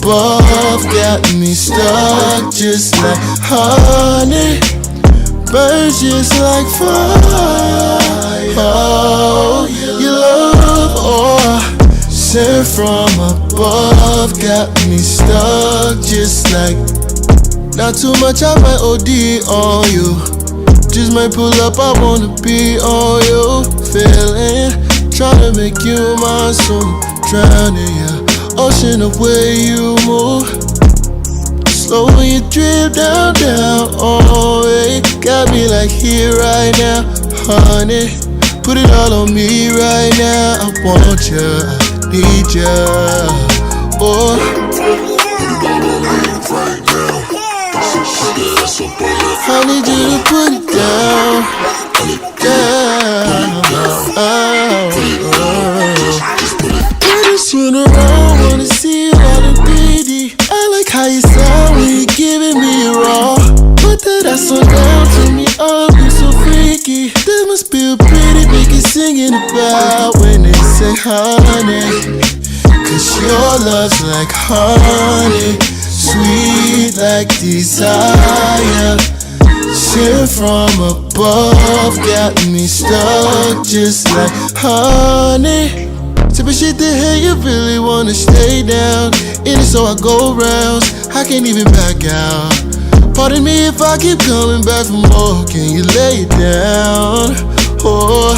above got me stuck just like honey. Burns just like fire. Oh, your love, sent from above got me stuck just like. Not too much, I might OD on you. Just might pull up, I wanna be on you. Feeling, tryna make you my soul. Drowning, yeah, ocean the way you move. Slow when you drip down, oh, hey. Got me like here right now, honey. Put it all on me right now. I want ya, I need ya, oh. I need you to put it down, I just run around, wanna see you all in 3D. I like how you sound when you giving me your raw. Put that ass on down to me, oh, you so freaky. That must be a pretty nigga singing about when they say honey. Cause your love's like honey, sweet like desire. Sent from above, got me stuck just like honey. Sippin' shit the hell you really wanna stay down. In it so I go rounds, I can't even back out. Pardon me if I keep coming back for more. Can you lay it down? Oh,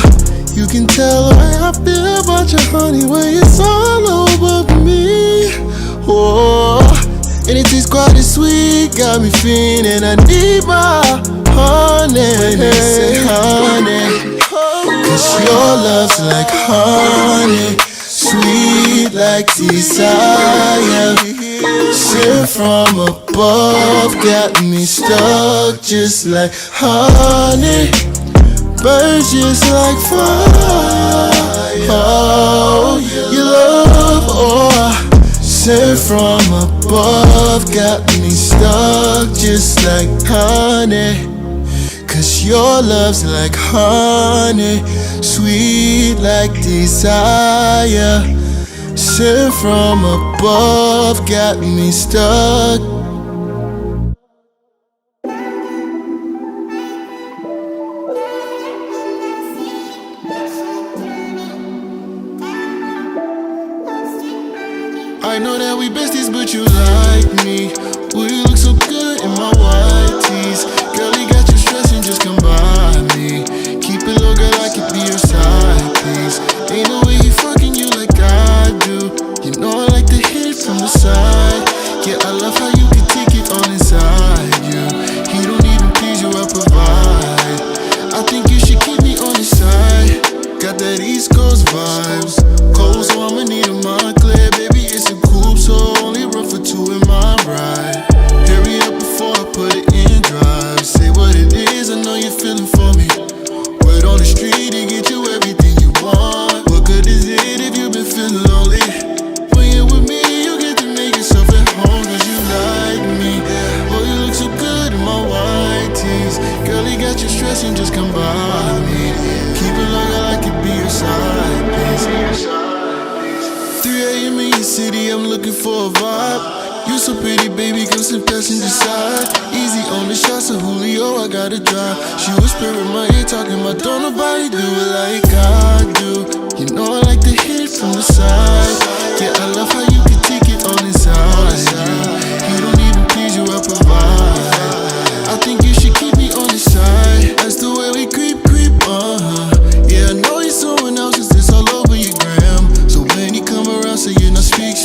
you can tell the way I feel about your honey when it's all over me. Oh, and it tastes quite as sweet, got me feeling I need my honey. When they say honey, cause your love's like honey, sweet like desire. Sent from above, got me stuck just like honey. Burns just like fire. Oh, your love, sent from above, got me stuck just like honey. Cause your love's like honey, sweet like desire. Sent from above, got me stuck. I know that we besties, but you like me. Ooh, you look so good in my white tees. Girl, you got you stressing, just come by me. Keep it low, girl, I could be your side piece. Ain't no way he fucking you like I do. You know I like to hit it from the side. Yeah, I love how you can take it on inside you. He don't even please you, I provide. I think you should keep me on your side. Got that East Coast vibes. Cold, so I'ma need a Montclair. Baby, it's a coupe, so only room for two in my ride. Hurry up before I put it in drive. Say what it is, I know you're feeling for me. Word on the street to get you everything you want. What good is it if you've been feeling lonely? When you're with me, you get to make yourself at home, cause you like me. Oh, you look so good in my white tees. Girl, you got you stressing, just come by me. Keep it low, girl, I could be your side piece. 3 a.m. in your city, I'm looking for a vibe. You so pretty, baby, come sit passenger side. Easy on the shots of Julio, I gotta drive. She whisper in my ear, talking about don't nobody do it like I do. You know I like to hit it from the side. Yeah, I love how you can take it on inside you. He don't even please you, I provide. I think you should keep me on your side. That's the way we creep, yeah, I know you're someone else, cause it's all over your gram. So when you come around, say you not speak.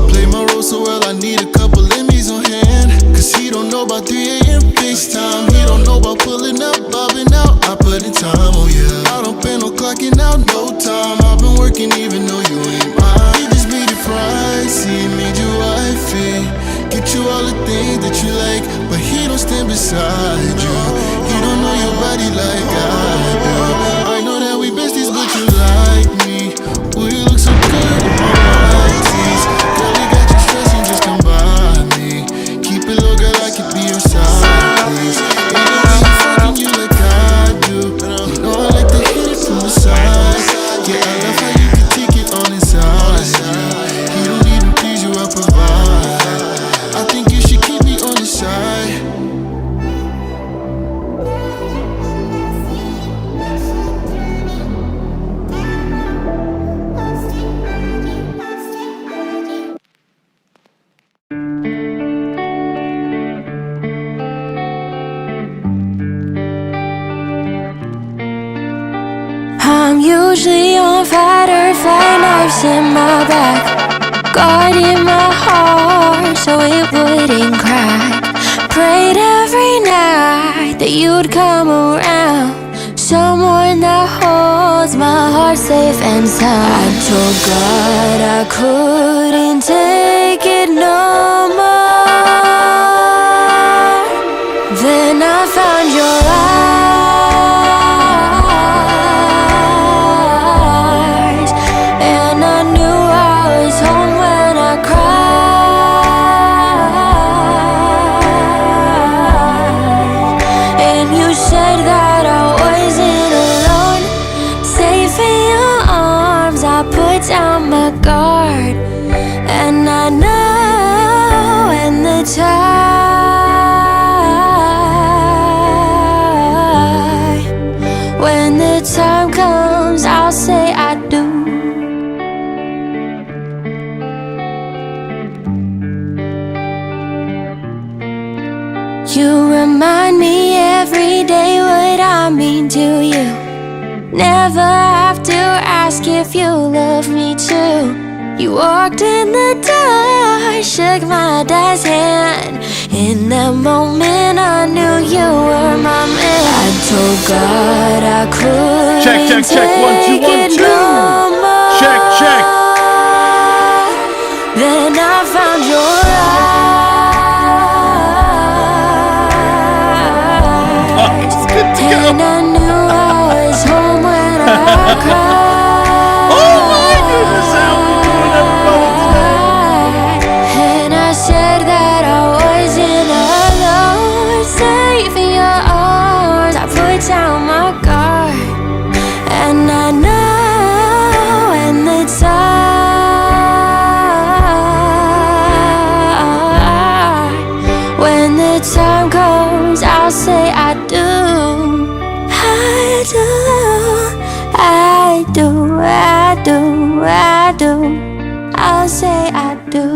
Play my role so well, I need a couple Emmys on hand. Cause he don't know about 3 a.m. FaceTime. He don't know about pulling up, bobbing out. I put in time, oh yeah. I don't pay no clocking out, no time. I've been working even though you ain't mine. He just made it pricey, made you wifey. Get you all the things that you like, but he don't stand beside you. He don't know your body like I do. I know that we besties, but you like me. Ooh, you look so good in my white tees. Girl, you got you stressing, just come by me. Keep it low, girl, I could be your side, please. Ain't no way he fucking you like I do. You know I like to hit it from the side. Yeah, I love how you can take it on inside you. He don't even please you, I provide. nerves in my back, guarding my heart so it wouldn't crack. Prayed every night that you'd come around, someone that holds my heart safe and sound. I told God I couldn't take it no more. Then I found your eyes, and I knew I was home when I cried. And you said that I wasn't alone, safe in your arms. I put down my guard, and I know when the time comes, I'll say I do. You remind me every day what I mean to you. Never have to ask if you love me too. You walked in the door, shook my dad's hand. In that moment I knew you were my man. I told God I couldn't check, 1, 2, 1, 2. No more. Check. Then I found your eyes, It's good to go. and I knew I was home when I cried. Oh my goodness, how we doing, everybody, today? And I said that I wasn't alone, safe in your arms. I put down my guard, and I know when the time comes, I'll say I do. I do. I'll say I do.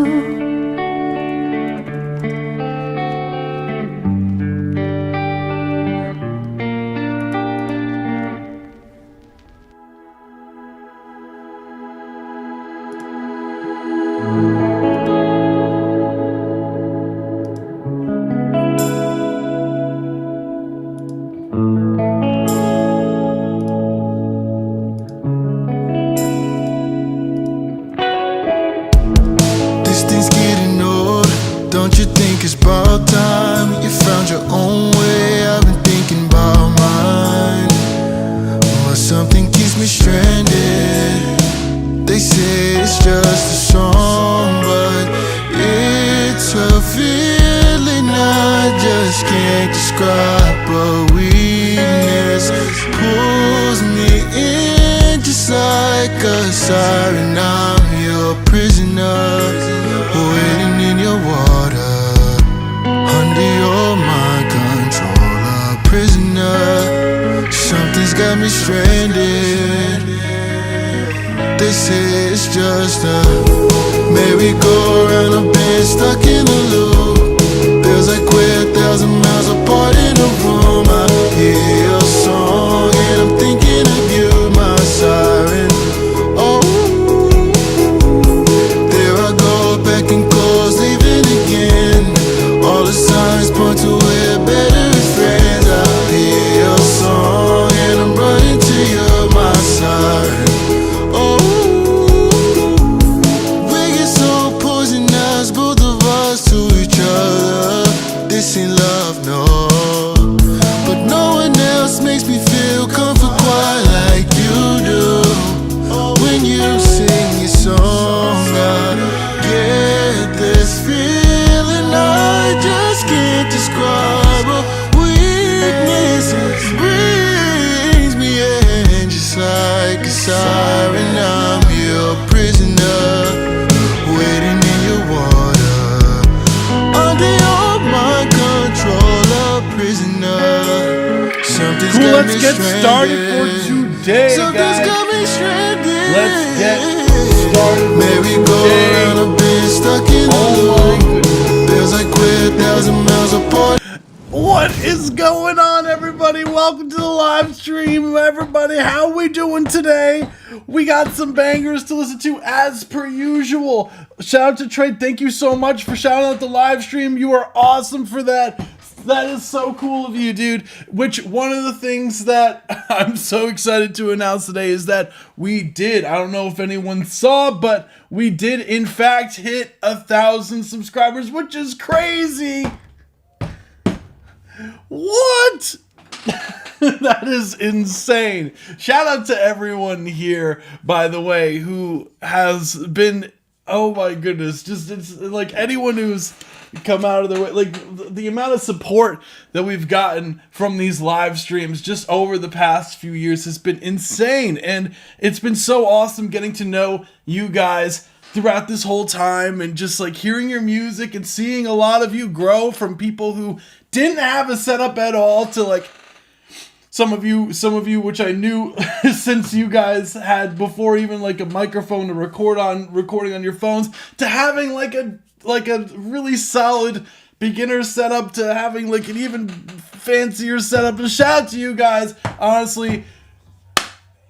This thing's getting old, don't you think it's about time? You found your own way, I've been thinking about mine. But something keeps me stranded. They say it's just a song, but it's a feeling I just can't describe. But weakness pulls me in just like a siren. I'm your prisoner, waiting in your water, under your mind control. A prisoner, something's got me stranded. They say it's just a merry-go-round. I've been stuck in a loop. Feels like we're 1,000 miles apart in a room. I hear your song and I'm thinking of you, my siren. Oh, there I go, back and close, leaving again. All the signs point to we're better as friends. I hear your song and I'm running to you, my siren. Oh, we get so poisonous, both of us to each other. This ain't love, no. But no one else makes me feel comfort quite like you do. When you sing your song, I get this feeling I just can't describe. A weakness brings me in just like a siren. I'm your prisoner, waiting in your water, under your mind control. A prisoner, something's Cool, got let's me get stranded. started for today, Something's guys. got me stranded. Let's get started. Merry-go-round, I've been stuck in a loop. Feels like we're 1,000 miles apart. What is going on, everybody? everybody? Welcome to the live stream, everybody. How we doing today? We got some bangers to listen to as per usual. Shout out to Trey. Thank you so much for shouting out the live stream. You are awesome for that. That is so cool of you, dude. Which one of the things that I'm so excited to announce today is that we did, I don't know if anyone saw, but we did in fact hit 1,000 subscribers, which is crazy. What? That is insane. Shout out to everyone here, by the way, who has been, oh my goodness, just it's like anyone who's come out of their way, like the amount of support that we've gotten from these live streams just over the past few years has been insane, and it's been so awesome getting to know you guys throughout this whole time, and just like hearing your music and seeing a lot of you grow from people who didn't have a setup at all to like some of you which I knew since you guys had before even like a microphone to recording on your phones, to having like a really solid beginner setup, to having like an even fancier setup. A shout out to you guys. Honestly,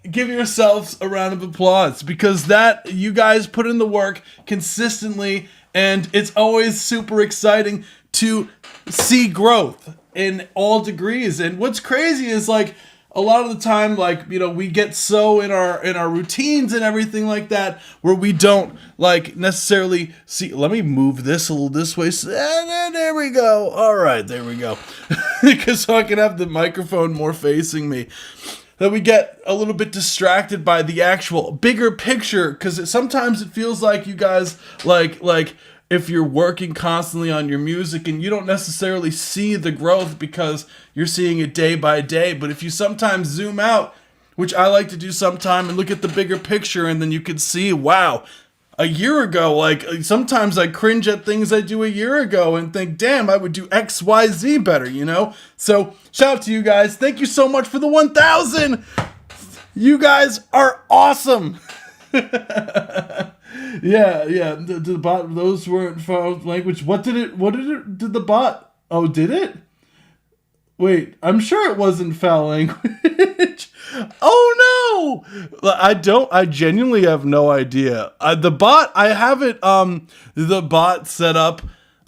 give yourselves a round of applause, because that you guys put in the work consistently, and it's always super exciting to see growth in all degrees. And what's crazy is like a lot of the time, like, you know, we get so in our routines and everything like that, where we don't like necessarily see. Let me move this a little this way. There we go. All right, there we go. Because so I can have the microphone more facing me. That we get a little bit distracted by the actual bigger picture, because sometimes it feels like you guys like if you're working constantly on your music and you don't necessarily see the growth because you're seeing it day by day. But if you sometimes zoom out, which I like to do sometime, and look at the bigger picture, and then you can see, wow, a year ago, like sometimes I cringe at things I do a year ago and think, damn, I would do X, Y, Z better, you know? So shout out to you guys. Thank you so much for the 1,000. You guys are awesome. Yeah. The bot, those weren't foul language. What did the bot? Oh, did it? Wait, I'm sure it wasn't foul language. Oh no! I genuinely have no idea. The bot, I have it, the bot set up,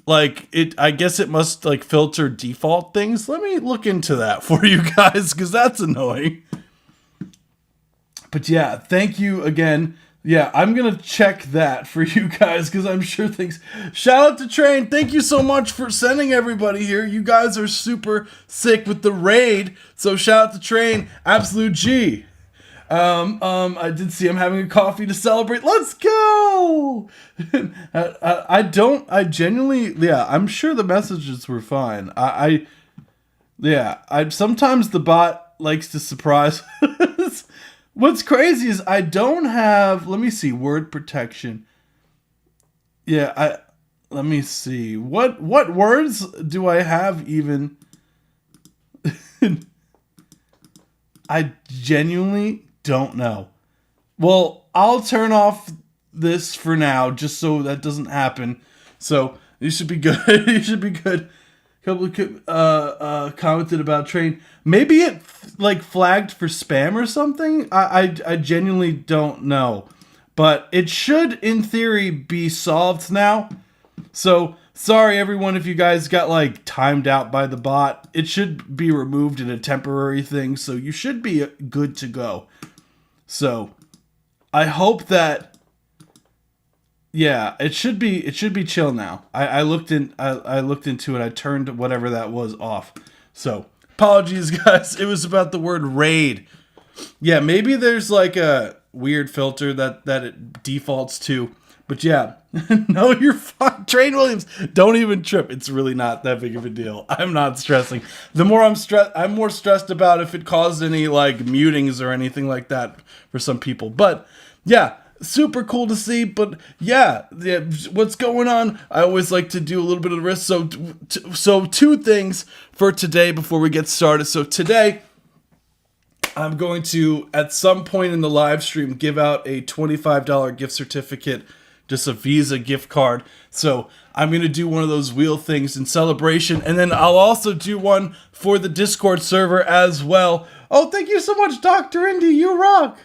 like, I guess it must, like, filter default things. Let me look into that for you guys, because that's annoying. But yeah, thank you again. Yeah, I'm going to check that for you guys, because I'm sure things... Shout out to Train. Thank you so much for sending everybody here. You guys are super sick with the raid. So shout out to Train. Absolute G. I did see him having a coffee to celebrate. Let's go! I genuinely... Yeah, I'm sure the messages were fine. Sometimes the bot likes to surprise us. What's crazy is I don't have, let me see, word protection. Yeah, let me see. What words do I have even? I genuinely don't know. Well, I'll turn off this for now, just so that doesn't happen. So, you should be good. You should be good. Couple of commented about Train. Maybe it like flagged for spam or something. I genuinely don't know, but it should in theory be solved now. So sorry everyone if you guys got like timed out by the bot. It should be removed in a temporary thing, so you should be good to go. So I hope that. Yeah, it should be chill now. I looked into it. I turned whatever that was off. So, apologies guys. It was about the word raid. Yeah, maybe there's like a weird filter that it defaults to. But yeah. No, you're fine. Train Williams, don't even trip. It's really not that big of a deal. I'm not stressing. The more I'm more stressed about if it caused any like mutings or anything like that for some people. But yeah, super cool to see. But yeah, what's going on? I always like to do a little bit of the risk. So two things for today before we get started. So today, I'm going to, at some point in the live stream, give out a $25 gift certificate just a Visa gift card. So I'm going to do one of those wheel things in celebration. And then I'll also do one for the Discord server as well. Oh, thank you so much, Dr. Indy. You rock.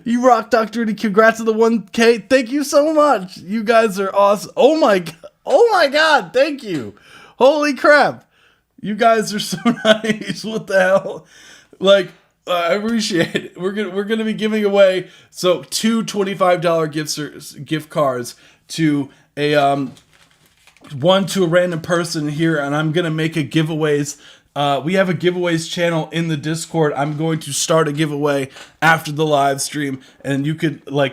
You rock, Dr. Indy. Congrats on the 1K. Thank you so much. You guys are awesome. Oh my God. Thank you. Holy crap. You guys are so nice. What the hell? Like, I appreciate it. We're gonna be giving away two $25 gift cards to one to a random person here, and I'm gonna make a giveaways. We have a giveaways channel in the Discord. I'm going to start a giveaway after the live stream, and you could I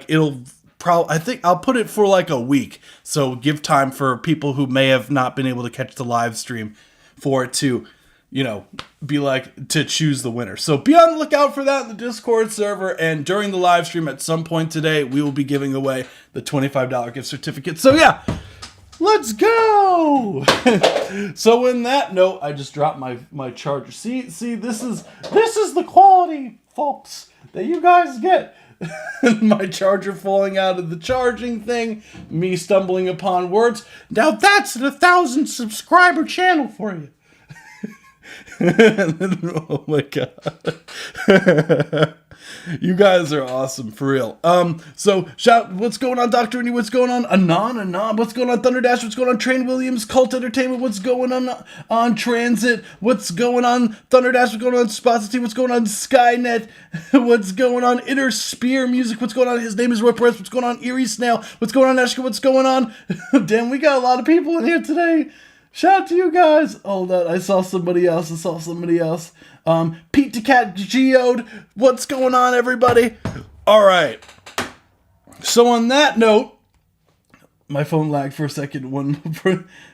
think I'll put it for like a week, so give time for people who may have not been able to catch the live stream for it to, be like to choose the winner. So be on the lookout for that in the Discord server, and during the live stream at some point today, we will be giving away the $25 gift certificate. So yeah, let's go. So in that note, I just dropped my charger. See, this is the quality, folks, that you guys get. My charger falling out of the charging thing, me stumbling upon words. Now that's the 1,000 subscriber channel for you. Oh my God. You guys are awesome, for real. So shout, what's going on, Dr. Indy? What's going on, Anon? What's going on, Thunderdash? What's going on, Train Williams? Cult Entertainment? What's going on Transit? What's going on, Thunderdash? What's going on, Spazity? What's going on, Skynet? What's going on, Inner Spear Music? What's going on? His name is Roy Perez. What's going on, Eerie Snail? What's going on, Ashka? What's going on? Damn, we got a lot of people in here today. Shout out to you guys. Hold on, I saw somebody else. Pete the Cat Geode. What's going on, everybody? All right. So on that note, my phone lagged for a second.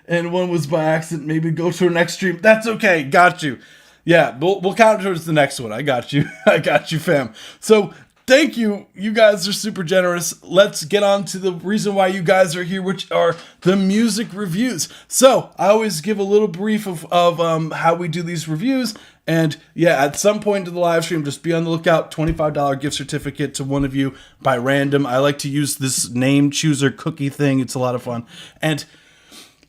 And one was by accident. Maybe go to our next stream. That's okay. Got you. Yeah, we'll count towards the next one. I got you. I got you, fam. So thank you. You guys are super generous. Let's get on to the reason why you guys are here, which are the music reviews. So I always give a little brief of how we do these reviews. And yeah, at some point in the live stream, just be on the lookout. $25 gift certificate to one of you by random. I like to use this name chooser cookie thing. It's a lot of fun. And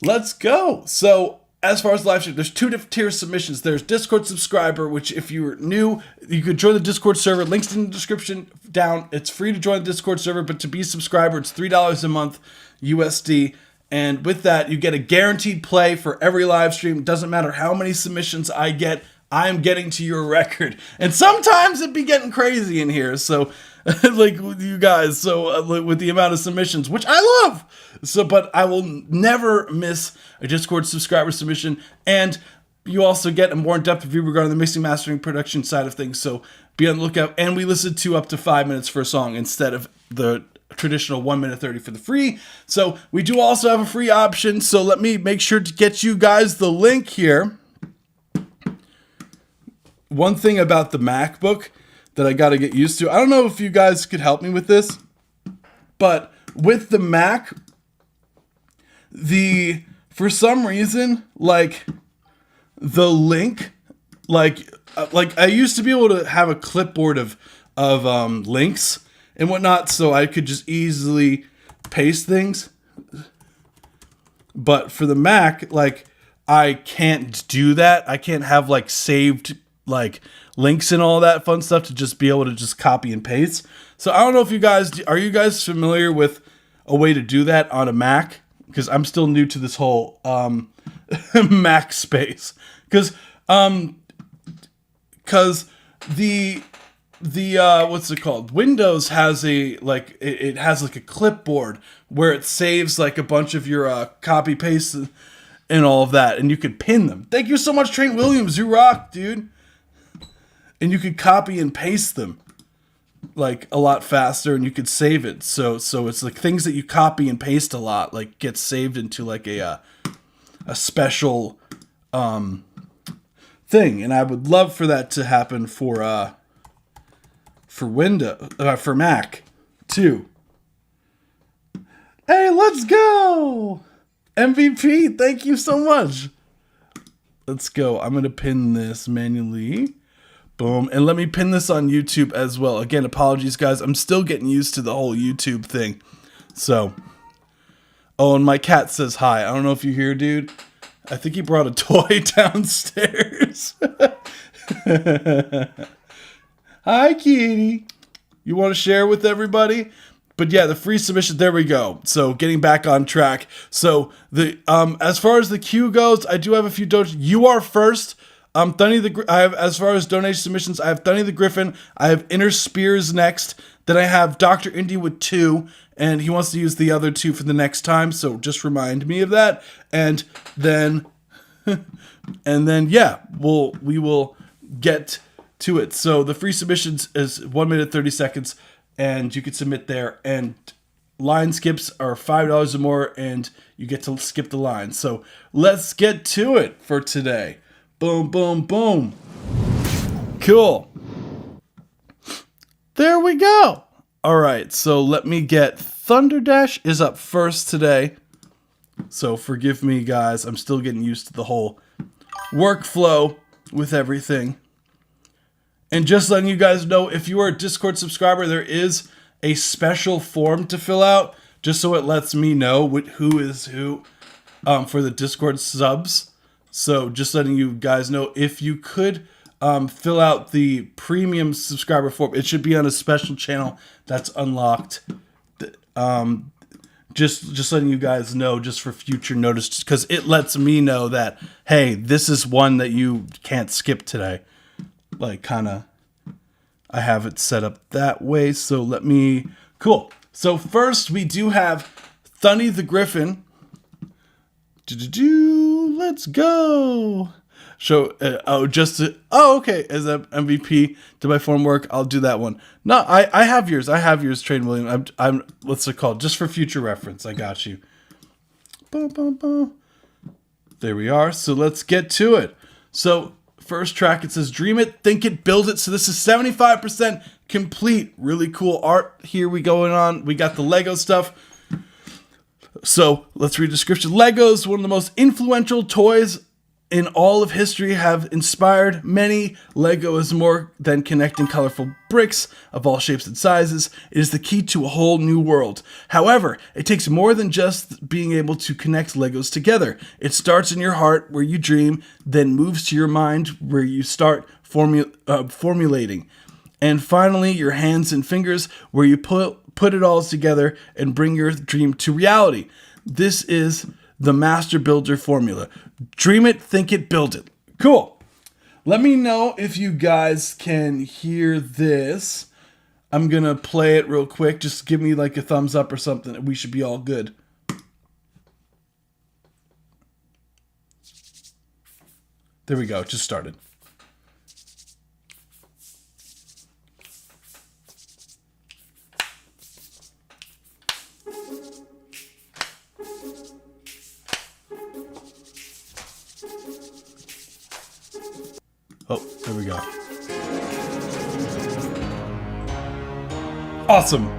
let's go. So as far as live stream, there's two different tier submissions. There's Discord subscriber, which if you're new, you could join the Discord server. Links in the description down. It's free to join the Discord server, but to be a subscriber, it's $3 a month USD. And with that, you get a guaranteed play for every live stream. Doesn't matter how many submissions I get, I'm getting to your record. And sometimes it be getting crazy in here. So like with you guys, so with the amount of submissions, which I love. So, but I will never miss a Discord subscriber submission. And you also get a more in-depth review regarding the mixing, mastering, production side of things. So be on the lookout. And we listen to up to 5 minutes for a song instead of the traditional 1 minute 30 for the free. So we do also have a free option. So let me make sure to get you guys the link here. One thing about the MacBook that I got to get used to, I don't know if you guys could help me with this, but with the Mac, for some reason, like the link, like I used to be able to have a clipboard of links and whatnot, so I could just easily paste things. But for the Mac, like I can't do that. I can't have like saved like links and all that fun stuff to just be able to just copy and paste. So I don't know if you guys, are you guys familiar with a way to do that on a Mac? Because I'm still new to this whole Mac space. Because the what's it called? Windows has it has like a clipboard where it saves like a bunch of your copy paste and all of that, and you can pin them. Thank you so much, Trent Williams. You rock, dude. And you could copy and paste them like a lot faster, and you could save it. So it's like things that you copy and paste a lot, like get saved into like a special thing. And I would love for that to happen for Windows, for Mac too. Hey, let's go! MVP, thank you so much. Let's go. I'm gonna pin this manually. Boom. And let me pin this on YouTube as well. Again, apologies, guys. I'm still getting used to the whole YouTube thing. So, oh, and my cat says hi. I don't know if you hear, dude. I think he brought a toy downstairs. Hi, kitty. You want to share with everybody? But yeah, the free submission, there we go. So getting back on track. So the as far as the queue goes, I do have a few donations. You are first. I have, as far as donation submissions, I have Thunny the Griffin. I have Inner Spears next. Then I have Dr. Indy with 2, and he wants to use the other 2 for the next time. So just remind me of that. And then, yeah, we will get to it. So the free submissions is 1 minute 30 seconds, and you can submit there. And line skips are $5 or more, and you get to skip the line. So let's get to it for today. Boom, boom, boom. Cool. There we go. All right, so let me get Thunderdash is up first today. So forgive me, guys. I'm still getting used to the whole workflow with everything. And just letting you guys know, if you are a Discord subscriber, there is a special form to fill out, just so it lets me know who is who for the Discord subs. So just letting you guys know, if you could fill out the premium subscriber form, it should be on a special channel that's unlocked. Just letting you guys know, just for future notice, because it lets me know that, hey, this is one that you can't skip today. Like, kind of, I have it set up that way. So let me, cool. So first we do have Thunny the Griffin. Let's go. So, okay. As a MVP to my form work, I'll do that one. No, I have yours. Train William. I'm what's it called? Just for future reference. I got you. Boom, boom, boom. There we are. So let's get to it. So first track, it says Dream It, Think It, Build It. So this is 75% complete. Really cool art here we got the Lego stuff. So let's read the description. Legos, one of the most influential toys in all of history, have inspired many. Lego is more than connecting colorful bricks of all shapes and sizes. It is the key to a whole new world. However, it takes more than just being able to connect Legos together. It starts in your heart, where you dream, then moves to your mind, where you start formulating. And finally, your hands and fingers, where you put it all together and bring your dream to reality. This is the master builder formula. Dream it, think it, build it. Cool. Let me know if you guys can hear this. I'm going to play it real quick. Just give me like a thumbs up or something. We should be all good. There we go. It just started. Oh, there we go. Awesome.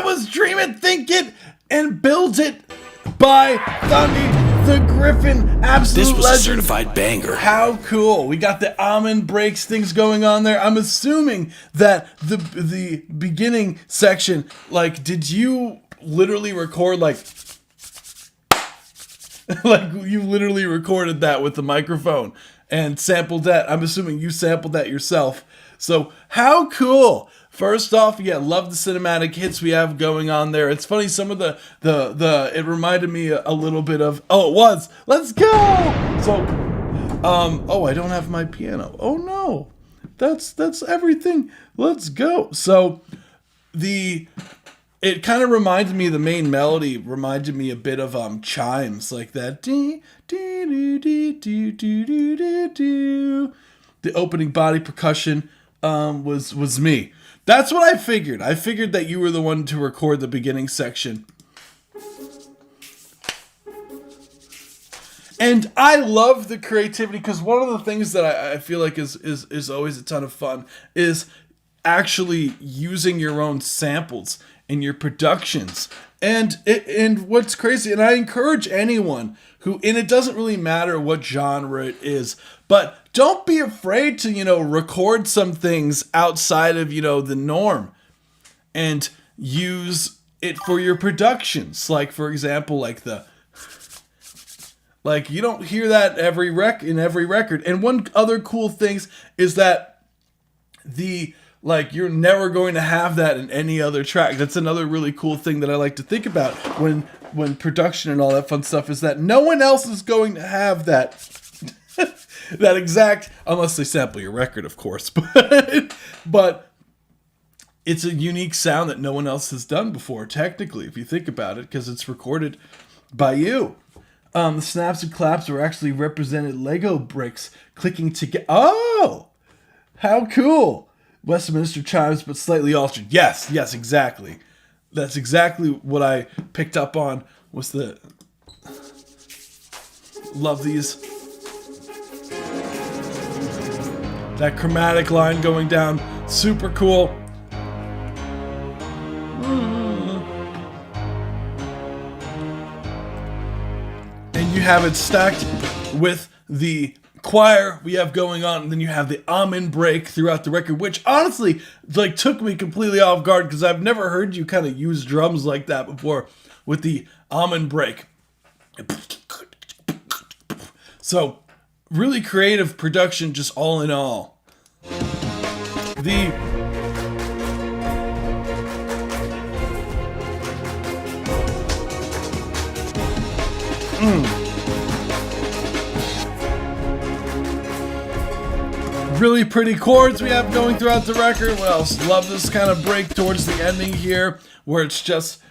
was Dream It, Think It, and Build It by Thundy the Griffin. Absolute This was legend. a certified banger. How cool. We got the almond breaks things going on there. I'm assuming that the beginning section, like, did you literally record like you literally recorded that with the microphone and sampled that? I'm assuming you sampled that yourself. So how cool. First off, yeah, love the cinematic hits we have going on there. It's funny, some of the it reminded me a little bit of, oh, it was, let's go! So, oh, I don't have my piano. Oh no, that's everything. Let's go. So, it kind of reminded me, the main melody reminded me a bit of chimes, like that. Dee, dee, dee, dee, dee, dee, dee, dee, dee. The opening body percussion was me. That's what I figured. I figured that you were the one to record the beginning section. And I love the creativity, because one of the things that I feel like is always a ton of fun is actually using your own samples in your productions. And what's crazy, and I encourage anyone who, and it doesn't really matter what genre it is, but don't be afraid to, record some things outside of, the norm and use it for your productions. Like, for example, you don't hear that in every record. And one other cool thing is that you're never going to have that in any other track. That's another really cool thing that I like to think about when production and all that fun stuff, is that no one else is going to have that that exact, unless they sample your record, of course, but it's a unique sound that no one else has done before, technically, if you think about it, because it's recorded by you. The snaps and claps are actually represented Lego bricks clicking together. Oh, how cool. Westminster chimes, but slightly altered. Yes, exactly. That's exactly what I picked up on. Love these. That chromatic line going down, super cool. And you have it stacked with the choir we have going on, and then you have the almond break throughout the record, which honestly took me completely off guard, because I've never heard you kind of use drums like that before with the almond break. So really creative production, just all in all. Really pretty chords we have going throughout the record. What else? Love this kind of break towards the ending here, where it's just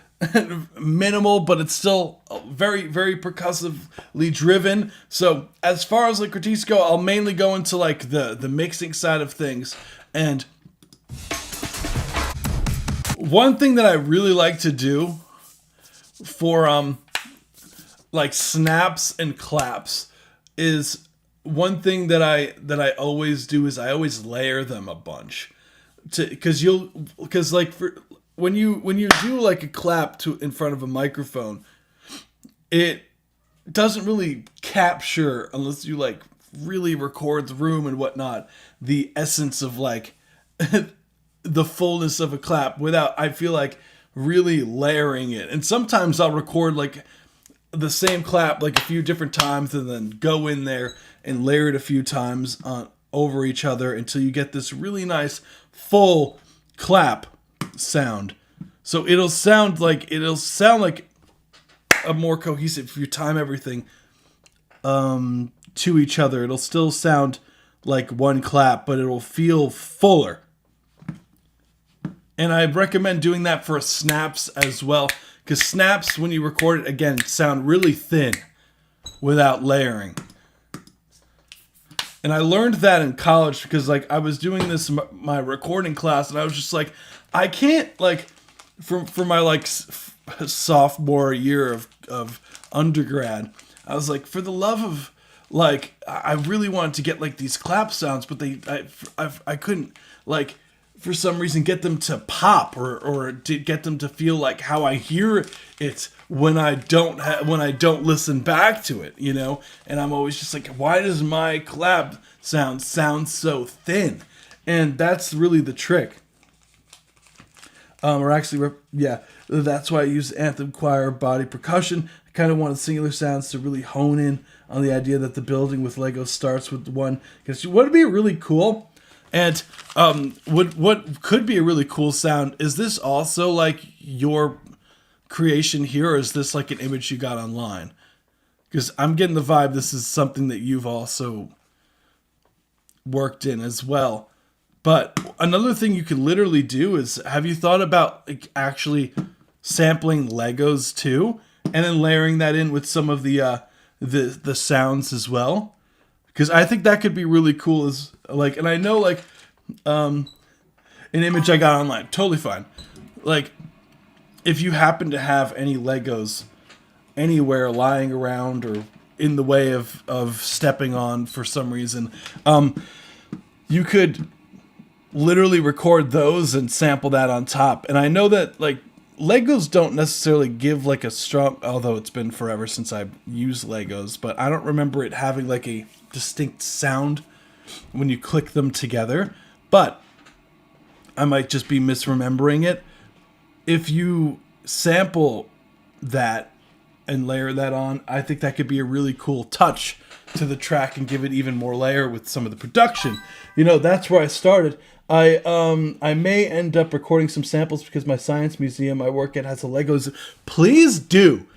minimal, but it's still very, very percussively driven. So as far as critiques go, I'll mainly go into the mixing side of things. And one thing that I really like to do for snaps and claps is, one thing that I always do is I always layer them a bunch, because when you do a clap in front of a microphone, it doesn't really capture, unless you really record the room and whatnot, the essence of the fullness of a clap without, I feel really layering it. And sometimes I'll record the same clap a few different times, and then go in there and layer it a few times over each other until you get this really nice full clap sound. So it'll sound like a more cohesive, if you time everything to each other. It'll still sound like one clap, but it'll feel fuller. And I recommend doing that for snaps as well, because snaps, when you record it, again, sound really thin without layering. And I learned that in college, because I was doing this in my recording class, and I was just I can't for my sophomore year of undergrad, I was for the love of I really wanted to get these clap sounds, but I couldn't for some reason get them to pop or to get them to feel like how I hear it when I don't listen back to it, you know? And I'm always just like, why does my collab sound so thin? And that's really the trick. That's why I use anthem, choir, body, percussion. I kind of wanted singular sounds to really hone in on the idea that the building with Lego starts with one. Because what would be really cool, and what could be a really cool sound, is this also like your creation here, or is this like an image you got online? Because I'm getting the vibe this is something that you've also worked in as well. But another thing you could literally do is, have you thought about like actually sampling Legos too, and then layering that in with some of the sounds as well? Because I think that could be really cool. As like, and I know like an image I got online, totally fine. Like, if you happen to have any Legos anywhere lying around or in the way of stepping on for some reason, you could literally record those and sample that on top. And I know that like Legos don't necessarily give like a strong, although it's been forever since I've used Legos, but I don't remember it having like a distinct sound when you click them together. But I might just be misremembering it. If you sample that and layer that on, I think that could be a really cool touch to the track and give it even more layer with some of the production. You know, that's where I started. I may end up recording some samples because my science museum I work at has a Legos. Please do.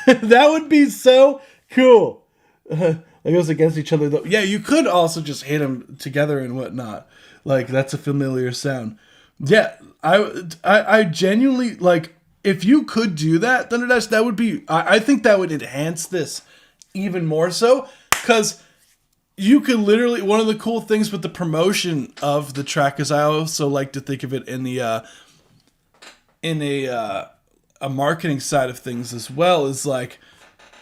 That would be so cool. Legos against each other though. Yeah, you could also just hit them together and whatnot. Like, that's a familiar sound. Yeah, I genuinely, like, if you could do that, Thunderdash, that would be, I think that would enhance this even more so, because you could literally, one of the cool things with the promotion of the track is I also like to think of it in a marketing side of things as well, is like,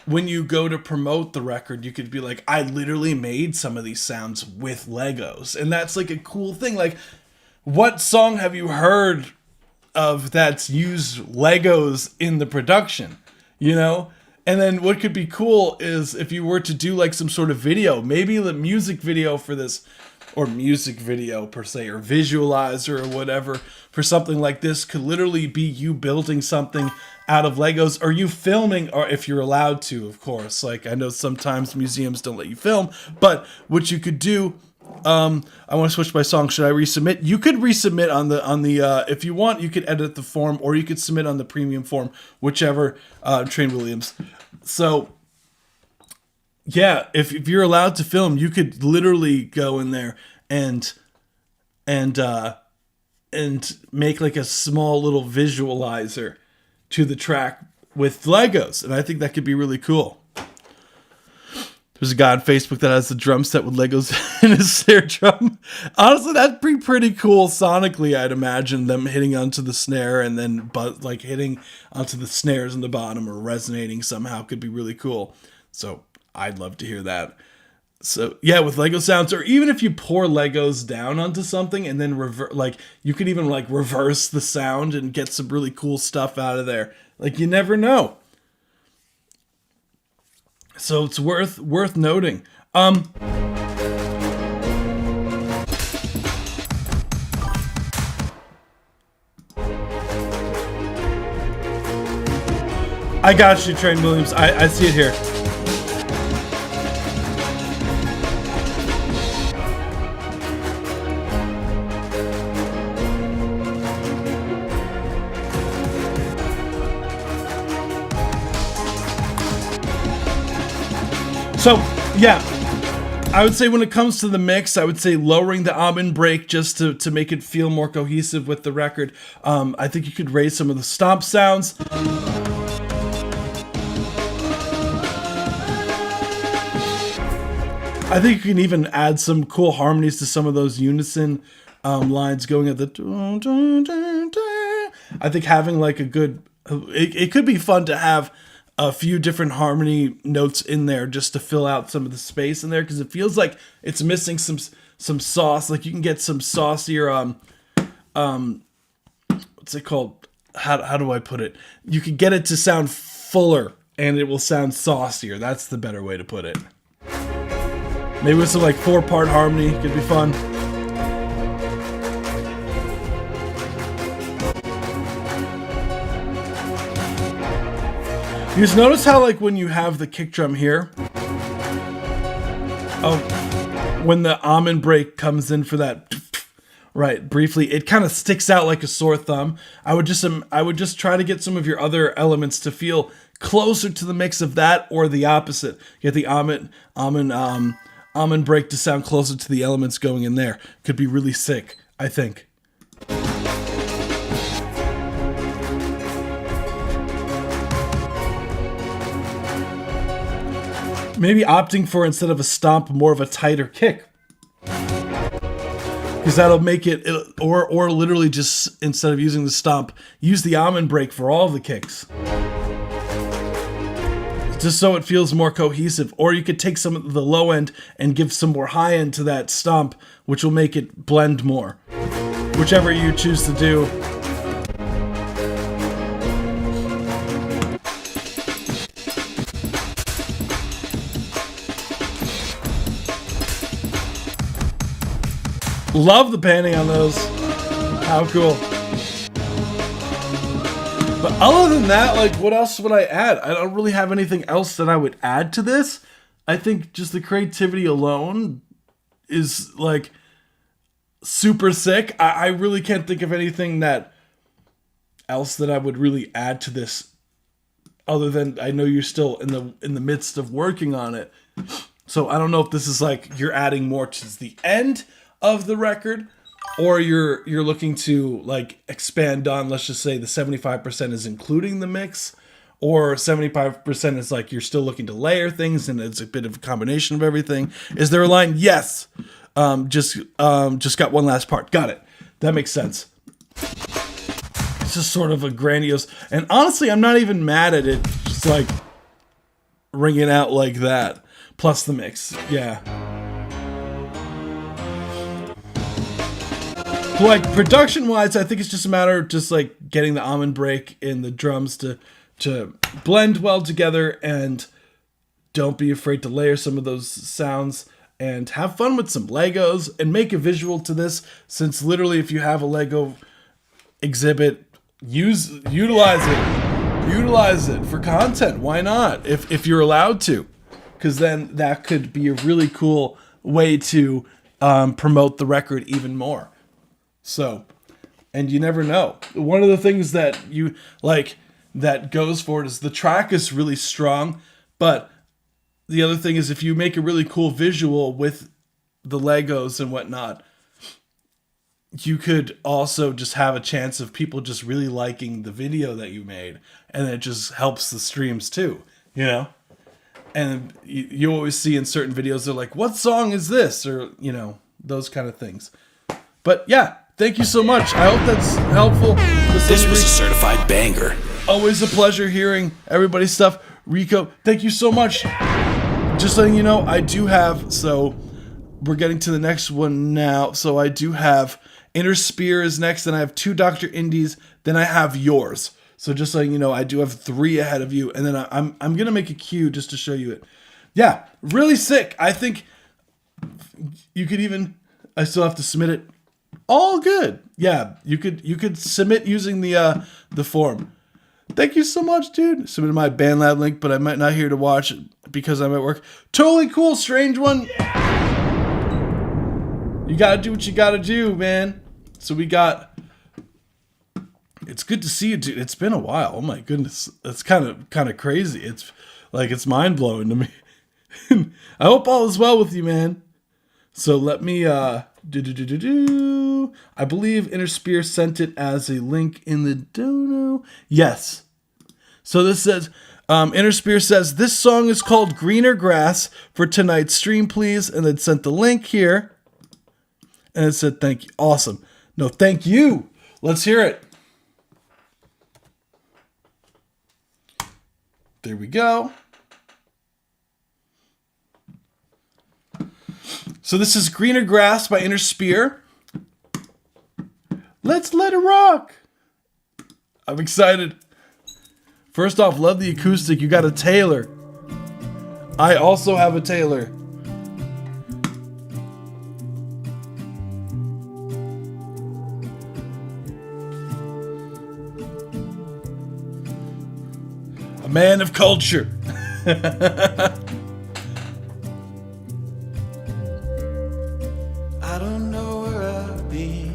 when you go to promote the record, you could be like, I literally made some of these sounds with Legos. And that's like a cool thing. Like, what song have you heard of that's used Legos in the production, you know? And then what could be cool is if you were to do like some sort of video, maybe the music video for this, or music video per se, or visualizer or whatever for something like this could literally be you building something out of Legos, or you filming, or if you're allowed to, of course. Like, I know sometimes museums don't let you film, but what you could do, I want to switch my song. Should I resubmit? You could resubmit on the if you want, you could edit the form, or you could submit on the premium form, whichever, Train Williams. So yeah, if you're allowed to film, you could literally go in there and make like a small little visualizer to the track with Legos, and I think that could be really cool. There's a guy on Facebook that has the drum set with Legos in his snare drum. Honestly, that'd be pretty cool sonically. I'd imagine them hitting onto the snare and then like hitting onto the snares in the bottom or resonating somehow could be really cool. So I'd love to hear that. So yeah, with Lego sounds, or even if you pour Legos down onto something and then like you could even like reverse the sound and get some really cool stuff out of there. Like, you never know. So it's worth noting. I got you, Train Williams. I see it here. So, yeah, I would say when it comes to the mix, I would say lowering the Amen break just to make it feel more cohesive with the record. I think you could raise some of the stomp sounds. I think you can even add some cool harmonies to some of those unison lines going at the... I think having like a good... It could be fun to have a few different harmony notes in there just to fill out some of the space in there, because it feels like it's missing some sauce. Like, you can get some saucier what's it called? How do I put it? You could get it to sound fuller and it will sound saucier. That's the better way to put it. Maybe with some like 4-part harmony could be fun. You just notice how like when you have the kick drum here, when the almond break comes in for that, right, briefly, it kind of sticks out like a sore thumb. I would just try to get some of your other elements to feel closer to the mix of that or the opposite. Get the almond break to sound closer to the elements going in there. Could be really sick, I think. Maybe opting for, instead of a stomp, more of a tighter kick. Because that'll make it, or literally just, instead of using the stomp, use the almond break for all of the kicks. Just so it feels more cohesive. Or you could take some of the low end and give some more high end to that stomp, which will make it blend more. Whichever you choose to do. Love the panning on those. How cool. But other than that, like, what else would I add? I don't really have anything else that I would add to this. I think just the creativity alone is, like, super sick. I really can't think of anything else that I would really add to this, other than I know you're still in the midst of working on it. So I don't know if this is like you're adding more to the end of the record, or you're looking to like expand on, let's just say the 75% is including the mix, or 75% is like you're still looking to layer things and it's a bit of a combination of everything. Is there a line? Yes. Just got one last part. Got it. That makes sense. It's just sort of a grandiose, and honestly, I'm not even mad at it. Just like ringing out like that. Plus the mix. Yeah. Like production wise, I think it's just a matter of just like getting the almond break in the drums to blend well together, and don't be afraid to layer some of those sounds and have fun with some Legos and make a visual to this, since literally if you have a Lego exhibit, utilize it for content. Why not? If you're allowed to, because then that could be a really cool way to promote the record even more. So, and you never know. One of the things that you like that goes for it is the track is really strong, but the other thing is if you make a really cool visual with the Legos and whatnot, you could also just have a chance of people just really liking the video that you made, and it just helps the streams too, you know? And you always see in certain videos, they're like, what song is this? Or, you know, those kind of things. But yeah. Thank you so much. I hope that's helpful. This was a certified banger. Always a pleasure hearing everybody's stuff. Rico, thank you so much. Just letting you know, I do have, so we're getting to the next one now. So I do have Inner Spear is next, then I have 2 Dr. Indies, then I have yours. So just letting you know, I do have 3 ahead of you, and then I'm going to make a queue just to show you it. Yeah, really sick. I think you could even, I still have to submit it. All good. Yeah, you could submit using the form. Thank you so much, dude. Submitted my BandLab link, but I might not hear to watch it because I'm at work. Totally cool, strange one. You gotta do what you gotta do, man. So we got. It's good to see you, dude. It's been a while. Oh my goodness, that's kind of crazy. It's like it's mind blowing to me. I hope all is well with you, man. So let me I believe Inner Spear sent it as a link in the dono. Yes. So this says, Inner Spear says, this song is called Greener Grass for tonight's stream, please. And it sent the link here. And it said, thank you. Awesome. No, thank you. Let's hear it. There we go. So this is Greener Grass by Inner Spear. Let's let it rock. I'm excited. First off, love the acoustic. You got a Taylor. I also have a Taylor. A man of culture. I don't know where I've been,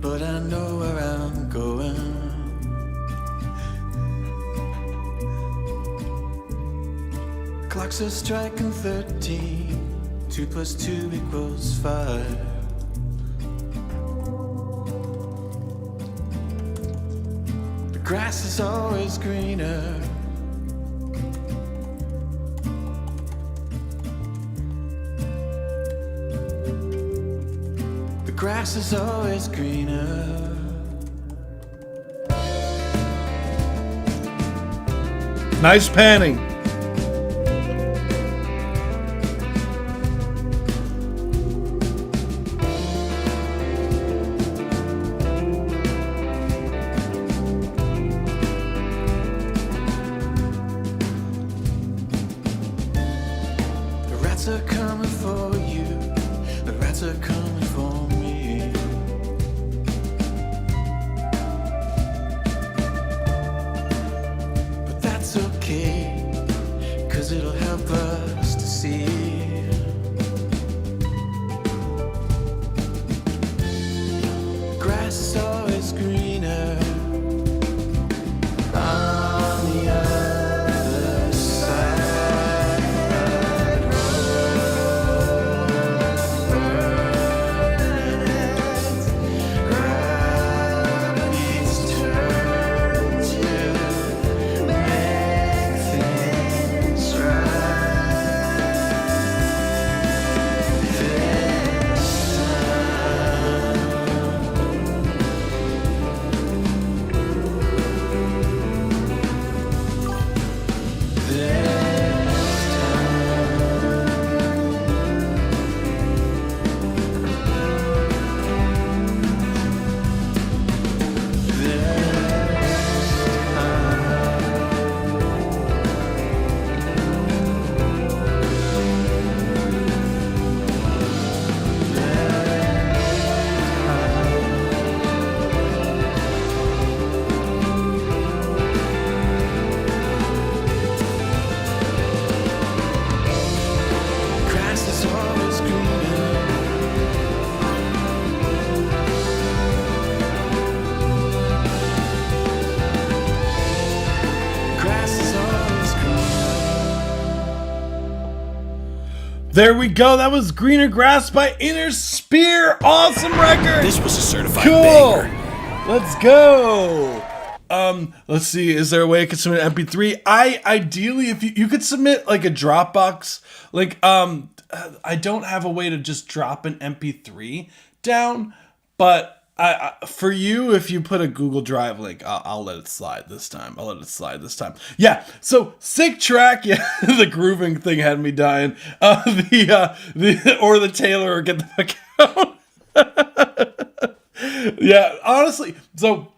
but I know where I'm going. Clocks are striking 13. 2 + 2 = 5. The grass is always greener. The grass is always greener. Nice panning. The rats are coming for you. The rats are coming for me. But that's okay, 'cause it'll help us to see. The grass is always greener on the other side. Gravity's turn to make things grass is always greener. Grass is always greener. There we go. That was Greener Grass by Inner Spear. Awesome record. This was a certified Cool. banger. Let's go. Let's see. Is there a way I could submit an MP3? Ideally, if you could submit like a Dropbox link. I don't have a way to just drop an MP3 down, but for you, if you put a Google Drive link, I'll let it slide this time. Yeah. So sick track. Yeah, the grooving thing had me dying. The Taylor or get the fuck out. Yeah, honestly. So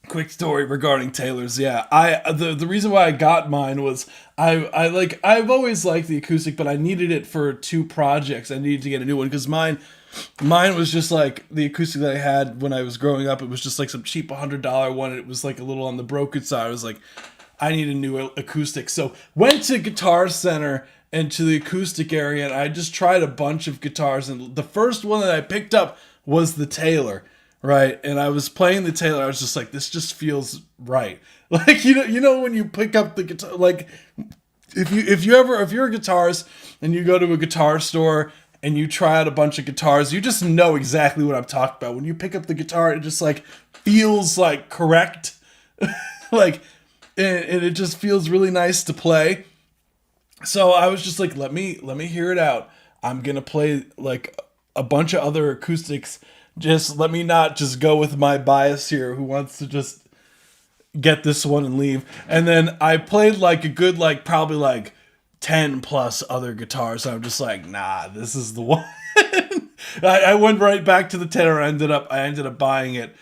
quick story regarding Taylors. Yeah, the reason why I got mine was I've always liked the acoustic, but I needed it for 2 projects. I needed to get a new one because mine was just like the acoustic that I had when I was growing up. It was just like some cheap $100 one. And it was like a little on the broken side. I was like, I need a new acoustic. So went to Guitar Center and to the acoustic area, and I just tried a bunch of guitars. And the first one that I picked up was the Taylor. Right, and I was playing the Taylor. I was just like, this just feels right. Like you know when you pick up the guitar, like if you're a guitarist and you go to a guitar store and you try out a bunch of guitars, you just know exactly what I'm talking about. When you pick up the guitar, it just like feels like correct, like, and it just feels really nice to play. So I was just like, let me hear it out. I'm gonna play like a bunch of other acoustics. Just let me not just go with my bias here who wants to just get this one and leave. And then I played like a good, like probably like 10 plus other guitars. I'm just like, nah, this is the one. I went right back to the Taylor. I ended up buying it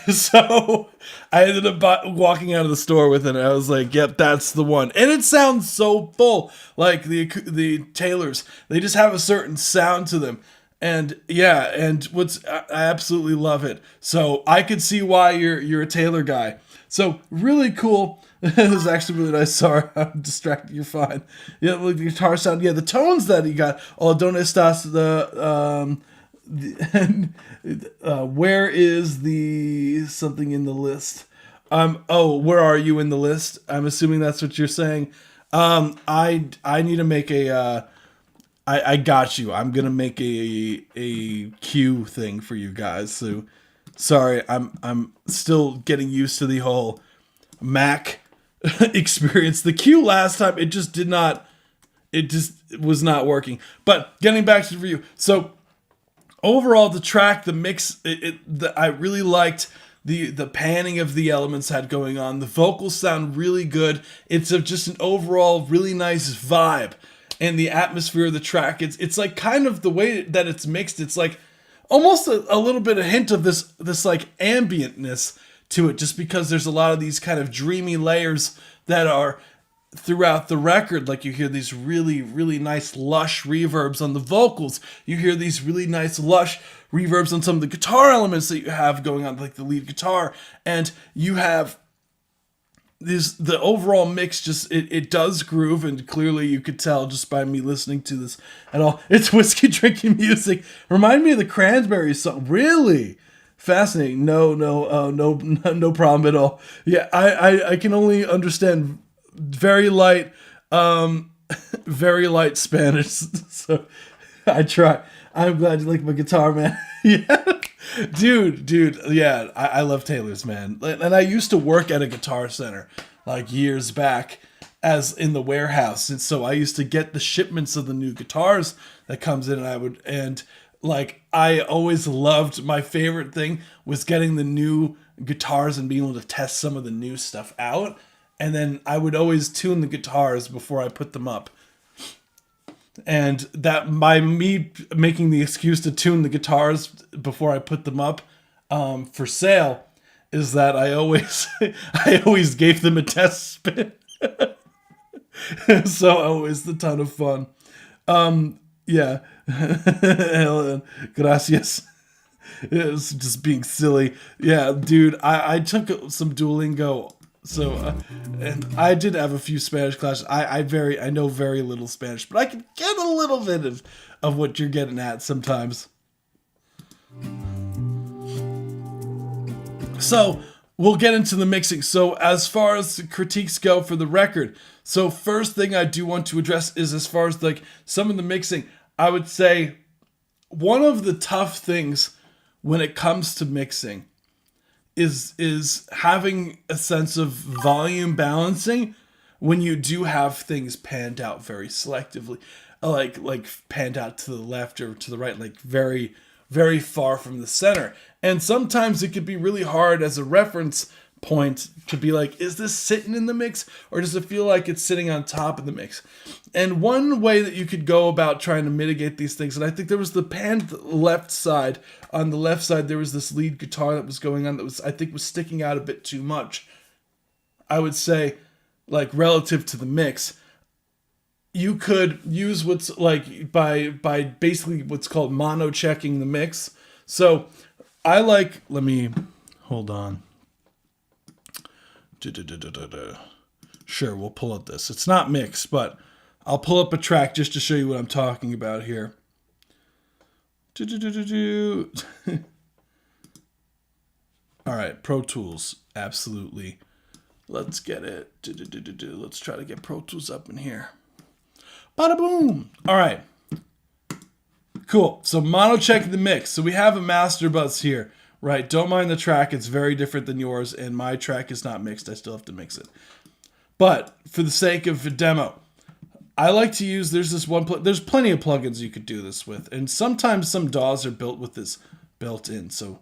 So I ended up walking out of the store with it. And I was like, "Yep, that's the one." And it sounds so full, like the Taylors. They just have a certain sound to them, and yeah. And I absolutely love it. So I could see why you're a Taylor guy. So really cool. It was actually really nice. Sorry, I'm distracted. You're fine. Yeah, like the guitar sound. Yeah, the tones that he got. Oh, ¿Dónde estás? Where is the something in the list? Oh, where are you in the list? I'm assuming that's what you're saying. I need to make a. I got you. I'm gonna make a cue thing for you guys. So, sorry, I'm still getting used to the whole Mac experience. The cue last time it just was not working. But getting back to the review, so overall the track, the mix, I really liked the panning of the elements had going on. The vocals sound really good. It's just an overall really nice vibe, and the atmosphere of the track. It's like kind of the way that it's mixed. It's like almost a little bit of hint of this like ambientness to it, just because there's a lot of these kind of dreamy layers that are throughout the record. Like you hear these really, really nice lush reverbs on the vocals. You hear these really nice lush reverbs on some of the guitar elements that you have going on, like the lead guitar. And you have the overall mix, just it does groove, and clearly you could tell just by me listening to this at all. It's whiskey drinking music. Remind me of the Cranberries song. Really? Fascinating. No problem at all. Yeah, I can only understand very light Spanish. So I try. I'm glad you like my guitar, man. Yeah. Dude, yeah, I love Taylor's, man. And I used to work at a Guitar Center like years back as in the warehouse. And so I used to get the shipments of the new guitars that comes in, and I always loved, my favorite thing was getting the new guitars and being able to test some of the new stuff out. And then I would always tune the guitars before I put them up. And that by me making the excuse to tune the guitars before I put them up for sale is that I always gave them a test spin. So always a ton of fun. Yeah. Gracias. It was just being silly. Yeah, dude, I took some Duolingo. So, and I did have a few Spanish classes. I know very little Spanish, but I can get a little bit of what you're getting at sometimes. So, we'll get into the mixing. So, as far as critiques go for the record, so first thing I do want to address is as far as like some of the mixing, I would say one of the tough things when it comes to mixing is having a sense of volume balancing when you do have things panned out very selectively, like panned out to the left or to the right, like very, very far from the center. And sometimes it could be really hard as a reference point to be like, is this sitting in the mix, or does it feel like it's sitting on top of the mix? And one way that you could go about trying to mitigate these things, and I think there was the panned left side. On the left side, there was this lead guitar that was going on that was sticking out a bit too much. I would say, like, relative to the mix, you could use what's like by basically what's called mono checking the mix. So let me hold on. Sure, we'll pull up this. It's not mixed, but I'll pull up a track just to show you what I'm talking about here. All right, Pro Tools, absolutely. Let's get it. Let's try to get Pro Tools up in here. Bada boom. All right. Cool. So mono checking the mix. So we have a master bus here. Right, don't mind the track. It's very different than yours, and my track is not mixed. I still have to mix it. But for the sake of a demo, I like to use, there's plenty of plugins you could do this with, and sometimes some DAWs are built with this built in. So,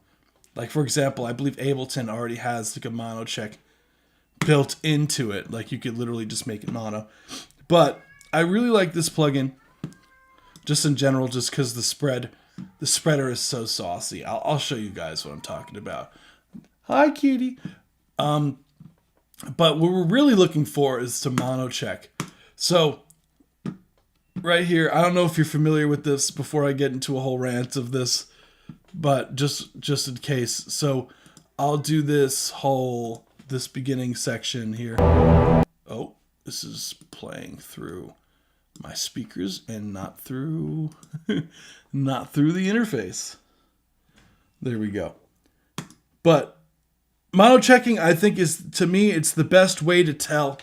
like for example, I believe Ableton already has like a mono check built into it. Like you could literally just make it mono. But I really like this plugin, just in general, just because the spreader is so saucy. I'll show you guys what I'm talking about. Hi, cutie. But what we're really looking for is to mono check. So right here, I don't know if you're familiar with this before I get into a whole rant of this, but just in case. So I'll do this beginning section here. Oh, this is playing through my speakers and not through not through the interface. There we go. But mono checking, I think, is, to me, it's the best way to tell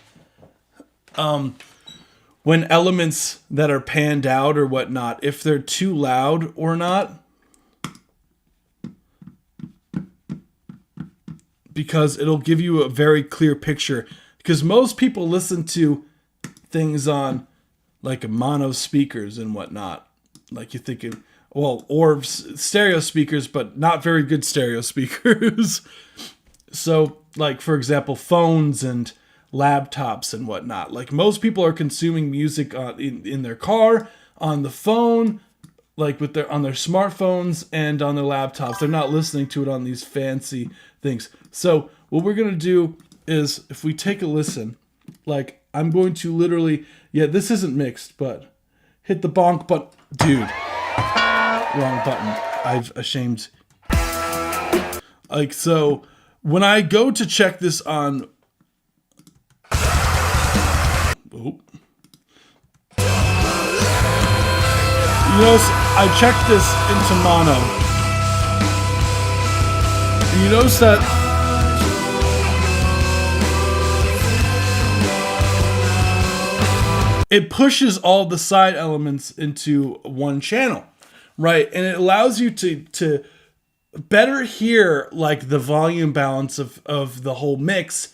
when elements that are panned out or whatnot, if they're too loud or not. Because it'll give you a very clear picture. Because most people listen to things on like mono speakers and whatnot. Like you're thinking, well, or stereo speakers, but not very good stereo speakers. So, like, for example, phones and laptops and whatnot. Like, most people are consuming music in their car, on the phone, like on their smartphones and on their laptops. They're not listening to it on these fancy things. So, what we're going to do is, if we take a listen, like, I'm going to literally, yeah, this isn't mixed, but hit the bonk button. Dude. Wrong button. I've ashamed. Like, so when I go to check this on, oh, you notice I checked this into mono. And you notice that it pushes all the side elements into one channel. Right, and it allows you to better hear like the volume balance of the whole mix,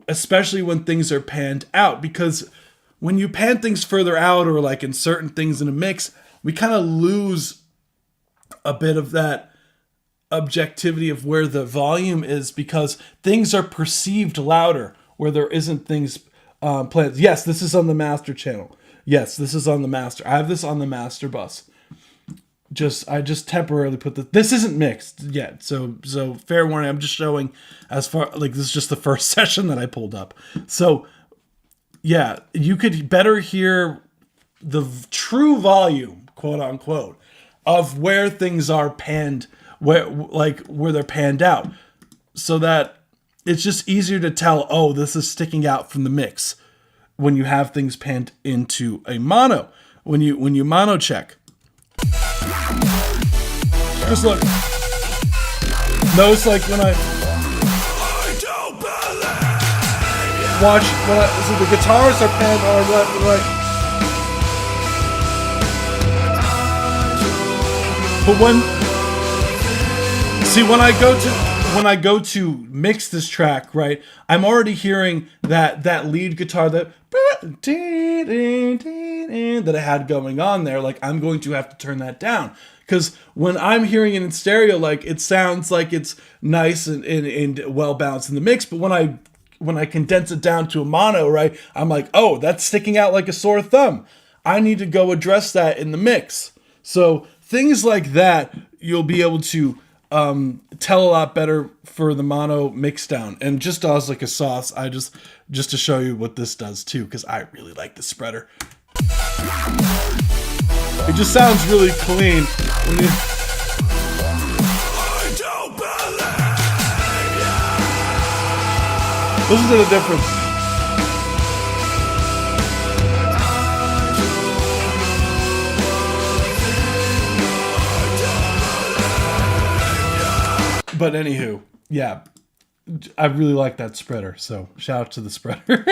especially when things are panned out. Because when you pan things further out, or like in certain things in a mix, we kind of lose a bit of that objectivity of where the volume is, because things are perceived louder where there isn't things planned. Yes, this is on the master channel. Yes, this is on the master. I have this on the master bus. I just temporarily put this isn't mixed yet, so fair warning, I'm just showing as far, like, this is just the first session that I pulled up. So yeah, you could better hear the true volume, quote unquote, of where things are panned, where they're panned out, so that it's just easier to tell, oh, this is sticking out from the mix when you have things panned into a mono, when you mono check. Just look. Notice, like, when I watch, so the guitars are panned on left and right. But when I go to mix this track, right, I'm already hearing that lead guitar that I had going on there. Like, I'm going to have to turn that down. Because when I'm hearing it in stereo, like, it sounds like it's nice and well balanced in the mix. But when I condense it down to a mono, right, I'm like, oh, that's sticking out like a sore thumb. I need to go address that in the mix. So things like that, you'll be able to tell a lot better for the mono mix down. And just as like a sauce, I just to show you what this does too, because I really like the spreader. It just sounds really clean. Listen to the difference. But anywho, yeah, I really like that spreader. So shout out to the spreader.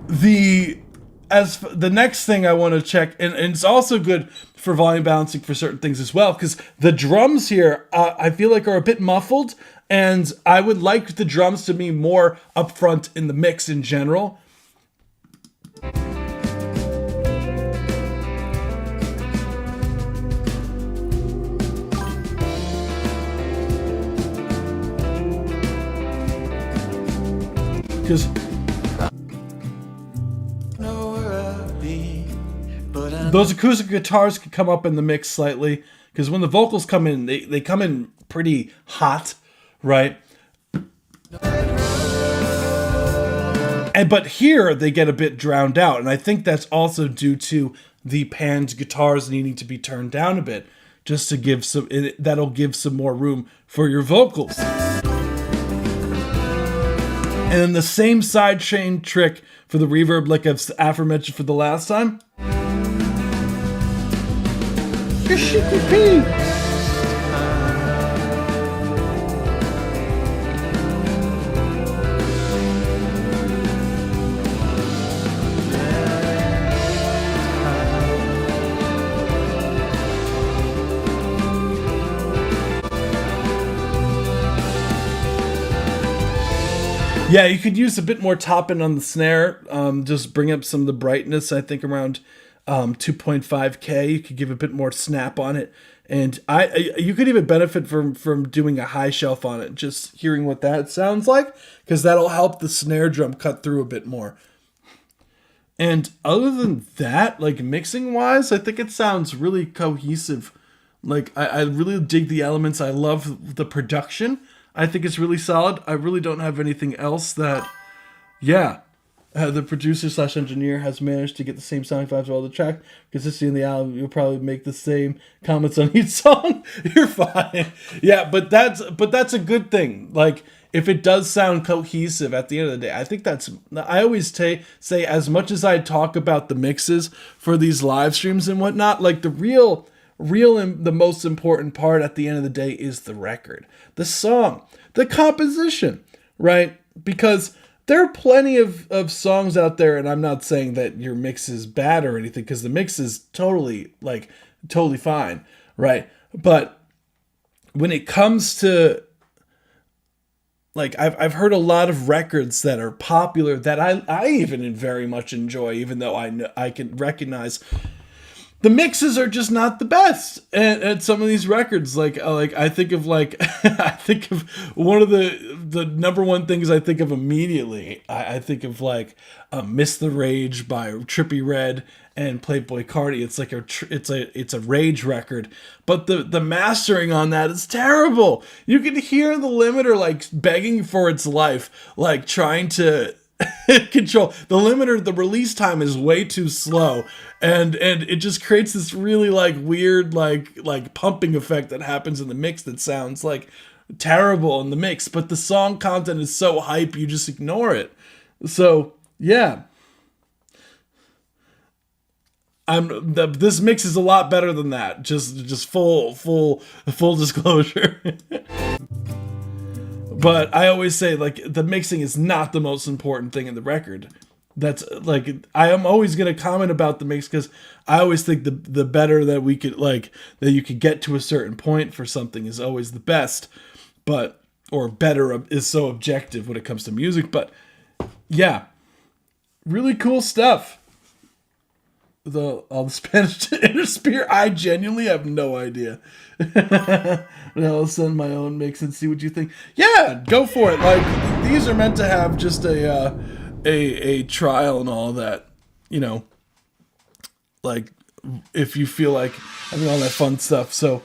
The next thing I want to check, and it's also good for volume balancing for certain things as well, because the drums here, I feel like, are a bit muffled, and I would like the drums to be more upfront in the mix in general. Because those acoustic guitars could come up in the mix slightly, because when the vocals come in, they come in pretty hot, right? But here they get a bit drowned out, and I think that's also due to the panned guitars needing to be turned down a bit, just to give some. That'll give some more room for your vocals. And then the same sidechain trick for the reverb, like I've aforementioned for the last time. Yeah, you could use a bit more top end on the snare. Just bring up some of the brightness. I think around 2.5K. You could give a bit more snap on it, and you could even benefit from doing a high shelf on it. Just hearing what that sounds like, because that'll help the snare drum cut through a bit more. And other than that, like mixing wise, I think it sounds really cohesive. Like I really dig the elements. I love the production. I think it's really solid. I really don't have anything else that, the producer / engineer has managed to get the same sound vibes of all the track. Consistency in the album, you'll probably make the same comments on each song. You're fine. Yeah, but that's a good thing. Like if it does sound cohesive at the end of the day, I think I always say as much as I talk about the mixes for these live streams and whatnot, like the real and the most important part at the end of the day is the record, the song, the composition, right? Because there are plenty of songs out there, and I'm not saying that your mix is bad or anything, because the mix is totally fine, right? But when it comes to, like, I've heard a lot of records that are popular that I even very much enjoy, even though I can recognize the mixes are just not the best at some of these records. Like I think of one of the number one things I think of immediately. I think of like "Miss the Rage" by Trippie Redd and Playboi Carti. It's like it's a rage record, but the mastering on that is terrible. You can hear the limiter like begging for its life, like trying to control the limiter. The release time is way too slow, and it just creates this really like weird like pumping effect that happens in the mix that sounds like terrible in the mix, but the song content is so hype you just ignore it. So yeah, this mix is a lot better than that. Just full disclosure. But I always say, like, the mixing is not the most important thing in the record. That's, like, I am always going to comment about the mix, because I always think the better that we could, like, that you could get to a certain point for something is always the best. But, or better is so objective when it comes to music. But, yeah, really cool stuff. All the Spanish Inner Spear, I genuinely have no idea. I'll send my own mix and see what you think. Yeah, go for it. Like, these are meant to have just a trial and all that, you know. Like, if you feel like having all that fun stuff. So,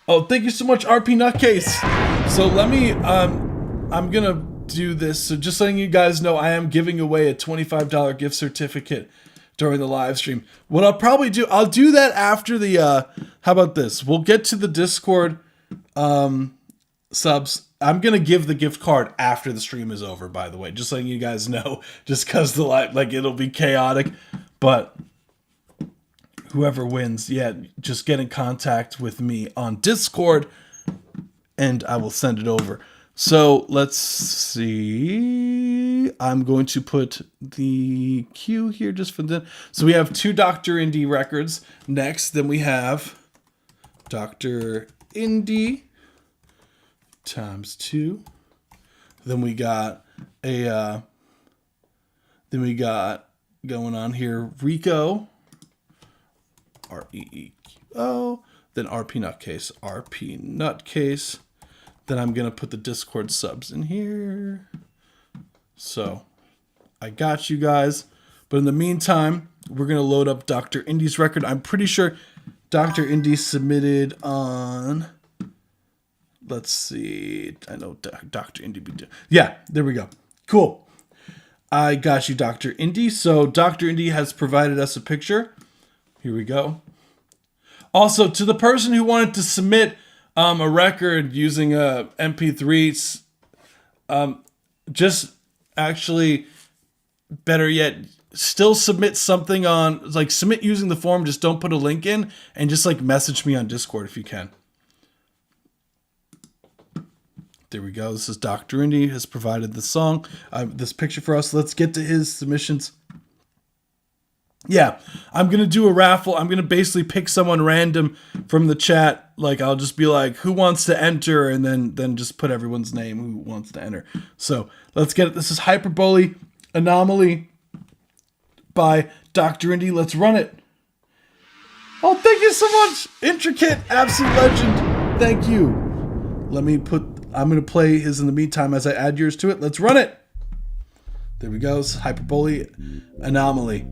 thank you so much, RP Nutcase. So let me, I'm gonna do this. So just letting you guys know, I am giving away a $25 gift certificate during the live stream. What I'll probably do, I'll do that after the, how about this? We'll get to the Discord subs. I'm going to give the gift card after the stream is over, by the way, just letting you guys know, just because the like it'll be chaotic, but whoever wins, yeah, just get in contact with me on Discord and I will send it over. So let's see. I'm going to put the cue here just for the. So we have 2 Dr. Indie records next. Then we have Dr. Indie times 2. Then we got a. Then we got going on here Rico. REEQO. Then RP Nutcase. RP Nutcase. Then I'm going to put the Discord subs in here. So, I got you guys. But in the meantime, we're going to load up Dr. Indie's record. I'm pretty sure Dr. Indie submitted on... let's see. I know Dr. Indy. Yeah, there we go. Cool. I got you, Dr. Indy. So Dr. Indy has provided us a picture. Here we go. Also, to the person who wanted to submit a record using a MP3, just actually, better yet, still submit something on, like, submit using the form. Just don't put a link in, and just like message me on Discord if you can. There we go. This is Dr. Indy has provided the song, this picture for us. Let's get to his submissions. Yeah, I'm going to do a raffle. I'm going to basically pick someone random from the chat. Like, I'll just be like, who wants to enter? And then just put everyone's name who wants to enter. So let's get it. This is Hyperbole Anomaly by Dr. Indy. Let's run it. Oh, thank you so much. Intricate, absolute legend. Thank you. I'm going to play his in the meantime as I add yours to it. Let's run it. There we go. It's Hyperbole Anomaly.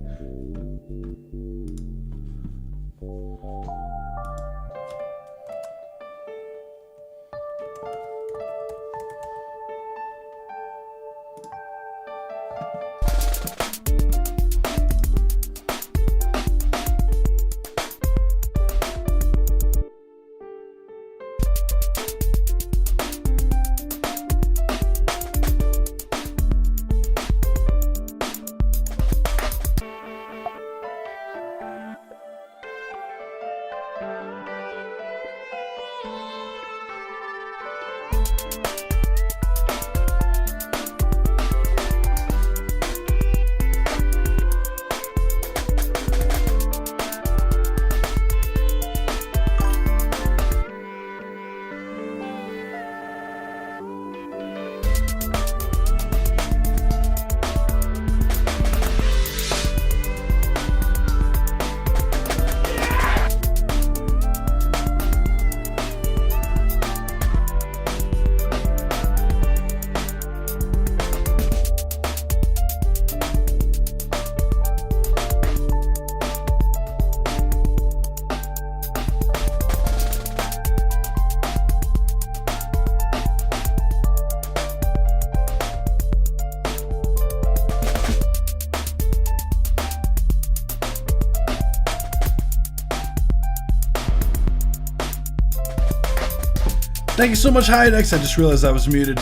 Thank you so much, Hyadex. I just realized I was muted.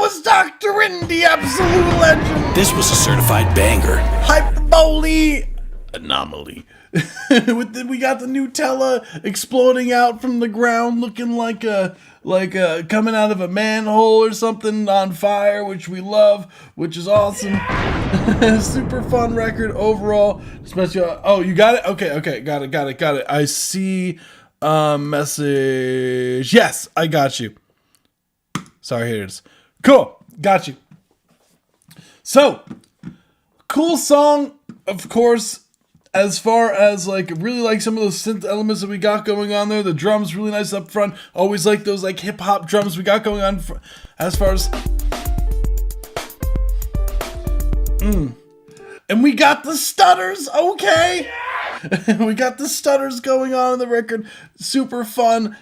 was Dr. Indy, absolute legend. This was a certified banger. Hyperbole anomaly. We got the Nutella exploding out from the ground, looking like a coming out of a manhole or something on fire, which we love, which is awesome. Super fun record overall. Especially, oh, you got it? Okay, got it. I see a message. Yes, I got you. Sorry, here it is. Cool, got you. So, cool song, of course. As far as like, really like some of those synth elements that we got going on there. The drums really nice up front. Always like those like hip hop drums we got going on. As far as, and we got the stutters. Okay, we got the stutters going on in the record. Super fun.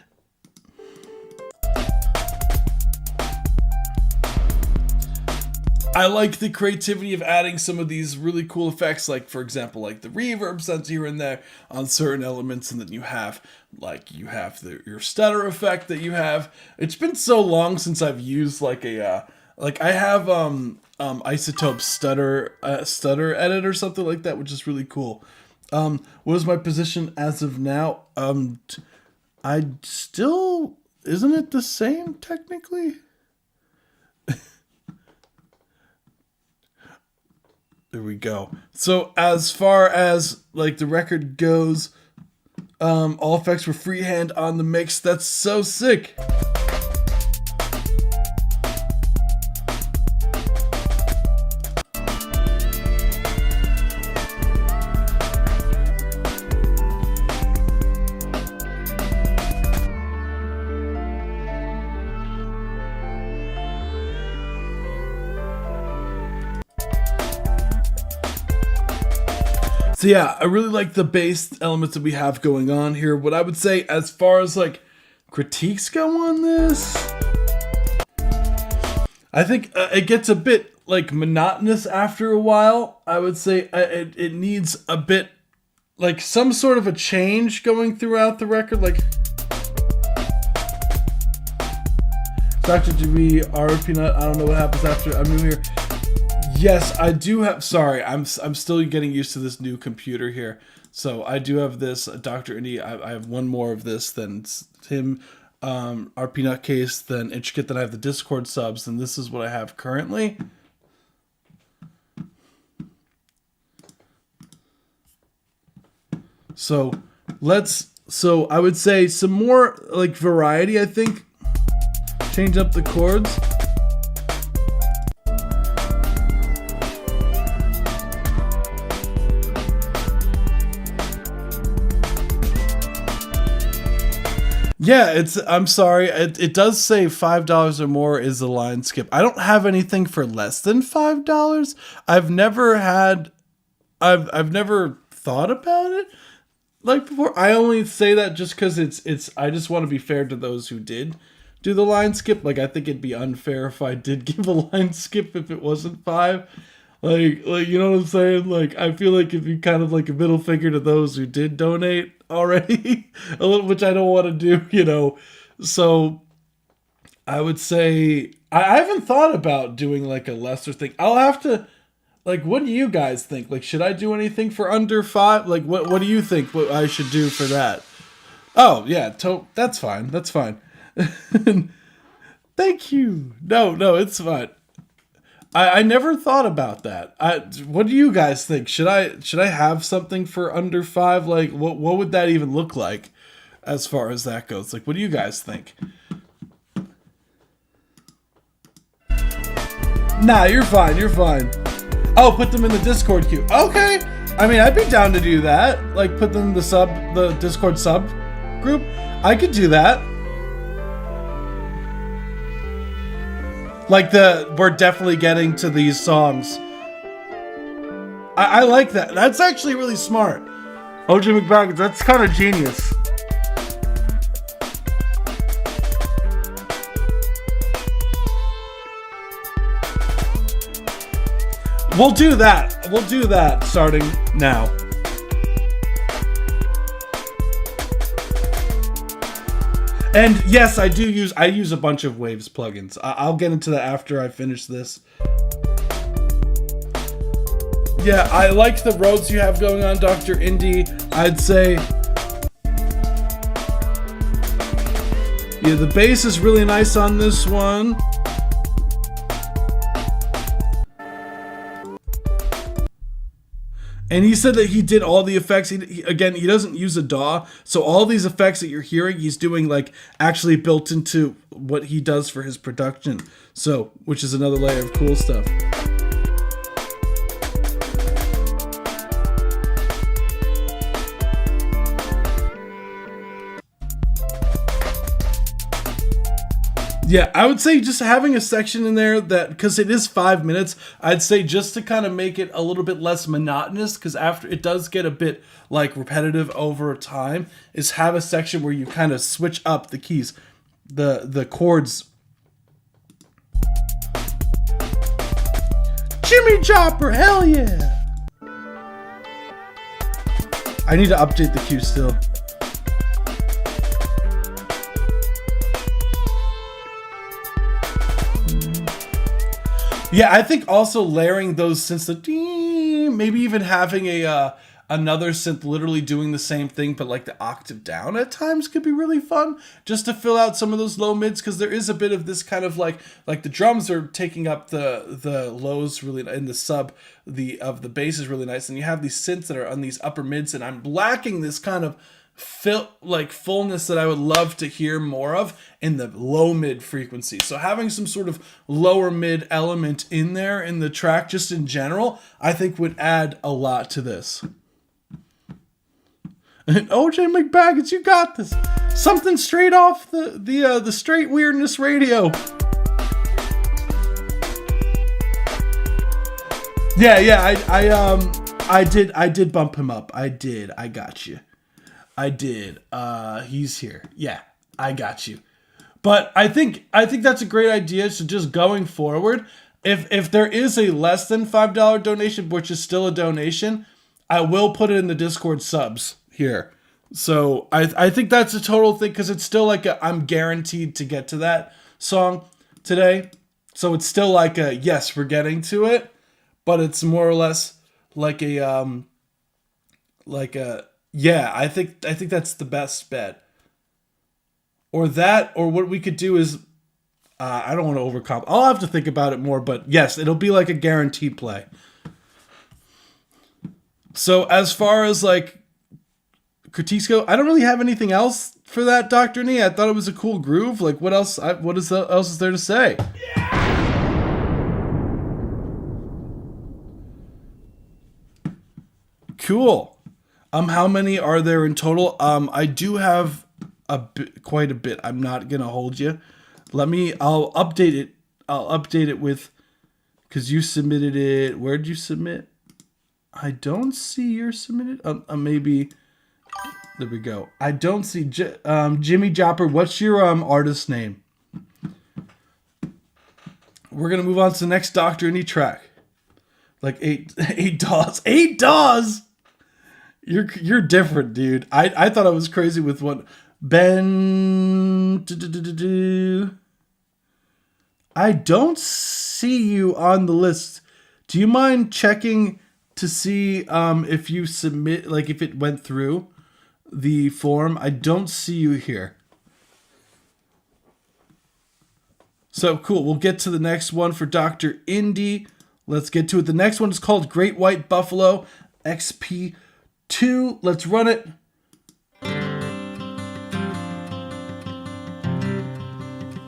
I like the creativity of adding some of these really cool effects, like for example, like the reverb sense here and there on certain elements, and then you have your stutter effect that you have. It's been so long since I've used like a I have Isotope stutter edit or something like that, which is really cool. What is my position as of now? I still, isn't it the same technically? There we go. So as far as like the record goes, all effects were freehand on the mix. That's so sick. So yeah, I really like the bass elements that we have going on here. What I would say as far as like critiques go on this, I think it gets a bit like monotonous after a while. I would say it needs a bit like some sort of a change going throughout the record. Like Dr. GB, R. Peanut, I don't know what happens after I'm new here. Yes, I do have, sorry, I'm still getting used to this new computer here. So I do have this, Dr. Indy, I have one more of this, then Tim, our Peanut Case, then Intricate, then I have the Discord subs, and this is what I have currently. So I would say some more like variety, I think. Change up the chords. Yeah, I'm sorry. It does say $5 or more is the line skip. I don't have anything for less than $5. I've never thought about it like before. I only say that just because it's I just want to be fair to those who did do the line skip. Like I think it'd be unfair if I did give a line skip if it wasn't $5. Like you know what I'm saying? Like I feel like it'd be kind of like a middle finger to those who did donate already, a little, which I don't want to do, you know. So I would say I haven't thought about doing like a lesser thing. I'll have to, like, what do you guys think? Like, should I do anything for under $5? Like, what do you think what I should do for that? Oh yeah, that's fine. That's fine. Thank you. No, it's fine. I never thought about that. What do you guys think? Should I have something for under $5? Like, what would that even look like as far as that goes? Like, what do you guys think? Nah, you're fine. Oh, put them in the Discord queue. Okay. I mean, I'd be down to do that. Like, put them in the Discord sub group. I could do that. Like we're definitely getting to these songs. I like that. That's actually really smart. OJ McBaggins, that's kind of genius. We'll do that starting now. And yes, I use a bunch of Waves plugins. I'll get into that after I finish this. Yeah, I like the Rhodes you have going on, Dr. Indy. I'd say, yeah, the bass is really nice on this one. And he said that he did all the effects. He doesn't use a DAW, so all these effects that you're hearing, he's doing like actually built into what he does for his production. So, which is another layer of cool stuff. Yeah, I would say just having a section in there that, because it is 5 minutes, I'd say just to kind of make it a little bit less monotonous, because after it does get a bit like repetitive over time, is have a section where you kind of switch up the keys, the chords. Jimmy Chopper, hell yeah! I need to update the cue still. Yeah, I think also layering those synths, maybe even having another synth literally doing the same thing, but like the octave down at times could be really fun, just to fill out some of those low mids, because there is a bit of this kind of like the drums are taking up the lows really, and the sub of the bass is really nice, and you have these synths that are on these upper mids, and I'm lacking this kind of fullness that I would love to hear more of in the low mid frequency. So having some sort of lower mid element in there in the track, just in general, I think would add a lot to this. And OJ McBaggins, you got this. Something straight off the Straight Weirdness radio. Yeah, I did bump him up. I did. I got you. I did. He's here. Yeah, I got you. But I think that's a great idea. So just going forward, if there is a less than $5 donation, which is still a donation, I will put it in the Discord subs here. So I think that's a total thing, because it's still like I'm guaranteed to get to that song today. So it's still like a yes, we're getting to it, but it's more or less like a yeah, I think that's the best bet. Or that, or what we could do is, I don't want to overcomp. I'll have to think about it more, but yes, it'll be like a guaranteed play. So as far as like critiques go, I don't really have anything else for that, Dr. Nee. I thought it was a cool groove. Like what else? What else is there to say? Cool. How many are there in total? I do have quite a bit. I'm not gonna hold you. I'll update it. I'll update it with, because you submitted it. Where'd you submit? I don't see your submitted. Maybe. There we go. I don't see Jimmy Chopper. What's your artist name? We're gonna move on to the next Dr. Indie track. Like eight DAWs. 8 DAWs. You're different, dude. I thought I was crazy with what Ben. I don't see you on the list. Do you mind checking to see if you submit, like if it went through the form? I don't see you here. So cool. We'll get to the next one for Dr. Indy. Let's get to it. The next one is called Great White Buffalo XP2. Let's run it.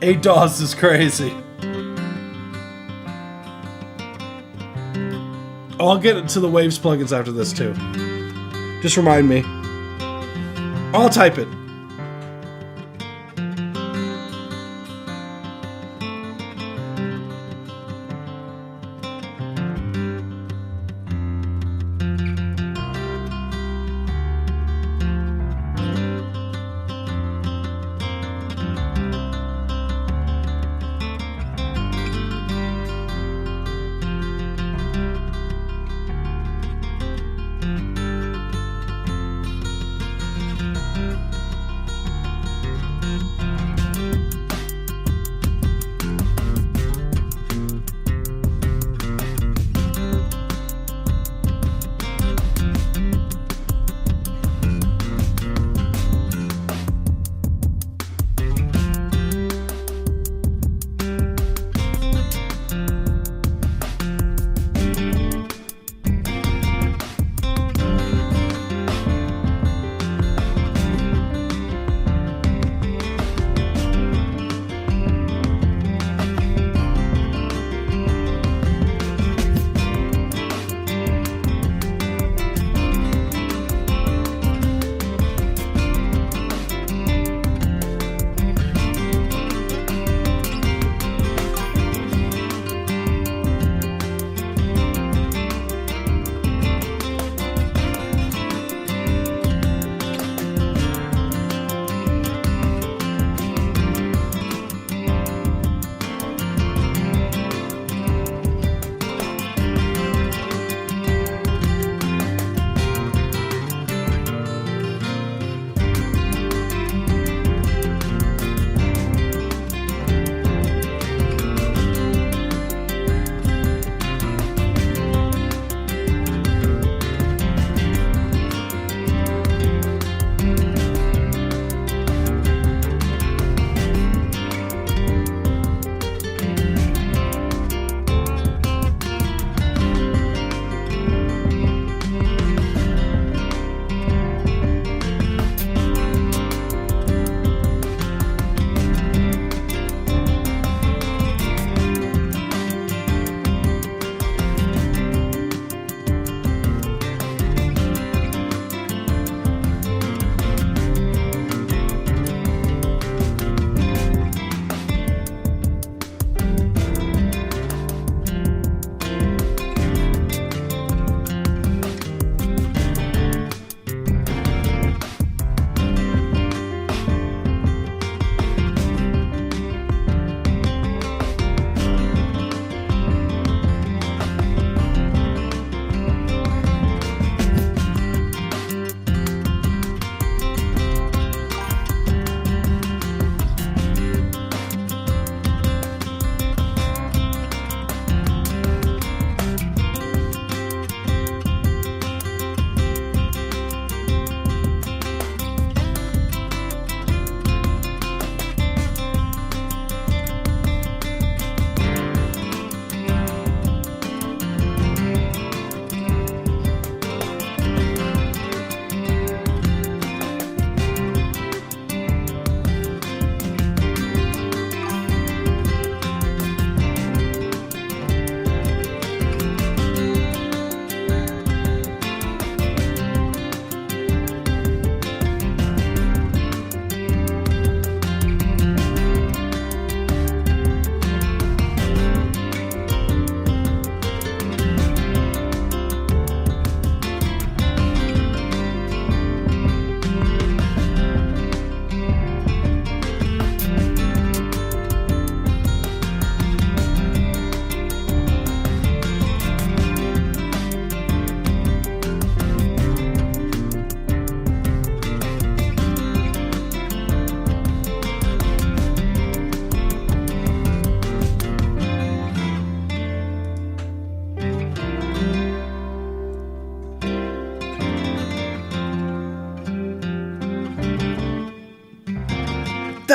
Eight DAWs is crazy. Oh, I'll get to the Waves plugins after this too. Just remind me. I'll type it.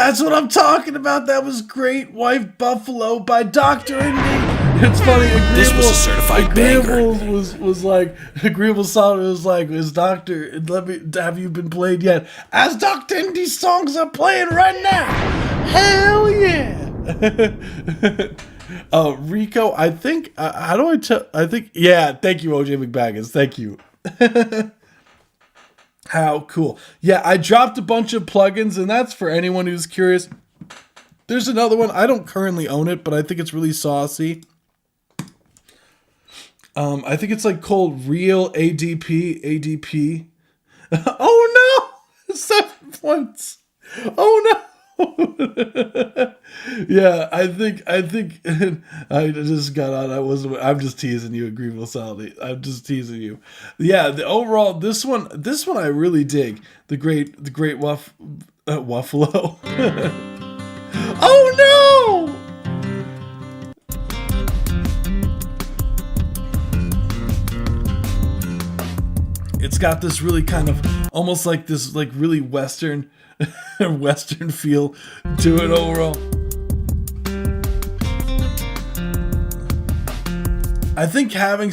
That's what I'm talking about. That was Great White Buffalo by Dr. Indy. It's funny. This was a certified banger. Was like Agreeable Solid was like, is Doctor, let me, have you been played yet? As Dr. Indy's songs are playing right now. Hell yeah. Rico, I think, how do I tell, I think, yeah, thank you, OJ McBaggins. Thank you. How cool. Yeah, I dropped a bunch of plugins, and that's for anyone who's curious. There's another one. I don't currently own it, but I think it's really saucy. I think it's like called Real ADP. Oh no! 7 points. Oh no! Yeah, I think I just got on. I'm just teasing you, Agreeable Salty. I'm just teasing you. Yeah, the overall this one I really dig. The great Waffalo. Oh no! It's got this really kind of almost like this like really western feel to it overall. I think having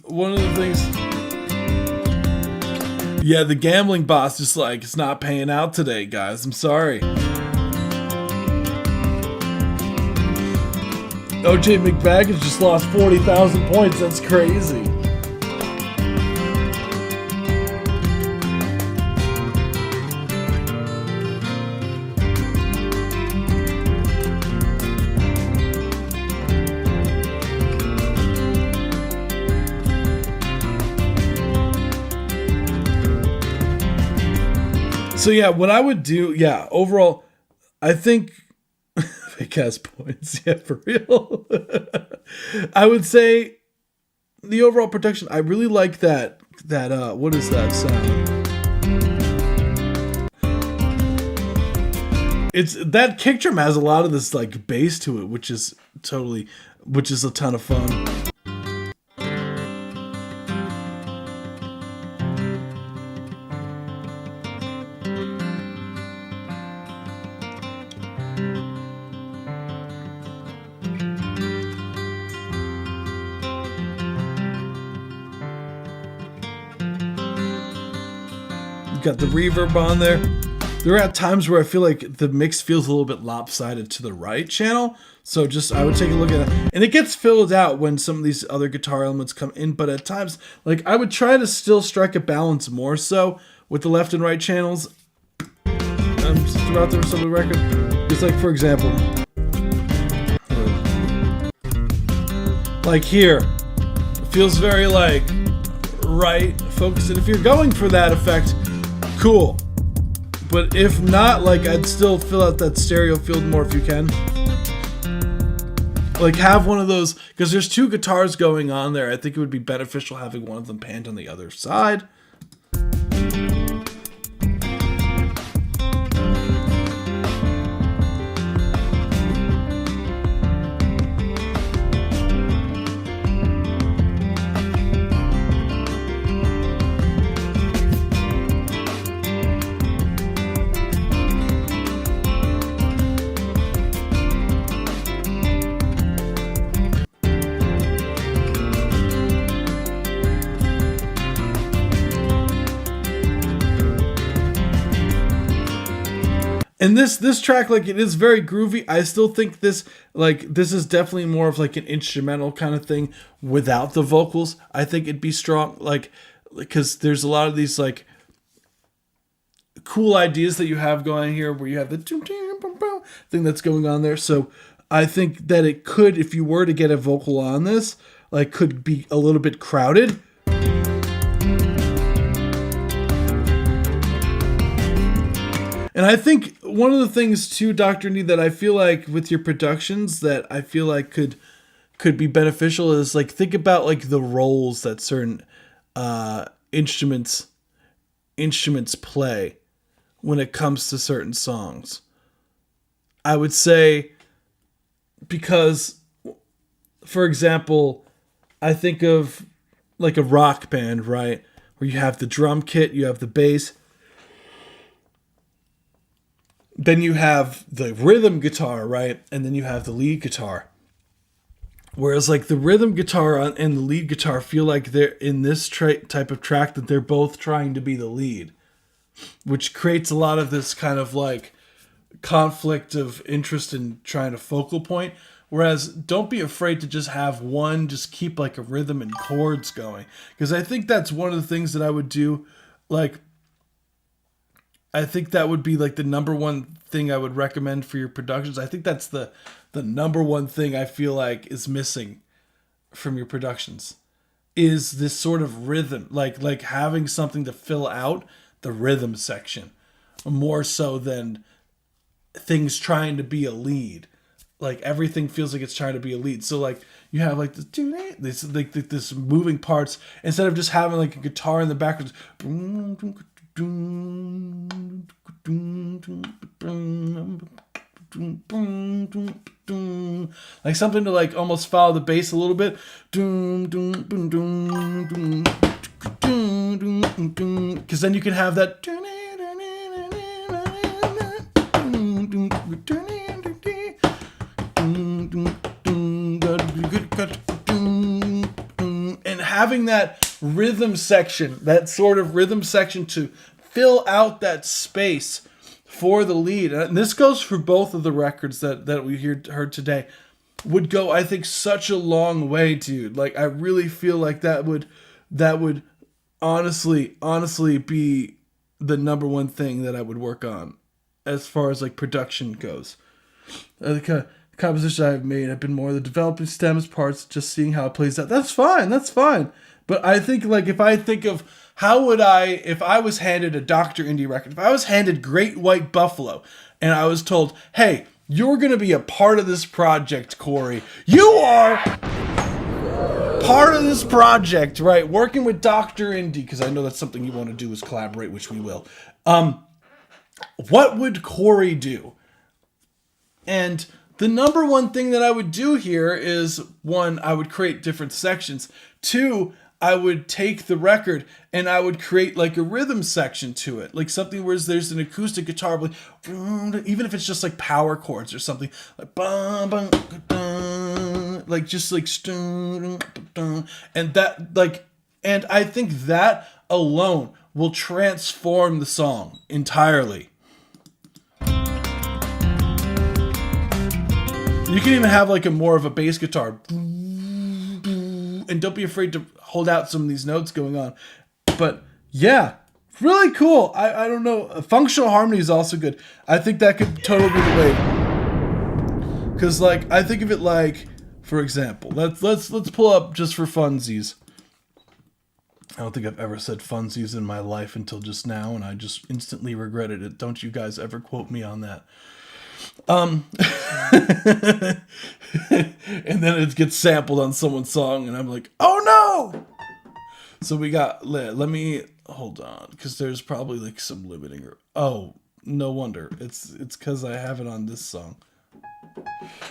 one of the things, yeah, the gambling boss just like, it's not paying out today, guys. I'm sorry. OJ McBaggins just lost 40,000 points. That's crazy. So yeah, what I would do, yeah, overall, I think fake ass points, yeah, for real. I would say the overall production, I really like that what is that sound? It's that kick drum has a lot of this like bass to it, which is a ton of fun. Got the reverb on there. There are at times where I feel like the mix feels a little bit lopsided to the right channel. So just, I would take a look at it. And it gets filled out when some of these other guitar elements come in. But at times, like I would try to still strike a balance more so with the left and right channels throughout the rest of the record. Just like, for example, like here, it feels very like right focused. And if you're going for that effect, cool. But if not, like I'd still fill out that stereo field more if you can. Like have one of those, because there's two guitars going on there. I think it would be beneficial having one of them panned on the other side. And this track, like, it is very groovy. I still think this is definitely more of like an instrumental kind of thing without the vocals. I think it'd be strong, like, because there's a lot of these like cool ideas that you have going here where you have the thing that's going on there. So I think that it could, if you were to get a vocal on this, like, could be a little bit crowded. And I think one of the things too, Dr. Indy, that I feel like with your productions that I feel like could be beneficial is like, think about like the roles that certain instruments play when it comes to certain songs. I would say, because, for example, I think of like a rock band, right? Where you have the drum kit, you have the bass, then you have the rhythm guitar, right? And then you have the lead guitar. Whereas like the rhythm guitar and the lead guitar feel like they're in this type of track that they're both trying to be the lead, which creates a lot of this kind of like conflict of interest in trying to focal point. Whereas don't be afraid to just have one, just keep like a rhythm and chords going. Because I think that's one of the things that I would do. Like, I think that would be like the number one thing I would recommend for your productions. I think that's the number one thing I feel like is missing from your productions is this sort of rhythm, like having something to fill out the rhythm section more so than things trying to be a lead. Like everything feels like it's trying to be a lead. So like you have like this moving parts instead of just having like a guitar in the background. Like something to like almost follow the bass a little bit. Because then you can have that. And having that rhythm section, that sort of rhythm section to fill out that space for the lead, and this goes for both of the records that we heard today, would go, I think, such a long way, dude. Like I really feel like that would honestly be the number one thing that I would work on as far as like production goes. The composition I've made have been more the developing stems parts, just seeing how it plays out. That's fine. But I think like if I think of how would if I was handed a Dr. Indie record, if I was handed Great White Buffalo and I was told, hey, you're going to be a part of this project, Corey. You are part of this project, right? Working with Dr. Indie, because I know that's something you want to do is collaborate, which we will. What would Corey do? And the number one thing that I would do here is, one, I would create different sections. Two, I would take the record and I would create like a rhythm section to it. Like something where there's an acoustic guitar, even if it's just like power chords or something. Like, like just like, and that like, and I think that alone will transform the song entirely. You can even have like a more of a bass guitar. And don't be afraid to hold out some of these notes going on. But yeah, really cool. I don't know. Functional harmony is also good. I think that could totally be the way. Because like, I think of it like, for example, let's pull up just for funsies. I don't think I've ever said funsies in my life until just now, and I just instantly regretted it. Don't you guys ever quote me on that. And then it gets sampled on someone's song and I'm like, oh no. So we got, let me hold on, because there's probably like some limiting, oh, no wonder it's because I have it on this song.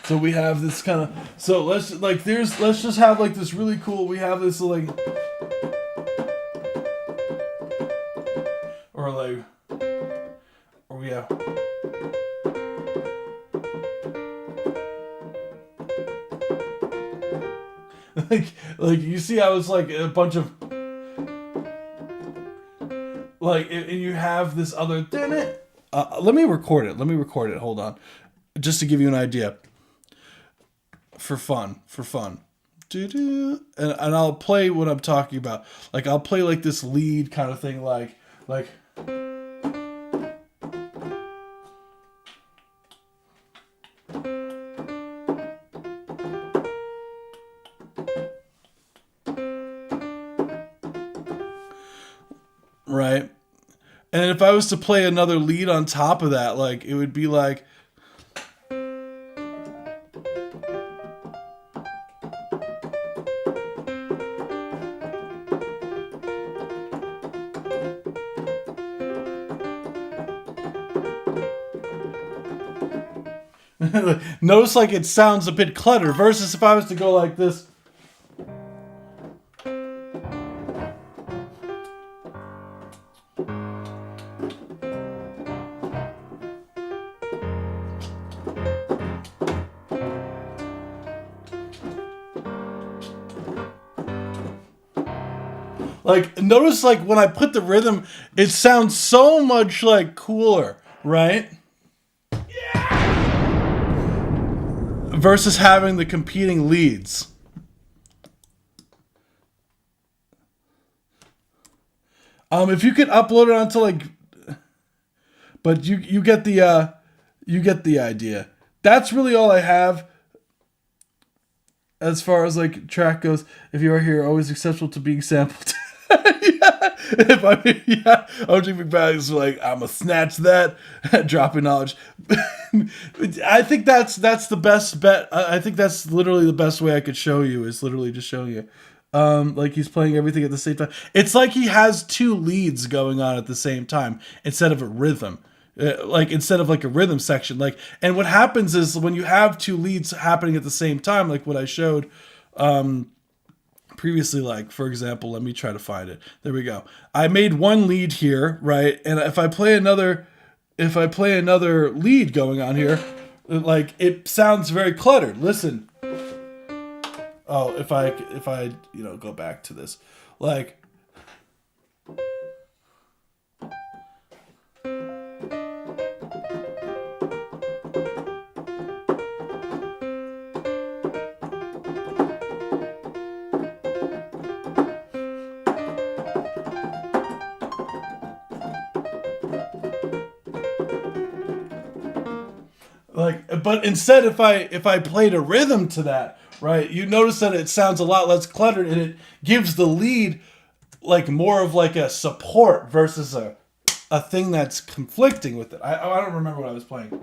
So we have this kind of, so let's just have like this really cool, we have this like, or we have, like you see I was like a bunch of like, and you have this other let me record it, hold on, just to give you an idea, for fun, and I'll play what I'm talking about. Like I'll play like this lead kind of thing, like right? And if I was to play another lead on top of that, like it would be like notice like it sounds a bit cluttered versus if I was to go like this. Like, notice, like, when I put the rhythm, it sounds so much, like, cooler, right? Versus having the competing leads. If you could upload it onto, like... But you get the idea. That's really all I have. As far as, like, track goes, if you are here, always acceptable to being sampled. Yeah. If OG McBath like, I'ma snatch that, dropping knowledge. I think that's the best bet. I think that's literally the best way I could show you, is literally just showing you. Like he's playing everything at the same time. It's like he has two leads going on at the same time instead of a rhythm. Like instead of like a rhythm section, like, and what happens is when you have two leads happening at the same time, like what I showed previously, like for example, let me try to find it. There we go. I made one lead here, right? And if I play another lead going on here, like it sounds very cluttered. Listen. Oh, if I go back to this, like. Like, but instead, if I played a rhythm to that, right, you notice that it sounds a lot less cluttered, and it gives the lead like more of like a support versus a thing that's conflicting with it. I don't remember what I was playing.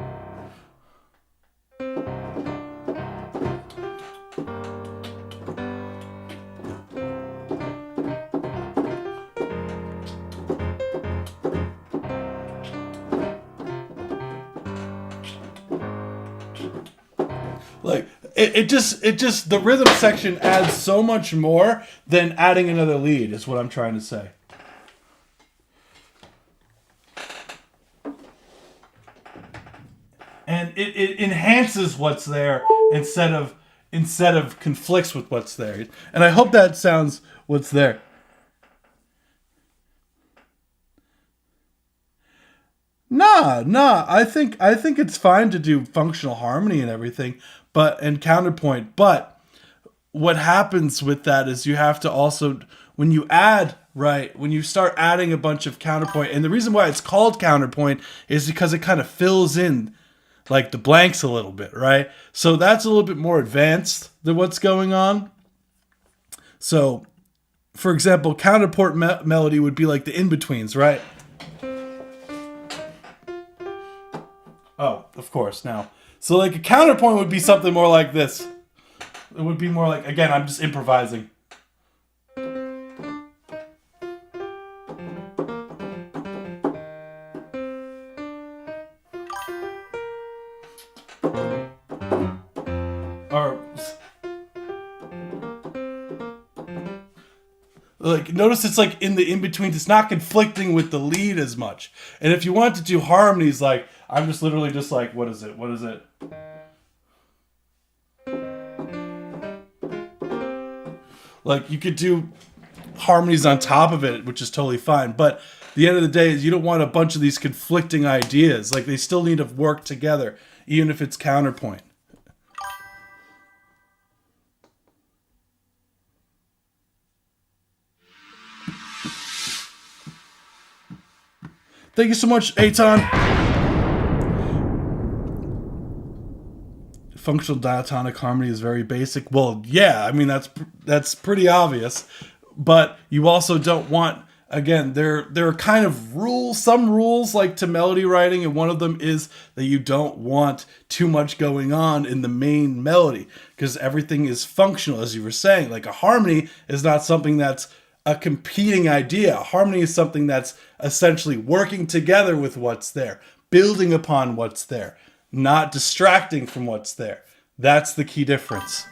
Like it just the rhythm section adds so much more than adding another lead, is what I'm trying to say. And it enhances what's there instead of conflicts with what's there. And I hope that sounds what's there. Nah. I think it's fine to do functional harmony and everything, and counterpoint. But what happens with that is you have to also, when you start adding a bunch of counterpoint, and the reason why it's called counterpoint is because it kind of fills in like the blanks a little bit, right? So that's a little bit more advanced than what's going on. So, for example, counterpoint melody would be like the in-betweens, right? Oh, of course, now. So like a counterpoint would be something more like this. It would be more like, again, I'm just improvising. Or like, notice it's like in the in-betweens, it's not conflicting with the lead as much. And if you want to do harmonies, like, I'm just literally just like, what is it? Like, you could do harmonies on top of it, which is totally fine. But at the end of the day, you don't want a bunch of these conflicting ideas. Like, they still need to work together, even if it's counterpoint. Thank you so much, Aton. Functional diatonic harmony is very basic. Well, yeah, I mean, that's pretty obvious. But you also don't want, again, there are kind of some rules like to melody writing, and one of them is that you don't want too much going on in the main melody, because everything is functional, as you were saying. Like a harmony is not something that's a competing idea. A harmony is something that's essentially working together with what's there, building upon what's there, not distracting from what's there. That's the key difference,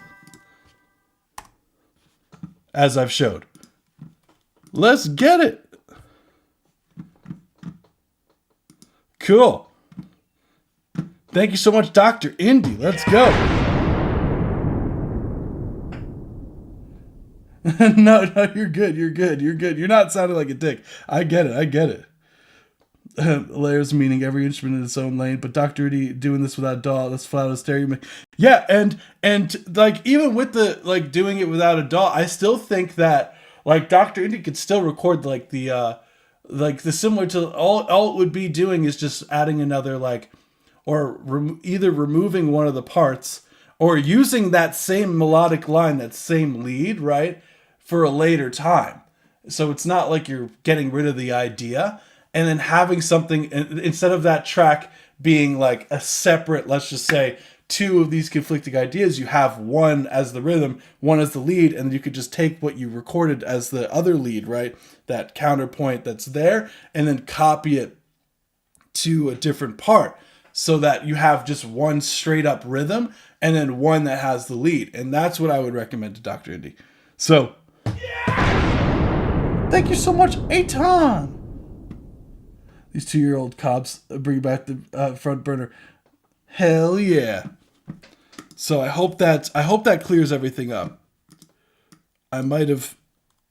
as I've showed. Let's get it. Cool. Thank you so much, Dr. Indy. Let's go. No, you're good. You're good. You're good. You're not sounding like a dick. I get it. I get it. Layers meaning every instrument in its own lane, but Dr. Rudy doing this without a DAW, that's flat out stereo. Yeah, and like even with the like doing it without a DAW, I still think that like Dr. Indy could still record like the similar to all it would be doing is just adding another like or either removing one of the parts or using that same melodic line, that same lead, right, for a later time. So it's not like you're getting rid of the idea and then having something instead of that track being like a separate, let's just say, two of these conflicting ideas, you have one as the rhythm, one as the lead, and you could just take what you recorded as the other lead, right? That counterpoint that's there, and then copy it to a different part so that you have just one straight up rhythm and then one that has the lead. And that's what I would recommend to Dr. Indy. So, thank you so much, Aton. These 2-year-old cops bring back the front burner. Hell yeah. So I hope that clears everything up. I might have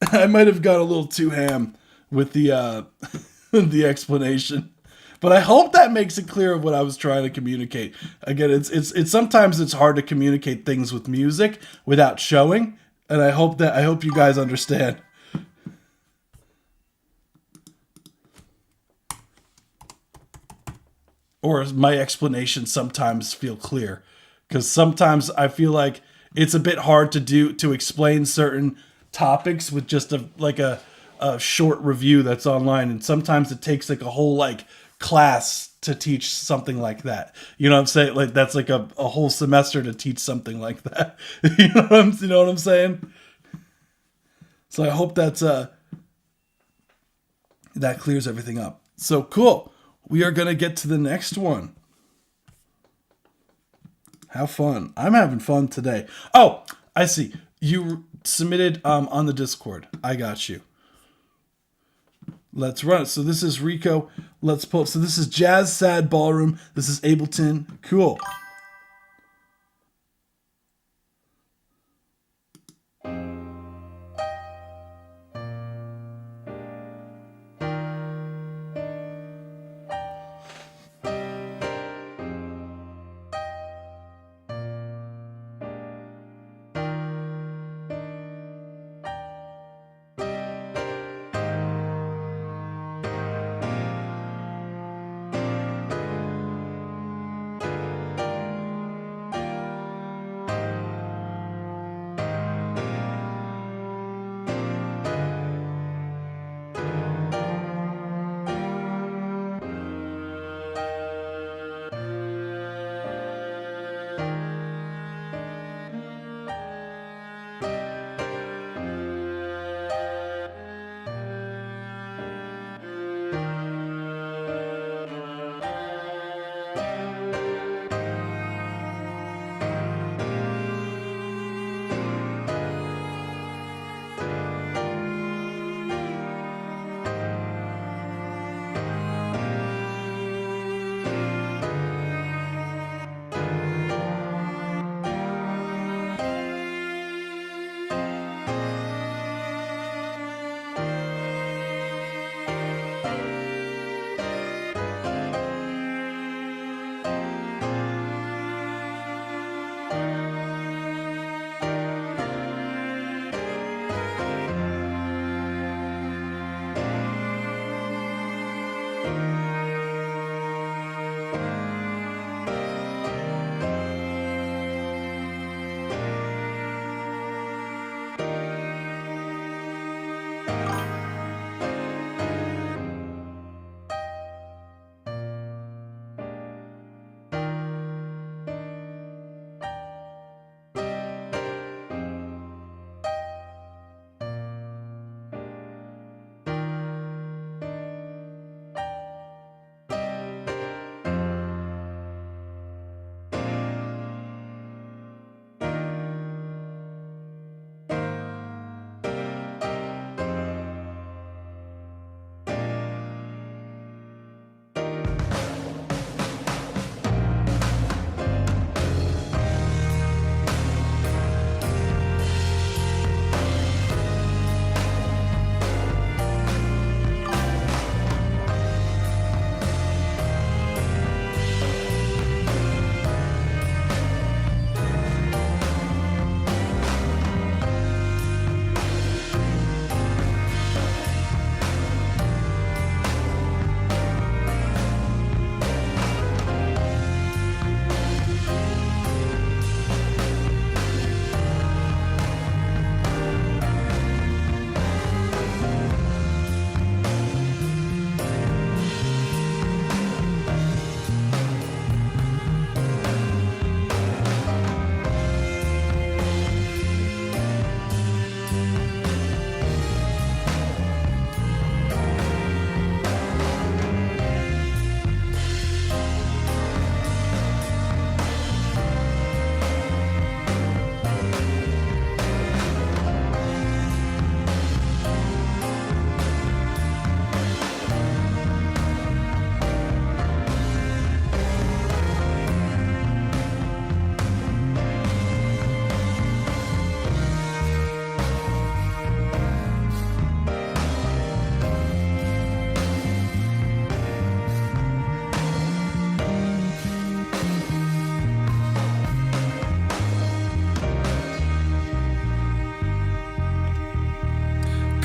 got a little too ham with the the explanation, but I hope that makes it clear of what I was trying to communicate. Again, it's sometimes it's hard to communicate things with music without showing, and I hope you guys understand. Or my explanations sometimes feel clear, because sometimes I feel like it's a bit hard to explain certain topics with just a short review that's online, and sometimes it takes like a whole like class to teach something like that. You know what I'm saying? Like that's like a whole semester to teach something like that. You know what I'm saying? So I hope that clears everything up. So cool. We are going to get to the next one. Have fun. I'm having fun today. Oh, I see. You submitted on the Discord. I got you. Let's run it. So this is Rico. Let's pull. So this is Jazz Sad Ballroom. This is Ableton. Cool.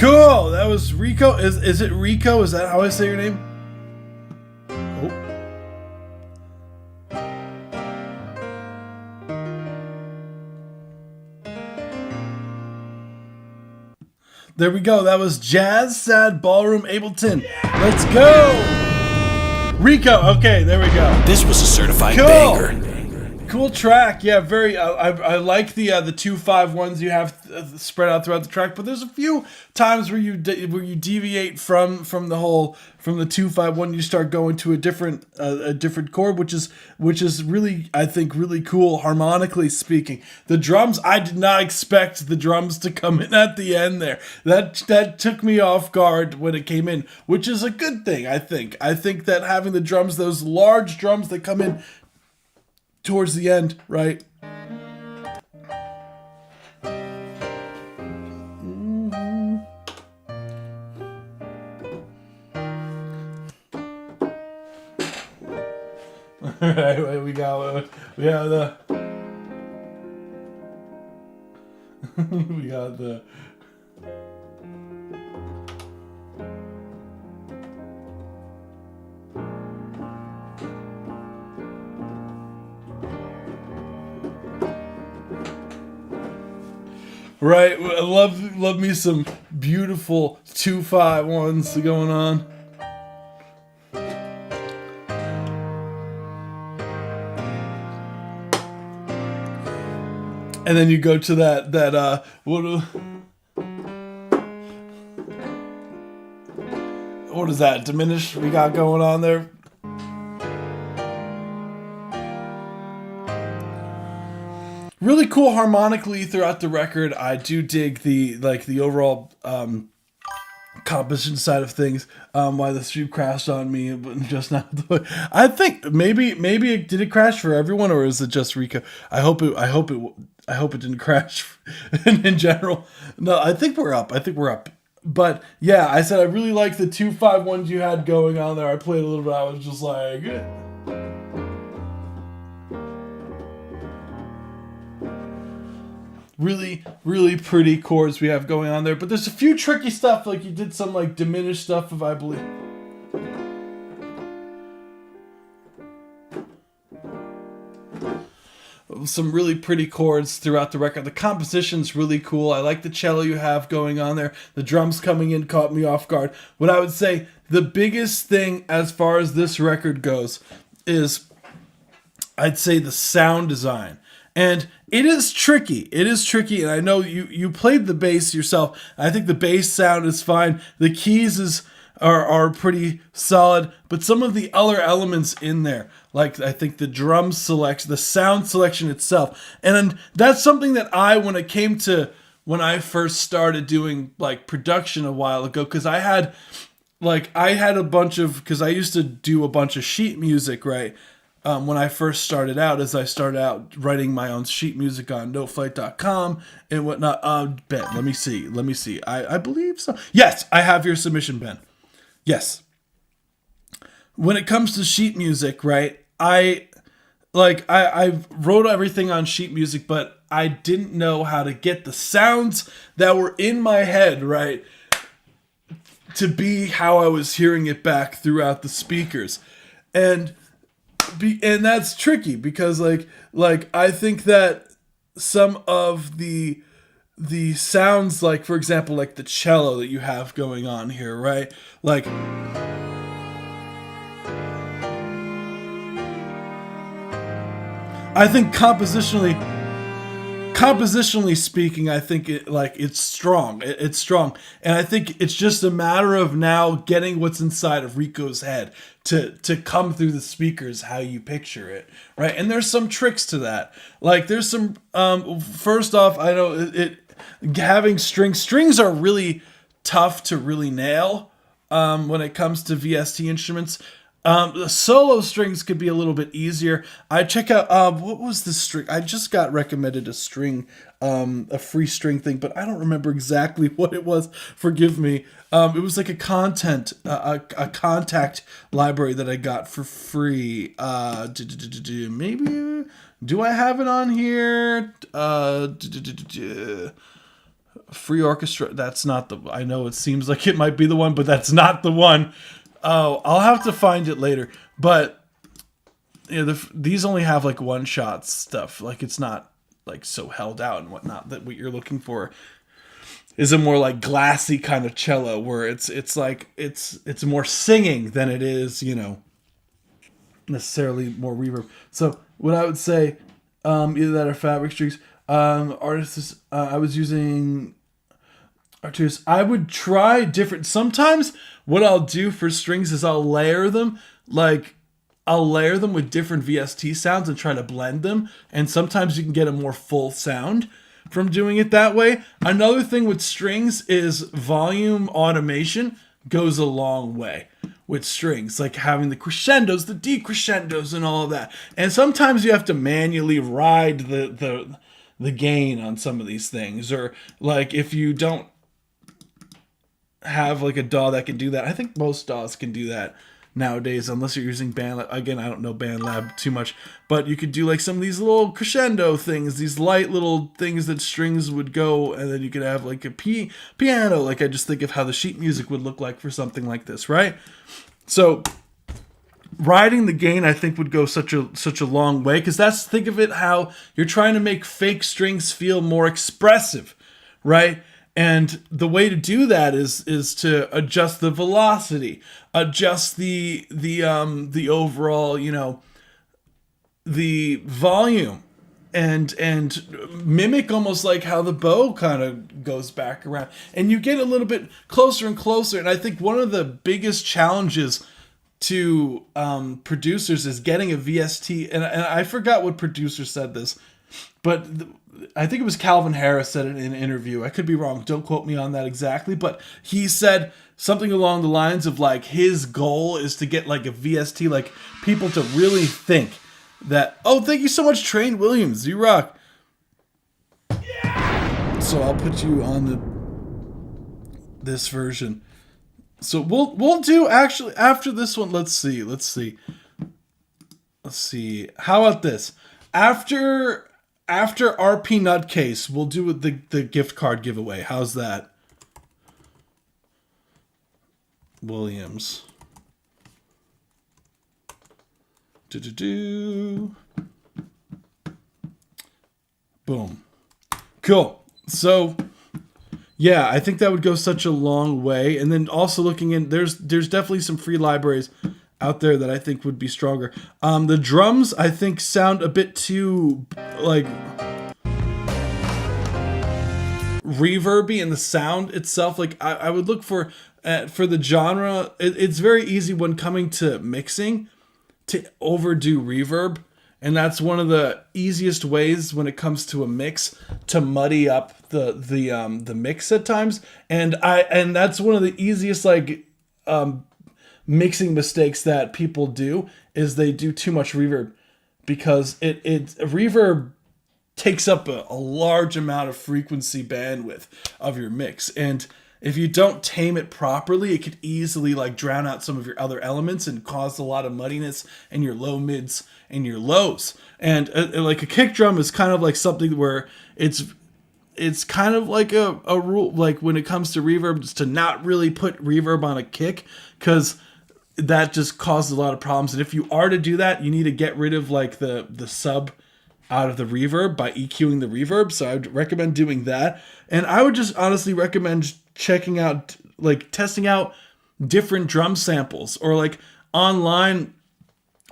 Cool. That was Rico. Is it Rico? Is that how I say your name? Oh. There we go. That was Jazz Sad Ballroom Ableton. Let's go. Rico. Okay, there we go. This was a certified Cool. banger. Cool track, yeah. Very. I like the 2/5 ones you have spread out throughout the track, but there's a few times where you deviate from the 2/5 one. You start going to a different chord, which is really, I think, really cool harmonically speaking. The drums, I did not expect the drums to come in at the end there. That took me off guard when it came in, which is a good thing. I think that having the drums, those large drums that come in towards the end, right? All right, we got the we got the right. I love me some beautiful 2/5 ones going on. And then you go to that what is that diminished we got going on there? Really cool harmonically throughout the record. I do dig the overall composition side of things. Why the stream crashed on me, but just now. I think maybe it did it crash for everyone, or is it just Rico? I hope it didn't crash in general. No, I think we're up. But yeah, I said I really like the 2/5 ones you had going on there. I played a little bit. I was just like. Really, really pretty chords we have going on there. But there's a few tricky stuff, like you did some like diminished stuff, if I believe. Some really pretty chords throughout the record. The composition's really cool. I like the cello you have going on there. The drums coming in caught me off guard. What I would say, the biggest thing as far as this record goes is, I'd say, the sound design. And it is tricky. And I know you played the bass yourself. I think the bass sound is fine. The keys are pretty solid, but some of the other elements in there, like I think the drum selection, the sound selection itself, and that's something that when I first started doing like production a while ago, because I had a bunch of, because I used to do a bunch of sheet music, right? When I first started out, as I started out writing my own sheet music on NoteFlight.com and whatnot. Ben, let me see. I believe so. Yes, I have your submission, Ben. Yes. When it comes to sheet music, right, I wrote everything on sheet music, but I didn't know how to get the sounds that were in my head, right, to be how I was hearing it back throughout the speakers. And that's tricky because like I think that some of the sounds, like for example, like the cello that you have going on here, right? Like I think compositionally speaking, I think it's strong. It's strong. And I think it's just a matter of now getting what's inside of Rico's head to come through the speakers how you picture it, right? And there's some tricks to that. Like there's some first off, I know having strings are really tough to really nail when it comes to VST instruments. The solo strings could be a little bit easier. I check out what was the string? I just got recommended a string, a free string thing, but I don't remember exactly what it was. Forgive me. It was like a contact library that I got for free. Maybe do I have it on here? Free Orchestra. That's not the. I know it seems like it might be the one, but that's not the one. Oh, I'll have to find it later. But these only have like one shot stuff. Like it's not like so held out and whatnot. That what you're looking for is a more like glassy kind of cello where it's like it's more singing than it is, necessarily more reverb. So what I would say, either that or Fabric Streaks. Artists, I was using Artus. I would try different. Sometimes what I'll do for strings is I'll layer them with different VST sounds and try to blend them. And sometimes you can get a more full sound from doing it that way. Another thing with strings is volume automation goes a long way with strings, like having the crescendos, the decrescendos, and all of that. And sometimes you have to manually ride the gain on some of these things, or like if you don't have like a DAW that can do that. I think most DAWs can do that nowadays, unless you're using BandLab. Again, I don't know BandLab too much, but you could do like some of these little crescendo things, these light little things that strings would go, and then you could have like a piano. Like I just think of how the sheet music would look like for something like this, right? So riding the gain, I think, would go such a long way, because think of it how you're trying to make fake strings feel more expressive, right? And the way to do that is to adjust the velocity, adjust the overall, the volume, and mimic almost like how the bow kind of goes back around, and you get a little bit closer and closer. And I think one of the biggest challenges to producers is getting a VST, and I forgot what producer said this, but I think it was Calvin Harris said it in an interview. I could be wrong. Don't quote me on that exactly. But he said something along the lines of like his goal is to get like a VST, like people to really think that, oh, thank you so much, Train Williams. You rock. Yeah! So I'll put you on this version. So we'll do actually after this one. Let's see. How about this? After RP Nutcase, we'll do the gift card giveaway. How's that? Williams. Boom. Cool. So yeah, I think that would go such a long way. And then also looking in, there's definitely some free libraries out there that I think would be stronger. The drums, I think, sound a bit too like reverby in the sound itself. Like I would look for the genre. It's very easy when coming to mixing to overdo reverb. And that's one of the easiest ways when it comes to a mix to muddy up the mix at times. And that's one of the easiest mixing mistakes that people do is they do too much reverb, because reverb takes up a large amount of frequency bandwidth of your mix. And if you don't tame it properly, it could easily drown out some of your other elements and cause a lot of muddiness in your low mids and your lows. And like a kick drum is kind of like something where it's kind of like a rule, like when it comes to reverb, is to not really put reverb on a kick, because that just causes a lot of problems. And if you are to do that, you need to get rid of the sub out of the reverb by EQing the reverb. So I would recommend doing that. And I would just honestly recommend checking out, testing out different drum samples, or online.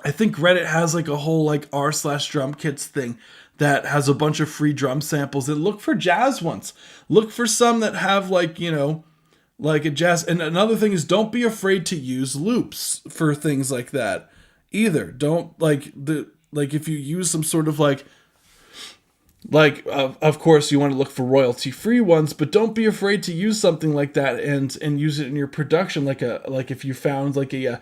I think Reddit has a whole r/drum kits thing that has a bunch of free drum samples, and look for jazz ones. Look for some that have a jazz. And another thing is, don't be afraid to use loops for things like that either. Don't if you use some sort of of course you want to look for royalty free ones, but don't be afraid to use something like that and use it in your production. If you found a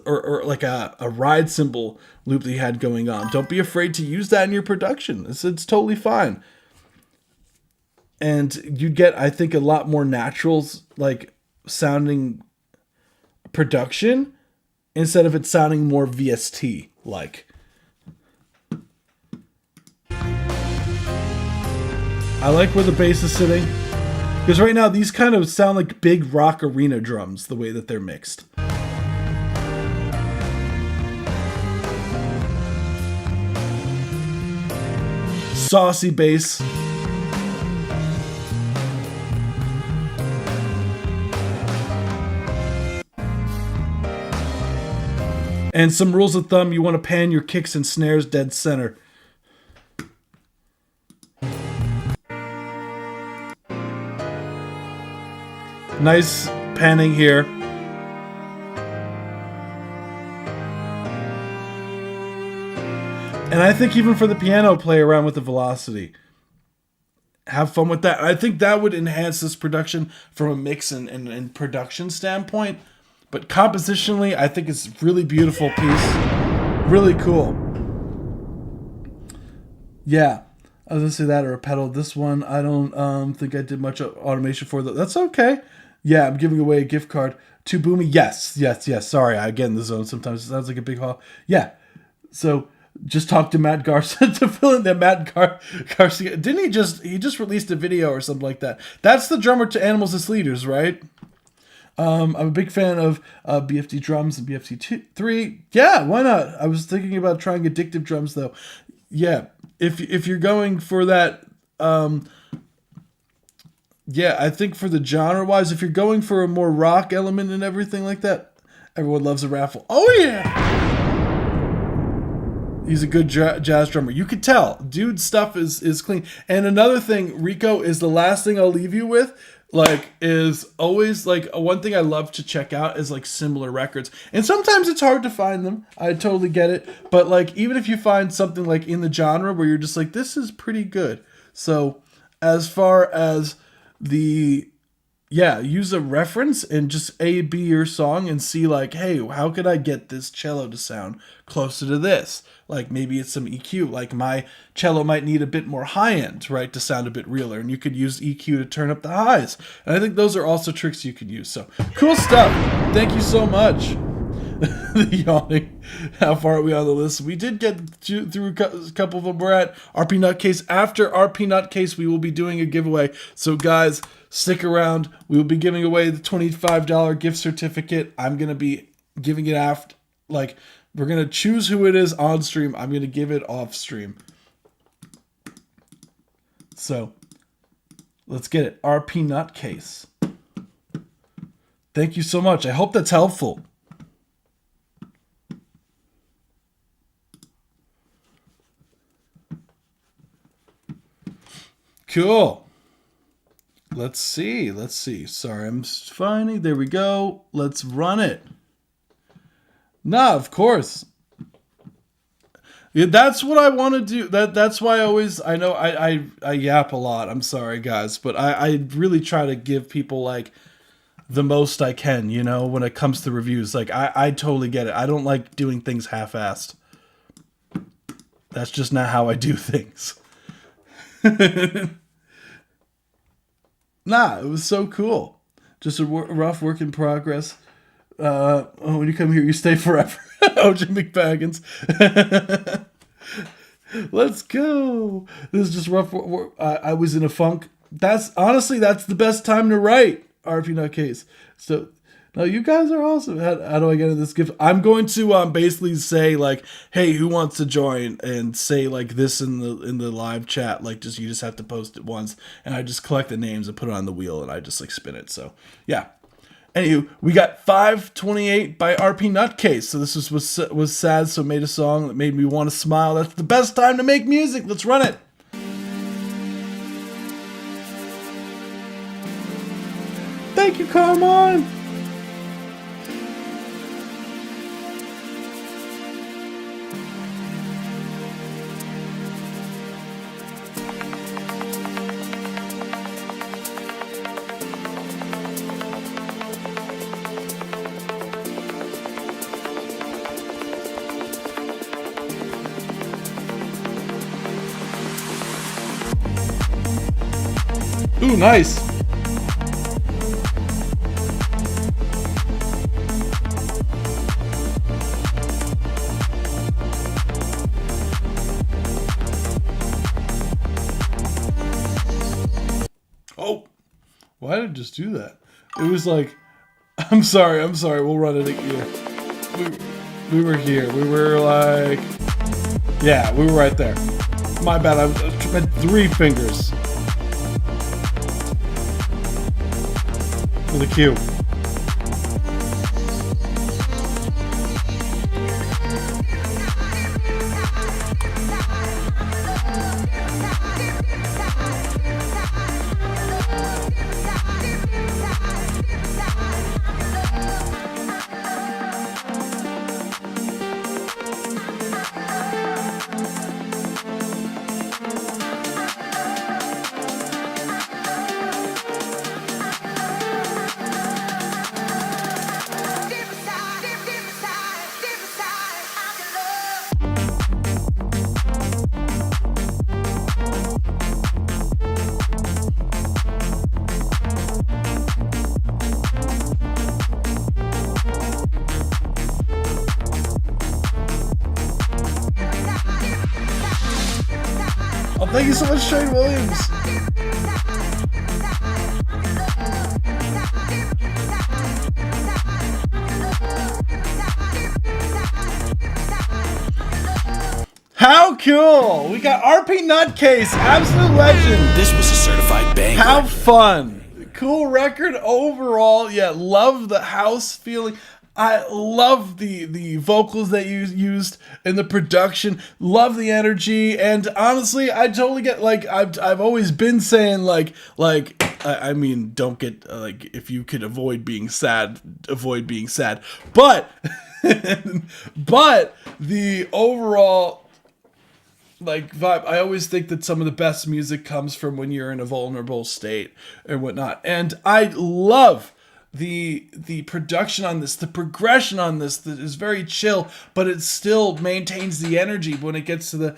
or a ride cymbal loop that you had going on, don't be afraid to use that in your production. It's totally fine. And you get, I think, a lot more natural sounding production instead of it sounding more VST like. I like where the bass is sitting. Because right now, these kind of sound like big rock arena drums, the way that they're mixed. Saucy bass. And some rules of thumb, you want to pan your kicks and snares dead center. Nice panning here. And I think even for the piano, play around with the velocity. Have fun with that. I think that would enhance this production from a mix and production standpoint. But compositionally, I think it's a really beautiful piece. Really cool. Yeah. I was going to say that or a pedal. This one, I don't think I did much automation for. That's okay. Yeah, I'm giving away a gift card to Boomy. Yes. Sorry, I get in the zone sometimes. It sounds like a big haul. Yeah. So just talk to Matt Garcia to fill in that Garcia. Didn't he just released a video or something like that? That's the drummer to Animals as Leaders, right? I'm a big fan of BFD drums and BFD3. Yeah, why not? I was thinking about trying Addictive drums though. Yeah, if you're going for that, yeah, I think for the genre wise, if you're going for a more rock element and everything like that, everyone loves a raffle. Oh yeah. He's a good jazz drummer. You could tell. Dude's stuff is clean. And another thing, Rico, is the last thing I'll leave you with, like, is always, like, one thing I love to check out is, like, similar records. And sometimes it's hard to find them. I totally get it. But, like, even if you find something, like, in the genre where you're just like, this is pretty good. So, as far as the... Yeah, use a reference and just A/B your song and see like, hey, how could I get this cello to sound closer to this? Like maybe it's some EQ. Like my cello might need a bit more high end, right, to sound a bit realer. And you could use EQ to turn up the highs. And I think those are also tricks you could use. So cool stuff. Thank you so much. The yawning. How far are we on the list? We did get through a couple of them. We're at RP Nutcase. After RP Nutcase, we will be doing a giveaway. So guys, stick around. We will be giving away the $25 gift certificate. I'm going to be giving it after, like, we're going to choose who it is on stream. I'm going to give it off stream. So let's get it. RP Nutcase. Thank you so much. I hope that's helpful. Cool. Let's see. Sorry, I'm finding. There we go. Let's run it. Nah, of course. Yeah, that's what I want to do. That's why I know I yap a lot. I'm sorry, guys, but I really try to give people like the most I can, you know, when it comes to reviews. Like I totally get it. I don't like doing things half-assed. That's just not how I do things. Nah, it was so cool. Just a rough work in progress. When you come here, you stay forever. OJ McBaggins. Let's go. This is just rough work. I was in a funk. That's the best time to write RP Nutcase. So, no, you guys are awesome. How do I get in this gift? I'm going to basically say like, hey, who wants to join? And say like this in the live chat. Like you just have to post it once, and I just collect the names and put it on the wheel, and I just like spin it. So yeah. Anywho, we got 528 by RP Nutcase. So this was sad, so made a song that made me want to smile. That's the best time to make music. Let's run it. Thank you, Carmine. Ooh, nice. Why did it just do that? It was like, I'm sorry, we'll run it here. We were here. We were like, yeah, we were right there. My bad, I had 3 fingers. For the cue. Oh, thank you so much, Shane Williams. How cool! We got RP Nutcase, absolute legend. This was a certified banger. How fun! Cool record overall. Yeah, love the house feeling. I love the vocals that you used in the production. Love the energy, and honestly, I totally get, like, I've always been saying, I mean, don't get, like, if you could avoid being sad, avoid being sad. But but the overall, like, vibe, I always think that some of the best music comes from when you're in a vulnerable state and whatnot. And I love the production on this, the progression on this that is very chill, but it still maintains the energy when it gets to the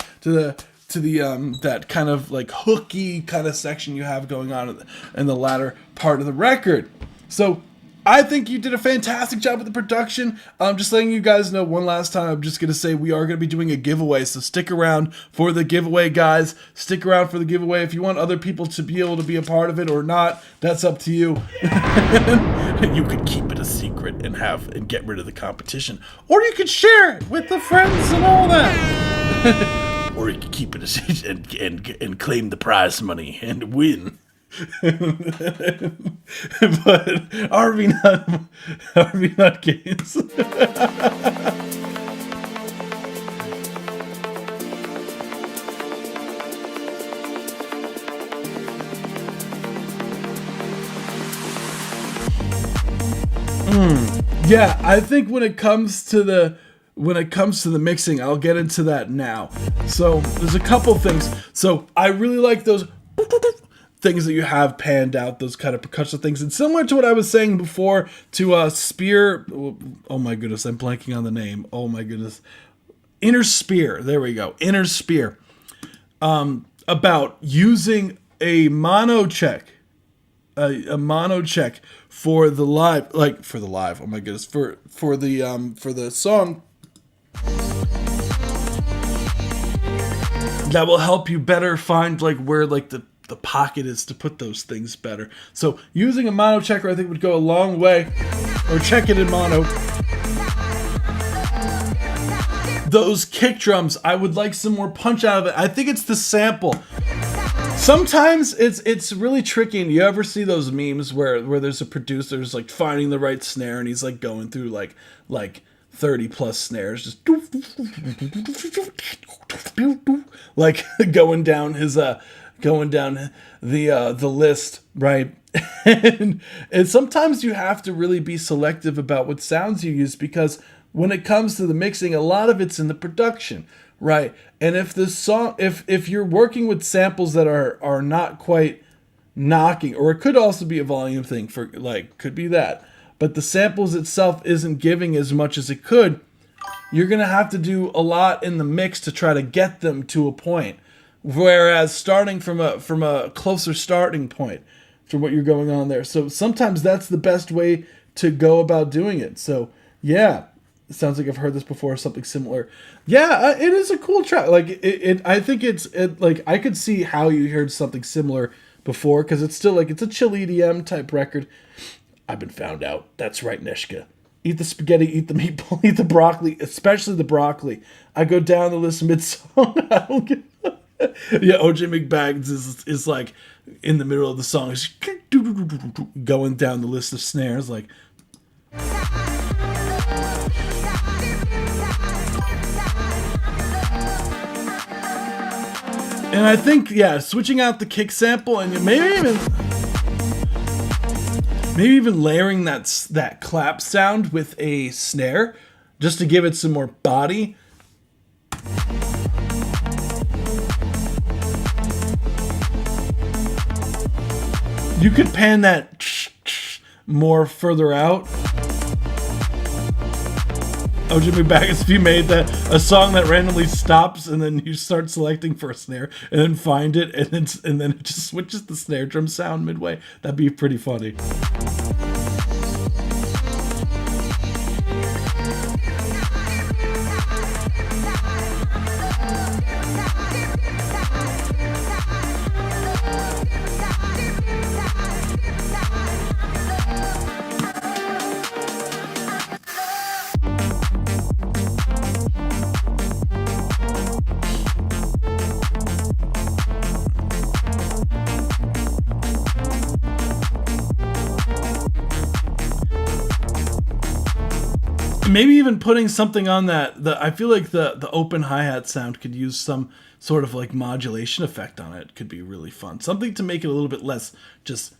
that kind of like hooky kind of section you have going on in the latter part of the record. So I think you did a fantastic job with the production. Just letting you guys know one last time, I'm just going to say we are going to be doing a giveaway, so stick around for the giveaway, guys. Stick around for the giveaway. If you want other people to be able to be a part of it or not, that's up to you. You could keep it a secret and get rid of the competition. Or you could share it with the friends and all that. Or you could keep it a secret and claim the prize money and win. But RV Nutcase. Yeah, I think when it comes to the mixing, I'll get into that now. So there's a couple things. So I really like those things that you have panned out, those kind of percussion things. And similar to what I was saying before to Spear, oh my goodness, I'm blanking on the name. Oh my goodness. Inner Spear, there we go. Inner Spear. About using a mono check. A mono check for the live, oh my goodness, for the song. That will help you better find like where like the pocket is to put those things better. So using a mono checker I think would go a long way, or check it in mono. Those kick drums, I would like some more punch out of it. I think it's the sample. Sometimes it's really tricky, and you ever see those memes where there's a producer who's like finding the right snare and he's like going through like 30 plus snares, just like going down the list, right? and sometimes you have to really be selective about what sounds you use, because when it comes to the mixing, a lot of it's in the production, right? And if the song, if you're working with samples that are not quite knocking, or it could also be a volume thing, for like, could be that, but the samples itself isn't giving as much as it could, you're gonna have to do a lot in the mix to try to get them to a point. Whereas starting from a closer starting point for what you're going on there. So sometimes that's the best way to go about doing it. So yeah, it sounds like I've heard this before, something similar. Yeah, it is a cool track. Like I think it's like I could see how you heard something similar before, because it's still like, it's a chill EDM type record. I've been found out. That's right, Nishka. Eat the spaghetti, eat the meatball, eat the broccoli, especially the broccoli. I go down the list mid-song. I don't get... Yeah, OJ McBaggins is like in the middle of the song, is going down the list of snares like. And I think, yeah, switching out the kick sample and maybe even layering that clap sound with a snare just to give it some more body. You could pan that more further out. OJ McBaggins, if you made that a song that randomly stops and then you start selecting for a snare and then find it and then it just switches the snare drum sound midway, that'd be pretty funny. Maybe even putting something on that. I feel like the open hi-hat sound could use some sort of like modulation effect on it. Could be really fun. Something to make it a little bit less just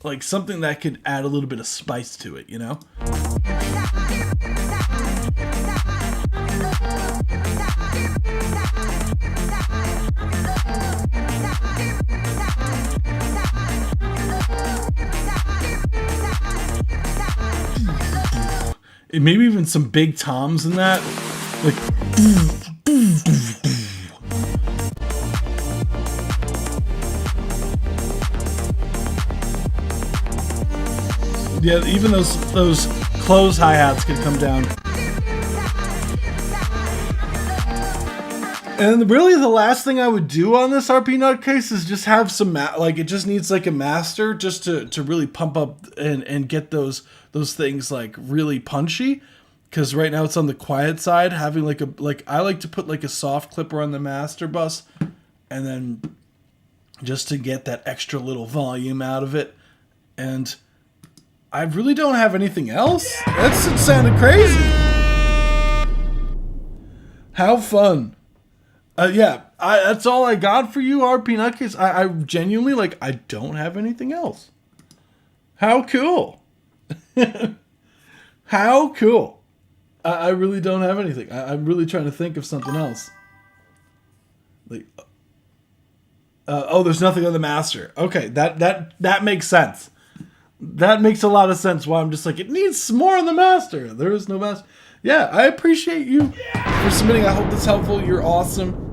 like something that could add a little bit of spice to it, you know? And maybe even some big toms in that. Like yeah, even those close hi-hats could come down. And really the last thing I would do on this RP Nutcase is just have some like it just needs like a master just to really pump up and get those things like really punchy, because right now it's on the quiet side. Having like I like to put like a soft clipper on the master bus and then just to get that extra little volume out of it. And I really don't have anything else. It sounded crazy. How fun. Yeah, that's all I got for you, RP Nutcase. I genuinely, like, I don't have anything else. How cool. How cool. I really don't have anything. I'm really trying to think of something else. Like, oh, there's nothing on the master. Okay, that makes sense. That makes a lot of sense why I'm just like, it needs more on the master. There is no master. Yeah, I appreciate you for submitting. I hope that's helpful. You're awesome.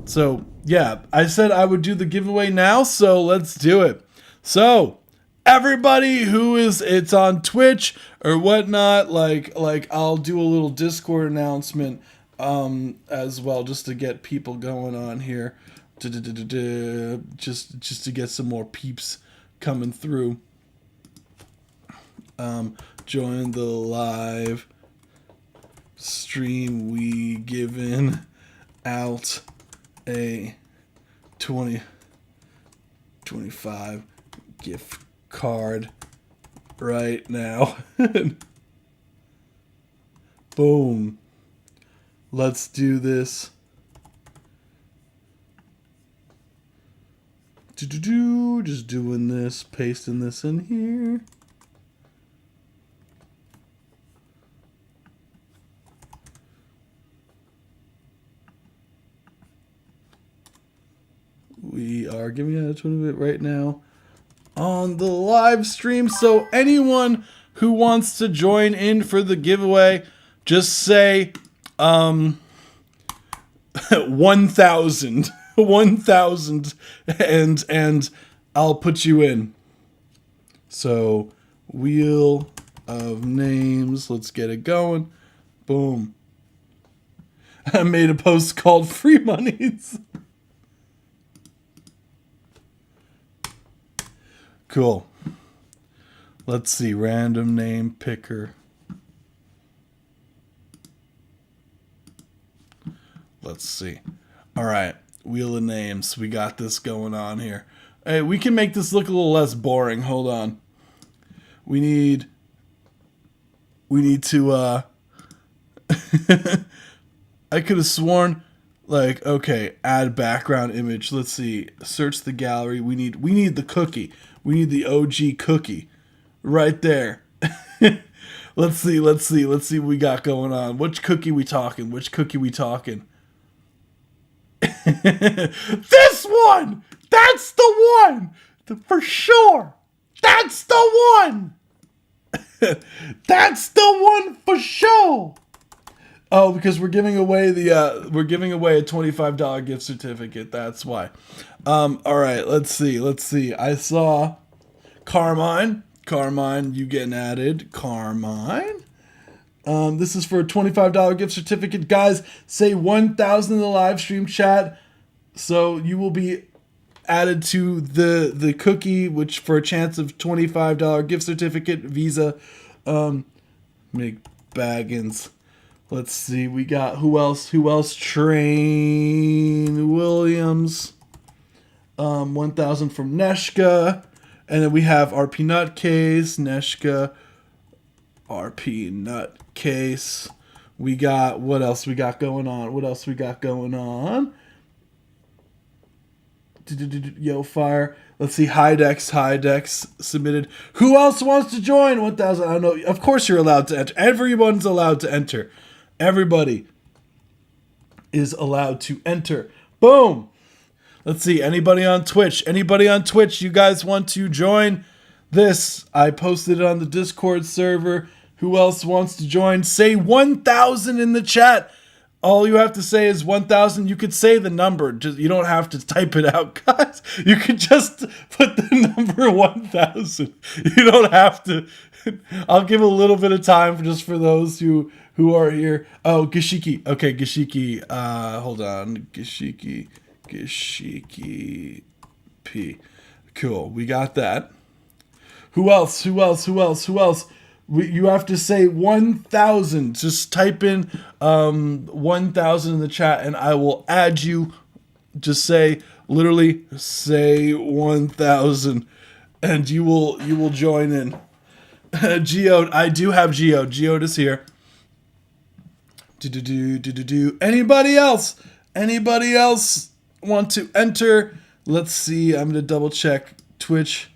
So, yeah, I said I would do the giveaway now, so let's do it. So, everybody it's on Twitch or whatnot, like I'll do a little Discord announcement as well, just to get people going on here. Just to get some more peeps coming through. Join the live stream. We giving out a 2025 gift card right now. Boom. Let's do this. Just doing this, pasting this in here. We are giving out a 20 right now on the live stream. So anyone who wants to join in for the giveaway, just say 1,000 and I'll put you in. So Wheel of Names, let's get it going. Boom. I made a post called Free Monies. Cool. Let's see. Random name picker. Let's see. All right. Wheel of names. We got this going on here. Hey, we can make this look a little less boring. Hold on. We need to, I could have sworn, like, okay, add background image. Let's see. Search the gallery. We need the cookie. We need the OG cookie. Right there. Let's see what we got going on. Which cookie we talking? This one! That's the one! For sure! That's the one! That's the one for sure! Oh, because we're giving away a $25 gift certificate. That's why. All right, let's see. I saw Carmine, you getting added. Carmine. This is for a $25 gift certificate. Guys, say 1,000 in the live stream chat, so you will be added to the cookie, which for a chance of $25 gift certificate, Visa. McBaggins. Let's see, we got who else? Train Williams. 1,000 from Neshka. And then we have RP Nutcase, Neshka, RP Nutcase. We got, what else we got going on? Yo, fire. Let's see, Hydex submitted. Who else wants to join? 1,000, I don't know. Of course you're allowed to enter. Everyone's allowed to enter. Everybody is allowed to enter. Boom. Let's see, anybody on Twitch? You guys want to join this? I posted it on the Discord server. Who else wants to join? Say 1,000 in the chat. All you have to say is 1,000. You could say the number. You don't have to type it out, guys. You could just put the number 1,000. You don't have to. I'll give a little bit of time just for those who are here. Oh, Gashiki. Okay, Gashiki. Hold on. Gashiki P. Cool. We got that. Who else? You have to say 1,000. Just type in 1,000 in the chat and I will add you. Just literally say 1,000 and you will join in. Geode, I do have Geode. Geode is here. Anybody else want to enter? Let's see. I'm gonna double check Twitch.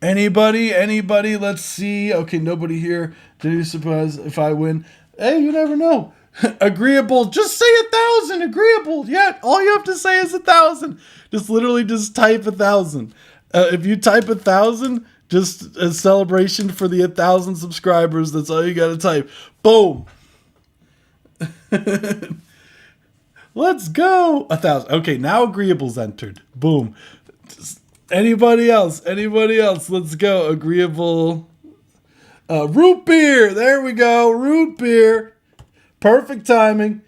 Anybody? Let's see. Okay, nobody here. Did you surprise if I win? Hey, you never know. Agreeable. Just say 1,000. Agreeable. Yeah. All you have to say is 1,000. Just type 1,000. If you type 1,000, just a celebration for the 1,000 subscribers. That's all you gotta type. Boom. Let's go. 1,000. Okay, now agreeable's entered. Boom. Anybody else? Let's go. Agreeable. Root beer. There we go. Root beer. Perfect timing.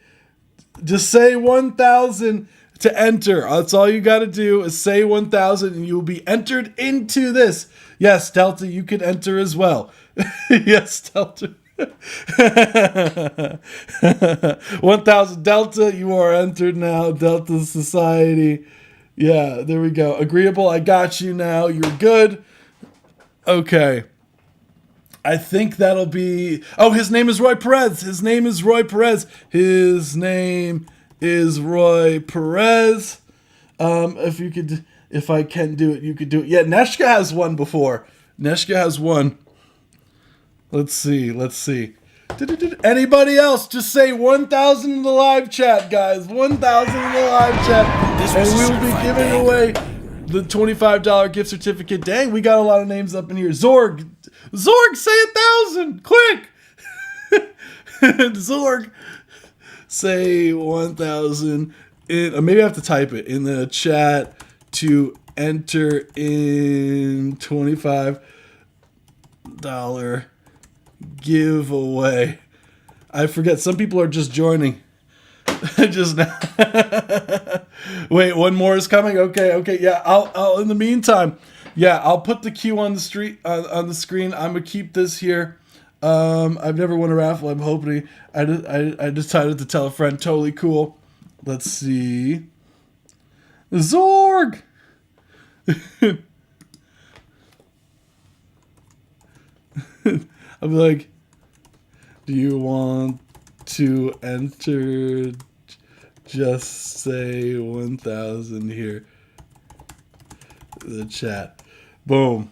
Just say 1,000 to enter. That's all you got to do is say 1,000 and you'll be entered into this. Yes, Delta, you can enter as well. Yes, Delta. 1,000 Delta, you are entered now. Delta Society. Yeah, there we go. Agreeable, I got you now. You're good. Okay. I think that'll be... Oh, his name is Roy Perez. If I can do it, you could do it. Yeah, Neshka has won before. Let's see. Anybody else? Just say 1,000 in the live chat, guys. 1,000 in the live chat. And we will be giving away the $25 gift certificate. Dang, we got a lot of names up in here. Zorg, say 1,000. Quick. Zorg, say 1,000. Maybe I have to type it in the chat to enter in $25 giveaway. I forget. Some people are just joining. Just now. Wait, one more is coming. Okay. Yeah, I'll. In the meantime, yeah, I'll put the queue on the street on the screen. I'm gonna keep this here. I've never won a raffle. I'm hoping. I decided to tell a friend. Totally cool. Let's see. Zorg. I'm like, do you want to enter? Just say 1,000 here. The chat. Boom.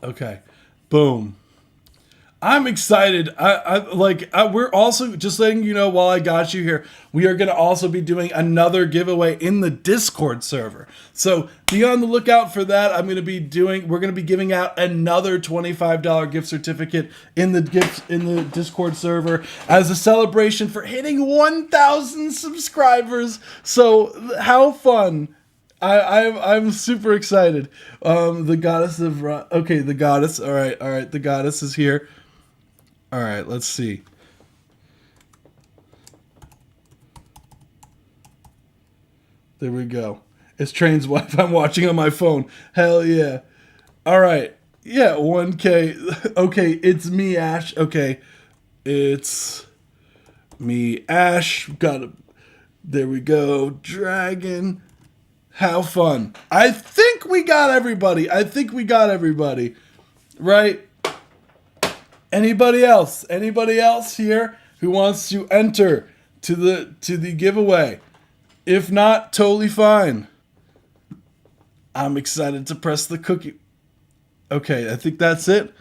Okay. Boom. I'm excited. We're also just letting you know while I got you here, we are going to also be doing another giveaway in the Discord server. So be on the lookout for that. We're going to be giving out another $25 gift certificate in the Discord server as a celebration for hitting 1,000 subscribers. So how fun. I'm super excited. The goddess of the goddess. All right. The goddess is here. All right, let's see. There we go. It's Train's wife. I'm watching on my phone. Hell yeah. All right. Yeah, 1K. Okay, it's me, Ash. Okay, it's me, Ash. There we go. Dragon. How fun. I think we got everybody. Right? Anybody else? Anybody else here who wants to enter to the giveaway? If not, totally fine. I'm excited to press the cookie. Okay, I think that's it.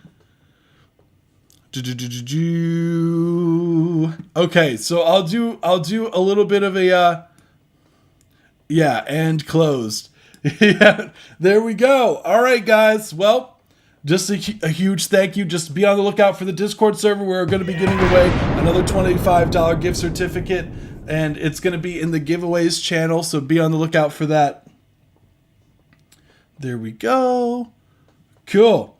Okay, so I'll do a little bit of a and closed. Yeah, there we go. All right, guys. Well, just a huge thank you. Just be on the lookout for the Discord server. We're going to be giving away another $25 gift certificate, and it's going to be in the giveaways channel, so be on the lookout for that. There we go. Cool.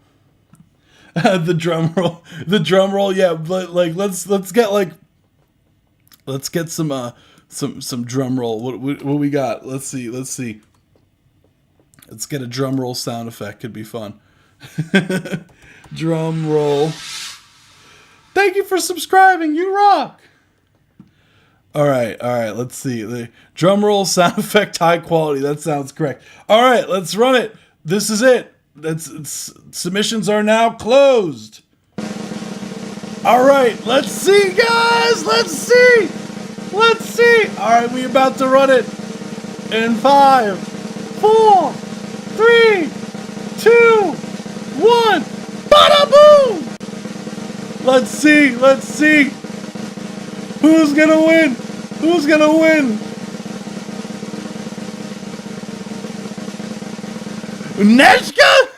The drum roll. Yeah, but let's get some drum roll. What we got? Let's see. Let's get a drum roll sound effect. Could be fun. Drum roll. Thank you for subscribing. You rock. All right. Let's see. The drum roll sound effect, high quality. That sounds correct. All right, let's run it. This is it. Submissions are now closed. All right, let's see, guys. Let's see. All right, we about to run it in 5, 4, 3, 2, 1. Bada boom! Let's see. Who's gonna win? Neshka?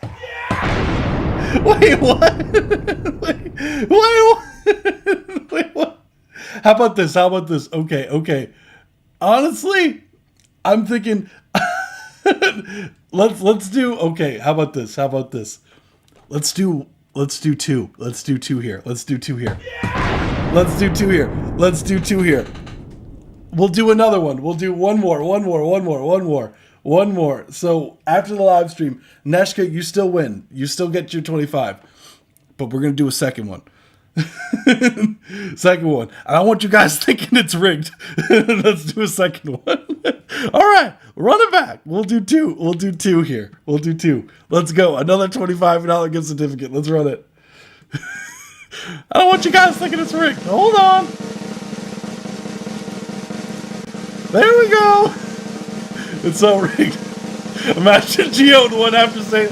Yeah! Wait, what? Wait, what? How about this? Okay. Honestly, I'm thinking let's do okay, how about this? Let's do 2. Let's do 2 here. Let's do 2 here. We'll do another one. We'll do one more. So after the live stream, Neshka, you still win. You still get your 25. But we're gonna do a second one. And I want you guys thinking it's rigged. Let's do a second one. All right, run it back. We'll do 2 here. Let's go. Another $25 gift certificate. Let's run it. I don't want you guys thinking it's rigged. Hold on. There we go. It's so rigged. Imagine Geo one after saying.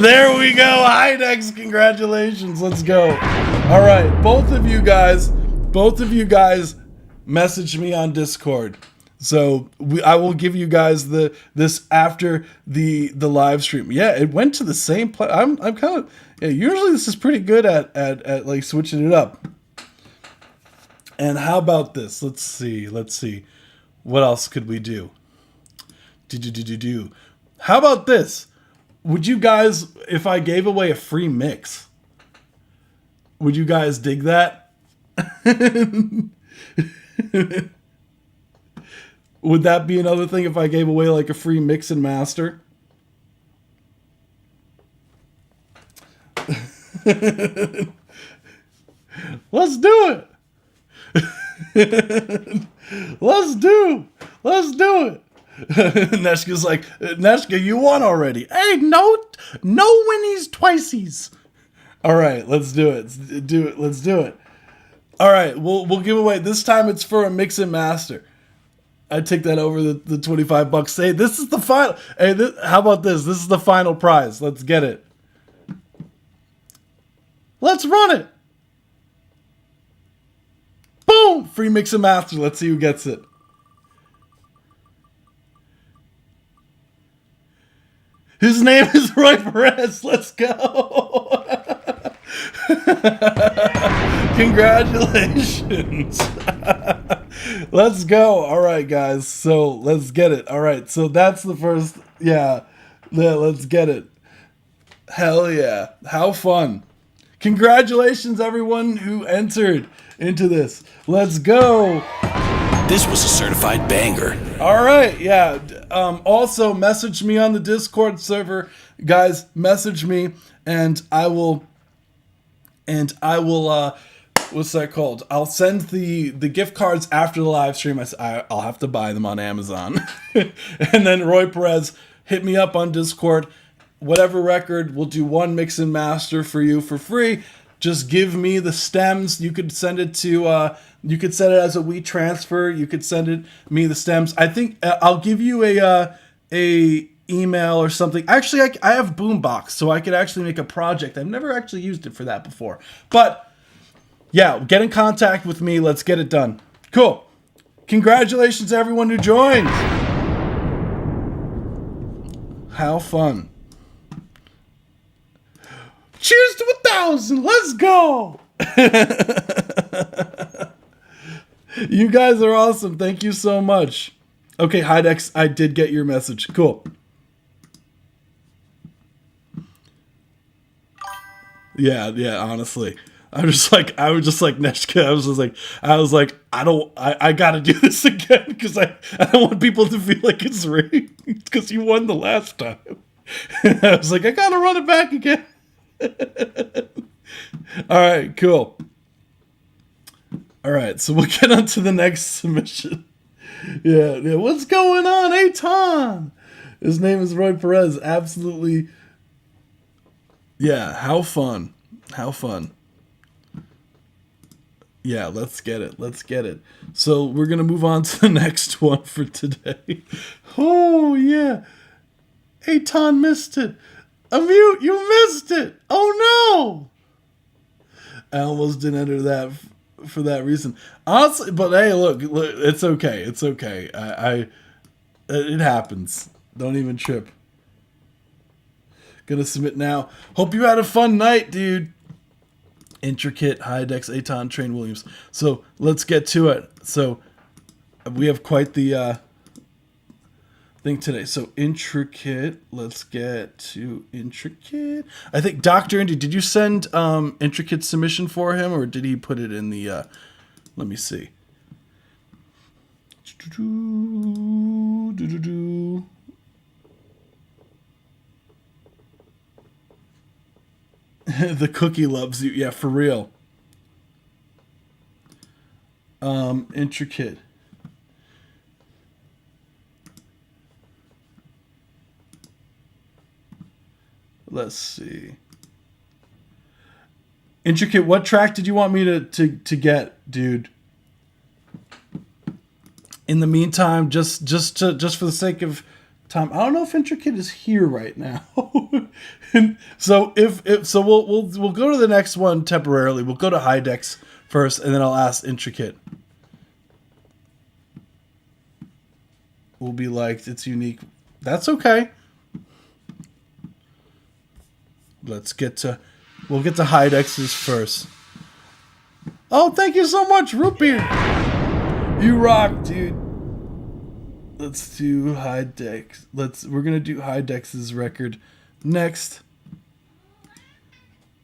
There we go. Hydex, congratulations. Let's go. All right, both of you guys message me on Discord. So I will give you guys this after the live stream. Yeah, it went to the same place. I'm kind of usually this is pretty good at like switching it up. And how about this? Let's see. What else could we do? How about this? Would you guys, if I gave away a free mix? Would you guys dig that? Would that be another thing if I gave away like a free mix and master? Let's do it. Let's do it. Neshka's like, Neshka, you won already. Hey, no winnies twiceies. All right, let's do it. Let's do it. All right, we'll give away. This time it's for a mix and master. I take that over the $25. Hey, this is the final. Hey, how about this? This is the final prize. Let's get it. Let's run it. Boom! Free mix and master. Let's see who gets it. His name is Roy Perez. Let's go. Congratulations. Let's go. All right, guys. So let's get it. All right. So that's the first. Yeah, let's get it. Hell yeah. How fun. Congratulations, everyone who entered into this. Let's go. This was a certified banger. All right, yeah. Also, message me on the Discord server, guys. Message me, and I will. What's that called? I'll send the gift cards after the live stream. I'll have to buy them on Amazon, and then Roy Perez, hit me up on Discord. Whatever record, we'll do one mix and master for you for free. Just give me the stems. You could send it to. You could send it as a WeTransfer. You could send me the stems. I think I'll give you a email or something. Actually, I have Boombox, so I could actually make a project. I've never actually used it for that before. But yeah, get in contact with me. Let's get it done. Cool. Congratulations to everyone who joined. How fun. Cheers to 1,000. Let's go. You guys are awesome. Thank you so much. Okay, Hydex, I did get your message. Cool. Yeah, honestly. I was just like Neshka. I was like, I gotta do this again because I don't want people to feel like it's rigged because you won the last time. I was like, I gotta run it back again. All right, cool. All right, so we'll get on to the next submission. Yeah, what's going on, Aton? His name is Roy Perez. Absolutely. Yeah, how fun. Yeah, let's get it. So we're going to move on to the next one for today. Oh, yeah. Aton missed it. Amute, you missed it. Oh, no. I almost didn't enter that for that reason. Honestly, but hey, look, it's okay. It's okay. It happens. Don't even trip. Gonna submit now. Hope you had a fun night, dude. Intricate, Hydex, Aton, Train Williams. So let's get to it. So we have quite the thing today. So Intricate, let's get to Intricate. I think Dr. Indy, did you send Intricate submission for him, or did he put it in the let me see. The cookie loves you. Yeah, for real. Intricate. Let's see. Intricate, what track did you want me to get, dude? In the meantime, just for the sake of time, I don't know if Intricate is here right now. And so we'll go to the next one temporarily. We'll go to Hydex first, and then I'll ask Intricate. Will be liked. It's unique. That's okay. We'll get to Hydex's first. Oh, thank you so much, Root Beer. You rock, dude. Let's do Hydex. We're gonna do Hydex's record next.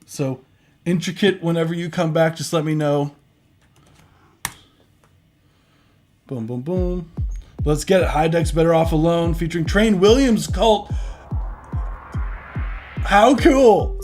So, Intricate, whenever you come back, just let me know. Boom, boom, boom. Let's get it. High Deck's Better Off Alone featuring Train Williams Cult. How cool.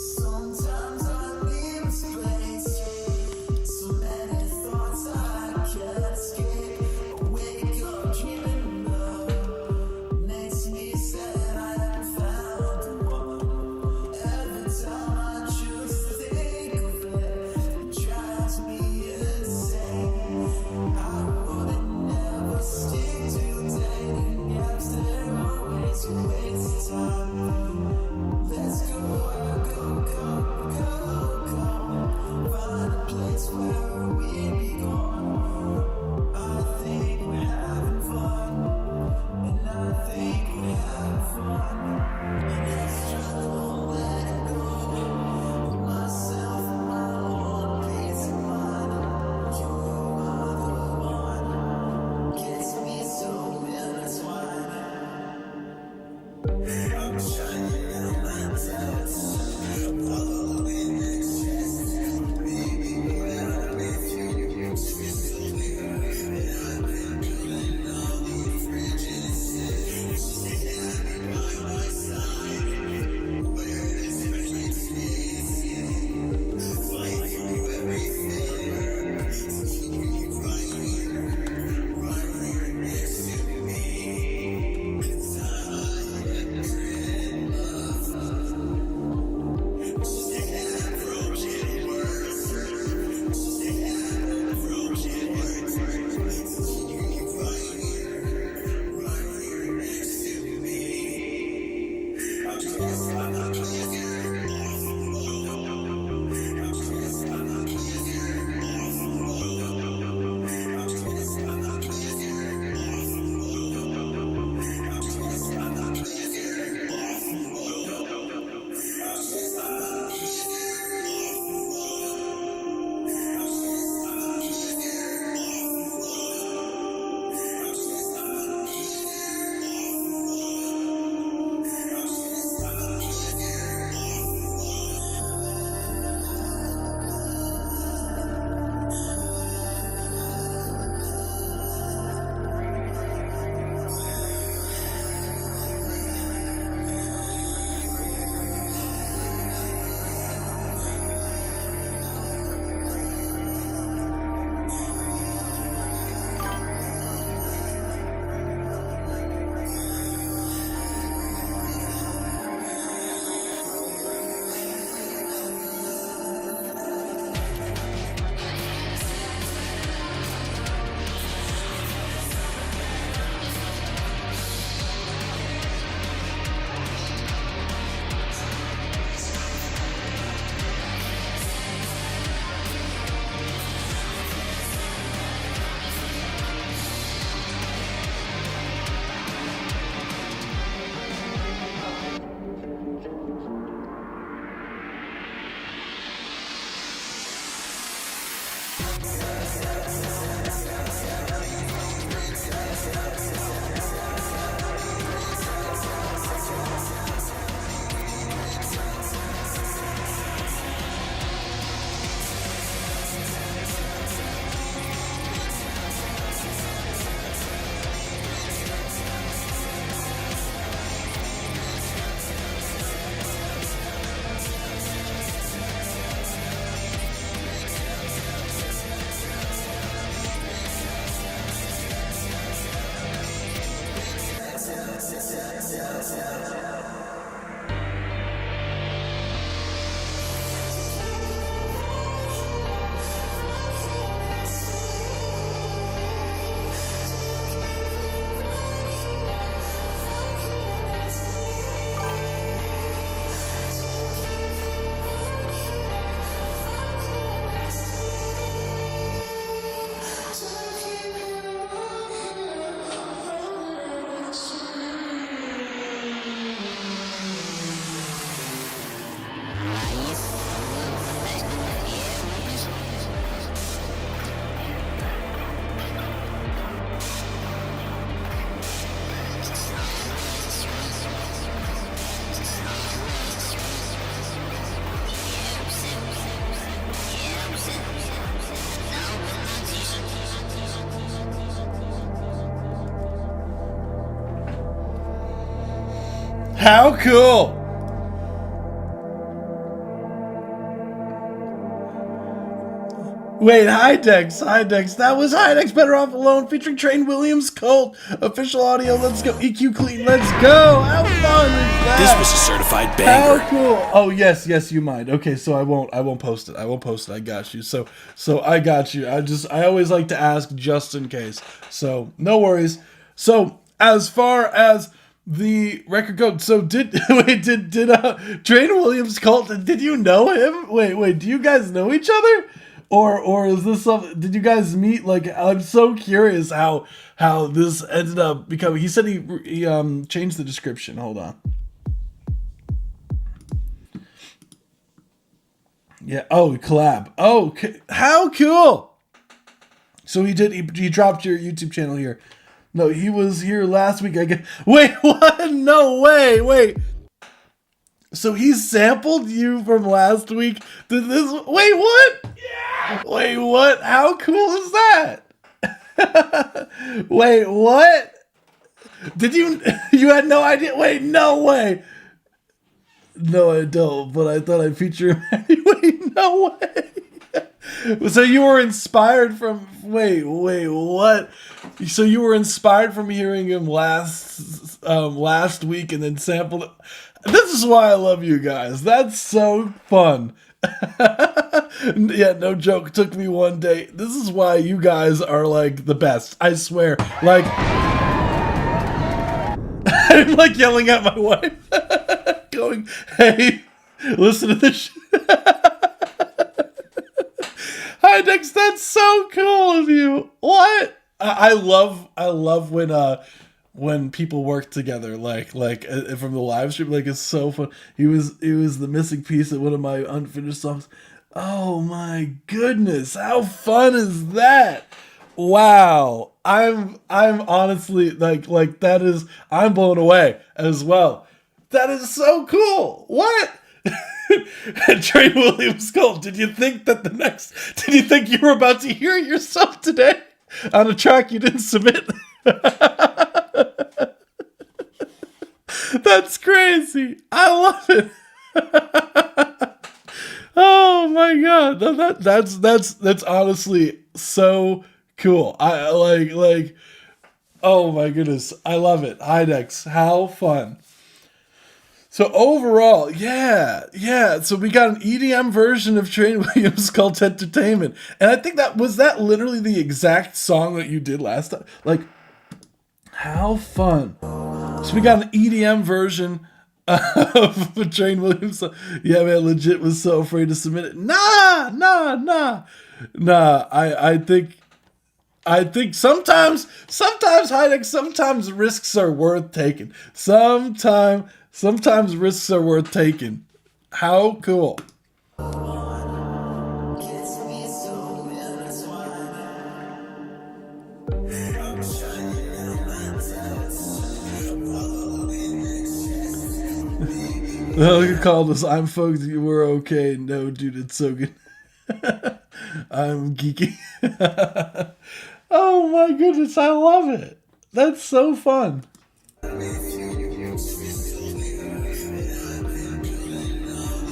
How cool! Wait, Hydex. That was Hydex Better Off Alone featuring Train Williams Cult. Official audio, let's go. EQ Clean, let's go. How fun is that? This was a certified banger. How cool. Oh, yes, you mind. Okay, so I won't post it. I got you. So I got you. I always like to ask just in case. So no worries. So as far as the record goes, so did Train Williams Cult, did you know him? Wait, do you guys know each other? Or is this something? Did you guys meet? Like, I'm so curious how this ended up becoming. He said he changed the description. Hold on. Yeah. Oh, collab. Oh, how cool! So he dropped your YouTube channel here. No, he was here last week. I guess. Wait, what? No way. Wait. So he sampled you from last week. Wait, what? Yeah. Wait, what? How cool is that? Wait, what? Did you had no idea? Wait, no way. No, I don't, but I thought I'd feature him anyway. No way. So you were inspired from, wait, what? So you were inspired from hearing him last week and then sampled it. This is why I love you guys. That's so fun. Yeah, no joke. It took me one day. This is why you guys are like the best. I swear. Like, I'm like yelling at my wife, going, "Hey, listen to this." Hi, Dex. That's so cool of you. What? I love when people work together, like from the live stream, like it's so fun. He was the missing piece of one of my unfinished songs. Oh my goodness, how fun is that? Wow, I'm honestly like that is, I'm blown away as well. That is so cool. What? Trey Williams Cole, did you think you were about to hear yourself today on a track you didn't submit? That's crazy. I love it. Oh my god. That's honestly so cool. I like oh my goodness. I love it. Hydex, how fun. So overall, yeah. So we got an EDM version of Train Williams called Entertainment. And I think that literally the exact song that you did last time. Like, how fun. So we got an EDM version of Train Williams. Yeah, man, legit was so afraid to submit it. Nah. I think sometimes Hydex, sometimes risks are worth taking. Sometimes risks are worth taking. How cool. You called us. I'm folks. You were okay. No, dude, it's so good. I'm geeky. Oh my goodness, I love it. That's so fun.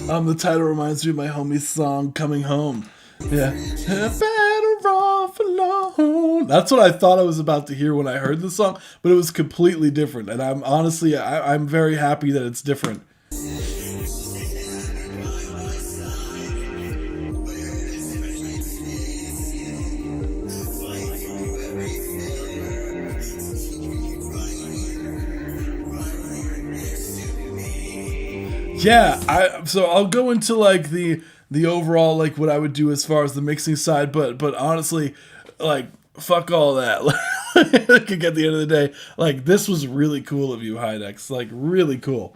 The title reminds me of my homie's song "Coming Home." Yeah. Better off alone. That's what I thought I was about to hear when I heard the song, but it was completely different. And I'm honestly, I'm very happy that it's different. Yeah, so I'll go into like the overall, like what I would do as far as the mixing side, but honestly, like fuck all that. Like at the end of the day, like this was really cool of you, Hydex. Like really cool.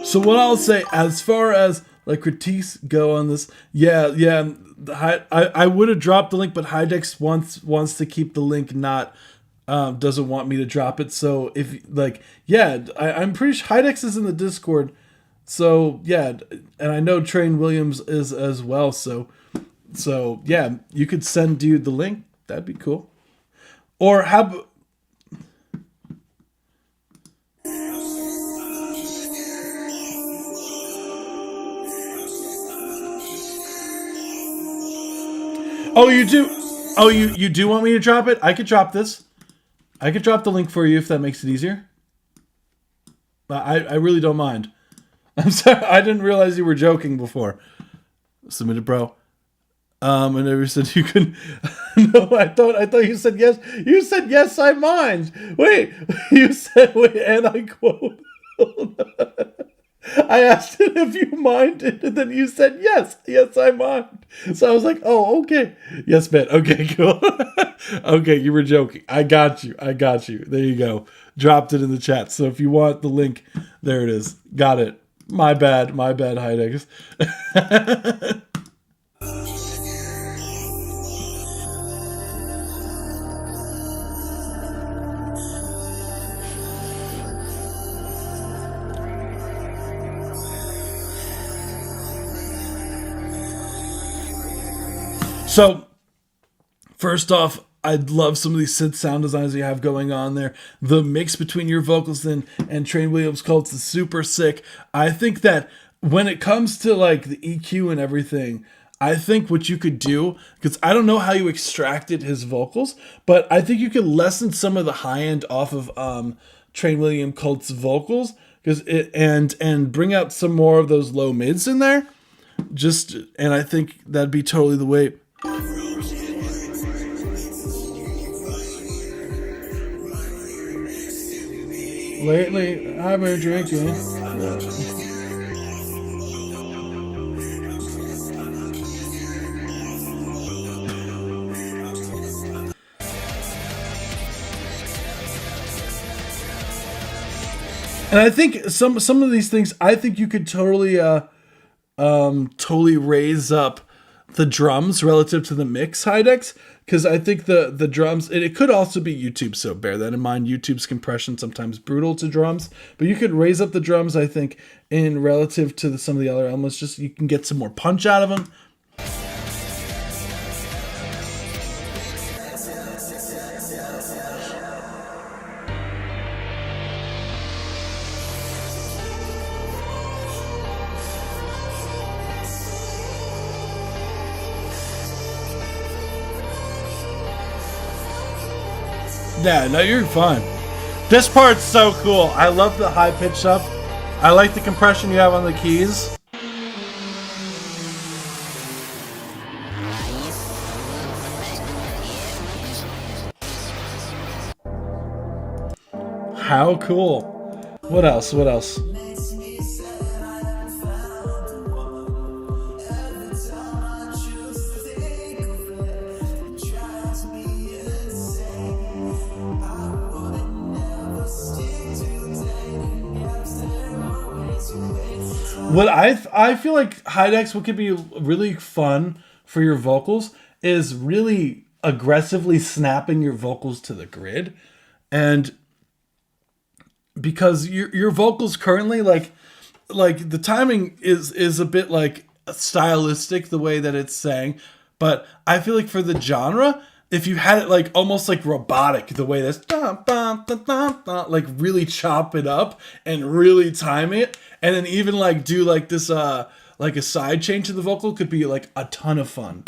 So what I'll say as far as like critiques go on this, yeah, I would have dropped the link, but Hydex wants to keep the link not doesn't want me to drop it. So if like, yeah, I'm pretty sure Hydex is in the Discord. So yeah, and I know Train Williams is as well. So yeah, you could send dude the link. That'd be cool. Or how? Oh, you do? Oh, you do want me to drop it? I could drop this. I could drop the link for you if that makes it easier. I really don't mind. I'm sorry, I didn't realize you were joking before. Submitted, bro. I never said you could. No, I thought you said yes. You said yes, I mind. Wait, you said wait, and I quote. I asked it if you minded, and then you said yes, I mind. So I was like, oh, okay, yes, man, okay, cool. Okay, you were joking. I got you. There you go. Dropped it in the chat. So if you want the link, there it is. Got it. My bad, Hydex. So, first off, I love some of these synth sound designs you have going on there. The mix between your vocals and Train Williams Cults is super sick. I think that when it comes to like the EQ and everything, I think what you could do, because I don't know how you extracted his vocals, but I think you could lessen some of the high end off of Train Williams Cult's vocals, and bring out some more of those low mids in there. And I think that'd be totally the way. Lately, I've been drinking. And I think some of these things, I think you could totally raise up the drums relative to the mix, Hydex, because I think the drums, it could also be YouTube, so bear that in mind. YouTube's compression sometimes brutal to drums, but you could raise up the drums, I think, in relative to some of the other elements, just you can get some more punch out of them. Yeah, no, you're fine. This part's so cool. I love the high pitch stuff. I like the compression you have on the keys. How cool. What else? What I feel like Hydex, what could be really fun for your vocals is really aggressively snapping your vocals to the grid. And because your vocals currently, like the timing is a bit like stylistic the way that it's sang, but I feel like for the genre, if you had it like almost like robotic, the way that's like really chop it up and really time it, and then even like do like this like a side change to the vocal could be like a ton of fun.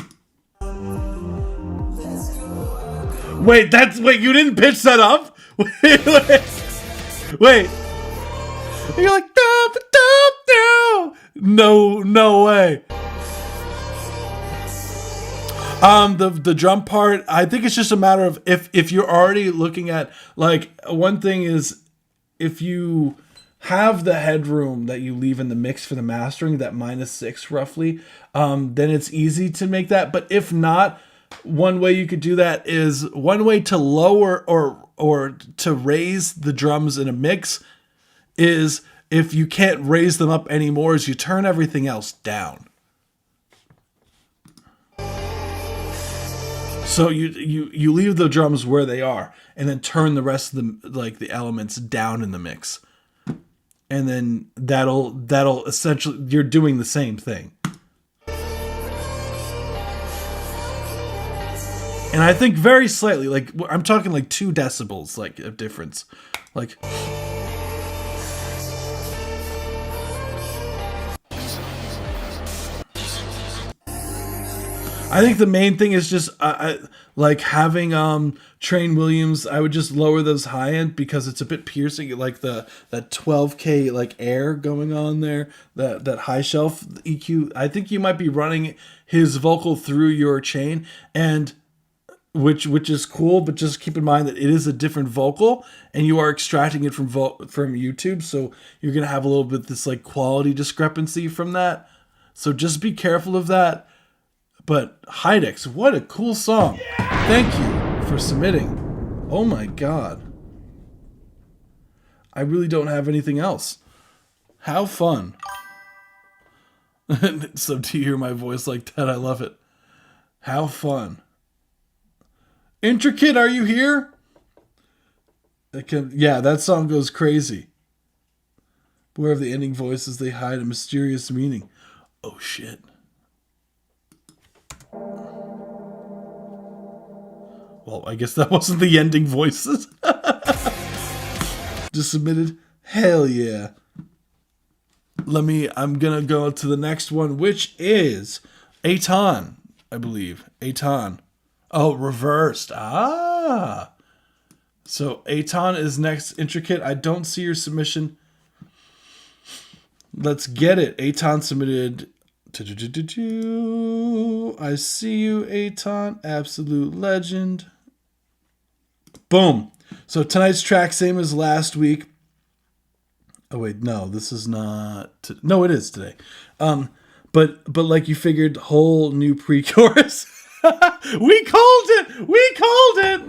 Wait, you didn't pitch that up? Wait. You're like no way. The drum part, I think it's just a matter of if you're already looking at, like, one thing is if you have the headroom that you leave in the mix for the mastering, that -6 roughly, then it's easy to make that. But if not, one way you could do that is one way to lower or to raise the drums in a mix is, if you can't raise them up anymore, is you turn everything else down. So you leave the drums where they are, and then turn the rest of the elements down in the mix, and then that'll essentially, you're doing the same thing. And I think very slightly, like I'm talking like 2 decibels, like of difference, like. I think the main thing is just like having Train Williams. I would just lower those high end because it's a bit piercing, like that 12K like air going on there, that high shelf EQ. I think you might be running his vocal through your chain, and which is cool, but just keep in mind that it is a different vocal and you are extracting it from YouTube, so you're gonna have a little bit this like quality discrepancy from that. So just be careful of that. But Hydex, what a cool song. Thank you for submitting. Oh my god. I really don't have anything else. How fun. So to hear my voice like that, I love it. How fun. Intricate, are you here? Yeah, that song goes crazy. Beware of the ending voices, they hide a mysterious meaning. Oh shit. Well, I guess that wasn't the ending voices. Just submitted. Hell yeah. I'm gonna go to the next one, which is Aton, I believe. Aton. Oh, reversed. Ah. So Aton is next. Intricate, I don't see your submission. Let's get it. Aton submitted. I see you, Aton. Absolute legend. Boom. So tonight's track, same as last week. Oh wait, no, this is not. No, it is today. But like you figured, whole new pre-chorus. We called it. We called it.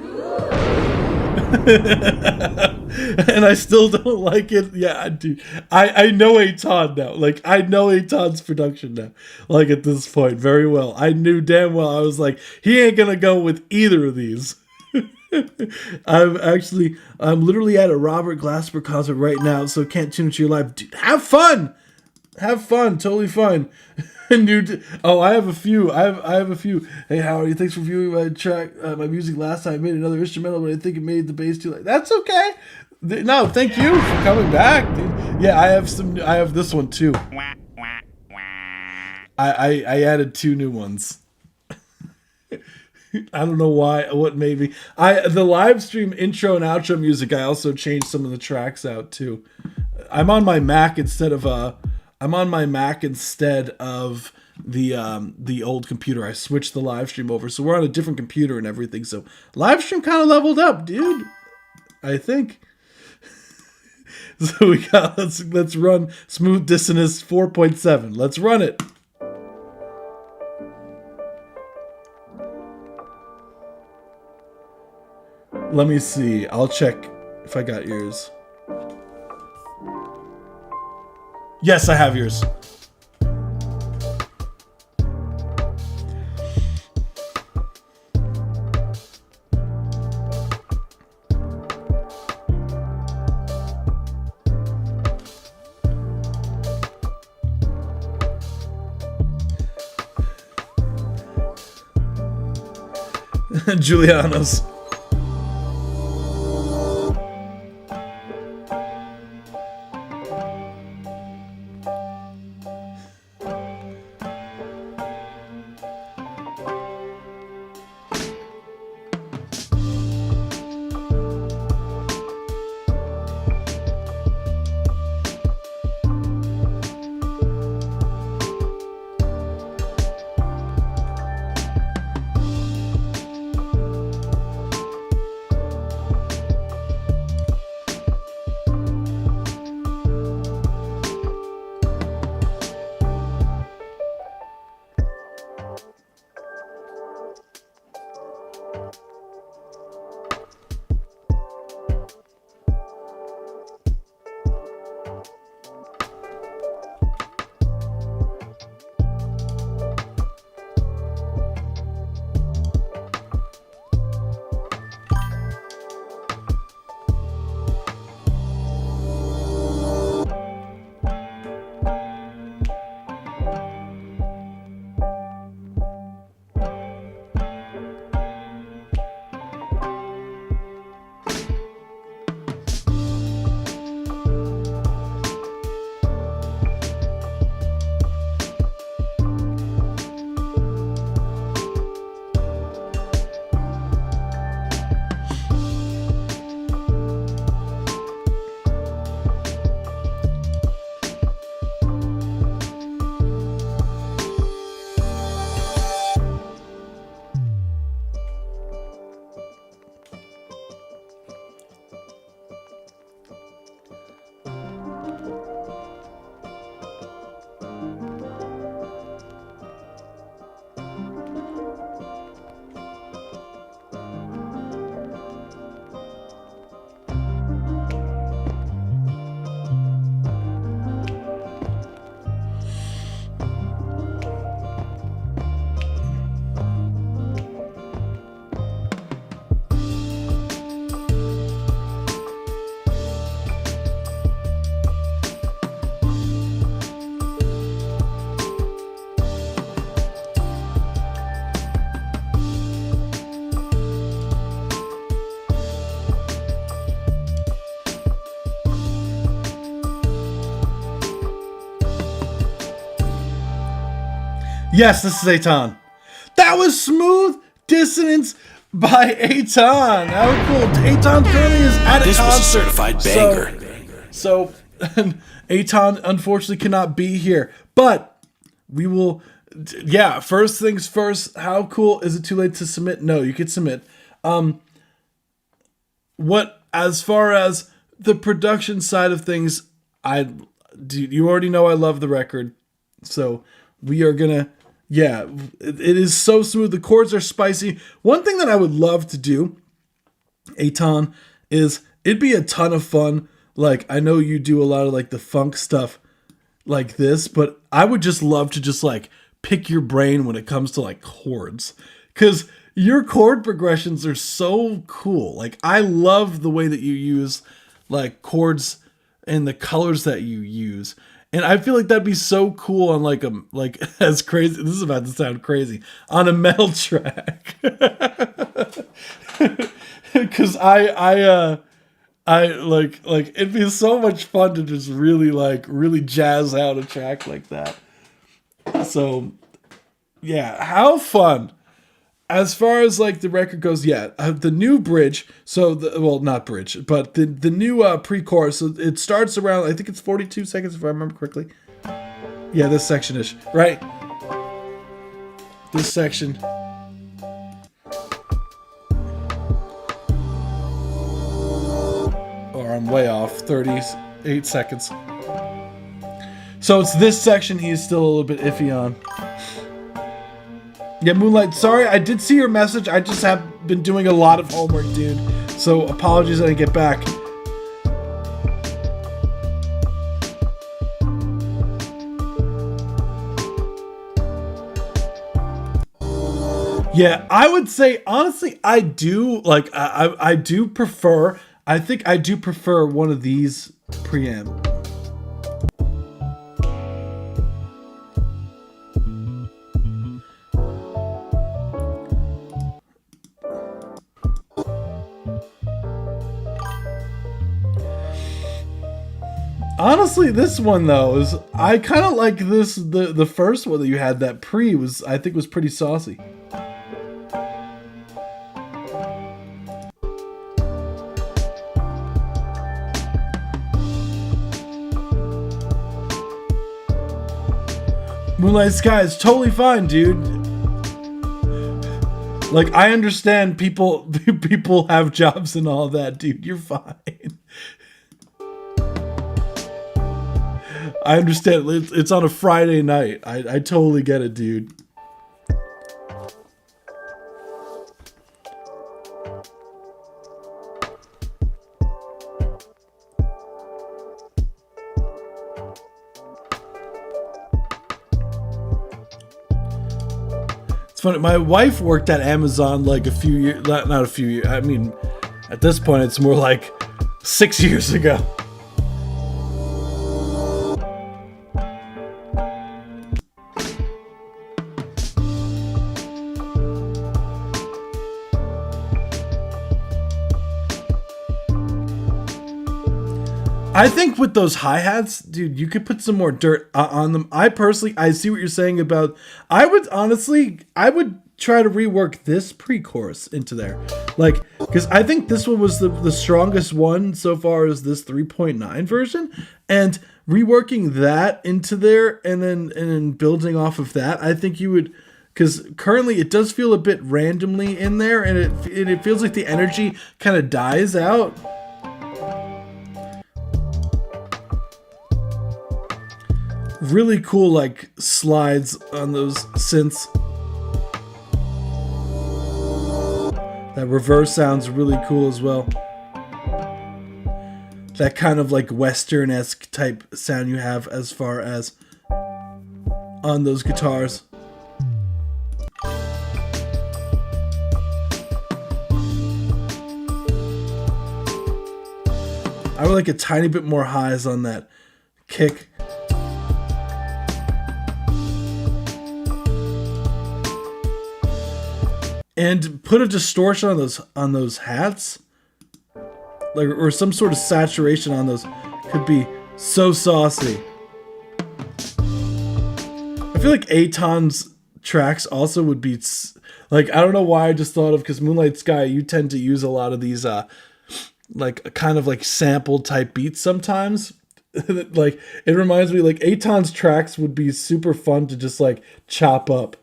And I still don't like it. Yeah, dude. I know Aton now. Like, I know Aton's production now. Like, at this point, very well. I knew damn well. I was like, he ain't gonna go with either of these. I'm literally at a Robert Glasper concert right now, so can't tune into your live. Dude, have fun. Have fun. Totally fine. I have a few. I have a few. Hey, Howard, thanks for viewing my track, my music last time. I made another instrumental, but I think it made the bass too light. That's okay. No, thank you for coming back, dude. Yeah, I have this one too. I added 2 new ones. I don't know why. What made me? The live stream intro and outro music. I also changed some of the tracks out too. I'm on my Mac instead of the old computer. I switched the live stream over, so we're on a different computer and everything. So live stream kind of leveled up, dude. I think. So we got let's run Smooth Dissonance 4.7. Let's run it. Let me see. I'll check if I got yours. Yes, I have yours. Giuliano's. Yes, this is Eitan. That was Smooth Dissonance by Eitan. How cool. Eitan currently is at a This was a concert. certified banger. So Eitan unfortunately cannot be here, but we will. Yeah, first things first. How cool is it? Too late to submit? No, you could submit. What as far as the production side of things, you already know I love the record, so we are gonna. Yeah, it is so smooth. The chords are spicy. One thing that I would love to do, Eitan, is it'd be a ton of fun. Like, I know you do a lot of like the funk stuff like this, but I would just love to just like pick your brain when it comes to like chords. Because your chord progressions are so cool. Like, I love the way that you use like chords and the colors that you use. And I feel like that'd be so cool on like as crazy. This is about to sound crazy on a metal track. Because I like it'd be so much fun to just really jazz out a track like that. So yeah, how fun. As far as like the record goes, yeah, the new bridge. So not bridge, but the new pre-chorus. So it starts around, I think it's 42 seconds if I remember correctly. Yeah, this section ish, right? This section. Or I'm way off. 38 seconds. So it's this section he's still a little bit iffy on. Yeah, Moonlight, sorry, I did see your message. I just have been doing a lot of homework, dude. So apologies I didn't get back. Yeah, I would say, honestly, I do, like, I do prefer, I think I do prefer one of these preamp. Honestly, this one though is I kind of like this. The first one that you had, that pre, was I think was pretty saucy. Moonlight Sky is totally fine, dude. Like, I understand people have jobs and all that, dude. You're fine. I understand. It's on a Friday night. I totally get it, dude. It's funny. My wife worked at Amazon like a few years, not a few years. I mean, at this point, it's more like 6 years ago. I think with those hi-hats, dude, you could put some more dirt on them. I see what you're saying about, I would try to rework this pre-chorus into there. Like, because I think this one was the strongest one so far as this 3.9 version. And reworking that into there and then building off of that, I think you would, because currently it does feel a bit randomly in there, and it feels like the energy kind of dies out. Really cool, like, slides on those synths. That reverse sounds really cool as well. That kind of like Western-esque type sound you have as far as on those guitars. I would like a tiny bit more highs on that kick. And put a distortion on those hats, like, or some sort of saturation on those, could be so saucy. I feel like Eitan's tracks also would be like, I don't know why I just thought of, because Moonlight Sky, you tend to use a lot of these like kind of like sample type beats sometimes. Like it reminds me, like Aton's tracks would be super fun to just like chop up.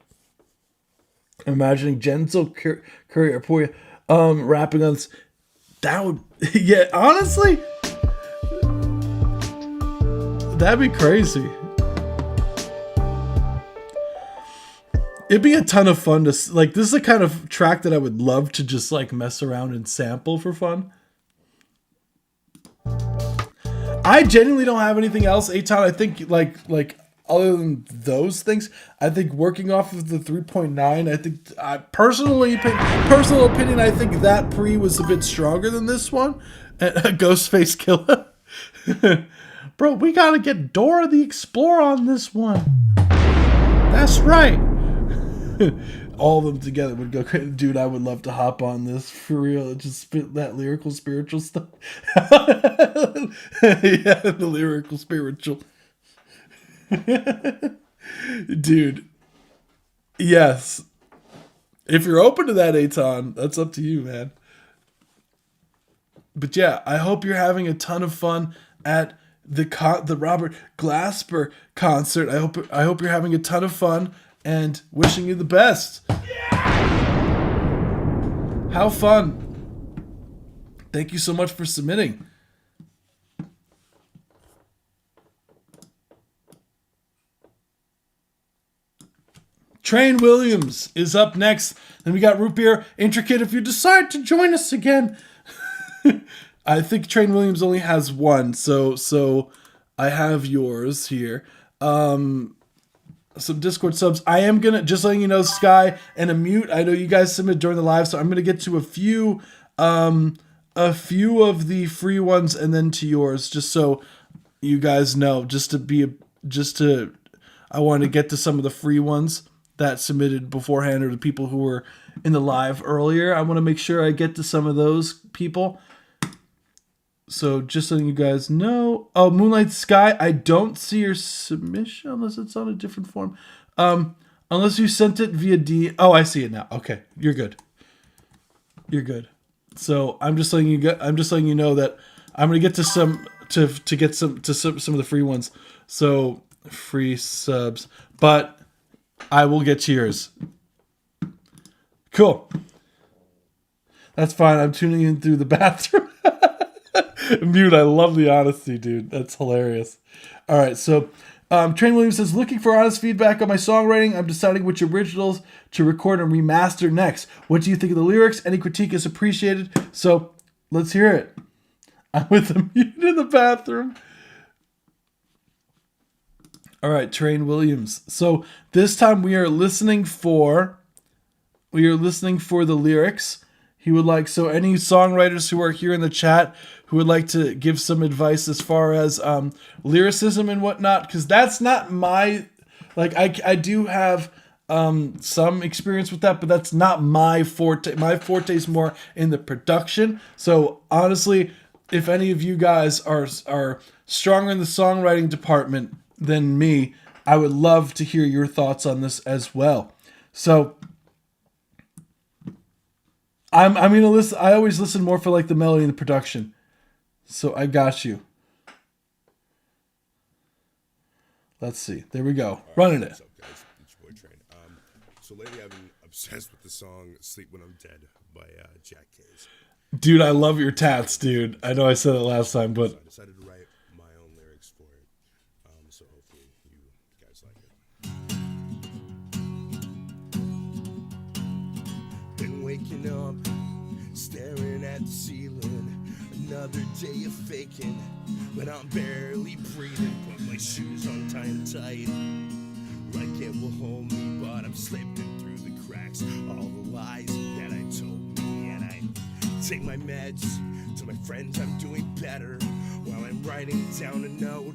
Imagining Genzo Curry or Poya rapping on that would yeah, honestly that'd be crazy. It'd be a ton of fun to like, this is the kind of track that I would love to just like mess around and sample for fun. I genuinely don't have anything else, Aton. I think like other than those things, I think working off of the 3.9, I think personal opinion, I think that pre was a bit stronger than this one. Ghostface Killer. Bro, we gotta get Dora the Explorer on this one. That's right. All of them together would go crazy. Dude, I would love to hop on this for real. Just spit that lyrical spiritual stuff. Yeah, the lyrical spiritual. Dude. Yes. If you're open to that, Aton, that's up to you, man. But yeah, I hope you're having a ton of fun at the Robert Glasper concert. I hope you're having a ton of fun and wishing you the best. Yeah! How fun. Thank you so much for submitting. Train Williams is up next. Then we got Root Beer Intricate. If you decide to join us again, I think Train Williams only has one, so I have yours here. Some Discord subs. I am gonna, just letting you know, Sky and a mute. I know you guys submitted during the live, so I'm gonna get to a few of the free ones and then to yours, just so you guys know. I want to get to some of the free ones that submitted beforehand, or the people who were in the live earlier. I want to make sure I get to some of those people. So just letting you guys know. Oh, Moonlight Sky, I don't see your submission unless it's on a different form. Unless you sent it via D. Oh, I see it now. Okay, you're good. You're good. So I'm just letting you know that I'm gonna get to some to get some of the free ones. So free subs, but I will get to yours. Cool. That's fine. I'm tuning in through the bathroom. Mute, I love the honesty, dude. That's hilarious. All right, so Train Williams says, looking for honest feedback on my songwriting. I'm deciding which originals to record and remaster next. What do you think of the lyrics? Any critique is appreciated. So let's hear it. I'm with the mute in the bathroom. All right, Train Williams. So this time we are listening for the lyrics. He would like, so any songwriters who are here in the chat who would like to give some advice as far as lyricism and whatnot, because that's not my, like, I do have some experience with that, but that's not my forte. My forte is more in the production. So honestly, if any of you guys are stronger in the songwriting department than me, I would love to hear your thoughts on this as well. So I'm gonna listen. I always listen more for like the melody and the production. So I got you. Let's see. There we go. Running it. What's up, guys? It's your boy Train. So lately I've been obsessed with the song "Sleep When I'm Dead" by Jack Case. Dude, I love your tats, dude. I know I said it last time, but So I decided to write my own lyrics for it. So hopefully you guys like it. Been waking up, staring at the ceiling. Another day of faking, but I'm barely breathing. Put my shoes on tight, like it will hold me, but I'm slipping through the cracks. All the lies that I told me, and I take my meds. To my friends, I'm doing better while I'm writing down a note.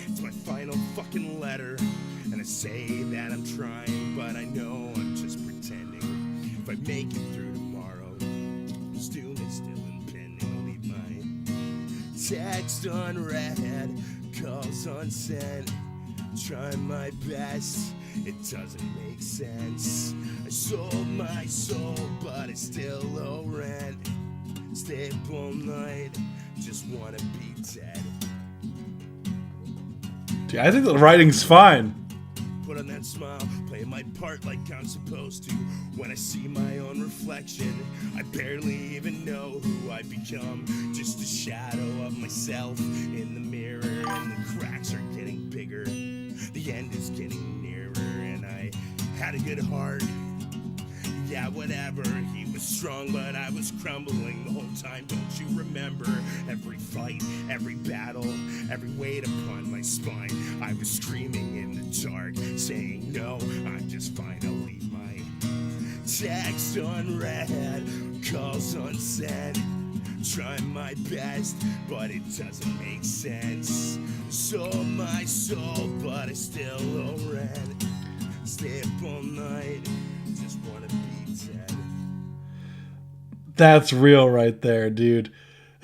It's my final fucking letter, and I say that I'm trying, but I know I'm just pretending. If I make it through tomorrow, stillness still impending. I'll leave my text unread, calls unsent. Trying my best it doesn't make sense. I sold my soul, but I still owe rent. Stay up all night, just wanna be dead. Dude, I think the writing's fine. Put on that smile, play my part like I'm supposed to. When I see my own reflection, I barely even know who I become. Just a shadow of myself in the mirror, and the cracks are getting bigger. The end is getting nearer, and I had a good heart. Yeah, whatever, he was strong, but I was crumbling the whole time. Don't you remember? Every fight, every battle, every weight upon my spine. I was screaming in the dark, saying no, I'm just fine, I'll leave my text unread, calls unsent. Trying my best, but it doesn't make sense. Sold my soul, but I still owe rent. Stay up all night, just wanna be dead. That's real right there, dude.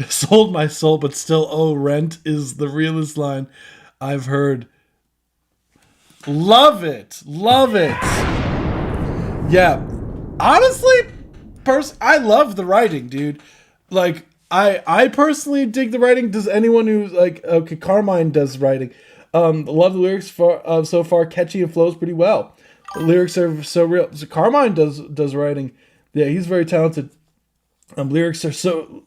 Sold my soul, but still owe rent is the realest line I've heard. Love it. Love it. Yeah. Honestly, I love the writing, dude. Like, I personally dig the writing. Does anyone who's like, okay, Carmine does writing. Love the lyrics so far. Catchy and flows pretty well. The lyrics are so real. So Carmine does writing. Yeah, he's very talented. Lyrics are so,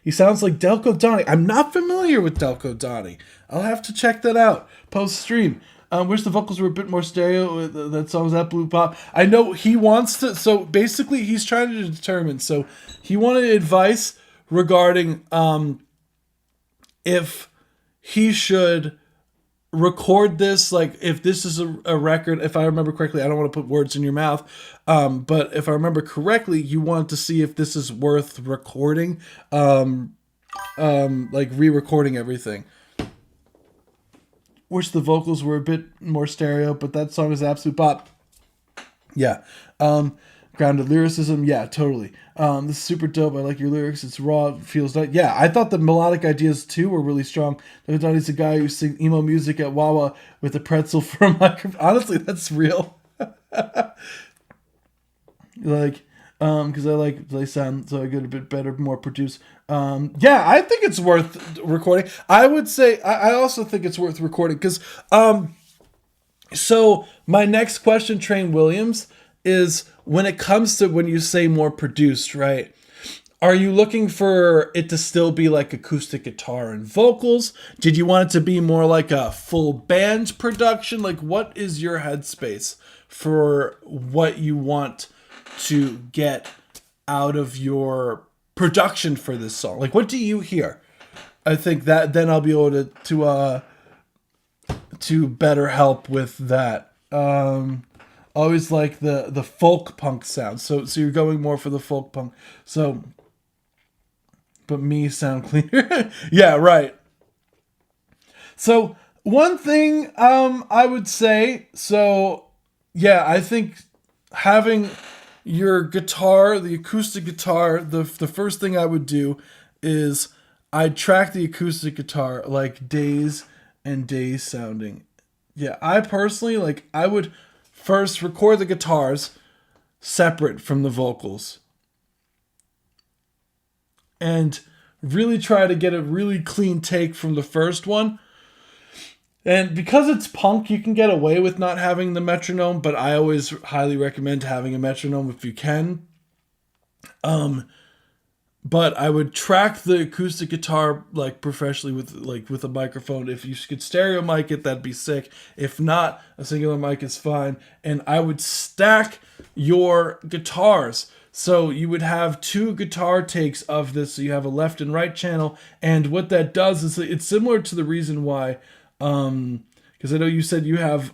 he sounds like Delco Donnie. I'm not familiar with Delco Donnie. I'll have to check that out post-stream. Wish the vocals were a bit more stereo. That song's at Blue Pop. I know he wants to, so basically he's trying to determine, so he wanted advice regarding if he should record this, like if this is a record, if I remember correctly, I don't want to put words in your mouth, but if I remember correctly, you want to see if this is worth recording, like re-recording everything. Wish the vocals were a bit more stereo, but that song is absolute pop. Yeah. Grounded lyricism, yeah, totally. This is super dope. I like your lyrics. It's raw, feels nice. Yeah, I thought the melodic ideas too were really strong. Donnie's a guy who sings emo music at Wawa with a pretzel for a microphone. Honestly, that's real. Like, because I like they sound so I get a bit better, more produced. Yeah, I think it's worth recording. I would say I also think it's worth recording because so my next question, Train Williams, is when it comes to when you say more produced, right? Are you looking for it to still be like acoustic guitar and vocals? Did you want it to be more like a full band production? Like, what is your headspace for what you want to get out of your production for this song? Like, what do you hear? I think that then I'll be able to better help with that. Always like the folk punk sound. So you're going more for the folk punk. So, but me sound cleaner. Yeah, right. So one thing I would say, so yeah, I think having your guitar, the acoustic guitar, the first thing I would do is I'd track the acoustic guitar like days and days sounding. Yeah, I personally, like, I would first record the guitars separate from the vocals and really try to get a really clean take from the first one. And because it's punk, you can get away with not having the metronome, but I always highly recommend having a metronome if you can. But I would track the acoustic guitar like professionally with a microphone. If you could stereo mic it, that'd be sick. If not, a singular mic is fine. And I would stack your guitars. So you would have two guitar takes of this. So you have a left and right channel. And what that does is it's similar to the reason why, because I know you said you have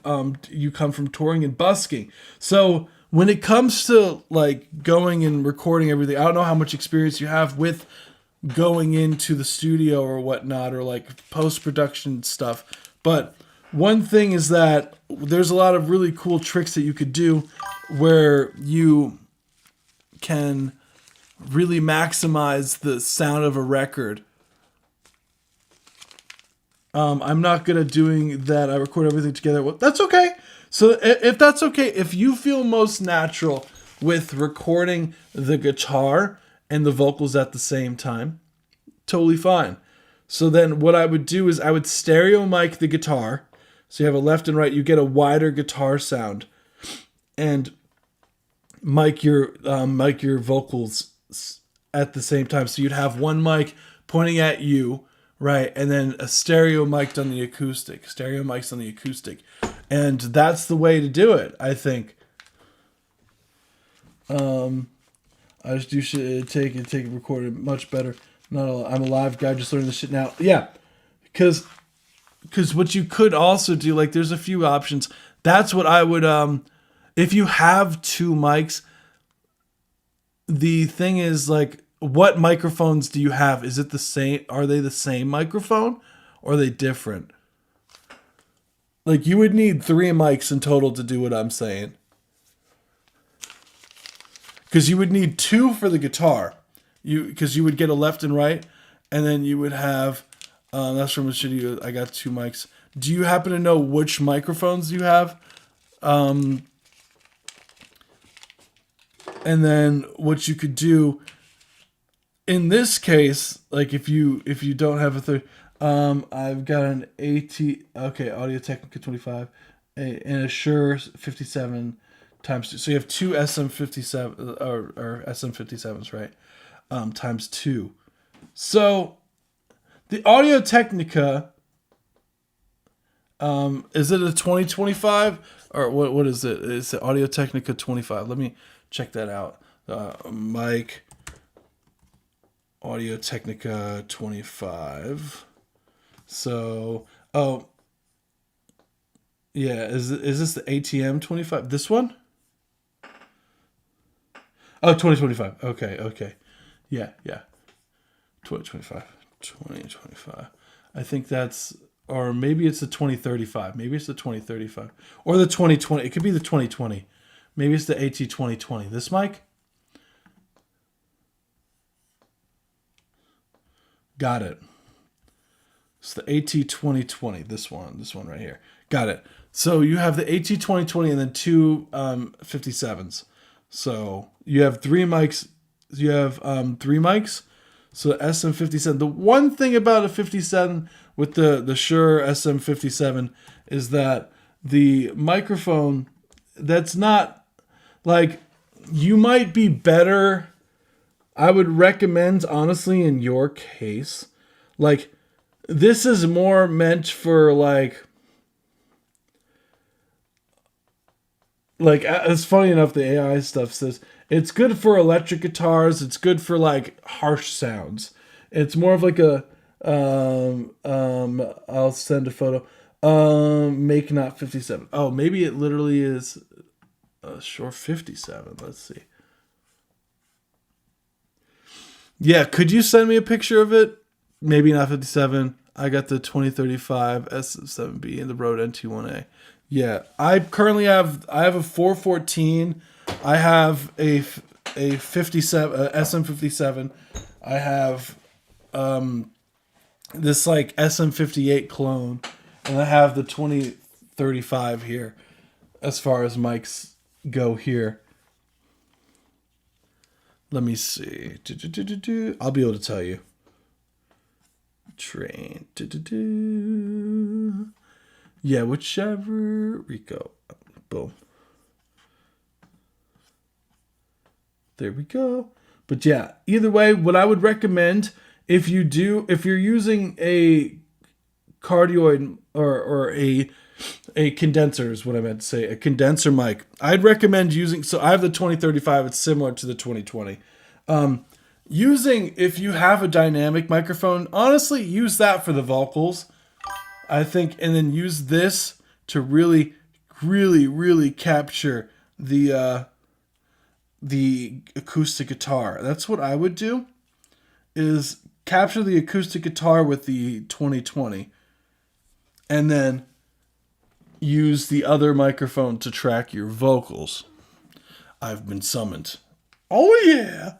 you come from touring and busking. So when it comes to like going and recording everything, I don't know how much experience you have with going into the studio or whatnot, or like post-production stuff. But one thing is that there's a lot of really cool tricks that you could do where you can really maximize the sound of a record. I'm not good at doing that. I record everything together. Well, that's okay. So if that's okay, if you feel most natural with recording the guitar and the vocals at the same time, totally fine. So then what I would do is I would stereo mic the guitar. So you have a left and right, you get a wider guitar sound. And mic your vocals at the same time. So you'd have one mic pointing at you, right? And then a stereo mic on the acoustic. Stereo mics on the acoustic. And that's the way to do it, I think. I just do shit, take it recorded much better. I'm a live guy, just learning this shit now. Yeah, because what you could also do, like, there's a few options. That's what I would, if you have two mics, the thing is, like, what microphones do you have? Is it the same? Are they the same microphone or are they different? Like, you would need 3 mics in total to do what I'm saying. Because you would need 2 for the guitar. Because you would get a left and right, and then you would have, that's from a shitty, I got 2 mics. Do you happen to know which microphones you have? And then what you could do in this case, like if you don't have a third, I've got an Audio Technica 25 and a Shure 57 times 2. So you have 2 SM57 or SM57s, right? Times 2. So the Audio Technica, is it a 2025 or what is it? It's the Audio Technica 25. Let me check that out. Mic Audio Technica 25. So, yeah, is this the ATM 25? This one? Oh, 2025. Okay. Yeah. 2025. I think that's, or maybe it's the 2035. Maybe it's the 2035 or the 2020. It could be the 2020. Maybe it's the AT 2020. This mic? Got it. It's the AT 2020. This one right here. Got it. So you have the AT 2020 and then 2 57s. So you have 3 mics. You have 3 mics. So SM57. The one thing about a 57 with the Shure SM57 is that the microphone, that's not, like, you might be better. I would recommend, honestly, in your case, like, this is more meant for, like, it's funny enough, the AI stuff says it's good for electric guitars. It's good for, like, harsh sounds. It's more of like a, I'll send a photo. Make not 57. Oh, maybe it literally is a Shure 57. Let's see. Yeah, could you send me a picture of it? Maybe not 57. I got the 2035 S7B and the Rode NT1A. Yeah, I have a 414. I have a 57 SM57. I have this, like, SM58 clone, and I have the 2035 here as far as mics go here. Let me see. I'll be able to tell you. Train. Yeah, whichever. Rico. Boom. There we go. But yeah, either way, what I would recommend, if you're using a cardioid or a condenser is what I meant to say, a condenser mic, I'd recommend using, so I have the 2035, it's similar to the 2020. If you have a dynamic microphone, honestly, use that for the vocals, I think, and then use this to really, really, really capture the acoustic guitar. That's what I would do, is capture the acoustic guitar with the 2020 and then use the other microphone to track your vocals. I've been summoned. Oh yeah.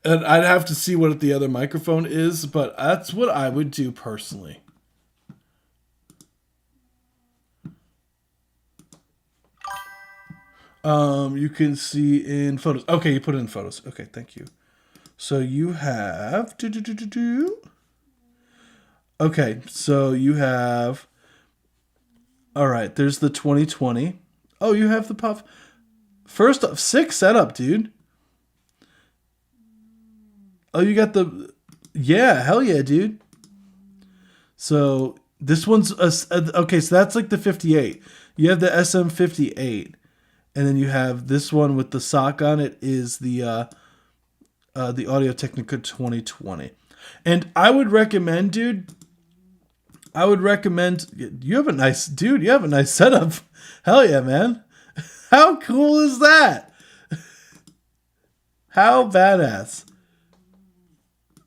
And I'd have to see what the other microphone is, but that's what I would do personally. You can see in photos. Okay, you put it in photos. Okay, thank you. So you have Okay, so you have. All right, there's the 2020. Oh, you have the puff. First up, sick setup, dude. Oh, you got the. Yeah, hell yeah, dude. So this one's okay. So that's like the 58. You have the SM58, and then you have this one with the sock on it. Is the Audio-Technica 2020, and I would recommend, dude. I would recommend. You have a nice dude. You have a nice setup. Hell yeah, man. How cool is that? How badass.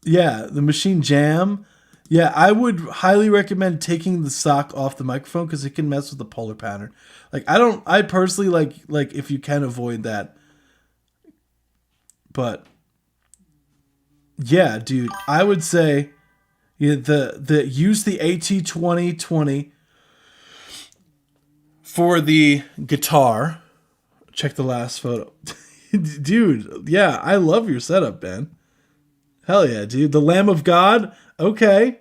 Yeah, the Machine Jam. Yeah, I would highly recommend taking the sock off the microphone because it can mess with the polar pattern. Like I personally like if you can avoid that. But yeah, dude, I would say use the AT2020 for the guitar. Check the last photo. Dude, yeah, I love your setup, man. Hell yeah, dude. The Lamb of God. Okay.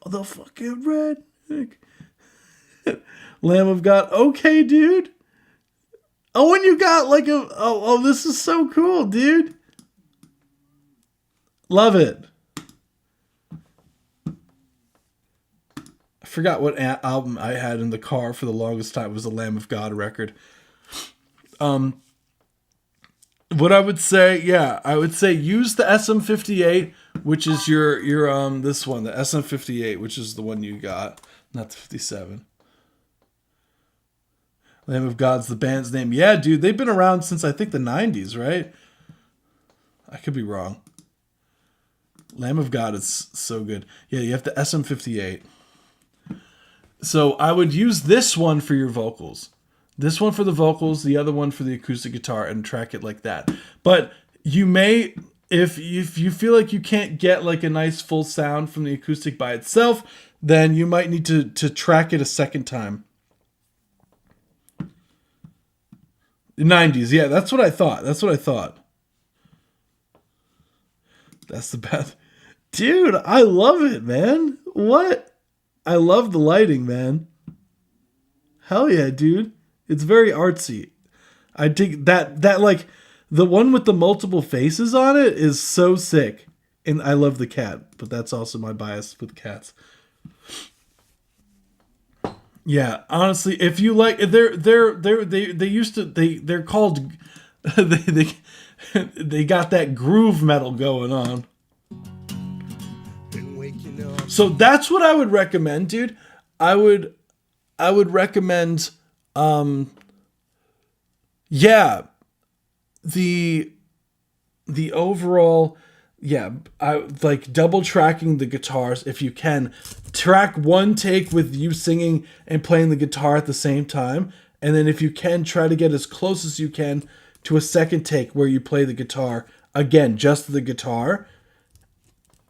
The fucking red. Lamb of God. Okay, dude. Oh, and you got like a... Oh, this is so cool, dude. Love it. I forgot what album I had in the car for the longest time. It was the Lamb of God record. What I would say, yeah, I would say use the SM58, which is your this one, the SM58, which is the one you got, not the 57. Lamb of God's the band's name. Yeah, dude, they've been around since I think the 90s, right? I could be wrong. Lamb of God is so good. Yeah, you have the SM58. So I would use this one for your vocals. This one for the vocals, the other one for the acoustic guitar, and track it like that. But you may, if you feel like you can't get like a nice full sound from the acoustic by itself, then you might need to track it a second time. 90s, yeah, that's what I thought. That's the best. Dude, I love it, man. What? I love the lighting, man. Hell yeah, dude. It's very artsy. I think that like the one with the multiple faces on it is so sick. And I love the cat, but that's also my bias with cats. Yeah, honestly, if you like, they're called they got that groove metal going on. Been waking up. So that's what I would recommend, dude. I would recommend yeah, the overall, yeah, I like double tracking the guitars if you can. Track one take with you singing and playing the guitar at the same time, and then if you can, try to get as close as you can to a second take where you play the guitar again, just the guitar.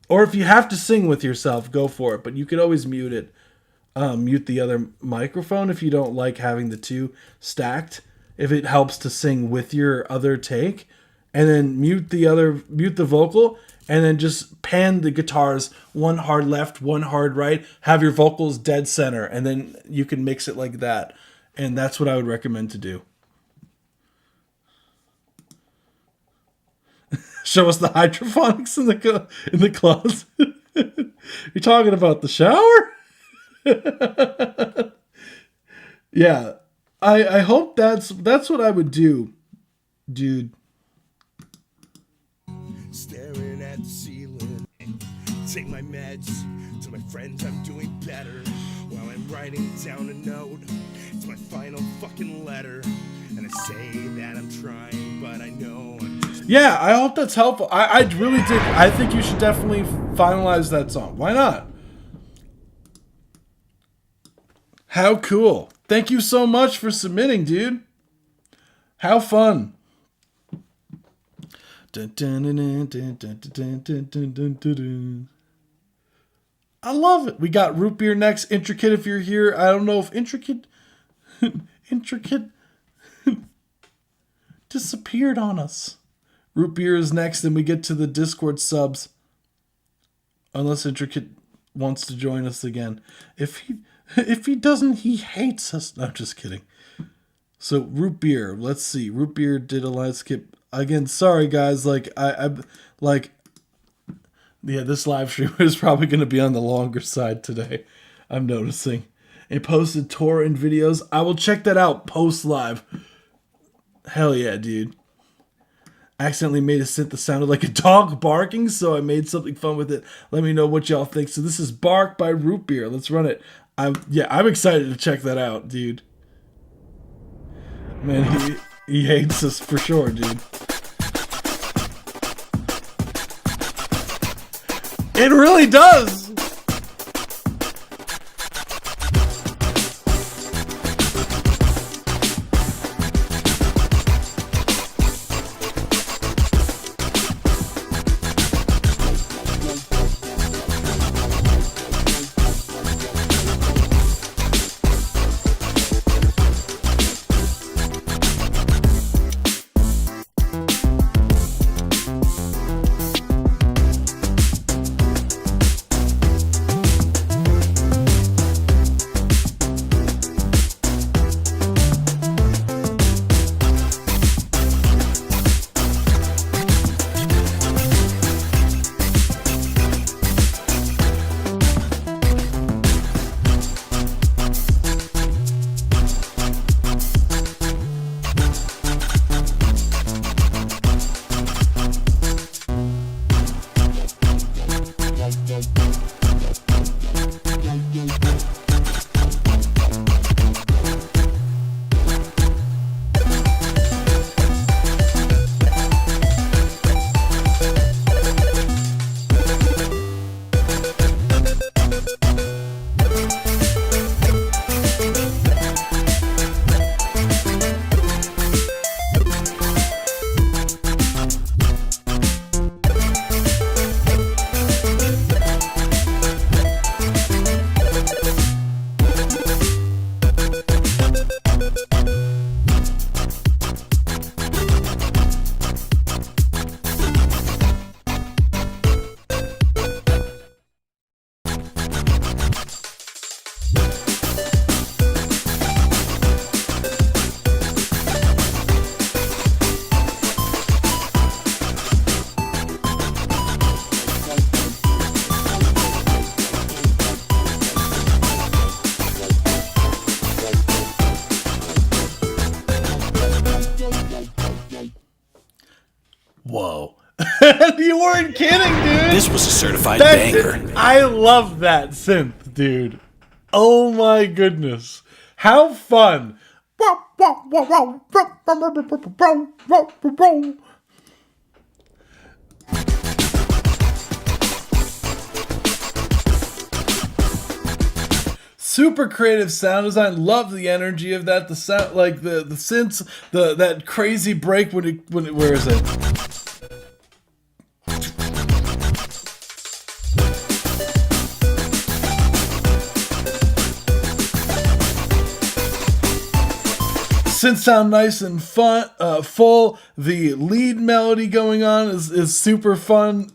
Or if you have to sing with yourself, go for it, but you could always mute it. Mute the other microphone if you don't like having the two stacked, if it helps to sing with your other take, and then mute the vocal, and then just pan the guitars, one hard left, one hard right, have your vocals dead center, and then you can mix it like that. And that's what I would recommend to do. Show us the hydroponics in the closet. You're talking about the shower? Yeah, I hope that's what I would do, dude. Staring at the ceiling. Take my meds. To my friends, I'm doing better. While I'm writing down a note, it's my final fucking letter. And I say that I'm trying, but I know I'm just... Yeah, I hope that's helpful. I really did. I think you should definitely finalize that song. Why not? How cool. Thank you so much for submitting, dude. How fun. I love it. We got Root Beer next. Intricate if you're here. I don't know if intricate disappeared on us. Root beer is next, and we get to the Discord subs. Unless Intricate wants to join us again. If he doesn't, he hates us. No, I'm just kidding. So root beer, let's see. Root beer did a live skip again. Sorry guys, like this live stream is probably going to be on the longer side today. I'm noticing. It posted tour and videos. I will check that out post live. Hell yeah, dude. Accidentally made a synth that sounded like a dog barking, so I made something fun with it. Let me know what y'all think. So this is Bark by Root Beer. Let's run it. I'm excited to check that out, dude. Man, he hates us for sure, dude. It really does. Whoa. You weren't kidding, dude. This was a certified banger. I love that synth, dude. Oh my goodness. How fun. Super creative sound design. Love the energy of that. The sound, like the synths, that crazy break when it where is it? Synths sound nice and fun, full. The lead melody going on is super fun.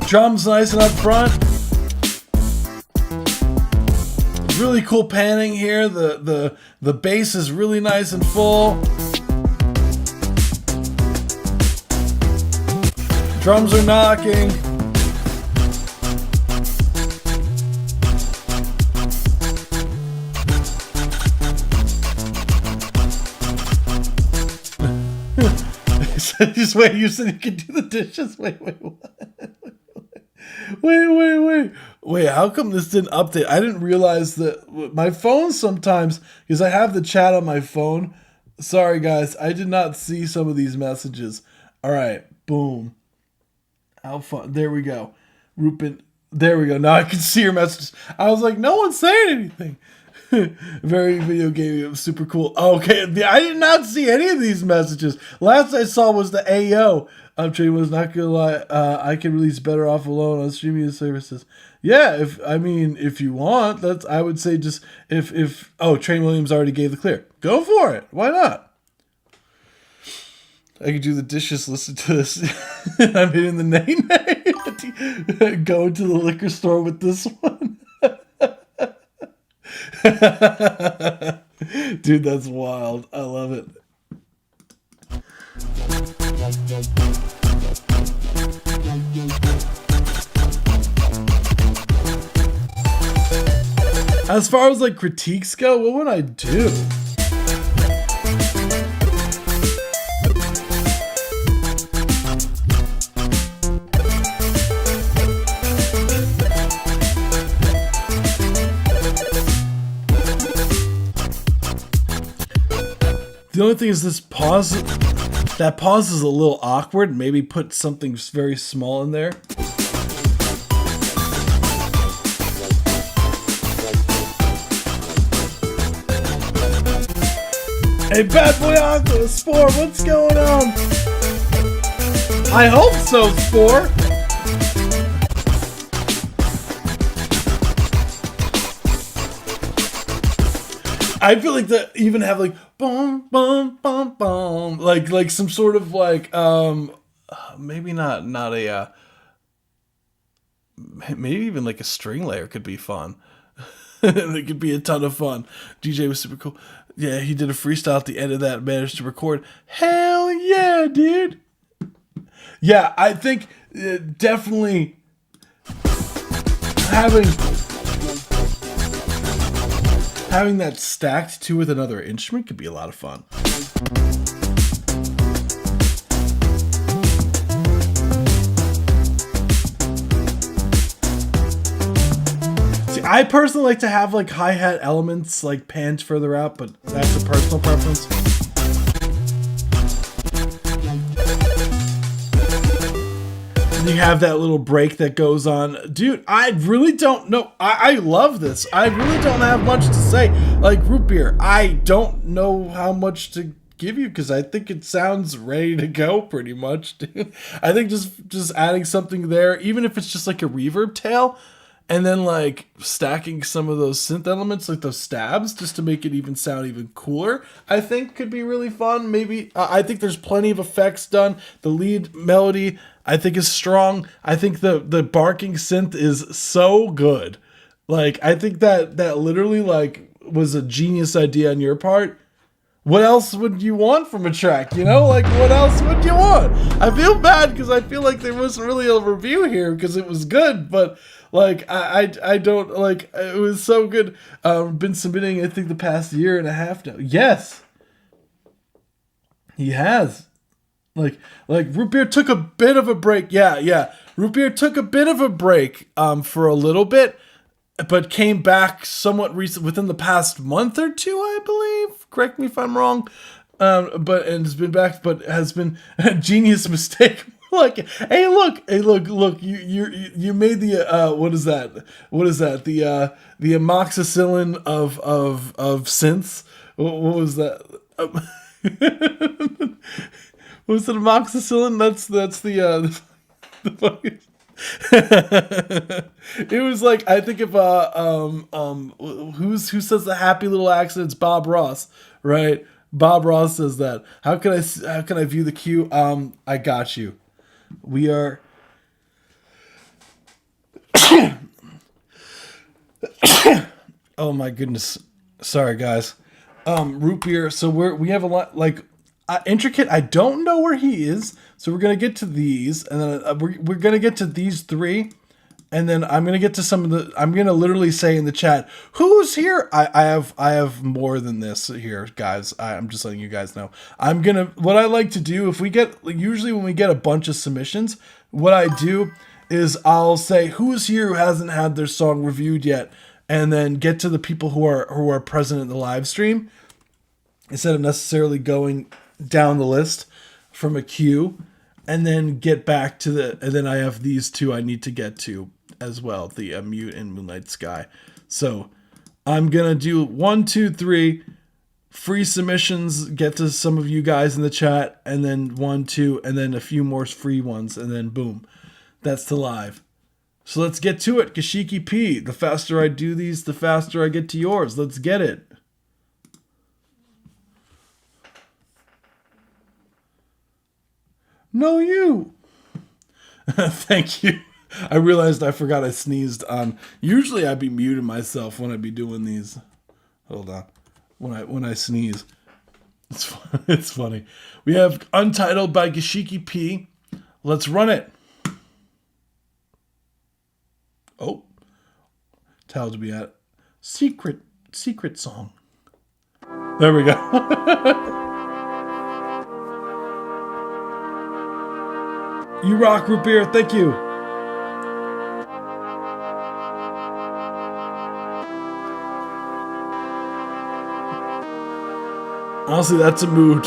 Drums nice and up front. Really cool panning here. The bass is really nice and full. Drums are knocking. Just wait, you said you could do the dishes? Wait, what? Wait, how come this didn't update? I didn't realize that my phone sometimes, because I have the chat on my phone. Sorry, guys, I did not see some of these messages. All right, boom. How fun. There we go. Rupin, there we go. Now I can see your messages. I was like, no one's saying anything. Very video game, super cool. Okay, I did not see any of these messages. Last I saw was the AO. Train was not gonna lie. I can release Better Off Alone on streaming services. Yeah, if you want, I would say just if Train Williams already gave the clear, go for it. Why not? I could do the dishes, listen to this. I'm hitting the nay. Go to the liquor store with this one. Dude, that's wild. I love it. As far as like critiques go, what would I do? The only thing is this pause. That pause is a little awkward. Maybe put something very small in there. Hey, Bad Boy Aqua, Spore, what's going on? I hope so, Spore. I feel like that even have like boom, boom, boom, boom, like some sort of like maybe not a maybe even like a string layer could be fun. It could be a ton of fun. DJ was super cool. Yeah, he did a freestyle at the end of that, managed to record. Hell yeah, dude. Yeah, I think definitely having that stacked too with another instrument could be a lot of fun. See, I personally like to have like hi-hat elements like panned further out, but that's a personal preference. You have that little break that goes on. Dude, I really don't know. I love this. I really don't have much to say. Like Root Beer, I don't know how much to give you because I think it sounds ready to go pretty much, dude. I think just adding something there, even if it's just like a reverb tail, and then like stacking some of those synth elements, like those stabs, just to make it even sound even cooler, I think could be really fun. Maybe I think there's plenty of effects done. The lead melody, I think, is strong. I think the barking synth is so good. Like, I think that literally like was a genius idea on your part. What else would you want from a track? You know, like what else would you want? I feel bad because I feel like there wasn't really a review here because it was good, but like I don't like it was so good. Been submitting I think the past year and a half now. Yes, he has. Like Root Beer took a bit of a break. Yeah. Root Beer took a bit of a break for a little bit, but came back somewhat recent within the past month or two, I believe. Correct me if I'm wrong. But has been back, but has been a genius mistake. Like, hey, look, you made the what is that? The amoxicillin of synths. What was that? What was it, amoxicillin? That's the it was like, I think if who says the happy little accidents? Bob Ross, right? Bob Ross says that. How can I view the queue? I got you. We are oh my goodness. Sorry guys. Root Beer, so we have a lot like Intricate, I don't know where he is, so we're gonna get to these, and then we're gonna get to these three, and then I'm gonna get to some of the. I'm gonna literally say in the chat, who's here? I have more than this here, guys. I'm just letting you guys know. What I like to do if we get usually when we get a bunch of submissions, what I do is I'll say who's here who hasn't had their song reviewed yet, and then get to the people who are present in the live stream, instead of necessarily going down the list from a queue, and then get back to and then I have these two I need to get to as well, the Mute and Moonlight Sky. So I'm gonna do 1, 2, 3 free submissions, get to some of you guys in the chat, and then 1, 2, and then a few more free ones, and then boom, that's the live. So let's get to it. Kashiki P, the faster I do these, the faster I get to yours. Let's get it. No, you. Thank you. I realized I forgot I sneezed on. Usually I'd be muting myself when I'd be doing these. Hold on. When I sneeze. It's funny. We have Untitled by Gashiki P. Let's run it. Oh. Tells me at secret song. There we go. You rock, root beer. Thank you. Honestly, that's a mood.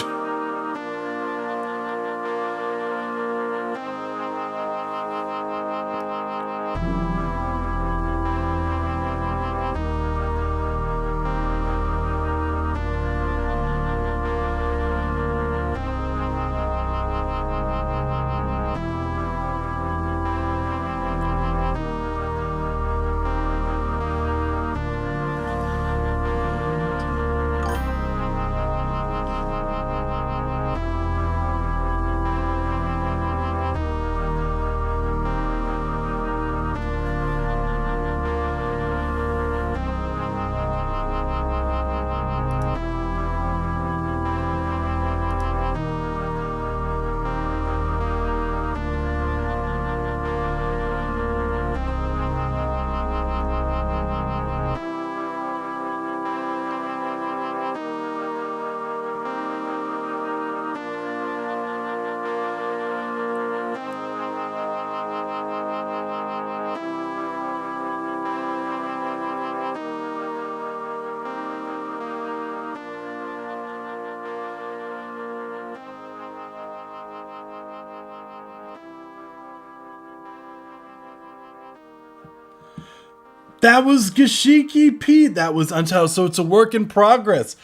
That was Gashiki P. That was Untitled. So it's a work in progress.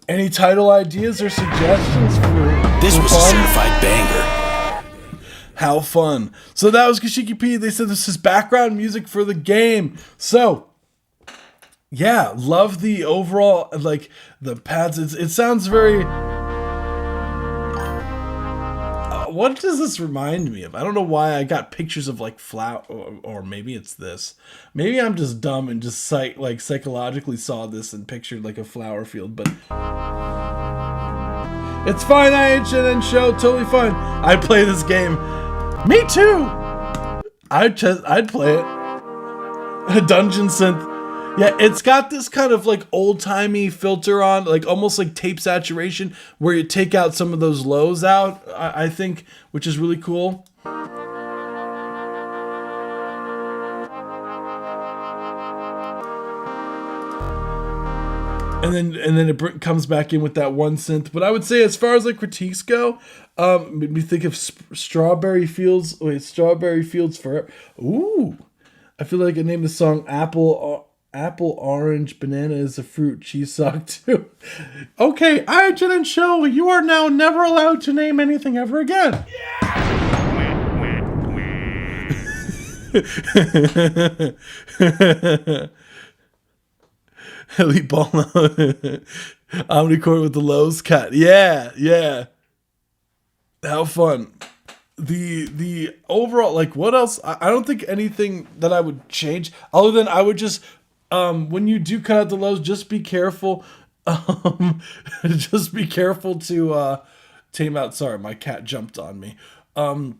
Any title ideas or suggestions for This was a fun? certified banger. How fun. So that was Gashiki P. They said this is background music for the game. So, yeah, love the overall, like, the pads. It sounds very... what does this remind me of? I don't know why I got pictures of, like, flower, or maybe it's this. Maybe I'm just dumb and just, psychologically saw this and pictured, like, a flower field, but... It's fine, IHNN show, totally fine. I'd play this game. Me too! I'd play it. A dungeon synth. Yeah, it's got this kind of like old-timey filter on, like almost like tape saturation, where you take out some of those lows out, I think, which is really cool. And then it comes back in with that one synth. But I would say, as far as like critiques go, made me think of Strawberry Fields. Wait, Strawberry Fields Forever. Ooh, I feel like I named the song Apple, Orange, Banana is a fruit, cheese sock too. Okay, I didn't show. You are now never allowed to name anything ever again. Elite Ball. Omnicord with the lows cut. Yeah. How fun. The overall, like, what else? I don't think anything that I would change, other than I would just, when you do cut out the lows, just be careful. Just be careful to tame out. Sorry, my cat jumped on me. I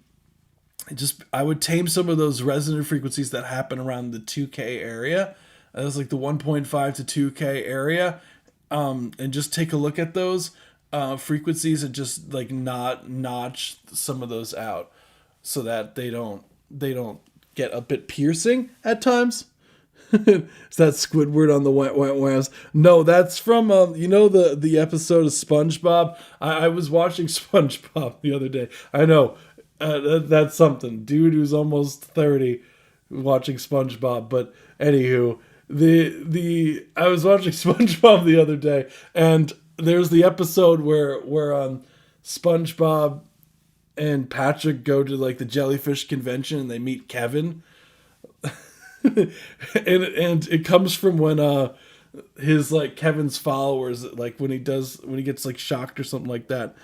would tame some of those resonant frequencies that happen around the 2K area. That's like the 1.5 to 2K area. And just take a look at those frequencies and just like notch some of those out so that they don't get a bit piercing at times. Is that Squidward on the white whales? No, that's from the episode of SpongeBob. I was watching SpongeBob the other day. I know that's something. Dude who's almost 30 watching SpongeBob. But anywho, I was watching SpongeBob the other day, and there's the episode where SpongeBob and Patrick go to like the jellyfish convention and they meet Kevin. and it comes from when his like Kevin's followers, like when he gets like shocked or something like that,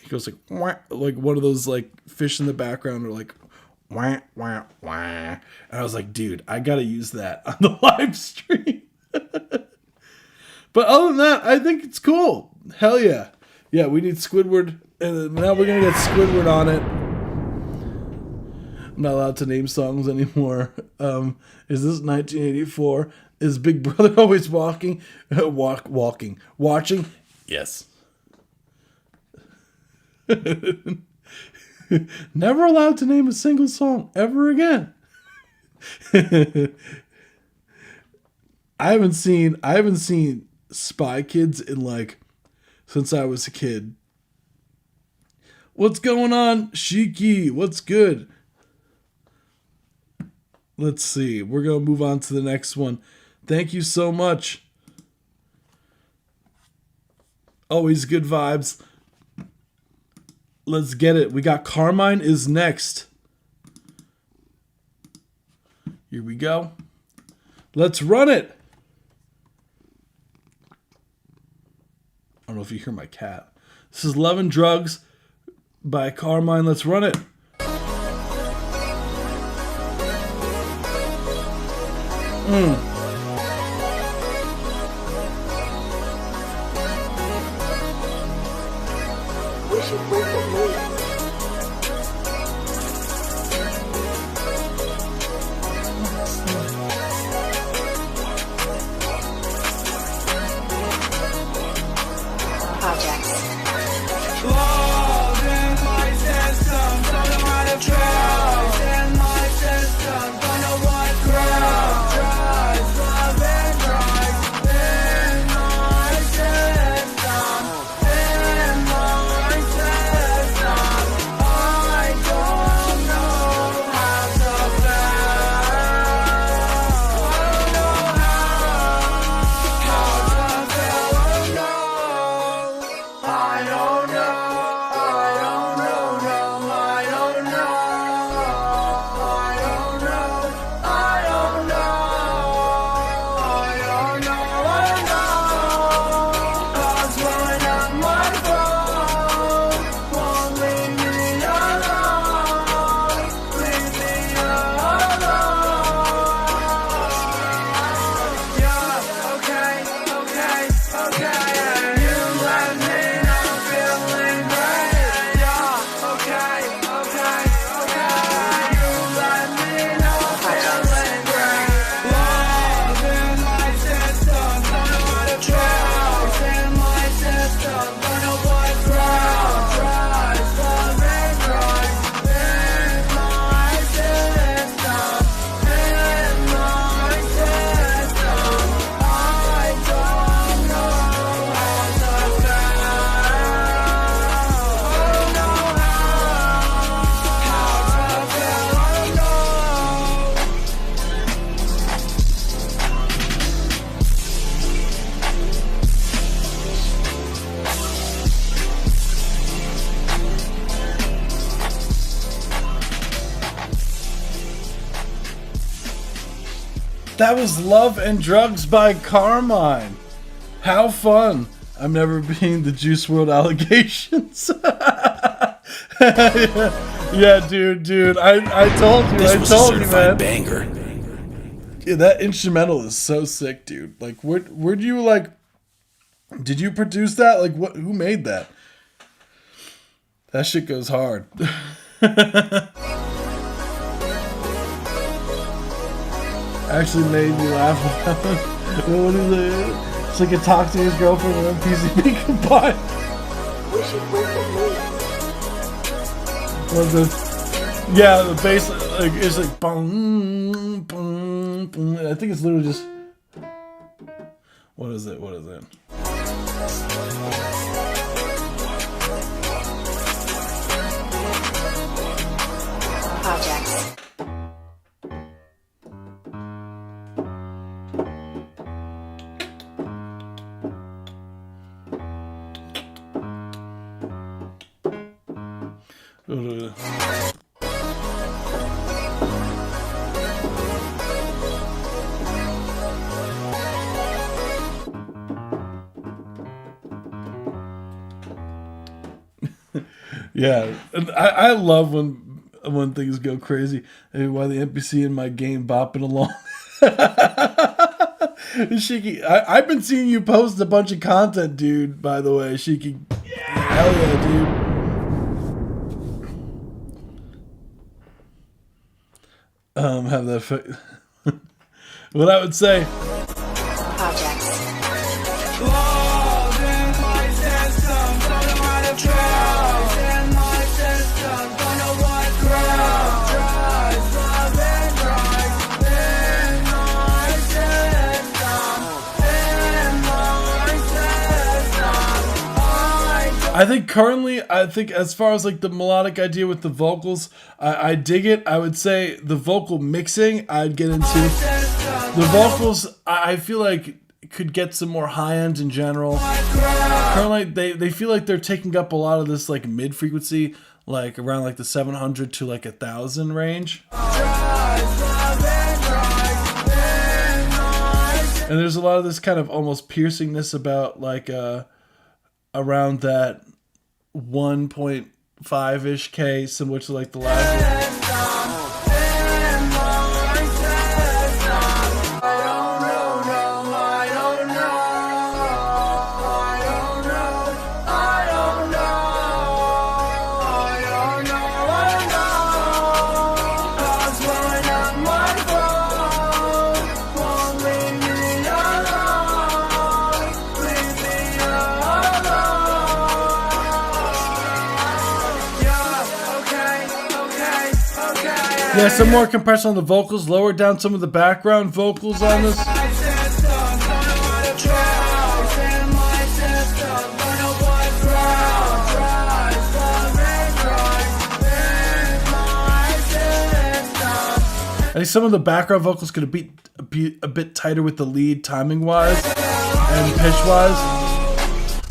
He goes like, wah, like one of those like fish in the background, or like, wah, wah, wah. And I was like, dude, I gotta use that on the live stream. But other than that, I think it's cool. Hell yeah. Yeah, we need Squidward, and now we're gonna get Squidward on it. I'm not allowed to name songs anymore. Is this 1984? Is Big Brother always watching? Yes. Never allowed to name a single song ever again. I haven't seen Spy Kids in like since I was a kid. What's going on, Shiki? What's good? Let's see. We're going to move on to the next one. Thank you so much. Always good vibes. Let's get it. We got Carmine is next. Here we go. Let's run it. I don't know if you hear my cat. This is Love and Drugs by Carmine. Let's run it. That was Love and Drugs by Carmine. How fun. I'm never being the Juice WRLD allegations. Yeah, dude. I told you. This I was a told you, certified man. banger. Yeah, that instrumental is so sick, dude. Like, where'd you, like, did you produce that? Like, who made that? That shit goes hard. Actually made me laugh. What is it? It's like a talk to his girlfriend and PCB combined. What the? Yeah, the bass like is like boom, boom, boom. I think it's literally just. What is it? What is it? Projects. Yeah, and I love when things go crazy. Hey, why the NPC in my game bopping along? Shiki, I've been seeing you post a bunch of content, dude. By the way, Shiki, hell yeah, dude. Have that effect. What I would say. Projects. I think currently, as far as like the melodic idea with the vocals, I dig it. I would say the vocal mixing, I'd get into. The vocals, I feel like could get some more high end in general. Currently, they feel like they're taking up a lot of this like mid frequency, like around like the 700 to like 1,000 range. And there's a lot of this kind of almost piercingness about like around that 1.5-ish K, similar to like the last one. Yeah, some more compression on the vocals, lower down some of the background vocals on this. I think some of the background vocals could be a bit tighter with the lead timing wise and pitch wise.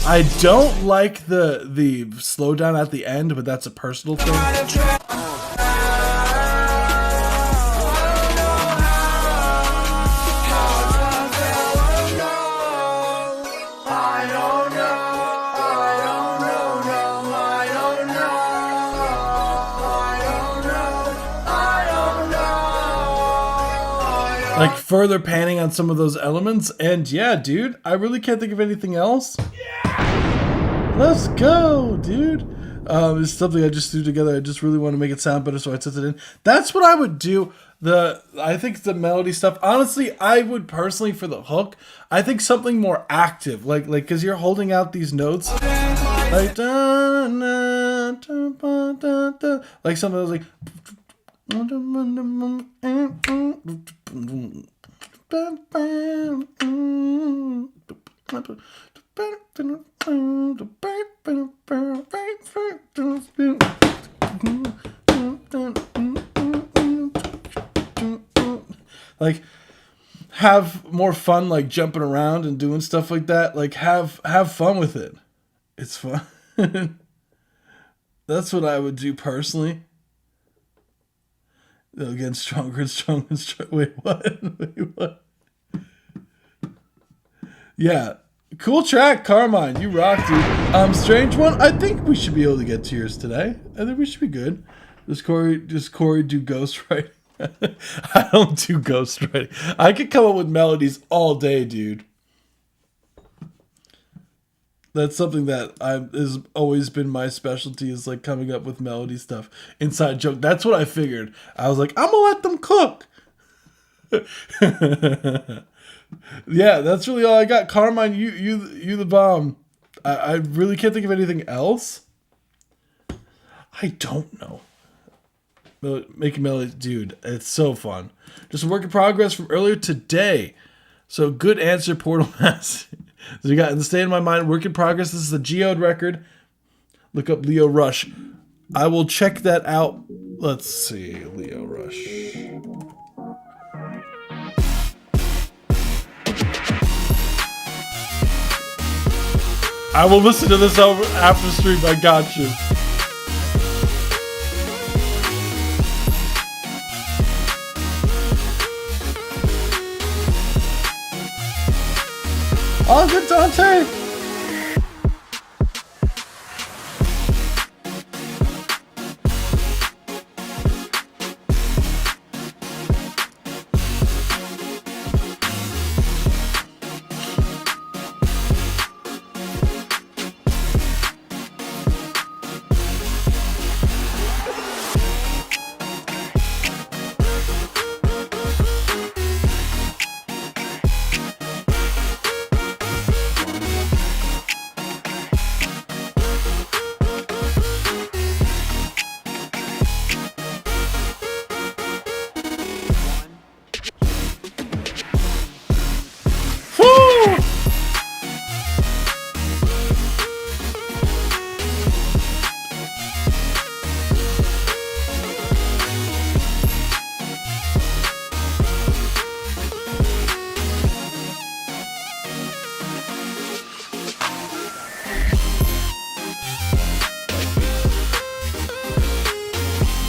I don't like the slowdown at the end, but that's a personal thing. Like further panning on some of those elements, and yeah, dude, I really can't think of anything else. Yeah! Let's go, dude. It's something I just threw together. I just really want to make it sound better, so I sent it in. That's what I would do. I think the melody stuff. Honestly, I would personally for the hook. I think something more active, like because you're holding out these notes, like like something that's like. Like have more fun, like jumping around and doing stuff like that. Like have fun with it. It's fun. That's what I would do personally. Again, stronger and stronger and stronger. Wait, what? Wait, what? Yeah. Cool track, Carmine. You rock, dude. Strange one. I think we should be able to get to yours today. I think we should be good. Does Corey do ghostwriting? I don't do ghostwriting. I could come up with melodies all day, dude. That's something that has always been my specialty, is like coming up with melody stuff. Inside joke. That's what I figured. I was like, I'm gonna let them cook. Yeah, that's really all I got. Carmine, you the bomb. I really can't think of anything else. I don't know. Making melody, dude, it's so fun. Just a work in progress from earlier today. So good answer, Portal Mass. So you got In the State of My Mind, work in progress. This is a Geode record. Look up Leo Rush. I will check that out. Let's see, Leo Rush. I will listen to this over after stream. I got you. All good, Dante.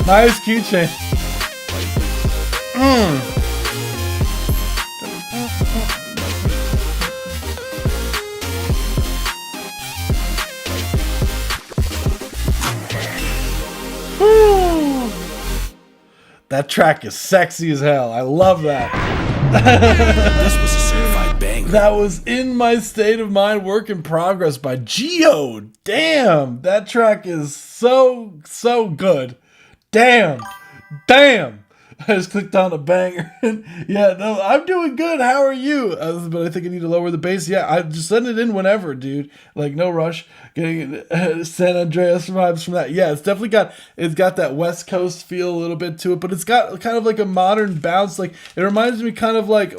Nice keychain. That track is sexy as hell. I love that. This was a certified banger. That was In My State of Mind, Work in Progress by Geo. Damn, that track is so good. Damn. I just clicked on a banger. Yeah, no, I'm doing good. How are you? But I think I need to lower the bass. Yeah, I just send it in whenever, dude. Like, no rush. Getting San Andreas vibes from that. Yeah, it's definitely got that West Coast feel a little bit to it, but it's got kind of like a modern bounce. Like, it reminds me kind of like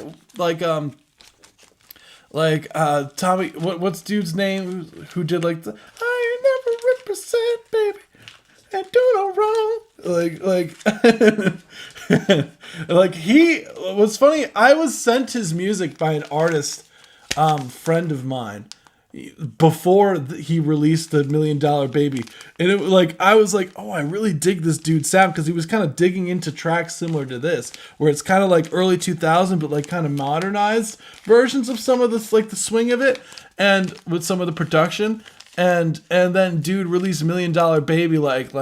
Tommy. What's dude's name who did like the I never represent, baby, and do no wrong. Like he what's funny, I was sent his music by an artist friend of mine before he released the $1 Million Baby, and it like I was like, oh, I really dig this dude's sound, because he was kind of digging into tracks similar to this, where it's kind of like early 2000 but like kind of modernized versions of some of this, like the swing of it, and with some of the production. And then dude released $1 Million Baby like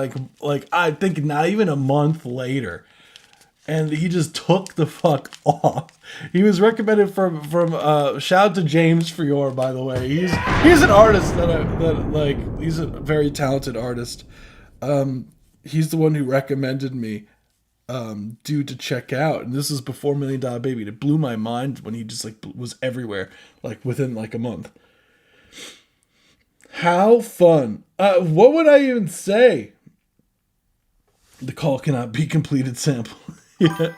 I think not even a month later, and he just took the fuck off. He was recommended from shout out to James Fior, by the way. He's an artist that he's a very talented artist. He's the one who recommended me dude to check out, and this is before $1 Million Baby. It blew my mind when he just like was everywhere like within like a month. How fun. What would I even say? The call cannot be completed sample. Yeah.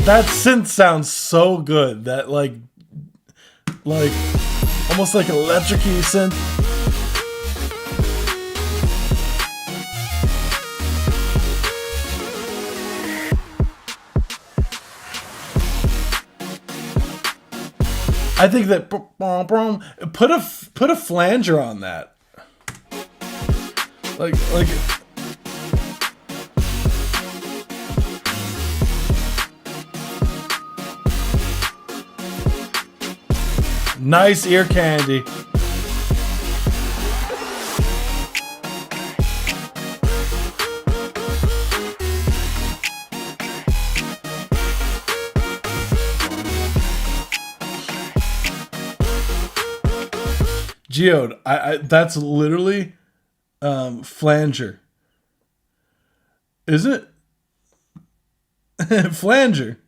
That synth sounds so good. That like almost like electric-y synth. I think that put a flanger on that. Like nice ear candy. Geode, I that's literally flanger. Isn't it? Flanger.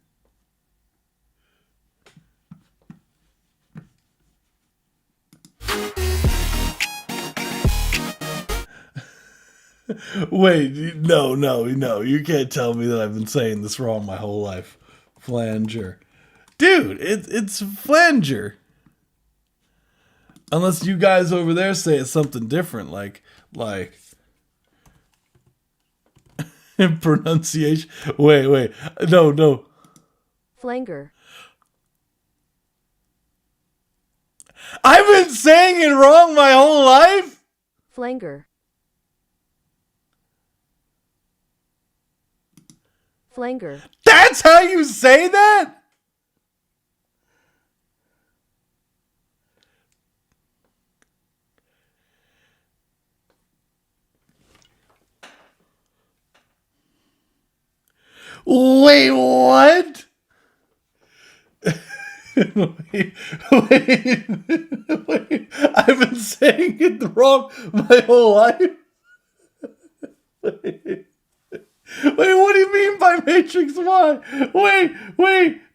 Wait, no, you can't tell me that I've been saying this wrong my whole life. Flanger. Dude, it's flanger. Unless you guys over there say it's something different, like pronunciation. Wait, no. Flanger. I've been saying it wrong my whole life. Flanger. Flanger. That's how you say that? Wait, what? wait. I've been saying it wrong my whole life. Wait, what do you mean by Matrix Y? Wait,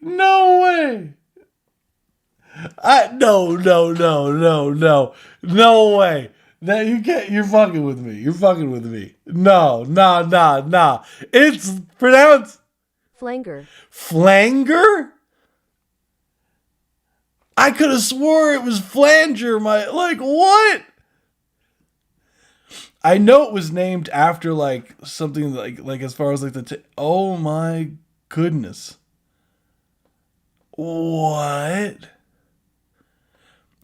no way. No way. That you can't. You're fucking with me. No. It's pronounced Flanger. Flanger. I could have swore it was flanger. What? I know it was named after like something like as far as like oh my goodness. What?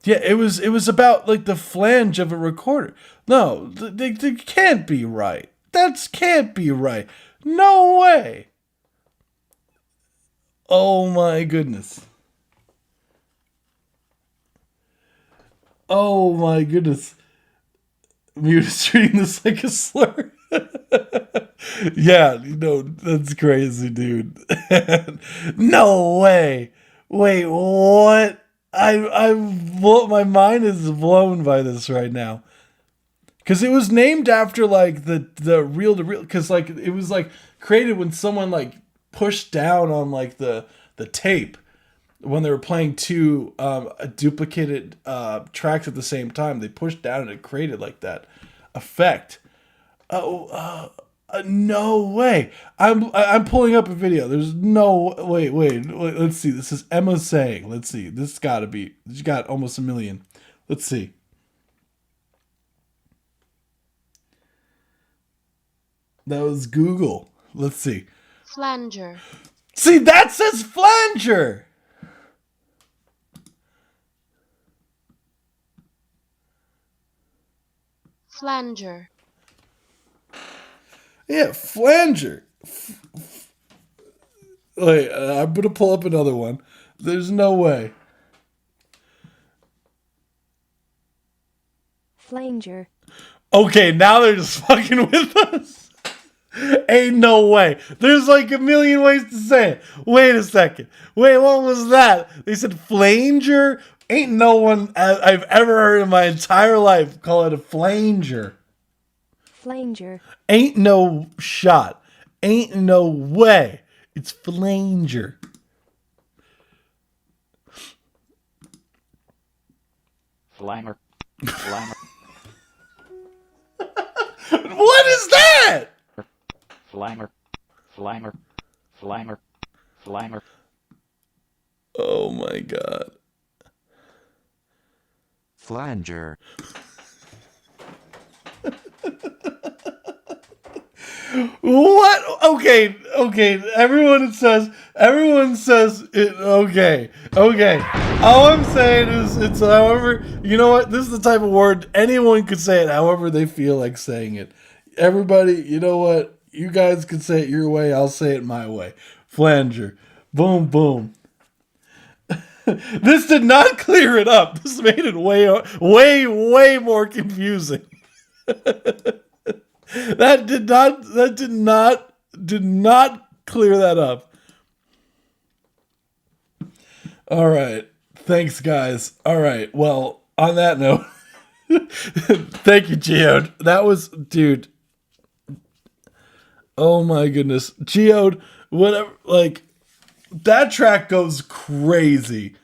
Yeah, it was about like the flange of a recorder. No, they can't be right. That can't be right. No way. Oh my goodness. Oh my goodness. Mute is treating this like a slur. Yeah, that's crazy, dude. No way. Wait, what? My mind is blown by this right now. Cause it was named after like the reel to reel. Cause like it was like created when someone like pushed down on like the tape when they were playing two duplicated tracks at the same time. They pushed down and it created like that effect. No way. I'm pulling up a video. There's no wait. Let's see. This is Emma saying. Let's see. This got to be. She got almost 1 million. Let's see. That was Google. Let's see. Flanger. See, that says flanger. Flanger. Yeah, flanger. Wait, I'm gonna pull up another one. There's no way. Flanger. Okay, now they're just fucking with us. Ain't no way. There's like 1 million ways to say it. Wait a second. Wait, what was that? They said flanger? Ain't no one I've ever heard in my entire life call it a flanger. Flanger. Ain't no shot. Ain't no way. It's flanger. Flanger. Flanger. What is that? Flanger. Flanger. Flanger. Flanger. Oh my god. Flanger. What? Okay. Everyone says it. Okay. All I'm saying is it's however, you know what? This is the type of word anyone could say it however they feel like saying it. Everybody, you know what? You guys can say it your way. I'll say it my way. Flanger. Boom, boom. This did not clear it up. This made it way more confusing. That did not clear that up. All right. Thanks, guys. All right. Well, on that note, thank you, Geode. That was, dude. Oh my goodness. Geode, whatever, like, that track goes crazy.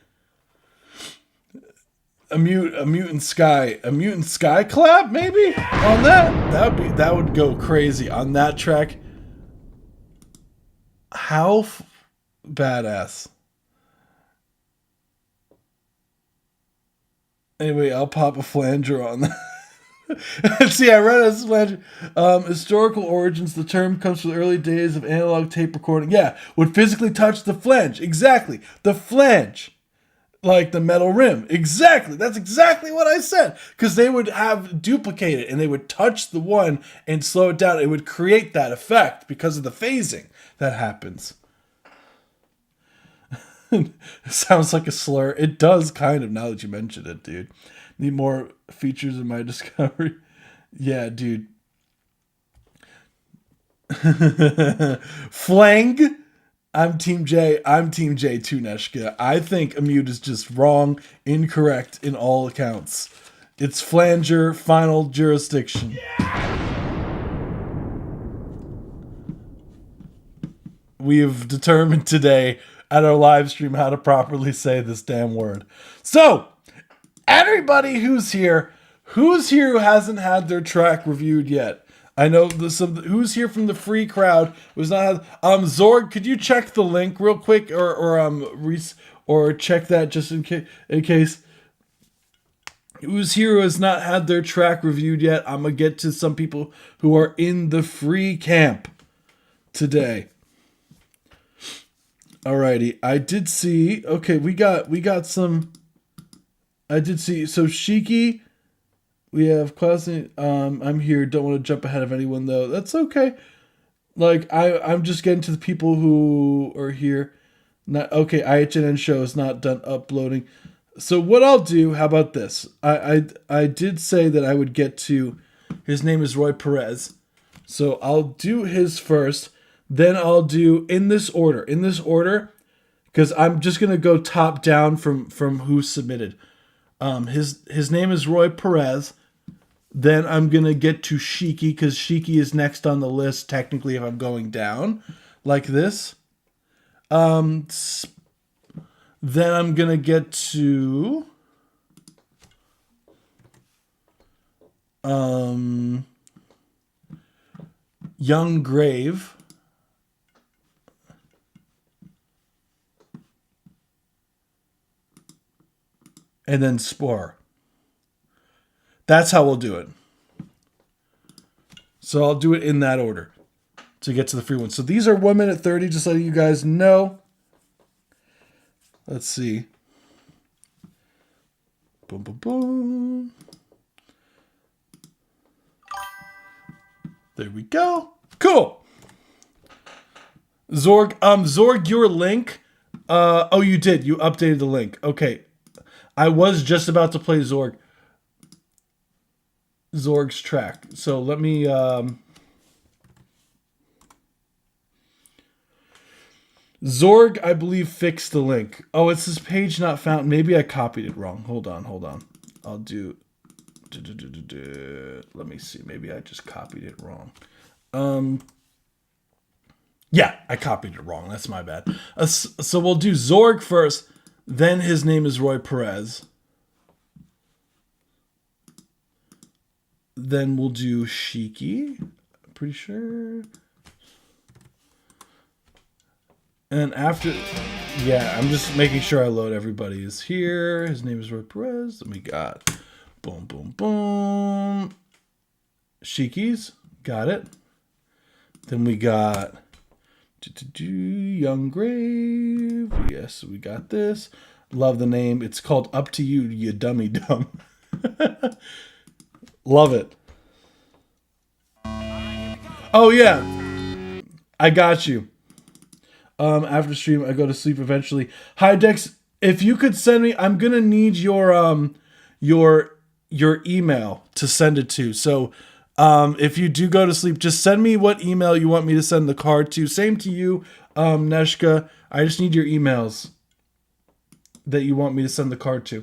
A mutant sky collab maybe on that would go crazy on that track. How badass. Anyway, I'll pop a flanger on that. See, I read it as flanger. Historical origins. The term comes from the early days of analog tape recording. Yeah, would physically touch the flange. Exactly, the flange. Like the metal rim. Exactly. That's exactly what I said. Because they would have duplicated and they would touch the one and slow it down. It would create that effect because of the phasing that happens. It sounds like a slur. It does kind of now that you mention it, dude. Need more features in my discovery. Yeah, dude. Flang. I'm Team J. I'm Team J Tuneshka. I think Amute is just wrong, incorrect in all accounts. It's flanger, final jurisdiction. Yeah! We have determined today at our live stream how to properly say this damn word. So, everybody who's here who hasn't had their track reviewed yet? I know who's here from the free crowd was not. Zorg, could you check the link real quick, or check that just in case who's here who has not had their track reviewed yet. I'm gonna get to some people who are in the free camp today. Alrighty, I did see. Okay, we got some. I did see. So Shiki, we have Clausen. I'm here. Don't want to jump ahead of anyone though. That's okay. Like I'm just getting to the people who are here. Not okay. IHNN show is not done uploading. So what I'll do? How about this? I did say that I would get to. His name is Roy Perez. So I'll do his first. Then I'll do in this order, because I'm just gonna go top down from who submitted. His name is Roy Perez. Then I'm gonna get to Shiki because Shiki is next on the list. Technically, if I'm going down like this, then I'm gonna get to Young Grave. And then Spore. That's how we'll do it. So I'll do it in that order to get to the free one. So these are 1 minute 30, just letting you guys know. Let's see. Boom, boom, boom. There we go. Cool. Zorg, your link. Oh, you did. You updated the link. Okay. I was just about to play Zorg's track. So let me Zorg, I believe, fixed the link. Oh, it says page not found. Maybe I copied it wrong. Hold on. I'll do let me see. Maybe I just copied it wrong. Yeah, I copied it wrong. That's my bad. So we'll do Zorg first. Then his name is Roy Perez. Then we'll do Shiki. I'm pretty sure. And after... Yeah, I'm just making sure I load everybody is here. His name is Roy Perez. Then we got... Boom, boom, boom. Shiki's. Got it. Then we got... Young Grave. Yes, we got this. Love the name. It's called Up to You, You Dummy Dumb. Love it. Oh yeah, I got you. After stream, I go to sleep eventually. Hi Dex, if you could send me, I'm gonna need your email to send it to. So if you do go to sleep, just send me what email you want me to send the card to. Same to you, Neshka. I just need your emails that you want me to send the card to.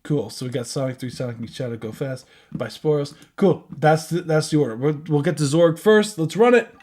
Cool. So we got Sonic 3, Sonic Meets Shadow Go Fast by Sporos. Cool. That's the order. We'll get to Zorg first. Let's run it.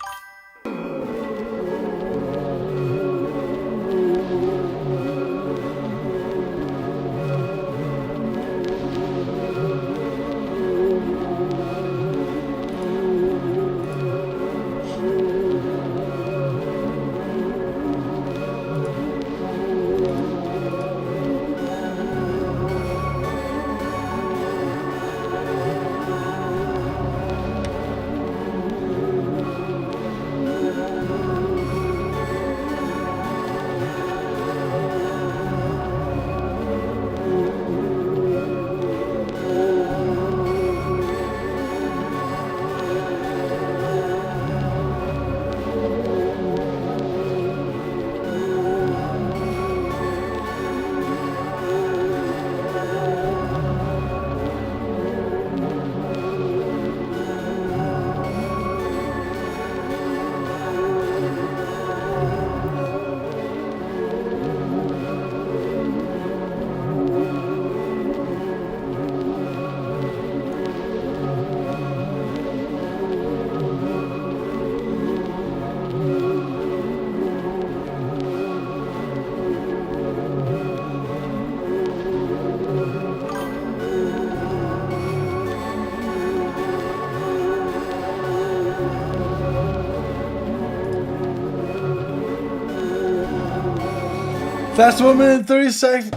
Fast 1 minute and 30 second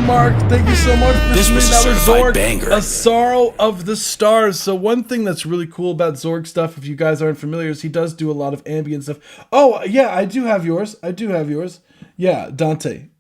mark. Thank you so much for This was a that was certified Zorg, banger. A Sorrow of the Stars. So one thing that's really cool about Zorg stuff, if you guys aren't familiar, is he does do a lot of ambient stuff. Oh yeah, I do have yours. Yeah, Dante,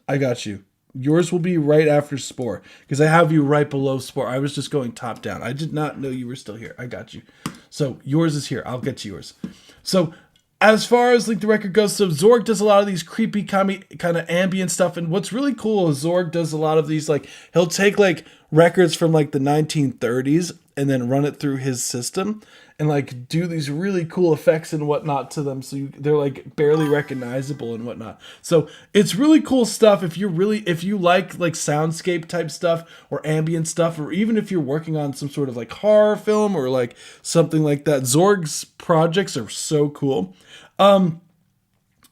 I got you. Yours will be right after Spore, because I have you right below Spore. I was just going top down. I did not know you were still here. I got you. So yours is here. I'll get yours. So as far as like the record goes, so Zorg does a lot of these creepy kind of ambient stuff, and what's really cool is Zorg does a lot of these, like he'll take like records from like the 1930s and then run it through his system and like do these really cool effects and whatnot to them, so they're like barely recognizable and whatnot. So it's really cool stuff if you like soundscape type stuff or ambient stuff, or even if you're working on some sort of like horror film or like something like that. Zorg's projects are so cool.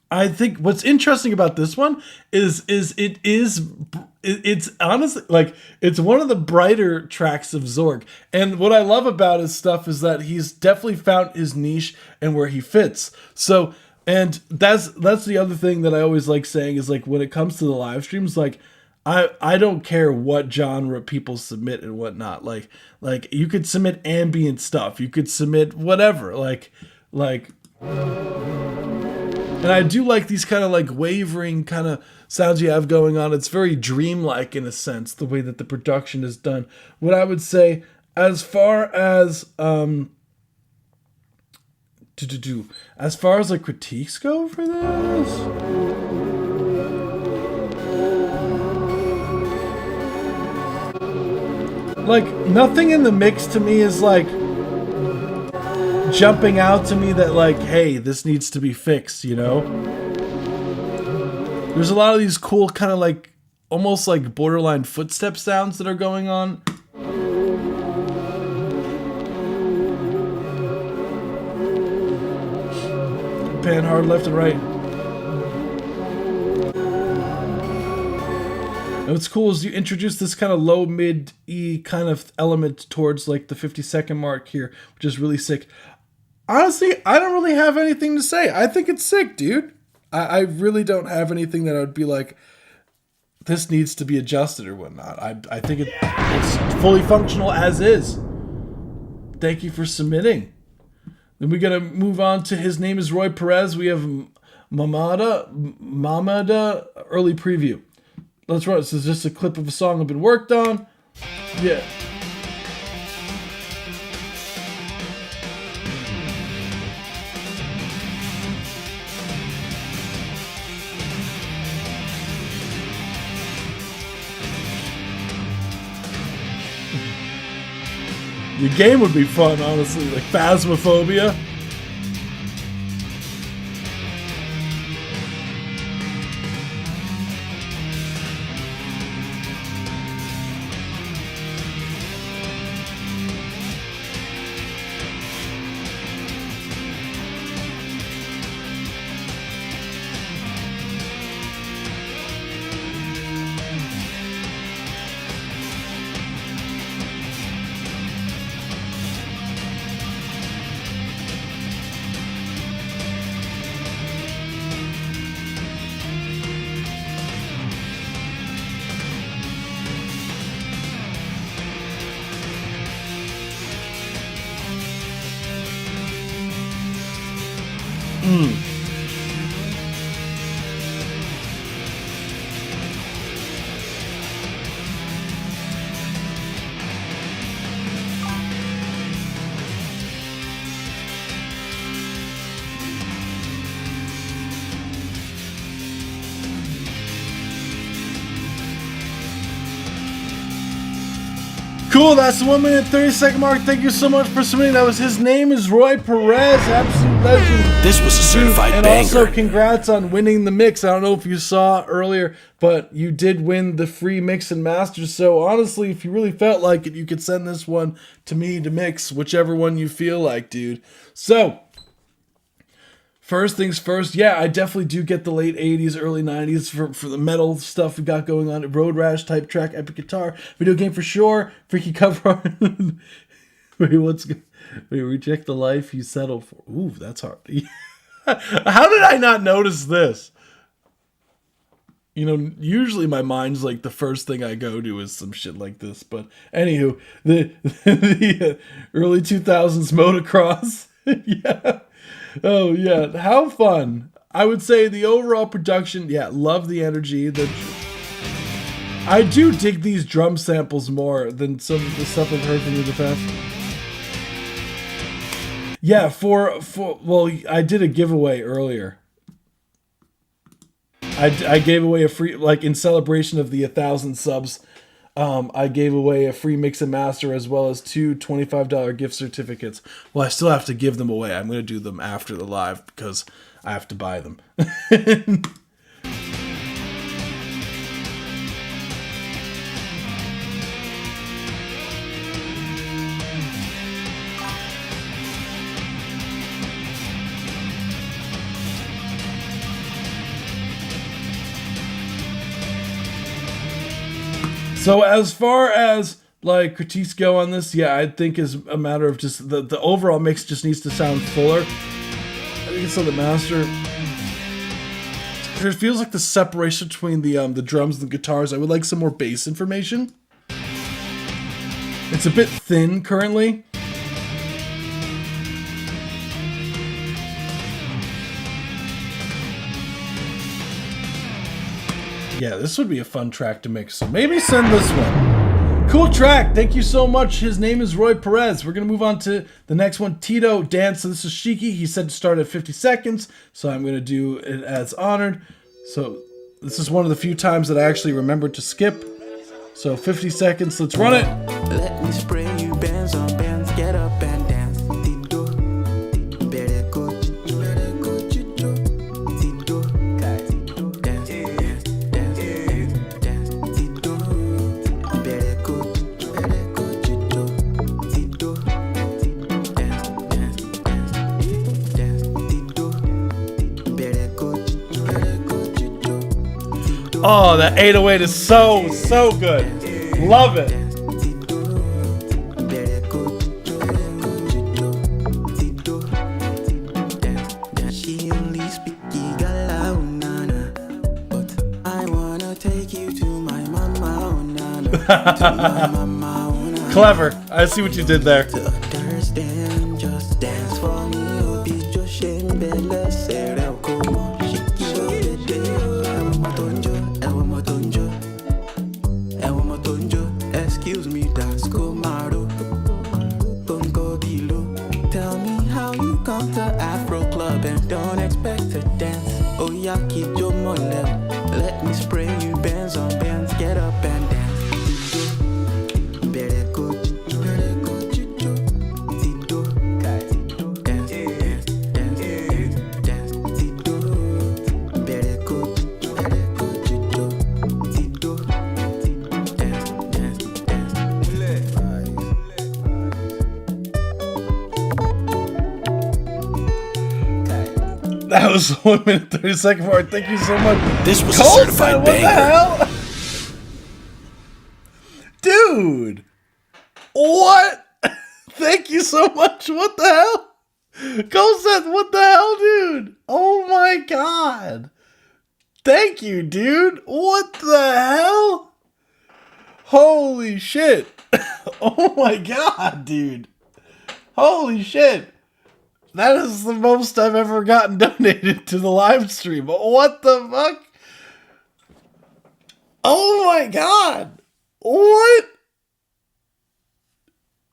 I think what's interesting about this one is it's honestly like it's one of the brighter tracks of Zorg. And what I love about his stuff is that he's definitely found his niche and where he fits. So, and that's the other thing that I always like saying is like when it comes to the live streams, like I don't care what genre people submit and whatnot. Like you could submit ambient stuff, you could submit whatever, like. And I do like these kind of like wavering kind of sounds you have going on. It's very dreamlike in a sense, the way that the production is done. What I would say, as far as like critiques go for this, like nothing in the mix to me is like jumping out to me that like, hey, this needs to be fixed, you know? There's a lot of these cool kind of like almost like borderline footstep sounds that are going on. Pan hard left and right. And what's cool is you introduce this kind of low mid E kind of element towards like the 50-second mark here, which is really sick. Honestly, I don't really have anything to say. I think it's sick, dude. I really don't have anything that I would be like, this needs to be adjusted or whatnot. I think it's fully functional as is. Thank you for submitting. Then we're going to move on to His Name is Roy Perez. We have Mamada early preview. Let's run. This is just a clip of a song I've been worked on. Yeah. Your game would be fun, honestly, like Phasmophobia. Cool, that's the 1 minute 30-second mark. Thank you so much for submitting. That was His Name is Roy Perez, absolute legend. This was a certified and banger. Also, congrats on winning the mix. I don't know if you saw earlier, but you did win the free mix and master. So honestly, if you really felt like it, you could send this one to me to mix, whichever one you feel like, dude. So, first things first, yeah, I definitely do get the late 80s, early 90s for the metal stuff we got going on. Road Rash type track, epic guitar, video game for sure, freaky cover art. Wait, reject the life you settle for. Ooh, that's hard. How did I not notice this? You know, usually my mind's like the first thing I go to is some shit like this. But anywho, the early 2000s motocross. Yeah. Oh, yeah. How fun. I would say the overall production, yeah, love the energy. I do dig these drum samples more than some of the stuff I've heard from you in the past. Yeah, well, I did a giveaway earlier. I gave away a free, like in celebration of the 1,000 subs, I gave away a free mix and master as well as 2 $25 gift certificates. Well, I still have to give them away. I'm going to do them after the live because I have to buy them. So as far as like critiques go on this, yeah, I think is a matter of just the overall mix just needs to sound fuller. I think it's on the master. It feels like the separation between the drums and the guitars. I would like some more bass information. It's a bit thin currently. Yeah, this would be a fun track to mix, so maybe send this one. Cool track, thank you so much. His name is Roy Perez. We're gonna move on to the next one, Tito Dance. So this is Shiki. He said to start at 50 seconds, so I'm gonna do it as honored. So this is one of the few times that I actually remembered to skip. So 50 seconds, let's run it. Let me spray you bands on bands, get up and dance. Tito, better go, Tito, Tito, dance, dance, dance, dance, Tito, better go, Tito, Tito, dance, dance, dance, Tito, better go, Tito. Oh, that 808 is so good. Love it. She only speak Igala, oh, nana. But I wanna take you to my mama, oh, nana. To my mama, oh, nana. Clever. I see what you did there. To understand, just dance for me. Oh, be just shame, bella, Sarah, come on. She keep up the day. Excuse me, that's Komaro. Bongo below. Tell me how you come to Afro Club and don't expect to dance. Oh, yeah, keep your money. Let me spray you bands on bands. Get up and dance. Better go, Tito. Tito, dance, dance, dance, dance, Tito. Better go, Tito. Tito, dance, dance, dance. That was 1 minute 30 second part. Thank you so much. This was a Cold certified What the banger. hell? Dude! What? Thank you so much. What the hell? Colseth, what the hell, dude? Oh my god. Thank you, dude. What the hell? Holy shit. Oh my god, dude. Holy shit. That is the most I've ever gotten donated to the live stream. What the fuck? Oh my god. What?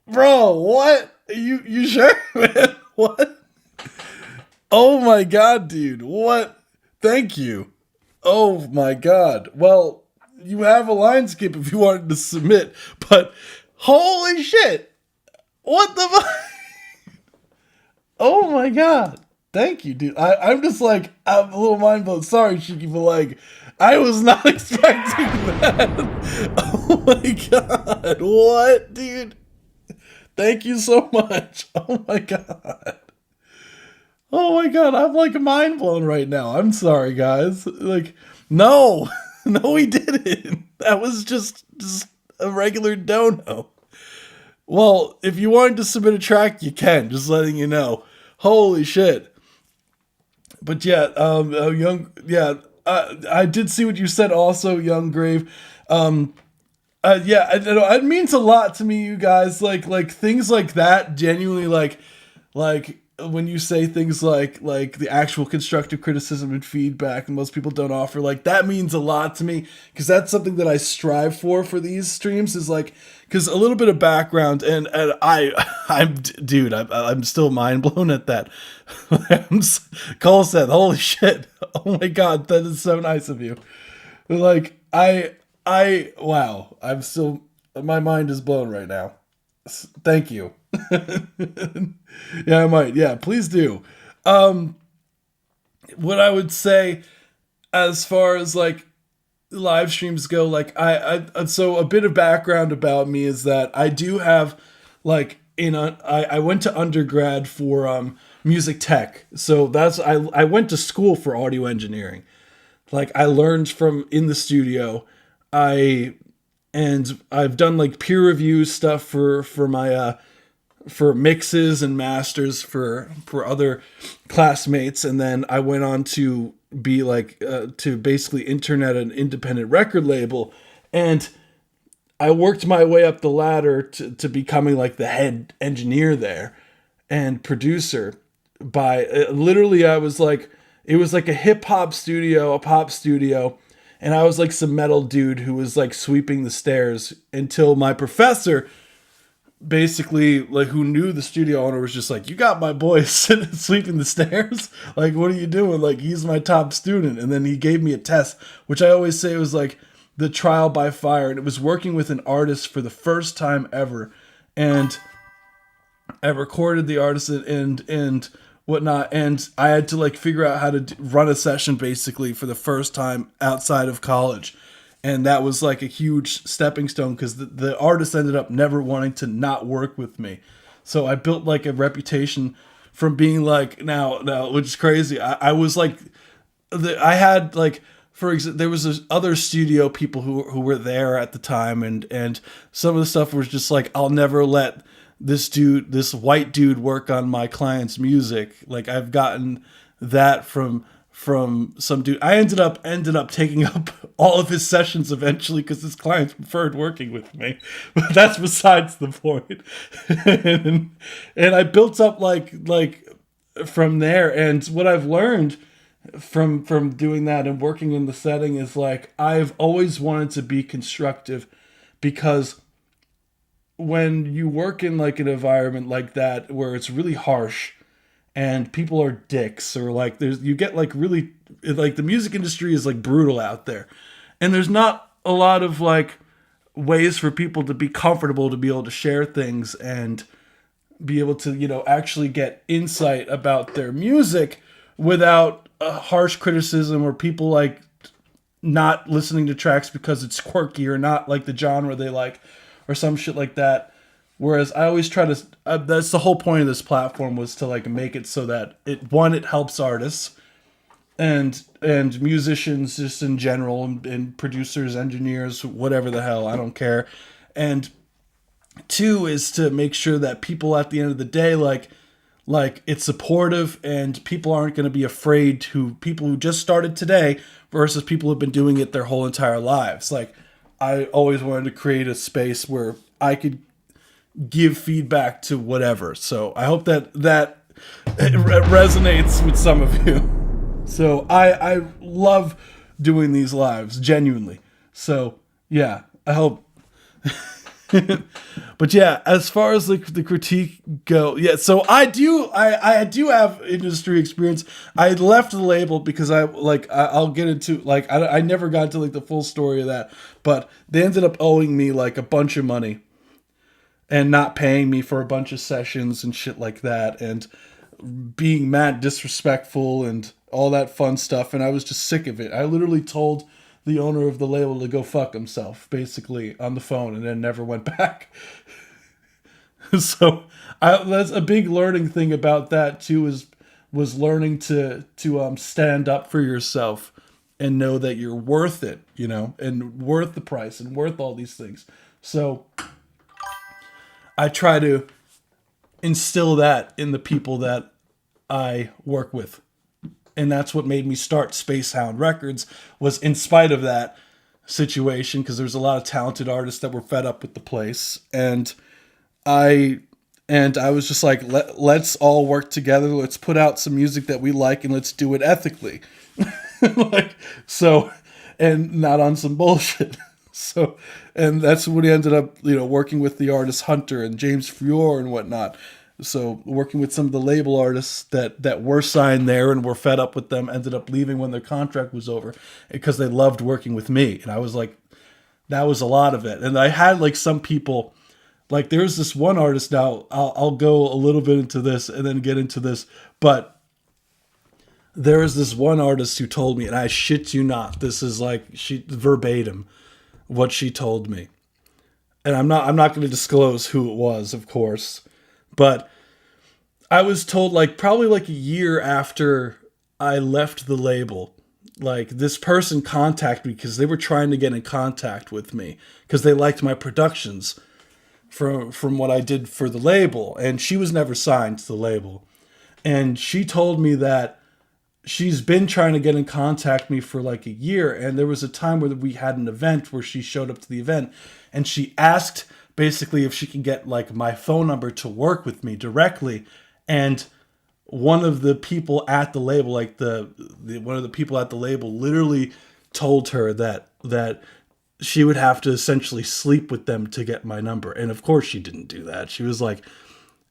Bro, what? You sure, man? What? Oh my god, dude. What? Thank you. Oh my god. Well, you have a line skip if you wanted to submit, but holy shit. What the fuck? Oh my god. Thank you, dude. I'm just like, I'm a little mind blown. Sorry, Shiki, but like, I was not expecting that. Oh my god. What, dude? Thank you so much. Oh my god. Oh my god, I'm like mind blown right now. I'm sorry, guys. Like, no. No, he didn't. That was just a regular dono. Well, if you wanted to submit a track, you can. Just letting you know. Holy shit. But yeah, I did see what you said also, Young Grave. Yeah, it means a lot to me, you guys. Like things like that, genuinely, like when you say things like the actual constructive criticism and feedback, and most people don't offer, like that means a lot to me, because that's something that I strive for these streams, is like, because a little bit of background, and I'm still mind blown at that. Cole said, "Holy shit! Oh my god, that is so nice of you." Like wow, I'm still, my mind is blown right now. Thank you. Yeah, I might. Yeah, please do. What I would say as far as like live streams go, like so a bit of background about me is that I do have like I went to undergrad for music tech. So that's I went to school for audio engineering. Like I learned from in the studio. I've done like peer review stuff for my for mixes and masters for other classmates, and then I went on to be like to basically intern at an independent record label, and I worked my way up the ladder to becoming like the head engineer there and producer. By literally, I was like, it was like a hip hop studio, a pop studio. And I was like some metal dude who was like sweeping the stairs, until my professor, basically, like, who knew the studio owner, was just like, "You got my boy sitting sweeping the stairs? Like, what are you doing? Like, he's my top student." And then he gave me a test, which I always say was like the trial by fire. And it was working with an artist for the first time ever. And I recorded the artist and whatnot, and I had to like figure out how to run a session basically for the first time outside of college. And that was like a huge stepping stone, because the artist ended up never wanting to not work with me. So I built like a reputation from being like, now which is crazy. I was like, I had like, for example, there was other studio people who were there at the time, and some of the stuff was just like, I'll never let this white dude work on my client's music. Like I've gotten that from some dude. I ended up taking up all of his sessions eventually, because his clients preferred working with me. But that's besides the point. and I built up like from there. And what I've learned from doing that and working in the setting is like, I've always wanted to be constructive, because when you work in like an environment like that where it's really harsh and people are dicks, or like you get like really, like the music industry is like brutal out there, and there's not a lot of like ways for people to be comfortable to be able to share things and be able to, you know, actually get insight about their music without a harsh criticism, or people like not listening to tracks because it's quirky or not like the genre they like, or some shit like that. Whereas I always try to, that's the whole point of this platform, was to like make it so that it helps artists and musicians just in general, and producers, engineers, whatever the hell, I don't care. And two is to make sure that people at the end of the day, like it's supportive, and people aren't going to be afraid to people who just started today versus people who've been doing it their whole entire lives. Like, I always wanted to create a space where I could give feedback to whatever. So I hope that resonates with some of you. So I love doing these lives, genuinely. So yeah, I hope. But yeah, as far as the critique go, yeah. So I do have industry experience. I left the label because I'll get into like I never got to like the full story of that, but they ended up owing me like a bunch of money, and not paying me for a bunch of sessions and shit like that, and being mad disrespectful and all that fun stuff. And I was just sick of it. I literally told the owner of the label to go fuck himself, basically, on the phone, and then never went back. So that's a big learning thing about that too, was learning to stand up for yourself and know that you're worth it, you know, and worth the price and worth all these things. So I try to instill that in the people that I work with. And that's what made me start Spacehound Records, was in spite of that situation, because there's a lot of talented artists that were fed up with the place. And I was just like, let's all work together. Let's put out some music that we like and let's do it ethically. Like, so, and not on some bullshit. So, and that's what he ended up, working with the artist Hunter and James Fior and whatnot. So working with some of the label artists that were signed there and were fed up with them, ended up leaving when their contract was over because they loved working with me. And I was like, that was a lot of it. And I had like some people, like there's this one artist now, I'll go a little bit into this and then get into this, but there is this one artist who told me, and I shit you not, this is like verbatim what she told me. And I'm not going to disclose who it was, of course. But I was told, like, probably like a year after I left the label, like, this person contacted me because they were trying to get in contact with me because they liked my productions from what I did for the label. And she was never signed to the label. And she told me that she's been trying to get in contact with me for like a year. And there was a time where we had an event where she showed up to the event and she asked basically if she can get like my phone number to work with me directly. And one of the people at the label, like one of the people at the label literally told her that she would have to essentially sleep with them to get my number. And of course she didn't do that. She was like,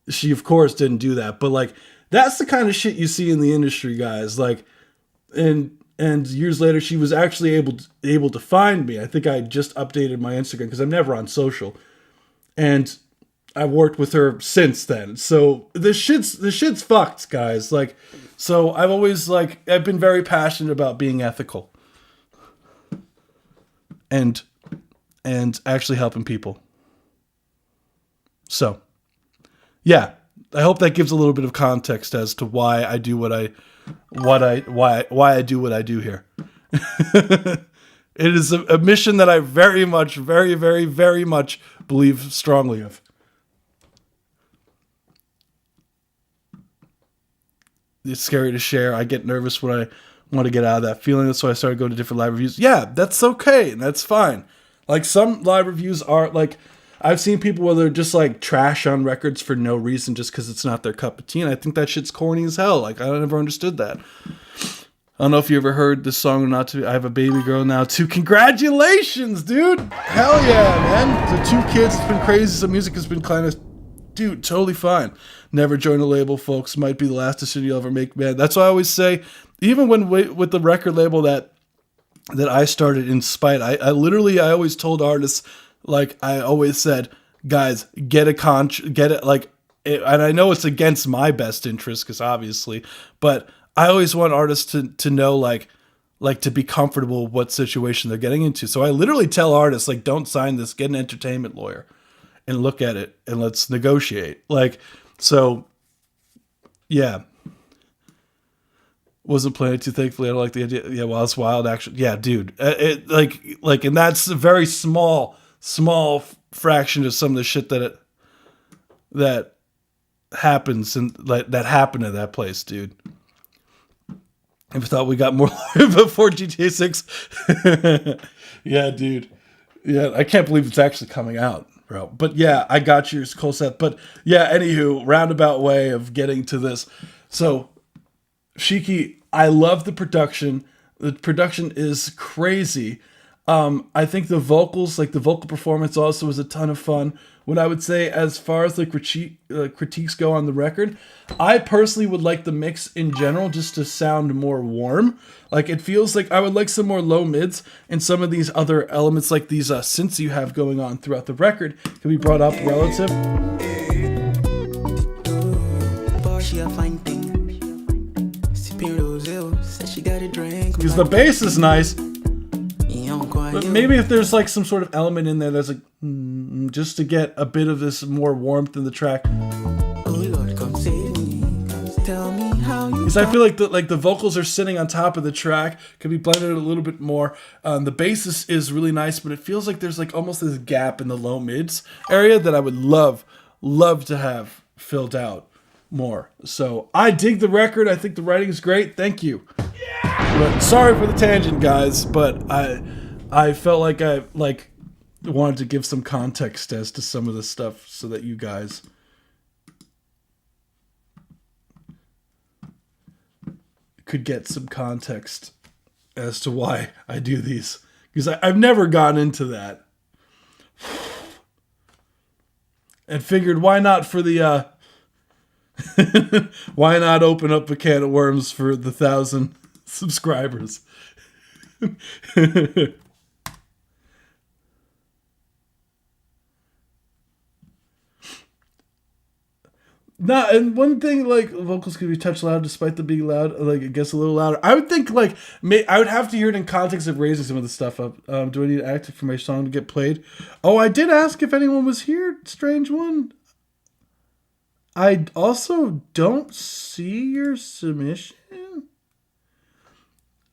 she of course didn't do that. But like, that's the kind of shit you see in the industry, guys. Like, and years later, she was actually able to find me. I think I just updated my Instagram because I'm never on social. And I've worked with her since then. So the shit's fucked, guys. Like, so I've been very passionate about being ethical and actually helping people. So, yeah, I hope that gives a little bit of context as to why I do why I do what I do here. It is a mission that I very much, very, very, very much believe strongly of. It's scary to share. I get nervous when I want to get out of that feeling. That's why I started going to different live reviews. Yeah, that's okay. And that's fine. Like, some live reviews are like, I've seen people where they're just like trash on records for no reason just because it's not their cup of tea. And I think that shit's corny as hell. Like, I never understood that. I don't know if you ever heard this song or not. I have a baby girl now too. Congratulations, dude. Hell yeah, man. The 2 kids, it's been crazy. Some music has been kind of, dude, totally fine. Never join a label, folks. Might be the last decision you'll ever make, man. That's why I always say, even when with the record label that I started in spite, I always told artists, like I always said, guys, get it, like, and I know it's against my best interest, because obviously, but I always want artists to know, like to be comfortable with what situation they're getting into. So I literally tell artists, like, don't sign this, get an entertainment lawyer and look at it and let's negotiate. Like, so yeah. Wasn't planning to, thankfully. I don't like the idea. Yeah, well, it's wild, actually. Yeah, dude. And that's a very small fraction of some of the shit that happens and that happened at that place, dude. I thought we got more before GTA 6. Yeah, dude. Yeah, I can't believe it's actually coming out, bro. But yeah, I got you, Cole Seth. But yeah, anywho, roundabout way of getting to this. So, Shiki, I love the production. The production is crazy. I think the vocals, like the vocal performance, also was a ton of fun. What I would say, as far as the critiques go on the record, I personally would like the mix in general just to sound more warm. Like, it feels like I would like some more low mids, and some of these other elements, like these synths you have going on throughout the record, can be brought up relative. Because the bass is nice. But maybe if there's like some sort of element in there that's like just to get a bit of this more warmth in the track. Because I feel like the vocals are sitting on top of the track, could be blended a little bit more. The bass is really nice, but it feels like there's like almost this gap in the low mids area that I would love to have filled out more. So I dig the record. I think the writing is great. Thank you. But sorry for the tangent, guys, but I felt like I wanted to give some context as to some of the stuff so that you guys could get some context as to why I do these. Because I've never gotten into that. And figured, why not for the why not open up a can of worms for the 1,000 subscribers? No, and one thing, like, vocals can be touched loud despite them being loud, like, it gets a little louder. I would think, like, I would have to hear it in context of raising some of the stuff up. Do I need active for my song to get played? Oh, I did ask if anyone was here, Strange One. I also don't see your submission.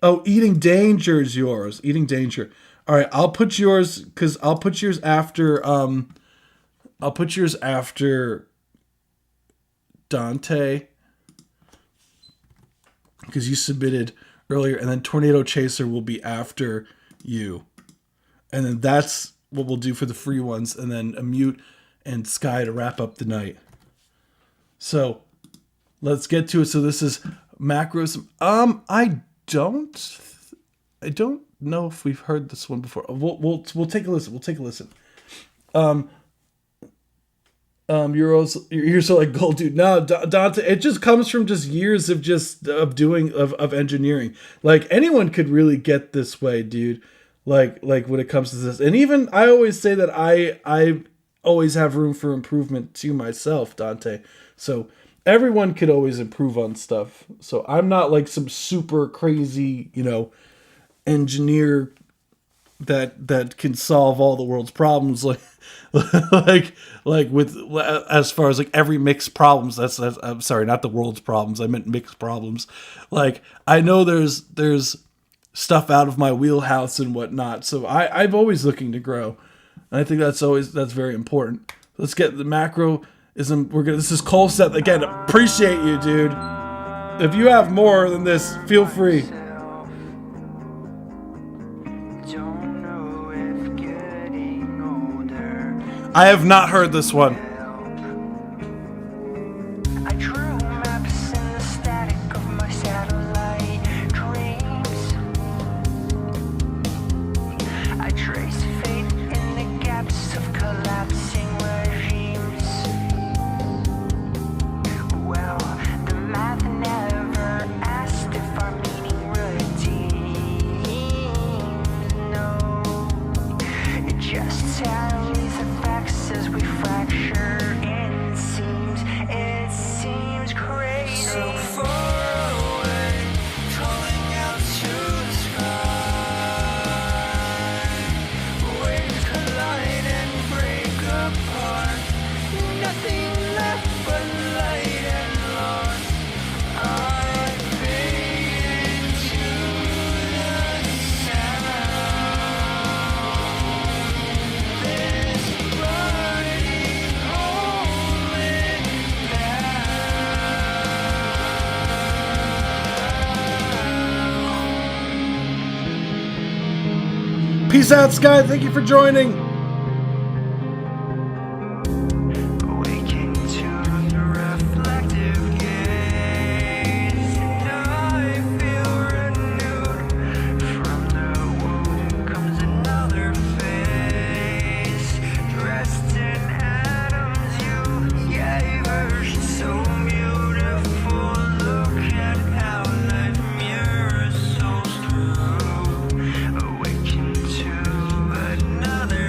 Oh, Eating Danger is yours. Eating Danger. All right, I'll put yours, because I'll put yours after, Dante, because you submitted earlier, and then Tornado Chaser will be after you, and then that's what we'll do for the free ones, and then a Mute and Sky to wrap up the night. So let's get to it. So this is Macros. I don't know if we've heard this one before. We'll take a listen. We'll take a listen. You're so like gold, dude. No, Dante, it just comes from just years of doing engineering. Like, anyone could really get this way, dude. Like when it comes to this, and even I always say that I always have room for improvement to myself, Dante. So everyone could always improve on stuff. So I'm not like some super crazy, engineer that can solve all the world's problems, like with, as far as like every mixed problems. That's I'm sorry, not the world's problems. I meant mixed problems. Like, I know there's stuff out of my wheelhouse and whatnot. So I'm always looking to grow, and I think that's very important. Let's get the macroism. This is Cole Seth again. Appreciate you, dude. If you have more than this, feel free. I have not heard this one. I drew maps in the static of my satellite dreams. I traced fate in the gaps of collapsing regimes. Well, the math never asked if our meaning redeemed. No, it just tallies the facts as we fracture. It seems crazy. So far away, calling out to the sky. Waves collide and break apart. Nothing left but light and loss. I fade into the sound. This burning holding down. Peace out, Sky. Thank you for joining. Awaken to the reflective gaze, and I feel renewed. From the womb comes another face, dressed in atoms you gave her. She's so beautiful. Look at how life mirrors souls through. Awaken to another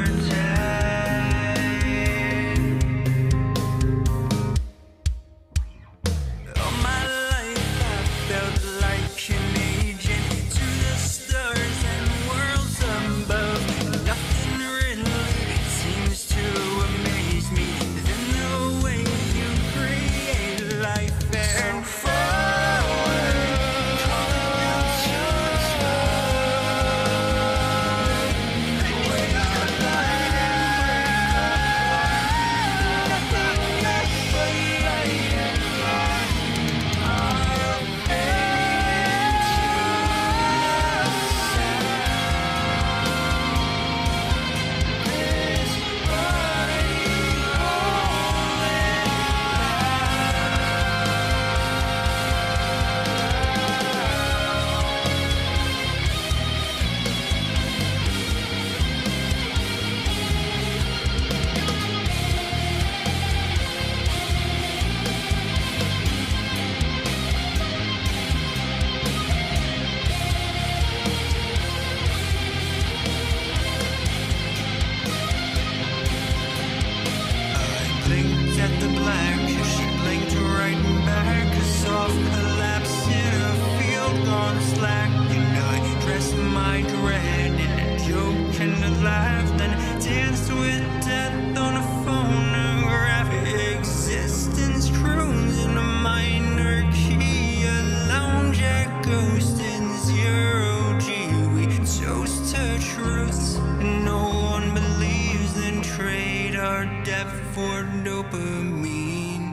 toast in zero G. We toast to truth, and no one believes. Then trade our depth for dopamine.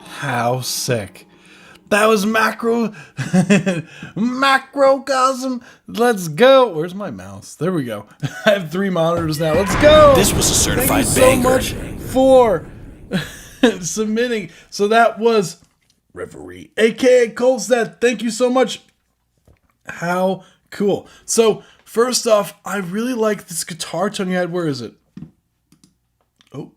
How sick. That was Macrocosm. Let's go. Where's my mouse? There we go. I have 3 monitors now. Let's go. This was a certified Thank you banger. so much for submitting. So that was Reverie, aka Colstead. Thank you so much. How cool. So first off, I really like this guitar tone you had. Where is it? Oh.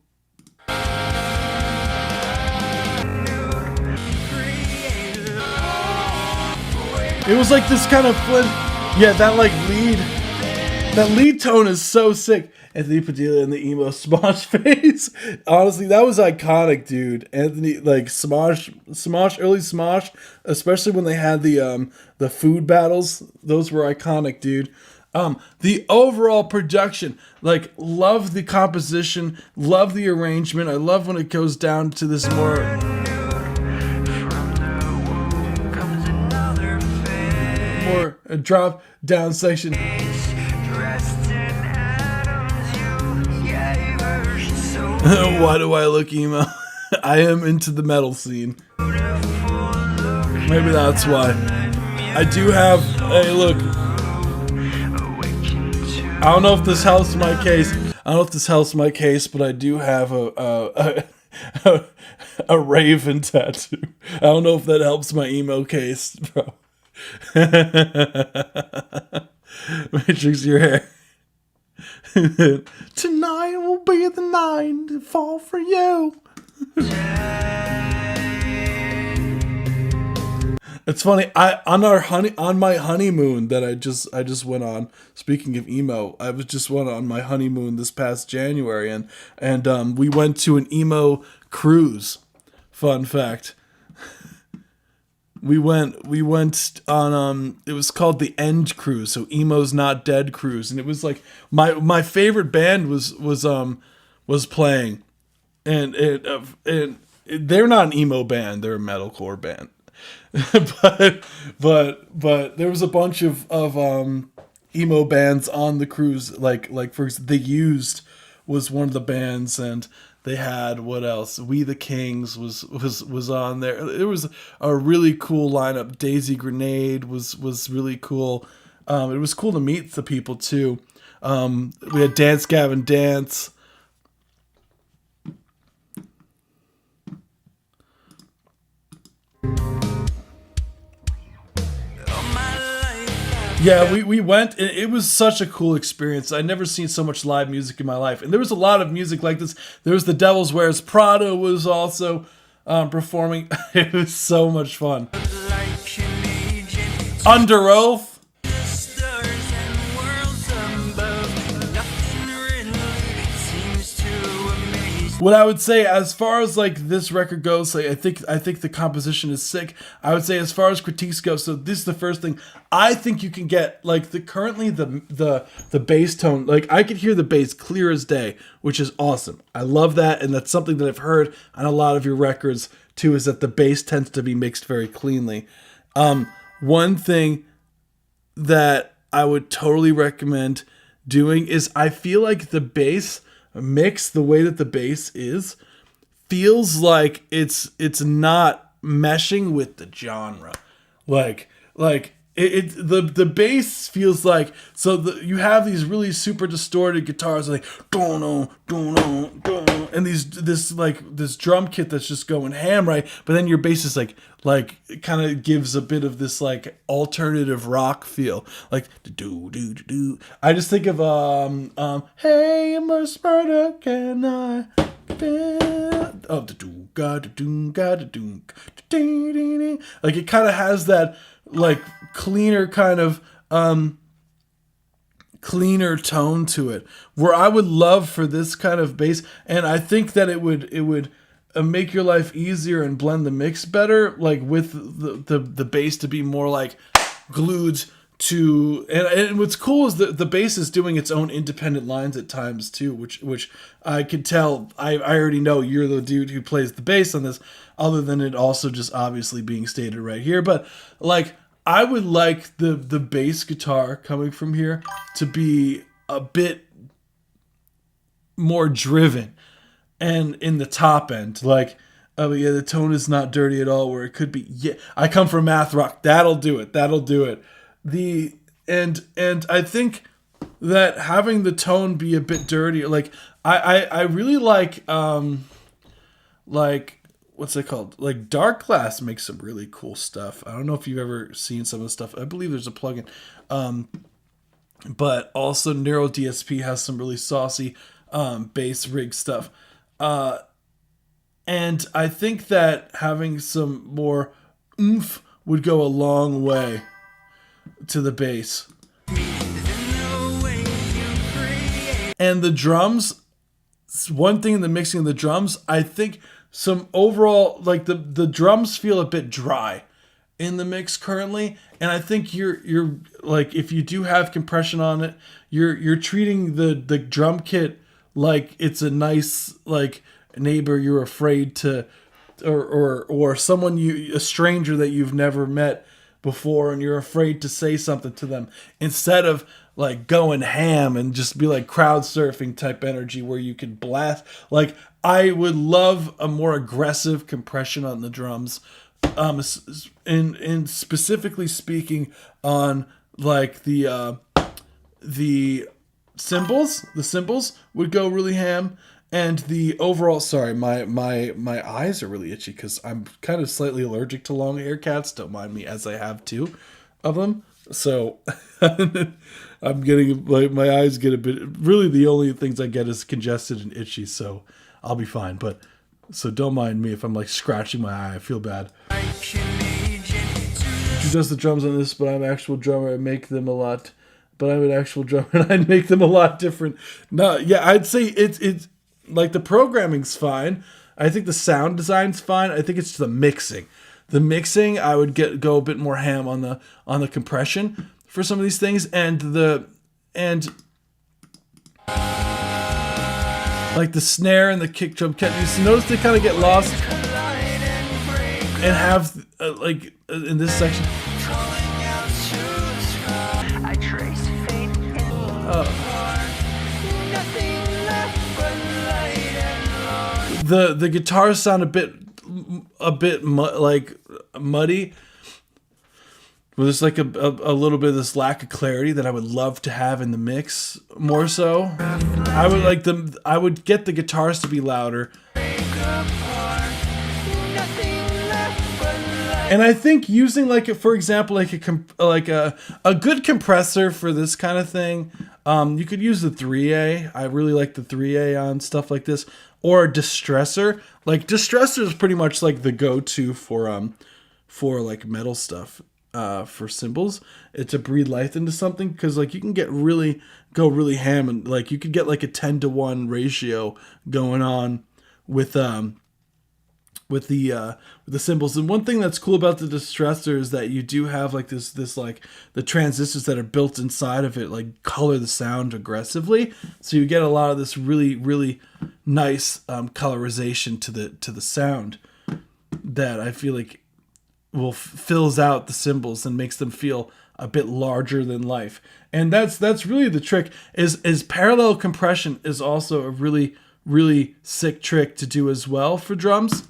It was like this kind of that lead tone is so sick. Anthony Padilla in the emo Smosh phase. Honestly, that was iconic, dude. Anthony, like Smosh, early Smosh, especially when they had the food battles. Those were iconic, dude. The overall production, like, love the composition, love the arrangement. I love when it goes down to this more. More a drop down section. Why do I look emo? I am into the metal scene. Maybe that's why. I do have. Hey, look. I don't know if this helps my case. But I do have a raven tattoo. I don't know if that helps my emo case, bro. Matrix, your hair. Tonight will be the night to fall for you. It's funny. On my honeymoon that I just went on. Speaking of emo, I was just went on my honeymoon this past January, and we went to an emo cruise. Fun fact. We went on it was called the End Cruise, so Emo's Not Dead Cruise, and it was like my favorite band was playing, and they're not an emo band, they're a metalcore band, but there was a bunch of emo bands on the cruise, like for example, The Used was one of the bands, and they had, what else? We the Kings was on there. It was a really cool lineup. Daisy Grenade was really cool. It was cool to meet the people too. We had Dance Gavin Dance. Yeah, we went. It was such a cool experience. I'd never seen so much live music in my life. And there was a lot of music like this. There was The Devil's Wears Prada was also performing. It was so much fun. Under Oath. What I would say, as far as like this record goes, like I think the composition is sick. I would say, as far as critiques go, so this is the first thing. I think you can get like the bass tone. Like I could hear the bass clear as day, which is awesome. I love that, and that's something that I've heard on a lot of your records too. Is that the bass tends to be mixed very cleanly. One thing that I would totally recommend doing is, I feel like the bass mix, the way that the bass is, feels like it's not meshing with the genre. Like the bass feels like, so you have these really super distorted guitars like and this drum kit that's just going ham, right? But then your bass is like it kind of gives a bit of this like alternative rock feel, like do. I just think of hey, Murder, can I feel like it kind of has that like cleaner kind of cleaner tone to it, where I would love for this kind of bass, and I think that it would make your life easier and blend the mix better, like with the bass to be more like glued to, and what's cool is that the bass is doing its own independent lines at times too, which I could tell. I already know you're the dude who plays the bass on this, other than it also just obviously being stated right here. But like I would like the bass guitar coming from here to be a bit more driven, and in the top end, like, oh yeah, the tone is not dirty at all, where it could be, yeah, I come from math rock, that'll do it. And I think that having the tone be a bit dirty, like I really like what's it called? Like Darkglass makes some really cool stuff. I don't know if you've ever seen some of the stuff. I believe there's a plugin. But also Neural DSP has some really saucy bass rig stuff. And I think that having some more oomph would go a long way to the bass. And the drums, one thing in the mixing of the drums, I think some overall, like the drums feel a bit dry in the mix currently, and I think you're like, if you do have compression on it, you're treating the drum kit like it's a nice, like, neighbor you're afraid to, or someone a stranger that you've never met before, and you're afraid to say something to them, instead of like going ham and just be like crowd surfing type energy where you could blast. Like, I would love a more aggressive compression on the drums, and specifically speaking on like the cymbals. The cymbals would go really ham, and the overall, sorry, my eyes are really itchy because I'm kind of slightly allergic to long hair cats. Don't mind me, as I have 2 of them. So I'm getting, like, my eyes get a bit, really the only things I get is congested and itchy, so I'll be fine. But so don't mind me if I'm like scratching my eye. I feel bad. She does the drums on this, but I'm an actual drummer. I make them a lot, but I'm an actual drummer and I'd make them a lot different. No, yeah, I'd say it's like the programming's fine. I think the sound design's fine. I think it's the mixing. The mixing, I would go a bit more ham on the compression for some of these things, and like the snare and the kick drum. You notice they kind of get lost and have like in this section. The guitars sound a bit like muddy. Well, there's like a little bit of this lack of clarity that I would love to have in the mix more so. I would get the guitars to be louder. And I think using, like, for example, like a good compressor for this kind of thing, you could use the 3A. I really like the 3A on stuff like this, or a distressor. Like, distressor is pretty much like the go-to for like metal stuff, for cymbals. It's to breathe life into something, because like you can go really ham, and like you could get like a 10-to-1 ratio going on with the cymbals. And one thing that's cool about the distressor is that you do have like this like the transistors that are built inside of it, like, color the sound aggressively, so you get a lot of this really, really nice colorization to the sound that I feel like fills out the cymbals and makes them feel a bit larger than life. And that's really the trick. Is parallel compression is also a really, really sick trick to do as well for drums.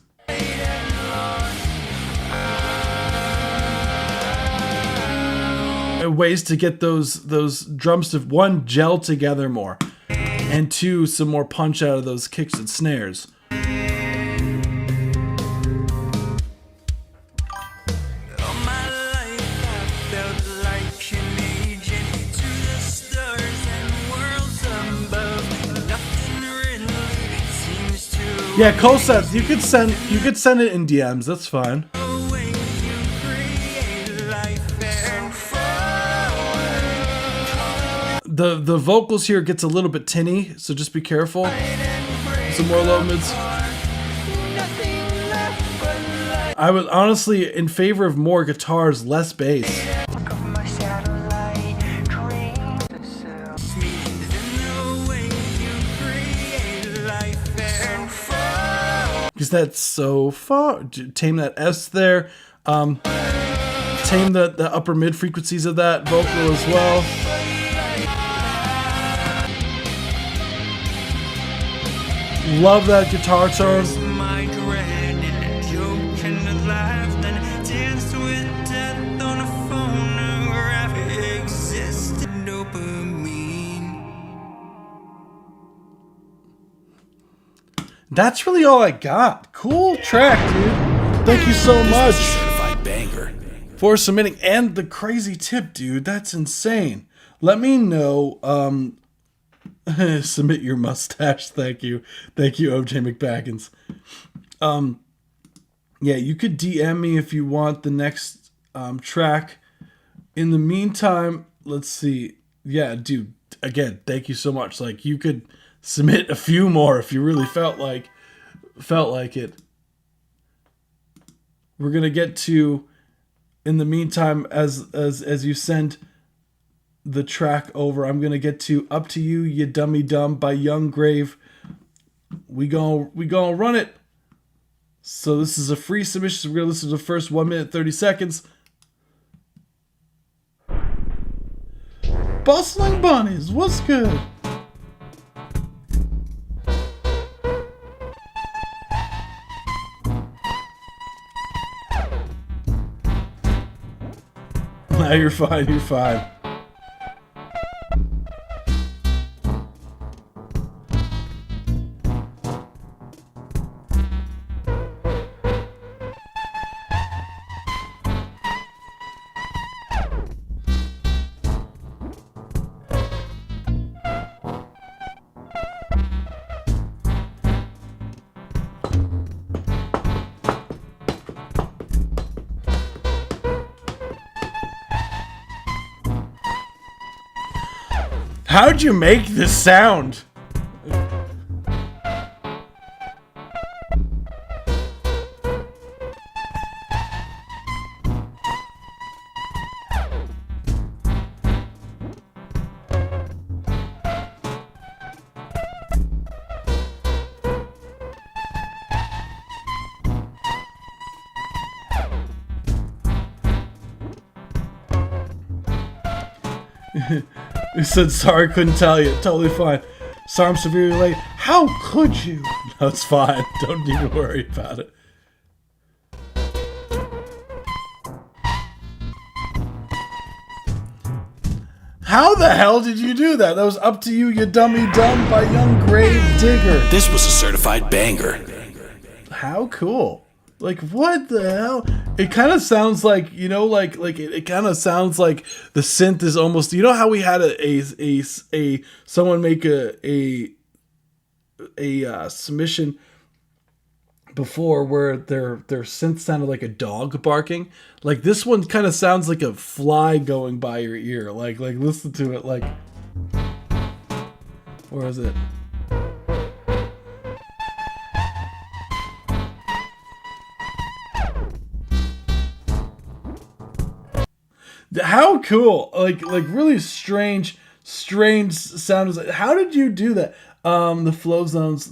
Ways to get those drums to, 1, gel together more, and 2, some more punch out of those kicks and snares. Yeah, Colsets, you could send it in DMs. That's fine. The vocals here gets a little bit tinny, so just be careful. Some more low mids. I would honestly in favor of more guitars, less bass. Because that's so far. Tame that S there. tame the upper mid frequencies of that vocal as well. Love that guitar tone. My dread and a joke and a laugh, then danced with death on a phonograph. Existed dopamine. That's really all I got. Cool track, dude. Thank you so much Certified banger. for submitting. And the crazy tip, dude. That's insane. Let me know. Submit your mustache. Thank you. Thank you, OJ McBaggins. Yeah, you could DM me if you want the next track. In the meantime, let's see. Yeah, dude, again, thank you so much. Like, you could submit a few more if you really felt like it. We're gonna get to, in the meantime, as you send the track over, I'm gonna get to "Up to You, You Dummy Dumb" by Young Grave. We gonna run it. So this is a free submission. So we're gonna listen to the first 1 minute 30 seconds. Bustling Bunnies, what's good? Nah, you're fine. You're fine. How'd you make this sound? He said, sorry, couldn't tell you. Totally fine. Sorry, I'm severely late. How could you? No, it's fine. Don't even worry about it. How the hell did you do that? That was Up to You, You Dummy Dumb by Young Grave Digger. This was a certified banger. How cool. Like, what the hell? It kind of sounds like, you know, like it kind of sounds like the synth is almost, you know how we had a someone make a submission before where their synth sounded like a dog barking? Like, this one kind of sounds like a fly going by your ear. Like listen to it. Like, where is it? How cool. Like really strange sound. How did you do that? The flow zones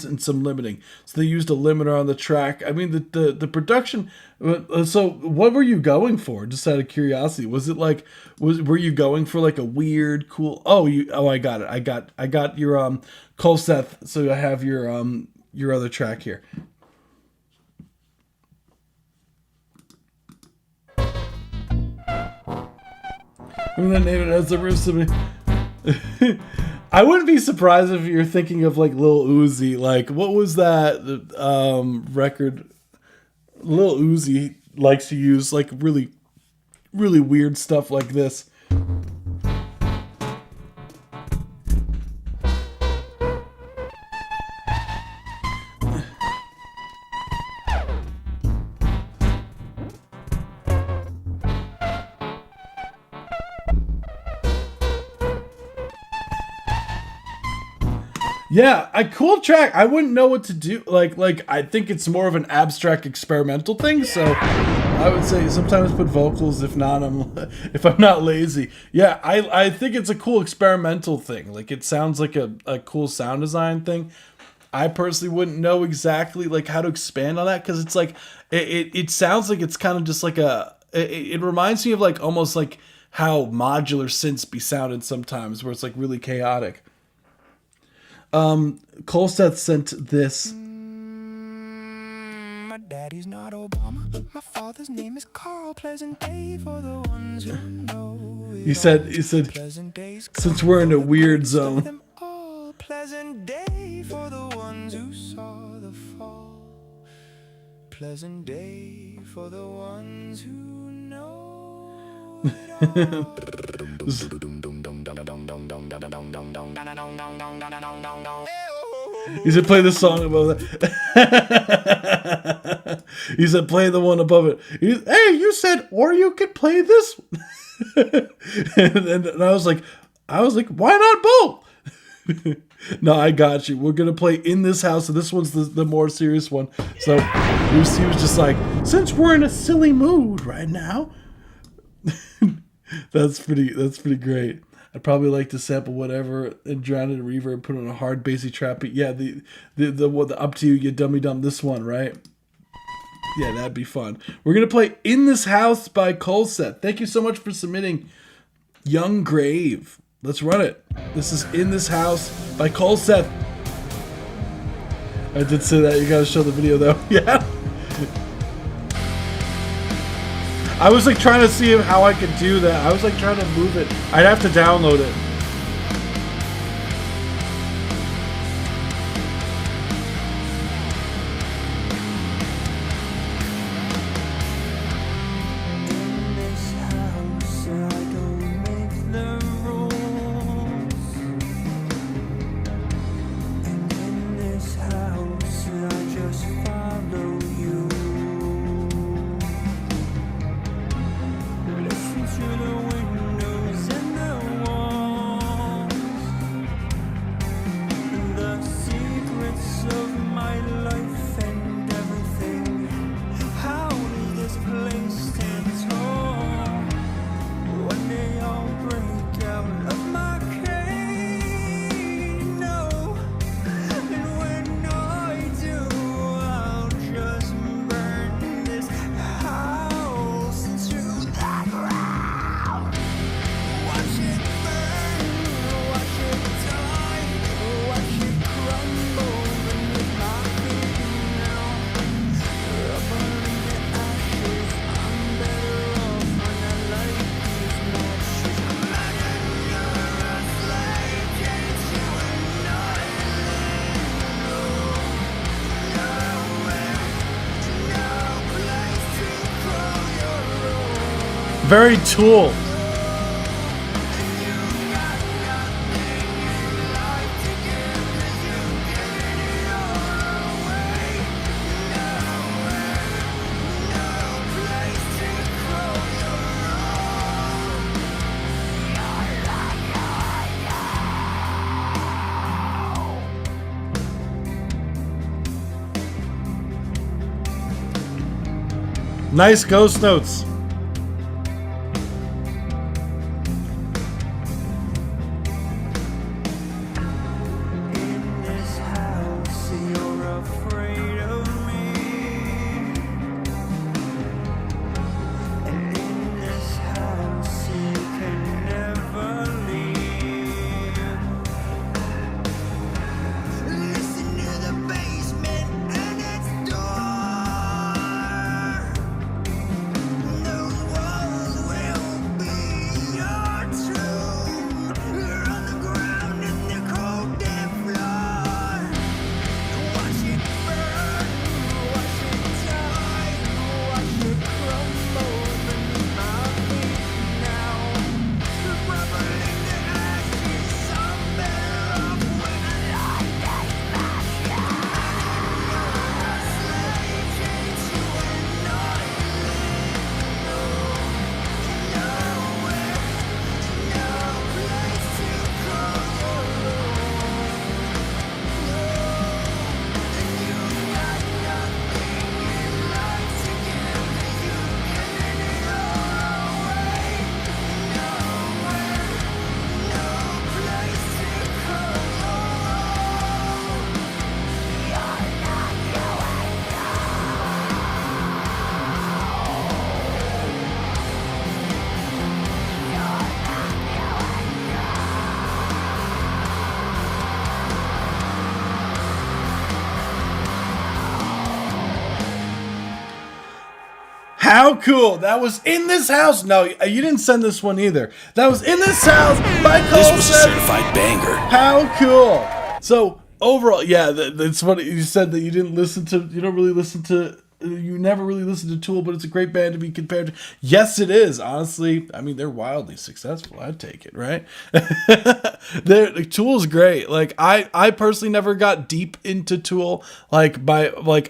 and some limiting. So they used a limiter on the track. I mean, the production. So what were you going for? Just out of curiosity, was it like, were you going for like a weird, cool? Oh, I got it. I got your Cole Seth. So I have your other track here. I'm gonna name it as the roof. I wouldn't be surprised if you're thinking of like Lil Uzi. Like, what was that record? Lil Uzi likes to use like really, really weird stuff like this. Yeah, a cool track. I wouldn't know what to do. Like I think it's more of an abstract experimental thing. So I would say sometimes put vocals. If not, if I'm not lazy. Yeah, I think it's a cool experimental thing. Like, it sounds like a cool sound design thing. I personally wouldn't know exactly like how to expand on that, because it's like it sounds like it's kind of just like it reminds me of like almost like how modular synths be sounded sometimes, where it's like really chaotic. Colseth sent this. My daddy's not Obama. My father's name is Carl. Pleasant day for the ones who know. He said, since we're in a weird zone. Pleasant day for the ones who saw the fall. Pleasant day for the ones who know it all. He said, play the song above that. He said, play the one above it. Hey, you said, or you could play this. and I was like, why not both? No, I got you. We're going to play In This House. So this one's the more serious one. So he was just like, since we're in a silly mood right now. That's pretty great. I'd probably like to sample whatever and drown it in reverb, put on a hard bassy trap beat. Yeah, the Up To You, you dummy dumb, this one, right? Yeah, that'd be fun. We're going to play In This House by Colseth. Thank you so much for submitting Young Grave. Let's run it. This is In This House by Colseth. I did say that. You got to show the video, though. Yeah. I was like trying to see how I could do that. I was like trying to move it. I'd have to download it. Very Tool. Nice ghost notes. Listen to the basement and its door. How cool. That was In This House. No, you didn't send this one either. That was In This House by Colson. This was a certified banger. How cool. So overall, yeah, that's funny. You said that you don't really listen to, you never really listened to Tool, but it's a great band to be compared to. Yes, it is. Honestly, I mean, they're wildly successful. I'd take it, right? Tool's great. Like, I personally never got deep into Tool. I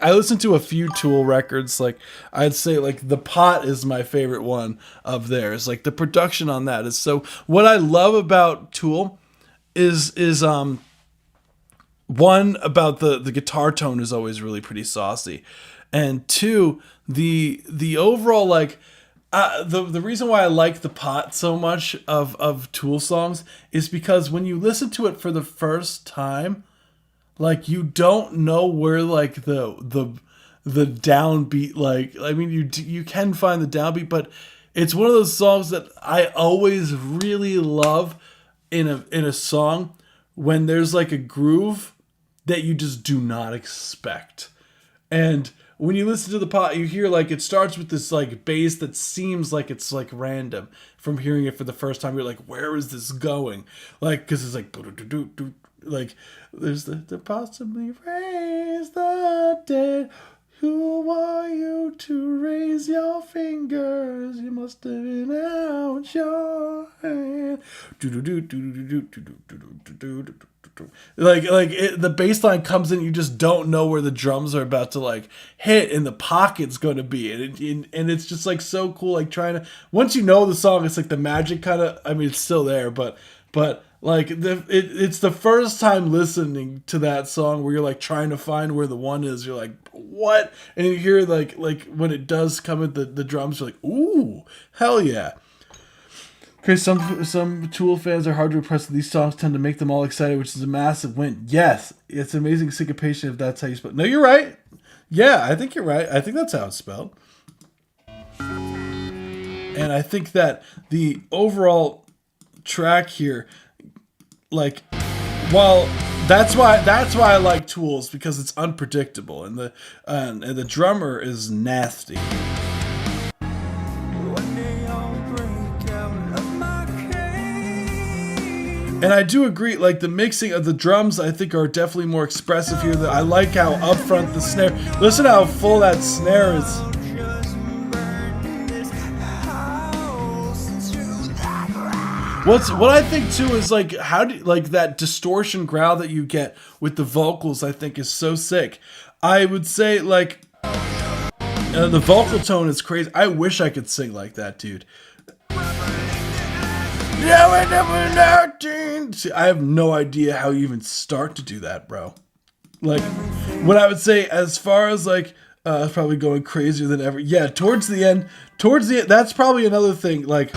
listened to a few Tool records. Like, I'd say, like, The Pot is my favorite one of theirs. Like, the production on that is so. What I love about Tool is one, about the guitar tone is always really pretty saucy. And two, the overall, like, the reason why I like The Pot so much of Tool songs is because when you listen to it for the first time, like, you don't know where, like, the downbeat, like, I mean, you can find the downbeat, but it's one of those songs that I always really love in a song when there's, like, a groove that you just do not expect. And when you listen to The Pot, you hear, like, it starts with this, like, bass that seems like it's, like, random. From hearing it for the first time, you're like, where is this going? Like, because it's like, like, there's the possibly raise the dead. Who are you to raise your fingers? You must have been out your hand. The bass line comes in, you just don't know where the drums are about to, like, hit and the pocket's going to be, and it's just, like, so cool. Like, trying to, once you know the song, it's like the magic kind of, I mean, it's still there, but like, it's the first time listening to that song where you're, like, trying to find where the one is. You're like, what? And you hear, like when it does come at the drums, you're like, ooh, hell yeah. Okay, some Tool fans are hard to impress. These songs tend to make them all excited, which is a massive win. Yes, it's amazing syncopation if that's how you spell. No, you're right. Yeah, I think you're right. I think that's how it's spelled. And I think that the overall track here, like, well, that's why I like Tools, because it's unpredictable, and the drummer is nasty. And I do agree, like, the mixing of the drums, I think, are definitely more expressive here. I like how upfront the snare. Listen how full that snare is. What I think too is, like, how do, like, that distortion growl that you get with the vocals, I think, is so sick. I would say, like, the vocal tone is crazy. I wish I could sing like that, dude. See, I have no idea how you even start to do that, bro. Like, what I would say, as far as, like, probably going crazier than ever. Yeah, towards the end, that's probably another thing. Like,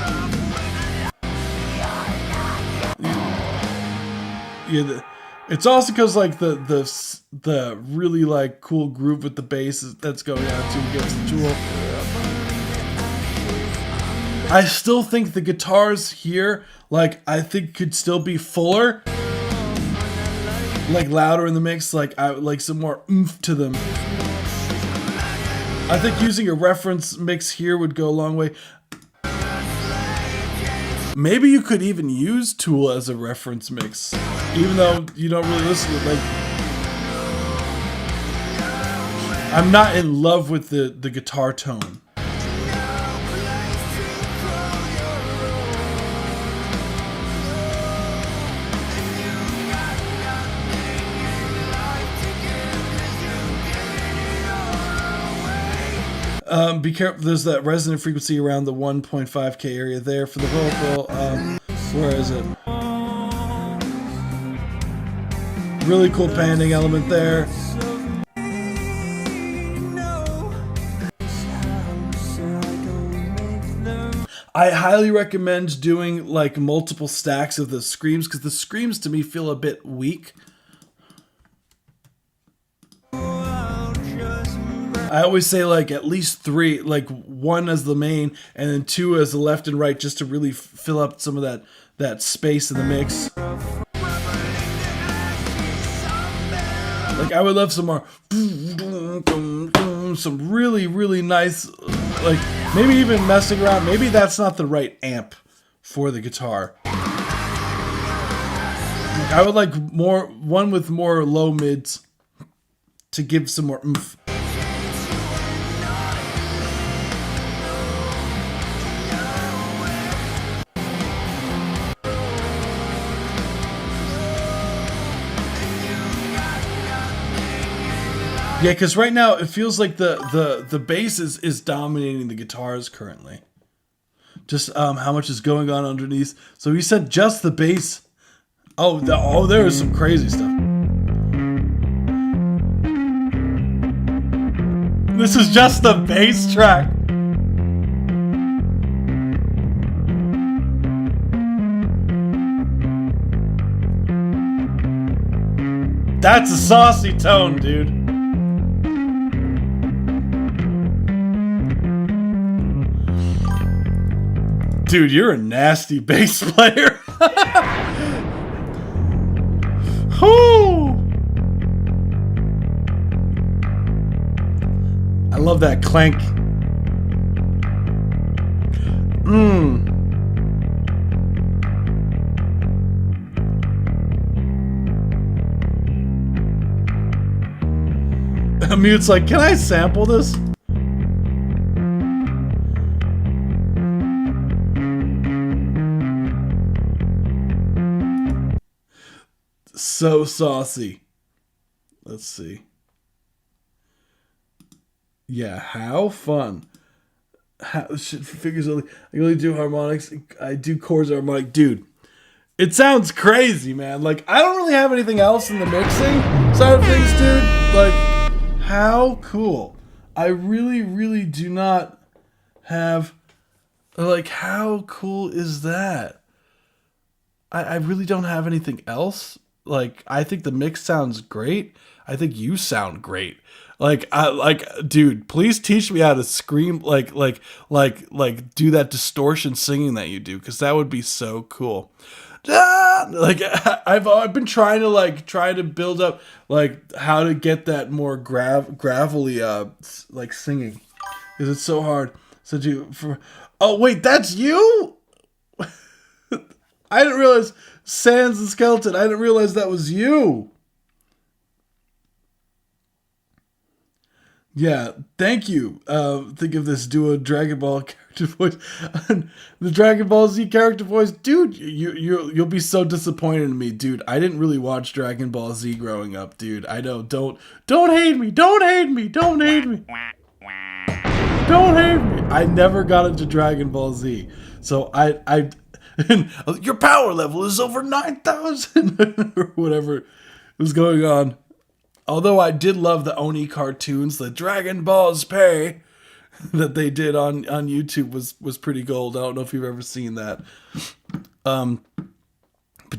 yeah, it's also because, like, the really, like, cool groove with the bass that's going out to against the Tool. I still think the guitars here, like, I think could still be fuller, like, louder in the mix, like, I would like some more oomph to them. I think using a reference mix here would go a long way. Maybe you could even use Tool as a reference mix, even though you don't really listen to it. Like, I'm not in love with the guitar tone. Be careful, there's that resonant frequency around the 1.5K area there for the vocal. Where is it? Really cool panning element there. I highly recommend doing, like, multiple stacks of the screams, because the screams to me feel a bit weak. I always say, like, at least 3, like, 1 as the main and then 2 as the left and right, just to really fill up some of that space in the mix. Like, I would love some more, some really, really nice like maybe even messing around. Maybe that's not the right amp for the guitar. I would like one with more low mids to give some more oomph. Yeah, because right now it feels like the bass is dominating the guitars currently. Just how much is going on underneath. So you said just the bass. Oh, there is some crazy stuff. This is just the bass track. That's a saucy tone, dude. Dude, you're a nasty bass player. Whoo! I love that clank. Mute's like, can I sample this? So saucy. Let's see. Yeah, how fun. Figures only. I only do harmonics. I do chords harmonic. Dude, it sounds crazy, man. Like, I don't really have anything else in the mixing side of things, dude. Like, how cool. I really, really do not have... Like, how cool is that? I really don't have anything else. Like, I think the mix sounds great. I think you sound great. Dude, please teach me how to scream, like do that distortion singing that you do, because that would be so cool. Like, I've been trying to build up like how to get that more gravelly like singing, because it's so hard. So oh wait, that's you. I didn't realize Sans the Skeleton. I didn't realize that was you. Yeah, thank you. Think of this duo Dragon Ball character voice. The Dragon Ball Z character voice. Dude, you'll be so disappointed in me, dude. I didn't really watch Dragon Ball Z growing up, dude. I know. Don't hate me. Don't hate me. Don't hate me. Don't hate me. I never got into Dragon Ball Z. So your power level is over 9,000 or whatever was going on. Although I did love the Oni cartoons, the Dragon Balls Pay that they did on YouTube was pretty gold. I don't know if you've ever seen that. But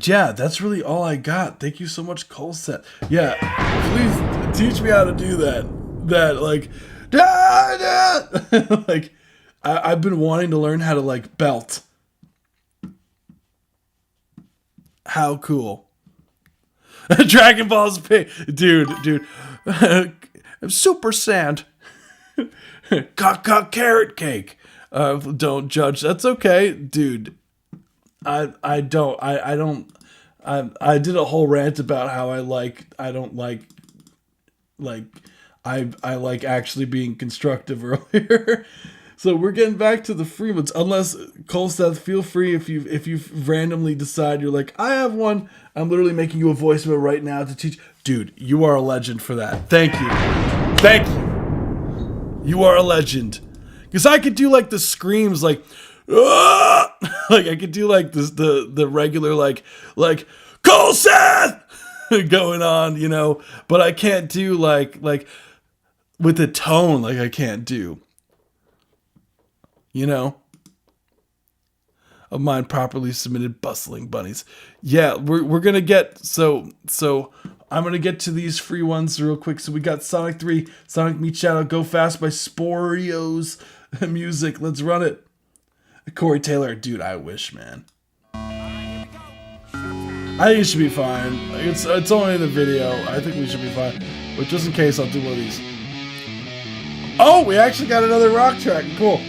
yeah, that's really all I got. Thank you so much, Colset. Yeah, please teach me how to do that. Like, like I've been wanting to learn how to like belt. How cool. Dragon Ball's pig. Dude. Super Sand. Cock carrot cake. Don't judge. That's okay, dude. I did a whole rant about how I like actually being constructive earlier. So we're getting back to the free ones. Unless, Colseth, feel free if you randomly decide you're like, I have one. I'm literally making you a voicemail right now to teach. Dude, you are a legend for that. Thank you. Thank you. You are a legend. Because I could do like the screams like, ah! Like I could do like this, the regular like Colseth going on, you know. But I can't do like with a tone like I can't do. You know, of mine properly submitted bustling bunnies. Yeah, we're gonna get so I'm gonna get to these free ones real quick. So we got Sonic 3, Sonic Meets Shadow, Go Fast by Sporios Music. Let's run it. Corey Taylor, dude, I wish, man. I think it should be fine. It's only in the video. I think we should be fine. But just in case, I'll do one of these. Oh, we actually got another rock track. Cool.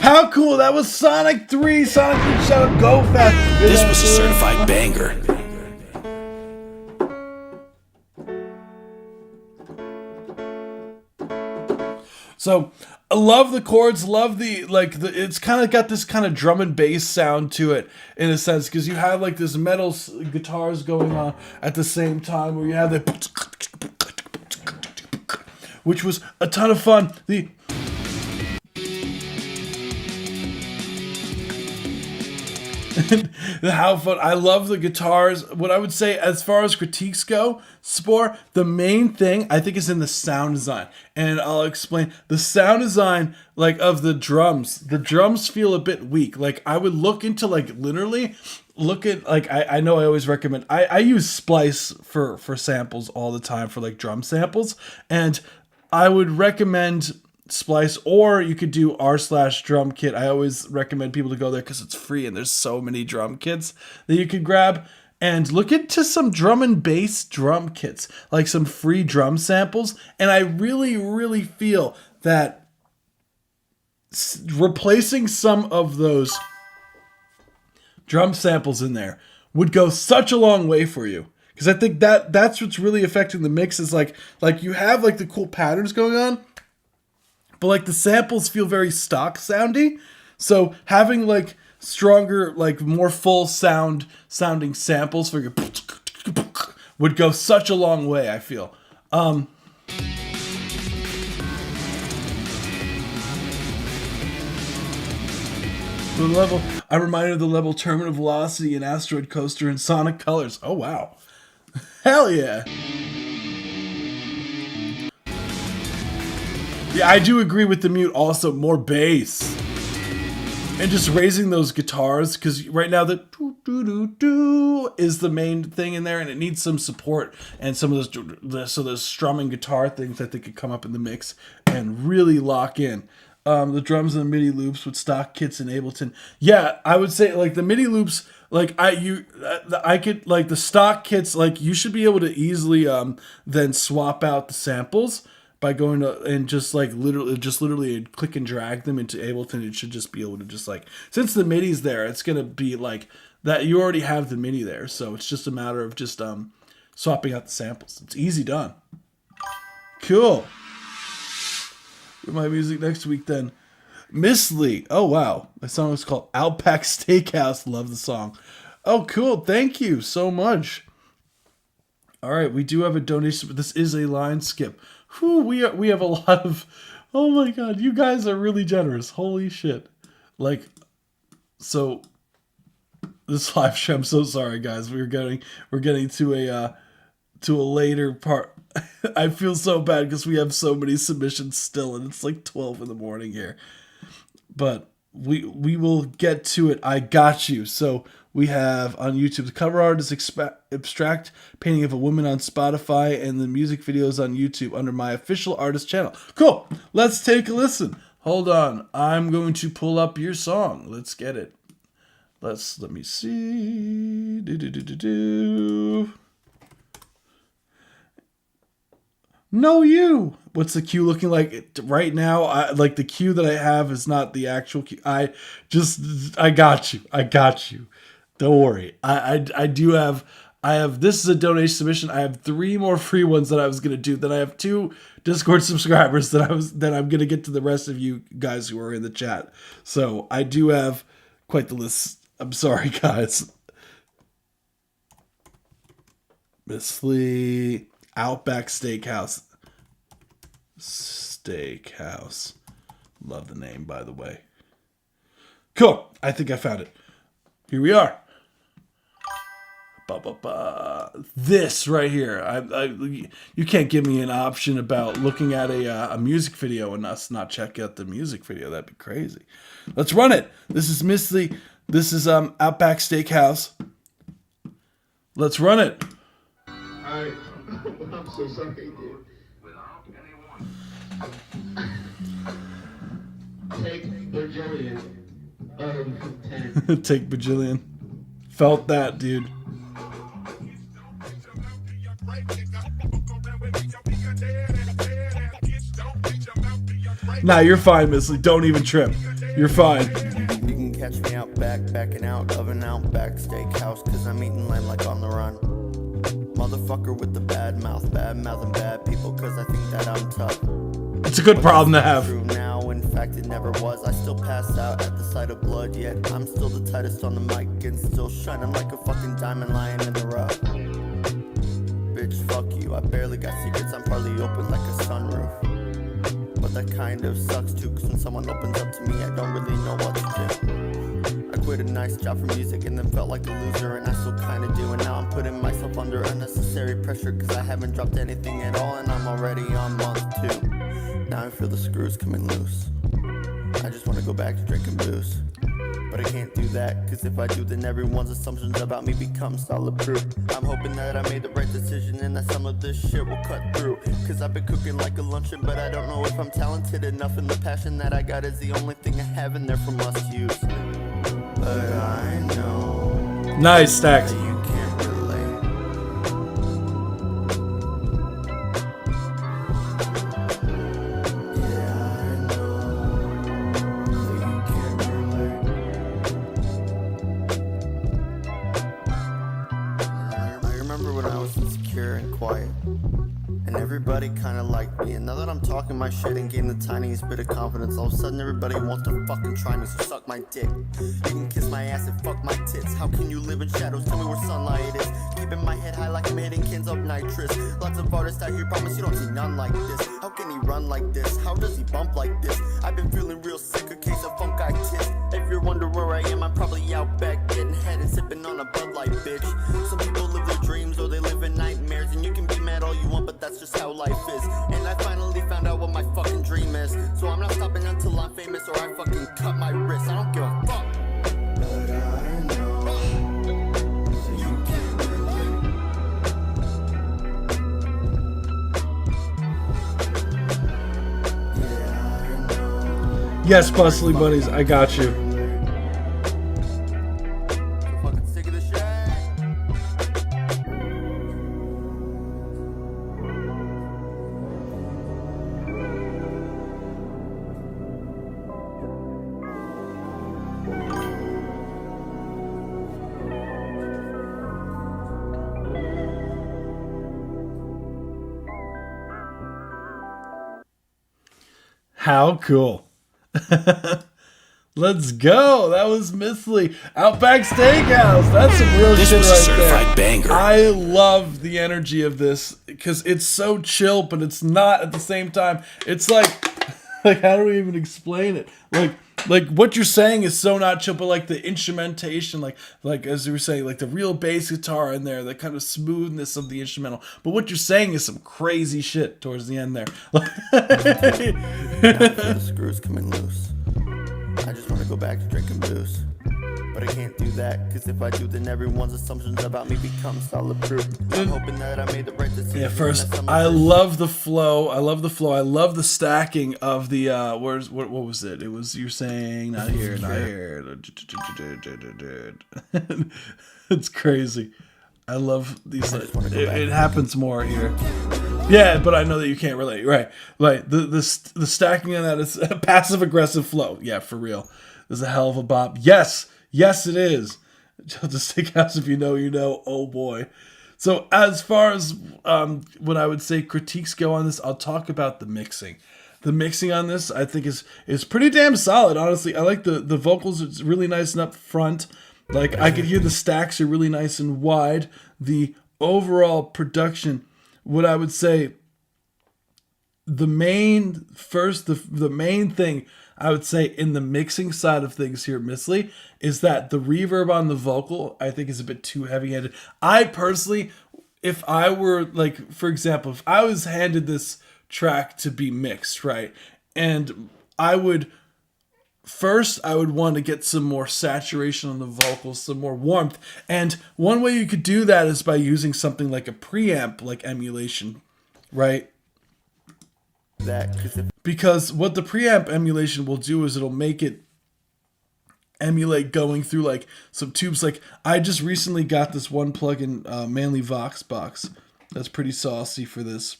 How cool! That was Sonic 3. Sonic 3 shout out, go fast. This was a certified banger. So I love the chords, love the it's kind of got this kind of drum and bass sound to it in a sense, because you have like this metal guitars going on at the same time, where you have the which was a ton of fun. How fun. I love the guitars. What I would say as far as critiques go, Spore, the main thing I think is in the sound design. And I'll explain. The sound design like of the drums. The drums feel a bit weak. Like I would look into like literally look at like I know I always recommend I use Splice for samples all the time for like drum samples, and I would recommend Splice, or you could do r/drum kit. I always recommend people to go there because it's free and there's so many drum kits that you could grab, and look into some drum and bass drum kits, like some free drum samples. And I really feel that replacing some of those drum samples in there would go such a long way for you, because I think that's what's really affecting the mix, is like you have like the cool patterns going on, but like the samples feel very stock soundy. So having like stronger, like more full sounding samples for your would go such a long way, I feel. The level, I'm reminded of the level Terminal Velocity and Asteroid Coaster in Sonic Colors. Oh wow. Hell yeah. Yeah, I do agree with the mute also. More bass. And just raising those guitars, because right now the doo-doo-doo-doo is the main thing in there, and it needs some support, and some of those strumming guitar things I think could come up in the mix and really lock in. The drums and the MIDI loops with stock kits in Ableton. Yeah, I would say like the MIDI loops, like I could like the stock kits, like you should be able to easily then swap out the samples by going to and just literally click and drag them into Ableton. It should just be able to just like, since the MIDI's there, it's gonna be like that. You already have the MIDI there, so it's just a matter of just swapping out the samples. It's easy done. Cool. My music next week then. Miss Lee. Oh wow. My song is called Outback Steakhouse. Love the song. Oh cool. Thank you so much. All right, we do have a donation, but this is a line skip. Whew, we have a lot of, oh my god, you guys are really generous. Holy shit. Like, so this live stream, I'm so sorry guys. We're getting to a later part. I feel so bad because we have so many submissions still, and it's like 12 in the morning here. But we will get to it. I got you. So we have on YouTube, the cover art is abstract painting of a woman on Spotify, and the music videos on YouTube under my official artist channel. Cool. Let's take a listen. Hold on. I'm going to pull up your song. Let's get it. Let me see. No, you. What's the queue looking like right now? Like the queue that I have is not the actual queue. I got you. I got you. Don't worry. I have this is a donation submission. I have 3 more free ones that I was gonna do. Then I have 2 Discord subscribers that I'm gonna get to the rest of you guys who are in the chat. So I do have quite the list. I'm sorry, guys. Miss Lee, Outback Steakhouse. Love the name, by the way. Cool. I think I found it. Here we are. This right here. You can't give me an option about looking at a music video and us not check out the music video. That'd be crazy. Let's run it. This is Miss Lee. This is Outback Steakhouse. Let's run it. I'm so sorry, dude. Take bajillion. 10. Take bajillion. Felt that, dude. Nah, you're fine, Miss Lee. Don't even trip. You're fine. You can catch me out back, backing out of an Outback Steakhouse, cause I'm eating lamb like on the run. Motherfucker with the bad mouth and bad people, cause I think that I'm tough. It's a good problem to have. True now, in fact it never was. I still pass out at the sight of blood, yet I'm still the tightest on the mic and still shining like a fucking diamond lying in the rough. Bitch, fuck you, I barely got secrets, I'm partly open like a sunroof. But that kind of sucks too, cause when someone opens up to me, I don't really know what to do. I quit a nice job for music and then felt like a loser, and I still kinda do. And now I'm putting myself under unnecessary pressure, cause I haven't dropped anything at all, and I'm already on month 2. Now I feel the screws coming loose. I just wanna go back to drinking booze. But I can't do that, cause if I do, then everyone's assumptions about me become solid proof. I'm hoping that I made the right decision and that some of this shit will cut through. Cause I've been cooking like a luncheon, but I don't know if I'm talented enough, and the passion that I got is the only thing I have in there for must use. But I know. Nice, Stacks. You can't relate. Yeah, I know. You can't relate. I remember when I was insecure and quiet, and everybody kinda liked me. And now that I'm talking my shit and getting the tiniest bit of confidence, all of a sudden everybody wants to fucking try me, so suck my dick. You can kiss my ass and fuck my tits. How can you live in shadows? Tell me where sunlight is. Keeping my head high like I'm hitting Kins up nitrous. Lots of artists out here promise you don't see none like this. How can he run like this? How does he bump like this? I've been feeling real sick, a case of funkaitis. If you're wondering where I am, I'm probably out back getting head and sipping on a Bud Light, bitch. Some people live their dreams or they live in nightmares, and you can be mad all you want, but that's just how life is. And I finally found out what my fucking dream is, so I'm not stopping until I'm famous or I fucking cut my wrist. I don't give a fuck. But I know you can't relate. Yeah, I know. Yes, Bustly Bunnies, I got you. I'm fucking sick of this shit. How cool. Let's go. That was Miss Lee. Outback Steakhouse. That's some real This shit was a right certified there. banger. I love the energy of this because it's so chill, but it's not at the same time. It's like how do we even explain it? Like what you're saying is so not chill, but like the instrumentation, like as you were saying, like the real bass guitar in there, the kind of smoothness of the instrumental. But what you're saying is some crazy shit towards the end there. Now I feel the screws coming loose. I just wanna go back to drinking booze. but I can't do that. Cause if I do, then everyone's assumptions about me become solid proof. I'm hoping that I made the right decision. Yeah, first, I love the flow. I love the stacking of the, what was it? It was, you're saying, not here, not here. It's crazy. I love these. It happens more here. Yeah, but I know that you can't relate. Right. The stacking on that is a passive aggressive flow. Yeah, for real. There's a hell of a bop. Yes, it is. Just take house if you know, you know. Oh boy. So as far as what I would say critiques go on this, I'll talk about the mixing. The mixing on this, I think, is pretty damn solid. Honestly, I like the vocals. It's really nice and up front. Like, I could hear the stacks are really nice and wide. The overall production, what I would say, the main thing I would say in the mixing side of things here, Miss Lee, is that the reverb on the vocal, I think, is a bit too heavy-handed. I personally, if I were, like, for example, if I was handed this track to be mixed, right, and I would want to get some more saturation on the vocals, some more warmth. And one way you could do that is by using something like a preamp, like emulation, right? Because what the preamp emulation will do is it'll make it emulate going through like some tubes. Like, I just recently got this one plugin, Manly Vox Box. That's pretty saucy for this.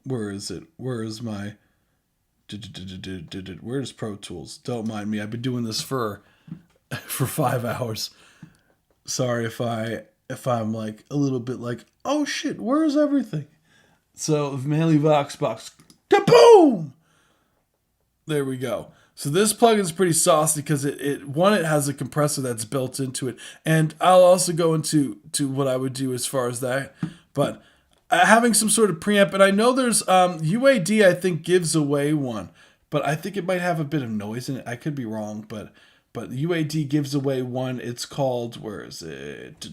Where is it? Where is my... Where's Pro Tools? Don't mind me. I've been doing this for 5 hours. Sorry if I'm like a little bit like, oh shit, where's everything? So Manly Vox Box, kaboom! There we go. So this plugin is pretty saucy because it has a compressor that's built into it, and I'll also go into what I would do as far as that, but. Having some sort of preamp, and I know there's UAD, I think, gives away one, but I think it might have a bit of noise in it. I could be wrong, but UAD gives away one. It's called, where is it?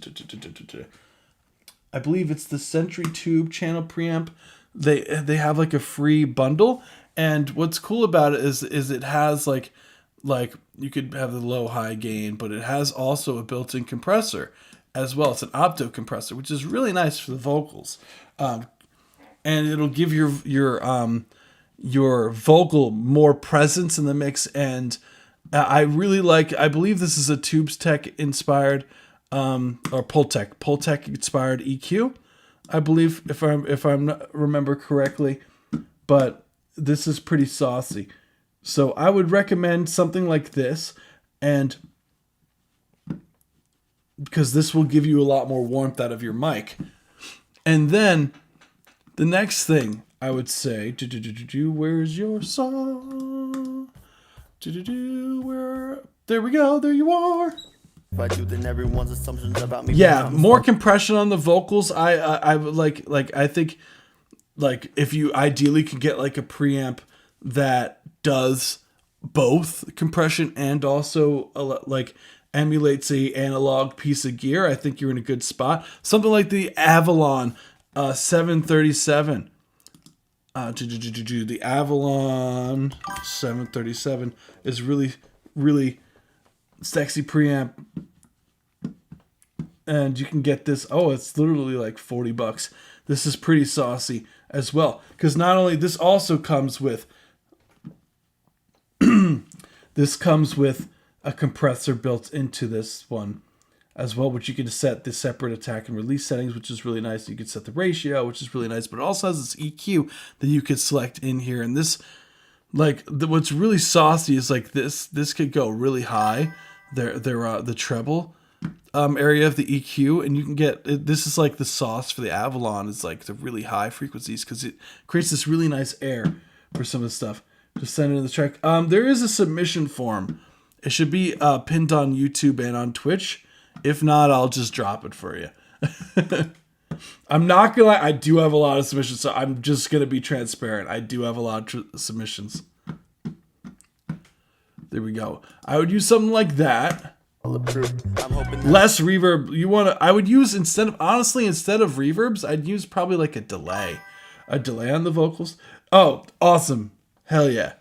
I believe it's the Sentry Tube channel preamp. They have like a free bundle, and what's cool about it is it has like you could have the low high gain, but it has also a built-in compressor as well. It's an opto compressor, which is really nice for the vocals. And it'll give your vocal more presence in the mix. And I really I believe this is a Tubes Tech inspired, or Pultec inspired EQ, I believe, if I'm remember correctly. But this is pretty saucy. So I would recommend something like this, and because this will give you a lot more warmth out of your mic. And then the next thing I would say, where's your song? There we go, there you are. If I do, then everyone's assumptions about me. Yeah, more compression on the vocals. I would I think like if you ideally could get like a preamp that does both compression and also like emulates a analog piece of gear, I think you're in a good spot. Something like the Avalon 737. The Avalon 737 is really, really sexy preamp. And you can get this. Oh, it's literally like $40. This is pretty saucy as well. Because not only, this also comes with a compressor built into this one as well, which you can set the separate attack and release settings, which is really nice. You can set the ratio, which is really nice, but it also has this EQ that you could select in here. And this, what's really saucy is like this could go really high. The treble area of the EQ, and you can get, this is like the sauce for the Avalon, is like the really high frequencies, because it creates this really nice air for some of the stuff. Just send it in the track. There is a submission form. It should be pinned on YouTube and on Twitch. If not, I'll just drop it for you. I'm not gonna lie, I do have a lot of submissions, so I'm just gonna be transparent. I do have a lot of submissions. There we go. I would use something like that. Less reverb. I would use, instead of reverbs, I'd use probably like a delay on the vocals. Oh, awesome. Hell yeah.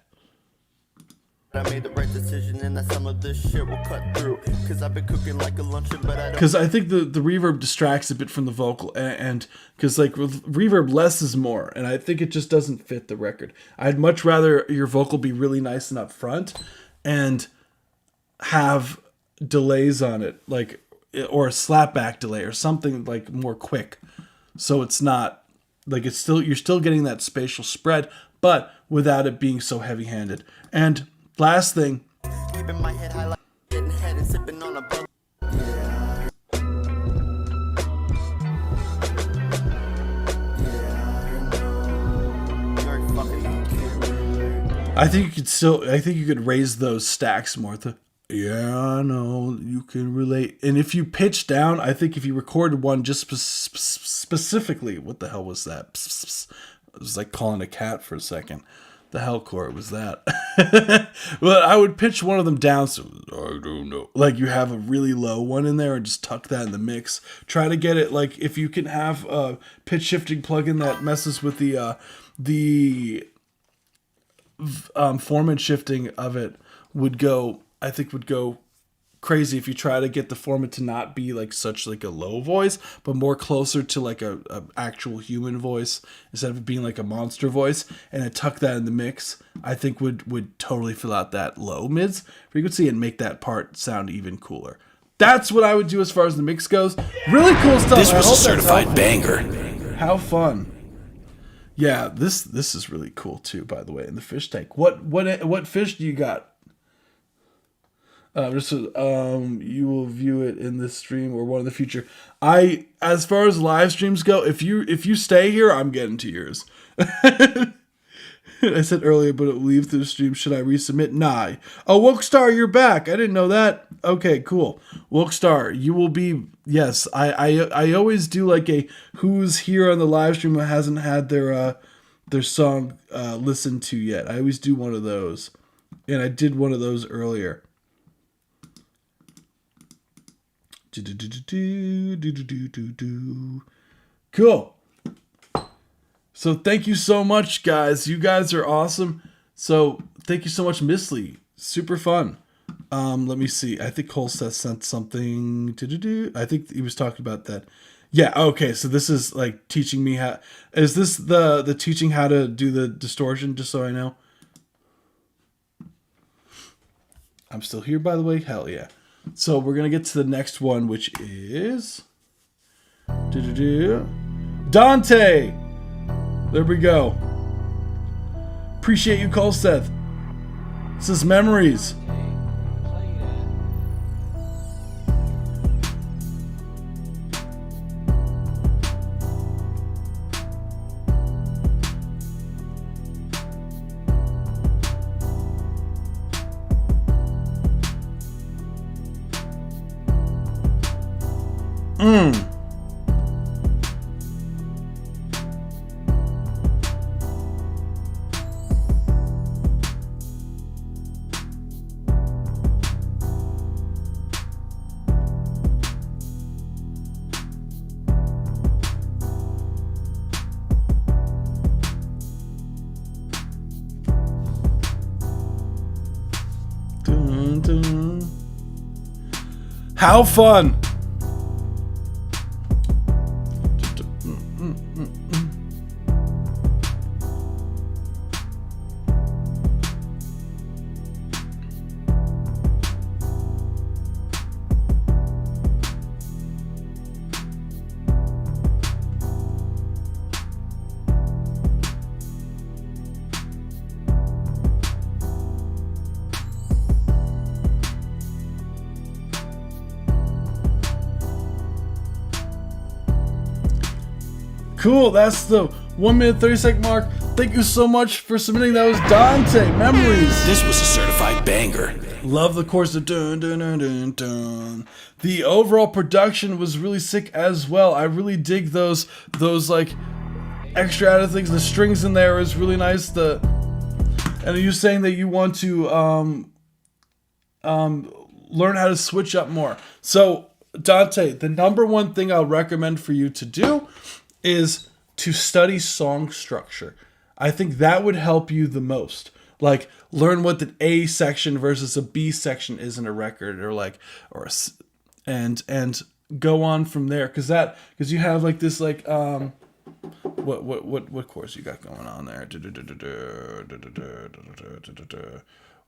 I made the right decision and that some of this shit will cut through. Cause I've been cooking like a luncheon, but I don't. Because I think the reverb distracts a bit from the vocal, and because like with reverb, less is more, and I think it just doesn't fit the record. I'd much rather your vocal be really nice and up front, and have delays on it, like, or a slapback delay or something like more quick, so it's not like it's still, you're still getting that spatial spread, but without it being so heavy-handed. And last thing, Keeping my head high like getting head and sipping on a bubble. I think you could raise those stacks more. Yeah, I know, you can relate. And if you pitch down, I think if you recorded one just specifically, what the hell was that? It was like calling a cat for a second. The hell chord was that? But I would pitch one of them down, so I don't know. Like you have a really low one in there and just tuck that in the mix. Try to get it, like if you can have a pitch shifting plugin that messes with the formant shifting of it would go crazy if you try to get the formant to not be like such like a low voice, but more closer to like a actual human voice instead of it being like a monster voice, and I tuck that in the mix. I think would totally fill out that low mids frequency and make that part sound even cooler. That's what I would do as far as the mix goes. Really cool stuff. This was a certified banger. How fun. Yeah, this is really cool too, by the way. In the fish tank, what fish do you got? You will view it in this stream or one in the future. As far as live streams go, if you stay here, I'm getting to yours. I said earlier, but it will leave through the stream. Should I resubmit? Nah. Oh, Wilkstar, you're back. I didn't know that. Okay, cool. Wilkstar, you will be. Yes, I always do like a who's here on the live stream who hasn't had their song listened to yet. I always do one of those, and I did one of those earlier. Cool. So thank you so much, guys. You guys are awesome. So thank you so much, Missley. Super fun. Let me see. I think Cole sent something. I think he was talking about that. Yeah. Okay. So this is like teaching me how. Is this the teaching how to do the distortion? Just so I know. I'm still here, by the way. Hell yeah. So we're gonna get to the next one, which is Dante. There we go. Appreciate you, Cole Seth. This is Memories. How fun! Cool, that's the 1 minute 30 second mark. Thank you so much for submitting. That was Dante, Memories. This was a certified banger. Love the chorus of dun dun dun dun dun. The overall production was really sick as well. I really dig those like extra added things. The strings in there is really nice. And you saying that you want to learn how to switch up more. So Dante, the number one thing I'll recommend for you to do is to study song structure. I think that would help you the most. like learn what the A section versus a B section is in a record, or like, and go on from there, because you have like this like what chords you got going on there?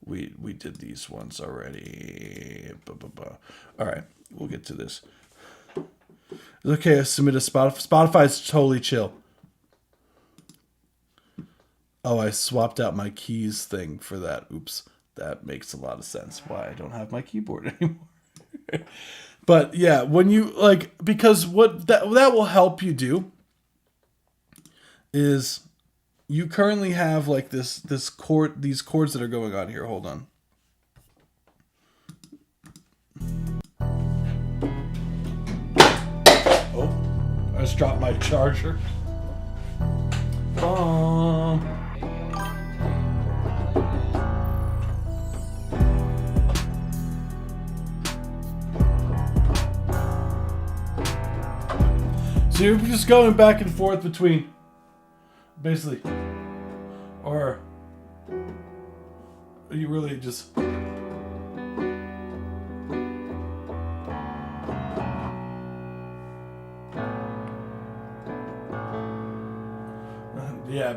We did these ones already. All right, we'll get to this. Okay, I submitted Spotify's totally chill. Oh, I swapped out my keys thing for that. Oops, that makes a lot of sense. Why I don't have my keyboard anymore. But yeah, when you like, because what that will help you do is you currently have like these chords that are going on here. Hold on. Oh, I just dropped my charger. So you're just going back and forth between, basically, or are you really just... Yeah.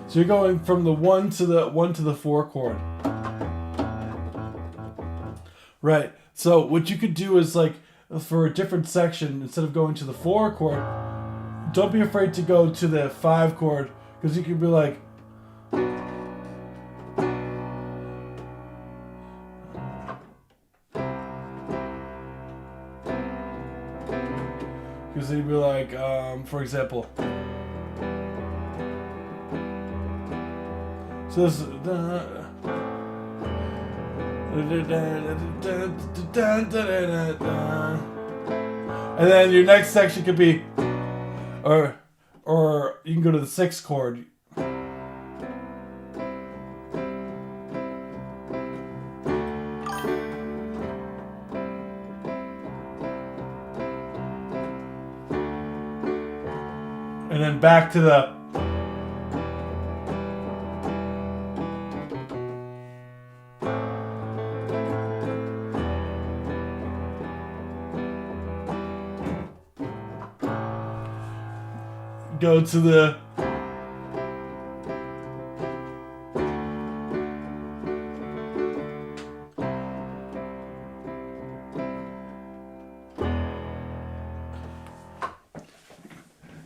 So you're going from the 1 to the 4 chord. Right. So what you could do is, like, for a different section, instead of going to the 4 chord, don't be afraid to go to the 5 chord, because you could be like, because you'd be like, for example, so this, and then your next section could be, or you can go to the 6th chord. And then back to the... Go to the...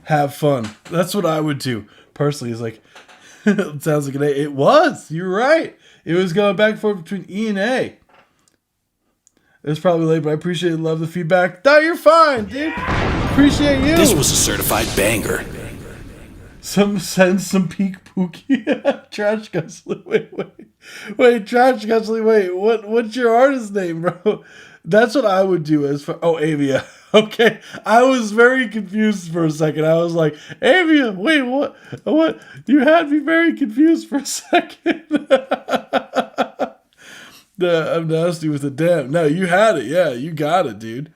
Have fun. That's what I would do personally. Is like, it sounds like an A. It was. You're right. It was going back and forth between E and A. It was probably late, but I appreciate and love the feedback. No, you're fine, dude. Appreciate you. This was a certified banger. Send some peak pookie. Trash Guzzly. Wait, Trash Guzzly. Wait, what's your artist name, bro? That's what I would do as for... Oh, Avia. Okay. I was very confused for a second. I was like, Avia, wait, what? You had me very confused for a second. I'm nasty with a damn. No, you had it. Yeah, you got it, dude.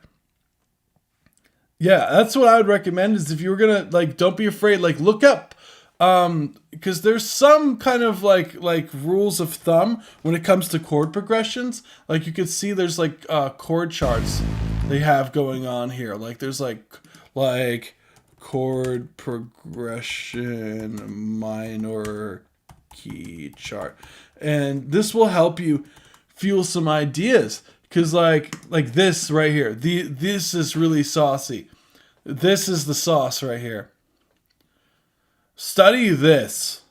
Yeah, that's what I would recommend, is if you were going to, like, don't be afraid. Like, look up, because there's some kind of like rules of thumb when it comes to chord progressions. Like, you could see there's like chord charts they have going on here. Like, there's like chord progression minor key chart, and this will help you feel some ideas. Because like this right here, this is really saucy. This is the sauce right here. Study this.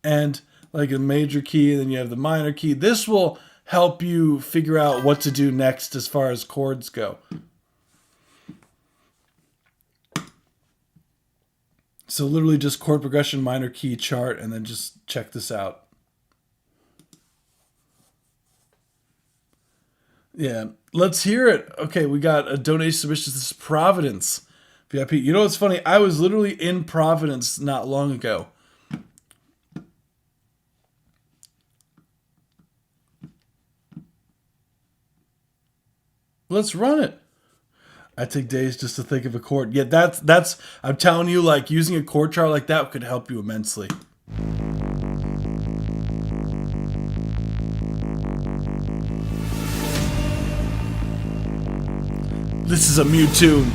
And like a major key, and then you have the minor key. This will help you figure out what to do next as far as chords go. So literally just chord progression, minor key chart, and then just check this out. Yeah, let's hear it. Okay, we got a donation submission. This is Providence VIP. You know what's funny? I was literally in Providence not long ago. Let's run it. I take days just to think of a chord. Yeah, that's I'm telling you, like, using a chord chart like that could help you immensely. This is a Mew tune.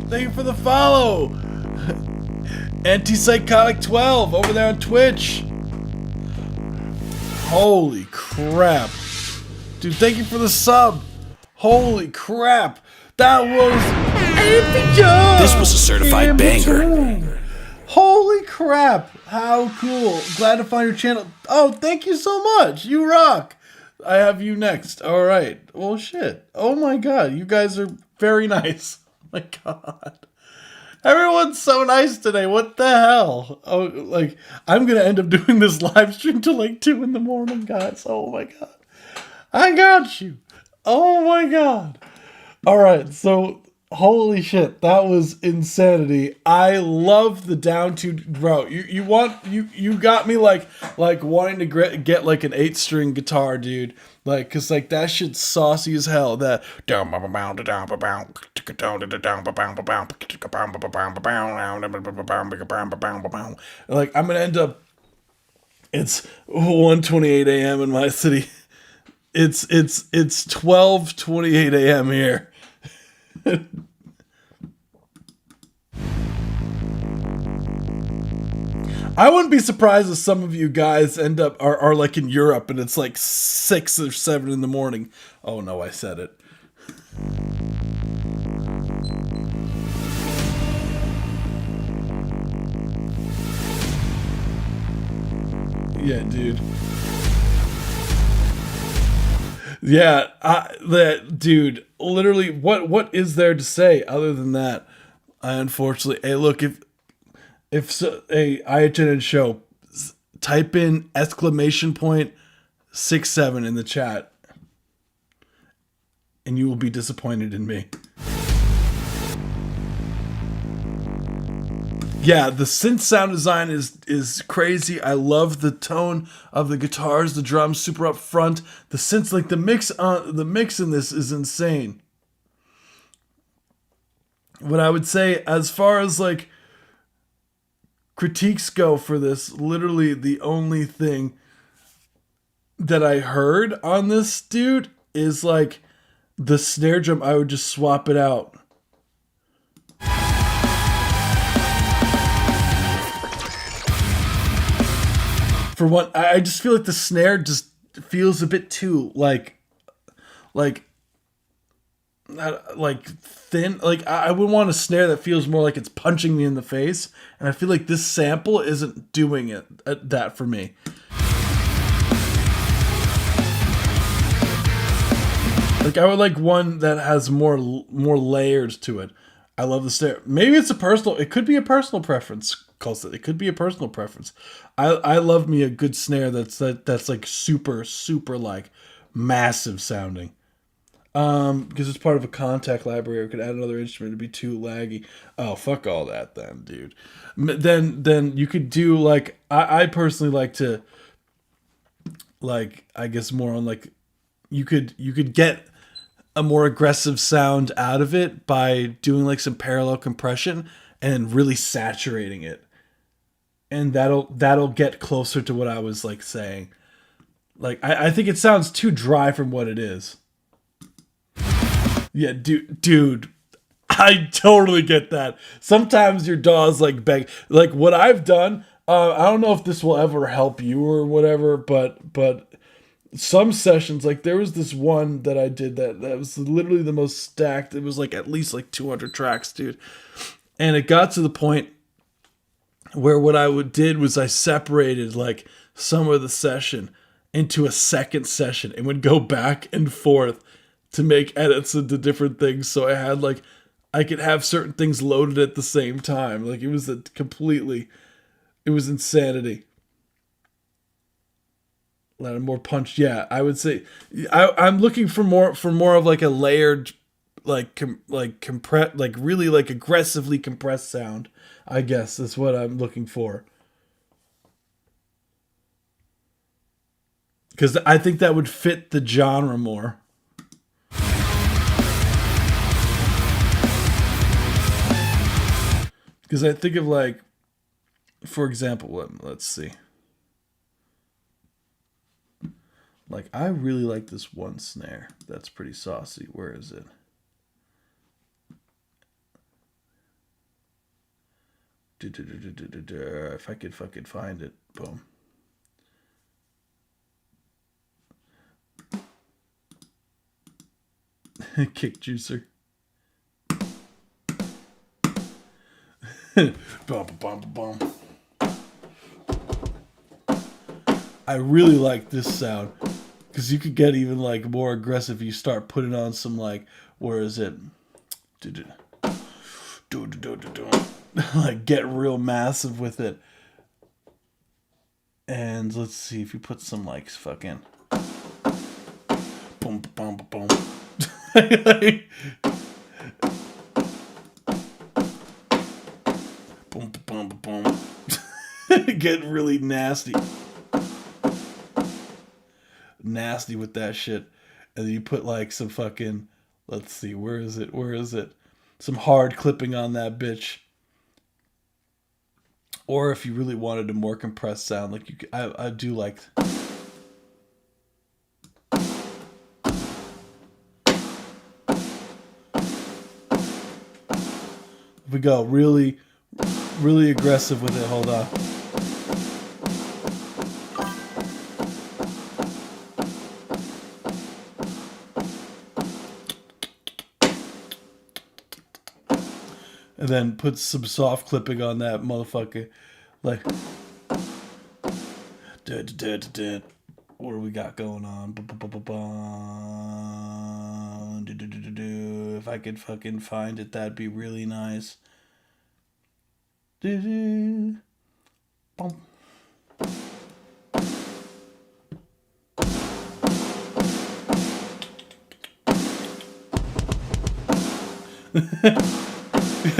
Thank you for the follow. Antipsychotic 12 over there on Twitch. Holy crap. Dude, thank you for the sub. Holy crap. That was This was a certified banger. Holy crap. How cool. Glad to find your channel. Oh, thank you so much. You rock. I have you next. All right. Well, shit. Oh my god. You guys are very nice. Oh my god. Everyone's so nice today. What the hell? Oh, like, I'm going to end up doing this live stream till like 2 in the morning, guys. Oh my god. I got you. Oh my god. All right. So, Holy shit, that was insanity. I love the down to, bro. You got me like wanting to get like an 8-string guitar, dude. Like, cause like that shit's saucy as hell. That like I'm gonna end up. It's 1:28 a.m. in my city. It's 12:28 a.m. here. I wouldn't be surprised if some of you guys end up are like in Europe and it's like 6 or 7 in the morning. Oh no, I said it. Yeah, dude. Yeah, dude. Literally, what is there to say other than that? I unfortunately, hey, look, if so, hey, I attended show, type in !67 in the chat, and you will be disappointed in me. Yeah, the synth sound design is crazy. I love the tone of the guitars, the drums super up front. The synths, like the mix in this is insane. What I would say as far as like critiques go for this, literally the only thing that I heard on this dude is like the snare drum. I would just swap it out. For one, I just feel like the snare just feels a bit too like thin. Like I would want a snare that feels more like it's punching me in the face, and I feel like this sample isn't doing that for me. Like I would like one that has more layers to it. I love the snare. Maybe it's it could be a personal preference. It could be a personal preference. I love me a good snare that's like super like massive sounding. Because it's part of a contact library, I could add another instrument to be too laggy. Oh, fuck all that then, dude. Then you could do like I personally like to like I guess more on like you could get a more aggressive sound out of it by doing like some parallel compression and really saturating it. And that'll get closer to what I was like saying. Like I think it sounds too dry from what it is. Yeah, dude, I totally get that. Sometimes your DAWs like beg. Like what I've done, I don't know if this will ever help you or whatever, but some sessions, like there was this one that I did that was literally the most stacked. It was like at least like 200 tracks, dude. And it got to the point where what I did was I separated like some of the session into a second session and would go back and forth to make edits into different things. So I had like, I could have certain things loaded at the same time. Like it was it was insanity. A lot of more punch. Yeah, I would say I'm looking for more of like a layered, compress, like really like aggressively compressed sound. I guess that's what I'm looking for. Because I think that would fit the genre more. Because I think of like, for example, let's see. Like, I really like this one snare. That's pretty saucy. Where is it? If I could fucking find it. Boom. Kick juicer. Bum, bum, bum. I really like this sound because you could get even like more aggressive. You start putting on some like, where is it? Like get real massive with it. And let's see if you put some like fucking boom, boom, boom. boom, boom. Get really nasty. Nasty with that shit. And then you put like some fucking, let's see, where is it? Some hard clipping on that bitch. Or if you really wanted a more compressed sound, like you, I do like. If we go really, really aggressive with it, hold on. And then put some soft clipping on that motherfucker. Like, what do we got going on? If I could fucking find it, that'd be really nice.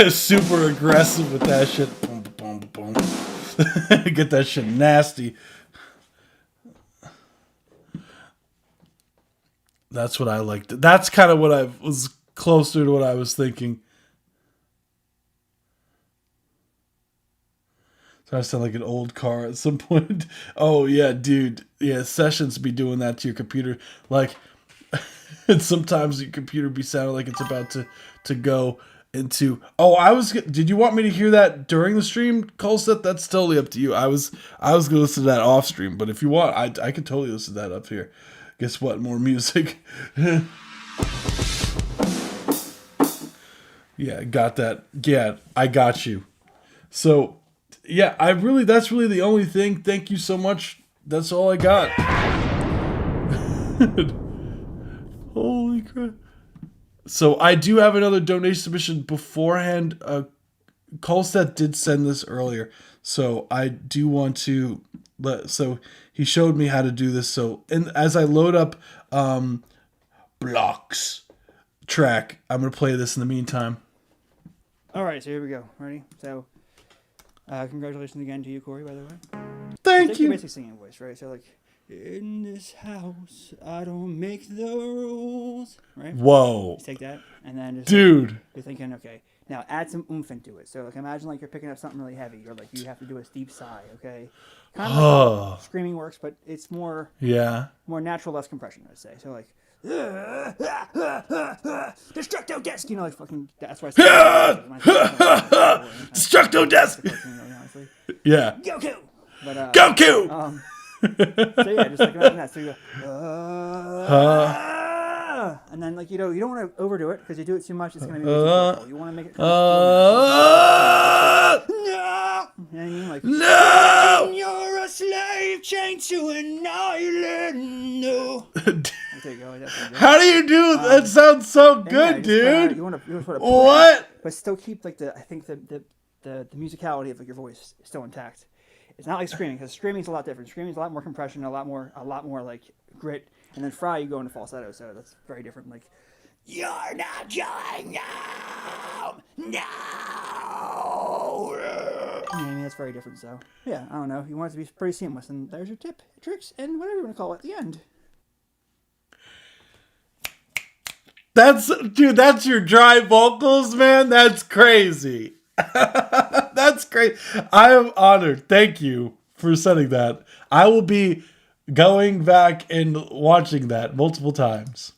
Super aggressive with that shit. Boom, boom, boom. Get that shit nasty. That's what I liked. That's kind of what I was closer to what I was thinking. So I sound like an old car at some point. Oh yeah, dude. Yeah, Sessions be doing that to your computer. Like, and sometimes your computer be sounding like it's about to go into. Oh, did you want me to hear that during the stream, Colset? That's totally up to you. I was gonna listen to that off stream, but if you want, I could totally listen to that up here. Guess what? More music. Yeah, got that. Yeah, I got you. So, yeah, that's really the only thing. Thank you so much. That's all I got. Holy crap. So I do have another donation submission beforehand. Colset did send this earlier. So I do want to so he showed me how to do this. So, and as I load up Blocks track, I'm going to play this in the meantime. All right, so here we go. Ready? So, congratulations again to you, Corey, by the way. Thank you. Your basic singing voice, right? So, like, in this house, I don't make the rules, right? Whoa. Just take that, and then just, dude. Like, you're thinking, okay, now add some oomph into it. So, like, imagine like you're picking up something really heavy, or like you have to do a deep sigh, okay? Kind of like how screaming works, but it's more more natural, less compression, I'd say. So, like, Destructo Desk, you know, like fucking. That's why. Destructo Desk. Yeah. Goku. But, Goku. So yeah, just like that. So you go, and then like you don't want to overdo it because you do it too much, it's gonna be painful. You want to make it. No. You know what I mean? Like, no. You're a slave chained to an island. No. There you go. How do you do that? That sounds so good, dude. You want to put a what? But still keep like the musicality of like your voice still intact. It's not like screaming, because screaming is a lot different. Screaming is a lot more compression, a lot more like grit, and then Fry you go into falsetto, so that's very different. Like, you're not going home, no. Yeah, I mean that's very different. So yeah, I don't know. You want it to be pretty seamless, and there's your tip, tricks, and whatever you want to call it at the end. That's your dry vocals, man. That's crazy. That's great. I am honored. Thank you for sending that. I will be going back and watching that multiple times.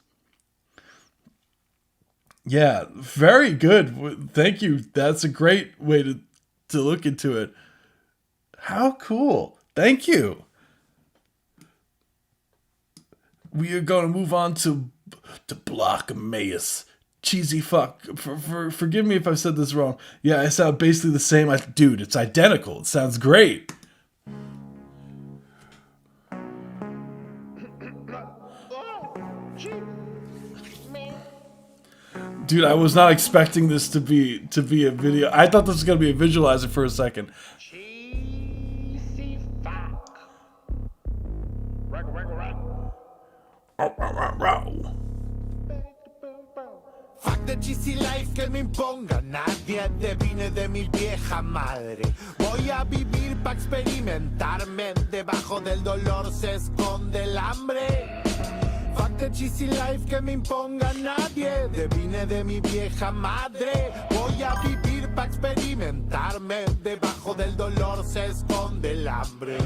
Yeah, very good. Thank you. That's a great way to look into it. How cool. Thank you. We are going to move on to Blockmaeus. Cheesy fuck. Forgive me if I said this wrong. Yeah, I sound basically the same. Dude, it's identical. It sounds great. Dude, I was not expecting this to be a video. I thought this was gonna be a visualizer for a second. Cheesy fuck. Fuck the cheesy life que me imponga nadie, devine de mi vieja madre. Voy a vivir pa' experimentarme, debajo del dolor se esconde el hambre. Fuck the cheesy life que me imponga nadie, devine de mi vieja madre. Voy a vivir pa' experimentarme, debajo del dolor se esconde el hambre.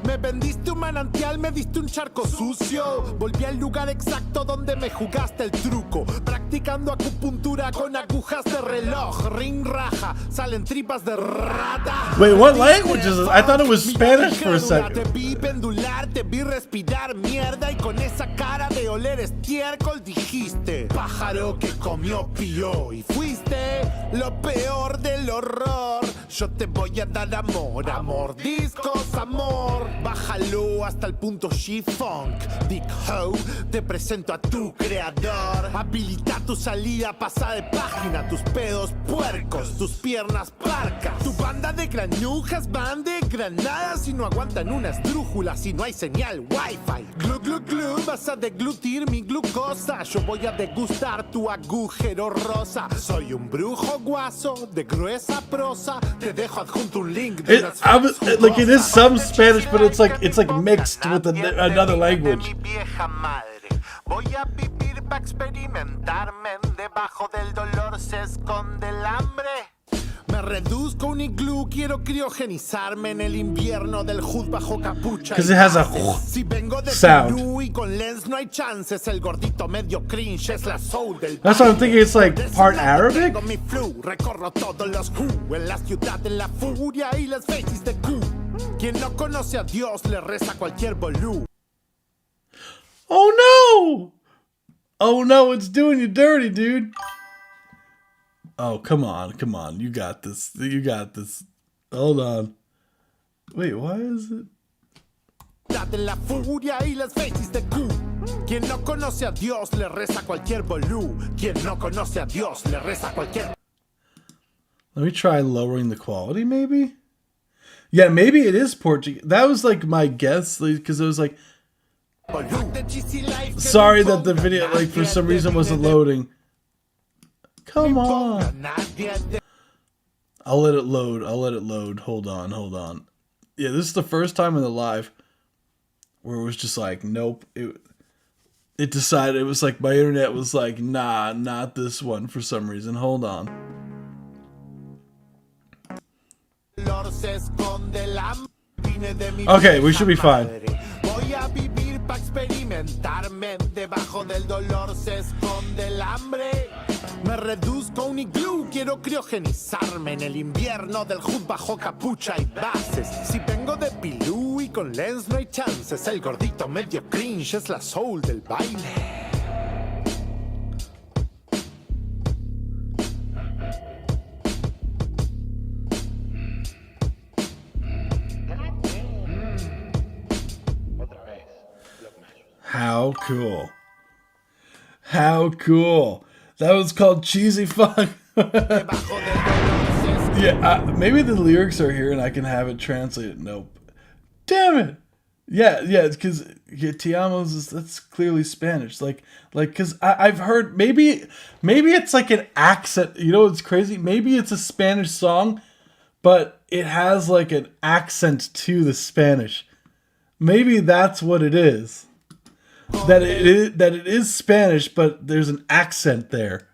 Me vendiste un manantial, me diste un charco sucio. Volví al lugar exacto donde me jugaste el truco. Practicando acupuntura con agujas de reloj. Ring raja, salen tripas de rata. Wait, what language is this? I thought it was Spanish for a Te second. vi pendular, te vi respirar mierda. Y con esa cara de oler estiércol dijiste: pájaro que comió pío. Y fuiste lo peor del horror. Yo te voy a dar amor, amor, discos, amor. Bájalo hasta el punto G-Funk. Dick Ho, te presento a tu creador. Habilita tu salida, pasa de página. Tus pedos puercos, tus piernas parcas. Tu banda de granujas van de granadas y no aguantan una esdrújula si no hay señal Wi-Fi. Glu, glu, glu, vas a deglutir mi glucosa. Yo voy a degustar tu agujero rosa. Soy un brujo guaso de gruesa prosa. Te dejo adjunto un link de unas Like it is some Spanish, but it's like mixed with another language. Voy a vivir pa' experimentarme, debajo del dolor se esconde el hambre. Me reduzco un iglú, quiero criogenizarme en el invierno del hood bajo capucha. 'Cause it has a si vengo de sound. Perú y con lens no hay chances, el gordito medio cringe es la soul del That's what I'm thinking. It's like part Arabic. Tengo mi flu, recorro todos los Q, en la ciudad de la furia y las faces de Q. Quien no conoce a Dios le reza cualquier bolú. Oh no! Oh no, it's doing you dirty, dude. Oh, come on. You got this. Hold on. Wait, why is it? De la furia y las faces de Q. Quien no conoce a Dios le reza cualquier bolú. Quien no conoce a Dios le reza cualquier. Let me try lowering the quality, maybe? Yeah, maybe it is Portuguese. That was like my guess, because it was like... Sorry that the video, like, for some reason wasn't loading. Come on. I'll let it load. Hold on. Yeah, this is the first time in the live where it was just like, nope. It decided, it was like my internet was like, nah, not this one for some reason. Hold on. Okay, we should be fine. Voy a vivir pa' experimentarme, debajo del dolor se esconde el hambre. Me reduzco a un iglú, quiero criogenizarme en el invierno del hood bajo capucha y bases. Si vengo de Pilú y con lens no hay chances, el gordito medio cringe es la soul del baile. How cool. That was called Cheesy Funk. Yeah, maybe the lyrics are here and I can have it translated. Nope. Damn it. Yeah, it's because Te Amos that's clearly Spanish. Like, because I've heard maybe it's like an accent. You know what's crazy? Maybe it's a Spanish song, but it has like an accent to the Spanish. Maybe that's what it is. That it is Spanish, but there's an accent there.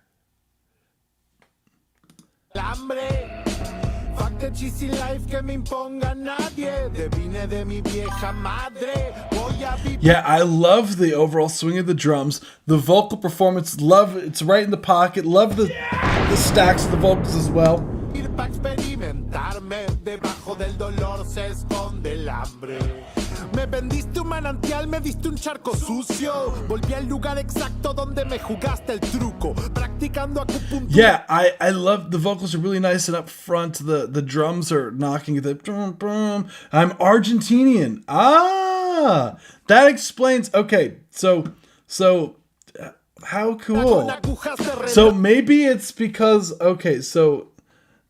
Yeah, I love the overall swing of the drums, the vocal performance. Love it's right in the pocket. Love the stacks of the vocals as well. Me vendiste un manantial, me diste un charco sucio. Volví al lugar exacto donde me jugaste el truco. Practicando acupuntura. Yeah, I love the vocals are really nice and up front. The drums are knocking the I'm Argentinian. Ah, that explains. Okay, so how cool. So maybe it's because so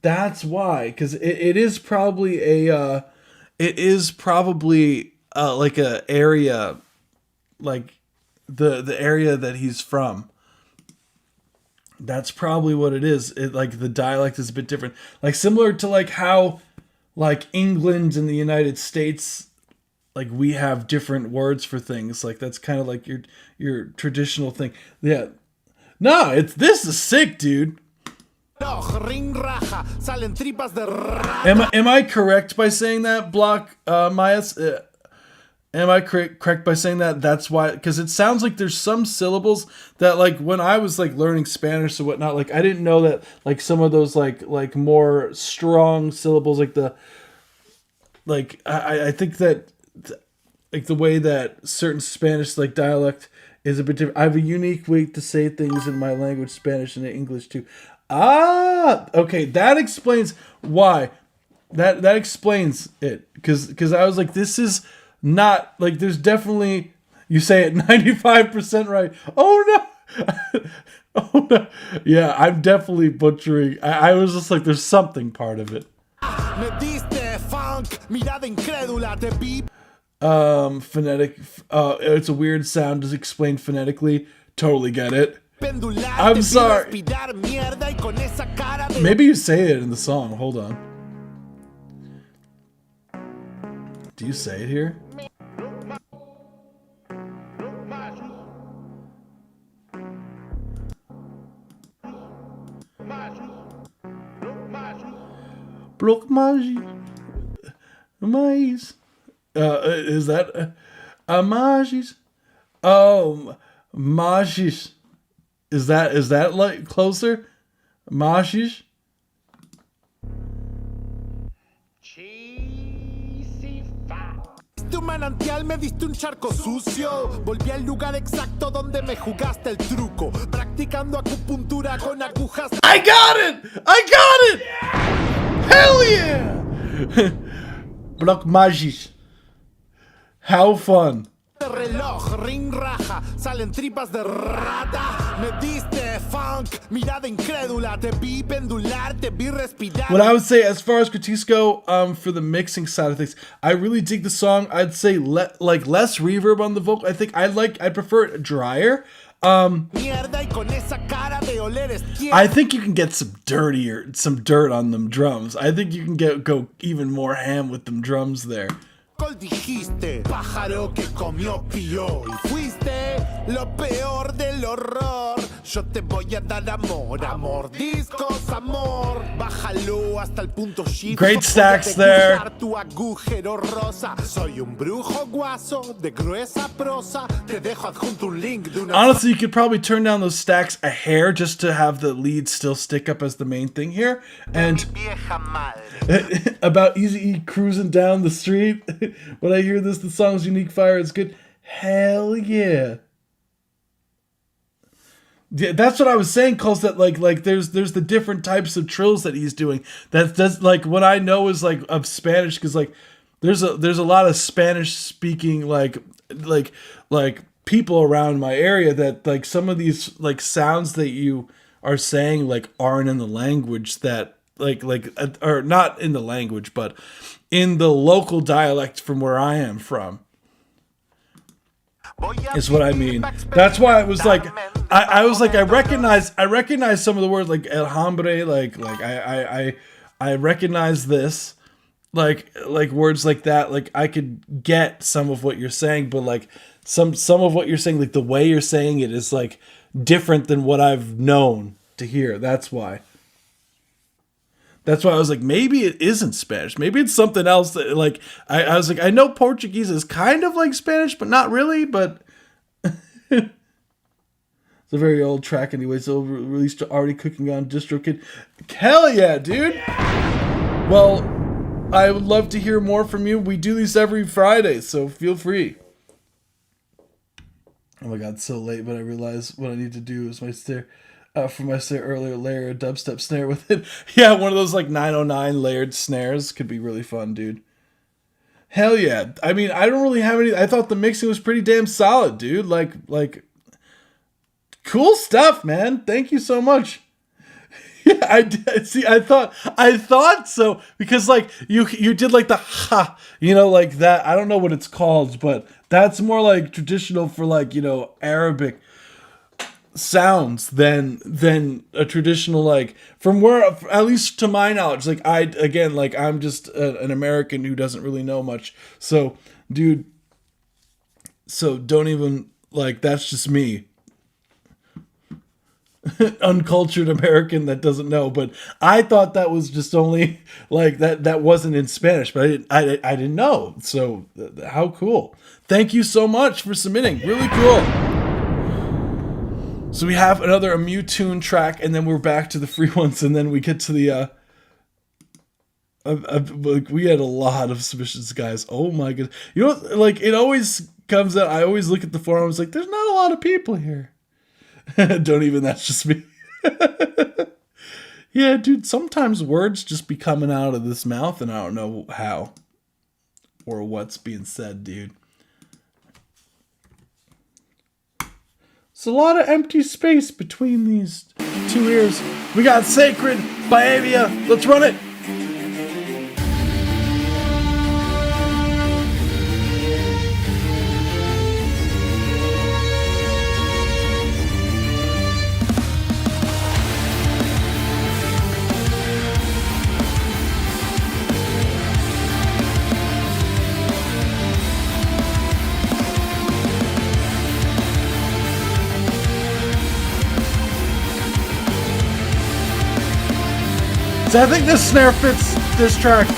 that's why, because it is probably like a area, like the area that he's from. That's probably what it is. It like the dialect is a bit different. Like similar to like how like England and the United States, like we have different words for things. Like that's kind of like your traditional thing. Yeah. No, this is sick, dude. Am I correct by saying that, Block Mayas? Am I correct by saying that? That's why, because it sounds like there's some syllables that, like, when I was like learning Spanish or whatnot, like I didn't know that like some of those like more strong syllables, like I think that like the way that certain Spanish like dialect is a bit different. I have a unique way to say things in my language, Spanish and English too. Ah, okay, that explains why. That explains it, because I was like, this is not like, there's definitely, you say it 95% right. Oh no. Oh no. Yeah, I'm definitely butchering. I was just like, there's something part of it. Phonetic. It's a weird sound. Does explain phonetically. Totally get it. I'm sorry. Maybe you say it in the song. Hold on. Do you say it here? Block Magi. Mais. Is that Magis? Oh, Magis. Is that like closer? Magis? Tu manantial me diste un charco sucio. Volví al lugar exacto donde me jugaste el truco. Practicando acupuntura con agujas. I got it! Hell yeah! Block Magis. How fun. Reloj, ring raja, salen tripas de rata. Me diste funk, mirada incrédula. Te vi pendular, te vi respirar. What I would say, as far as critiques go, for the mixing side of things, I really dig the song. I'd say less reverb on the vocal. I prefer it drier. I think you can get some dirt on them drums. I think you can go even more ham with them drums there. Dijiste, pájaro que comió pío y fuiste lo peor del horror. Yo te voy a dar amor, amor, discos, amor. Bájalo hasta el punto G. Great stacks there. Tu agujero rosa. Soy un brujo guaso de gruesa prosa. Te dejo adjunto un link de una. Honestly, you could probably turn down those stacks a hair just to have the lead still stick up as the main thing here. And about Eazy-E cruising down the street. When I hear this, the song's unique fire. It's good. Hell yeah. Yeah, that's what I was saying, Cole, that like there's the different types of trills that he's doing. That's like what I know is like of Spanish, because like there's a lot of Spanish speaking like people around my area that like some of these like sounds that you are saying like aren't in the language that like or not in the language, but in the local dialect from where I am from. Is what I mean. That's why I was like, I was like, I recognize some of the words like el hambre, like I recognize this, like words like that. Like I could get some of what you're saying, but like some of what you're saying, like the way you're saying it is like different than what I've known to hear. That's why I was like, maybe it isn't Spanish. Maybe it's something else that like, I was like, I know Portuguese is kind of like Spanish, but not really, but it's a very old track anyway, so released already cooking on DistroKid. Hell yeah, dude. Well, I would love to hear more from you. We do these every Friday, so feel free. Oh my God, it's so late, but I realize what I need to do is my snare. From my earlier layer, a dubstep snare with it. Yeah, one of those like 909 layered snares could be really fun, dude. Hell yeah. I mean, I don't really have any. I thought the mixing was pretty damn solid, dude. Like cool stuff, man. Thank you so much. Yeah, I did. See, I thought so, because like you did like the ha, like that. I don't know what it's called, but that's more like traditional for like, Arabic. sounds than a traditional, like, from where, at least to my knowledge, like, I'm just an American who doesn't really know much. So, dude, so don't even, like, that's just me. Uncultured American that doesn't know, but I thought that was just only like that wasn't in Spanish, but I didn't know. So how cool. Thank you so much for submitting. Really cool. So we have another Mewtune track, and then we're back to the free ones, and then we get to the we had a lot of submissions, guys. Oh my goodness. You know, like, it always comes out, I always look at the forums like, there's not a lot of people here. Don't even, that's just me. Yeah, dude, sometimes words just be coming out of this mouth and I don't know how or what's being said, dude. It's a lot of empty space between these two ears. We got Sacred by Avia. Let's run it. So I think this snare fits this track.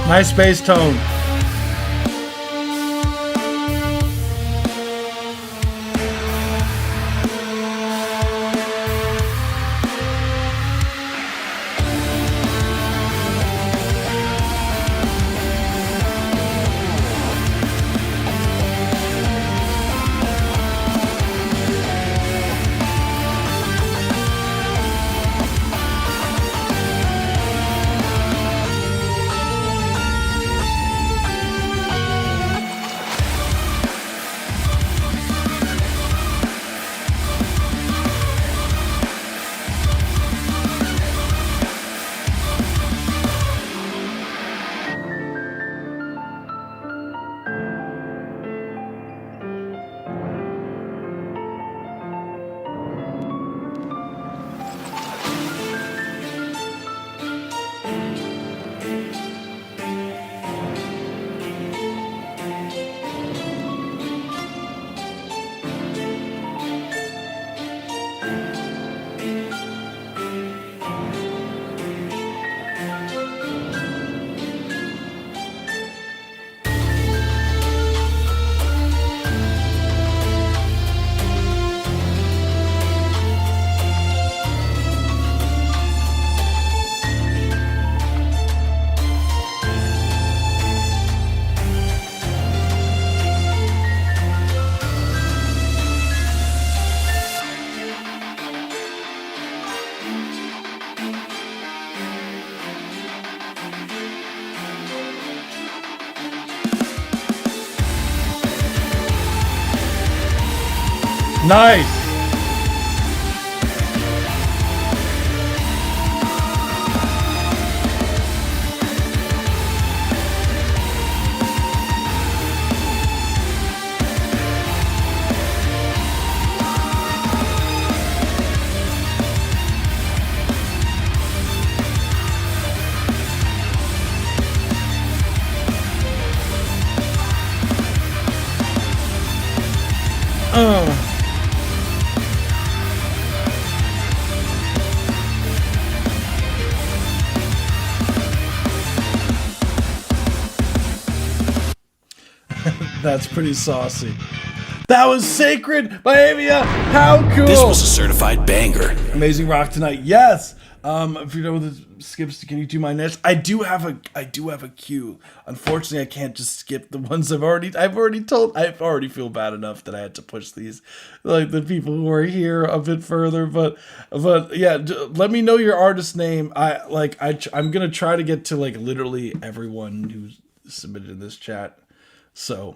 Nice bass tone. Nice. That's pretty saucy. That was Sacred by Avia. How cool! This was a certified banger. Amazing rock tonight. Yes. If you know the skips, can you do my next? I do have a queue. Unfortunately, I can't just skip the ones I've already told. I already feel bad enough that I had to push these, like the people who are here a bit further. But yeah, let me know your artist name. I'm gonna try to get to like literally everyone who's submitted in this chat. So,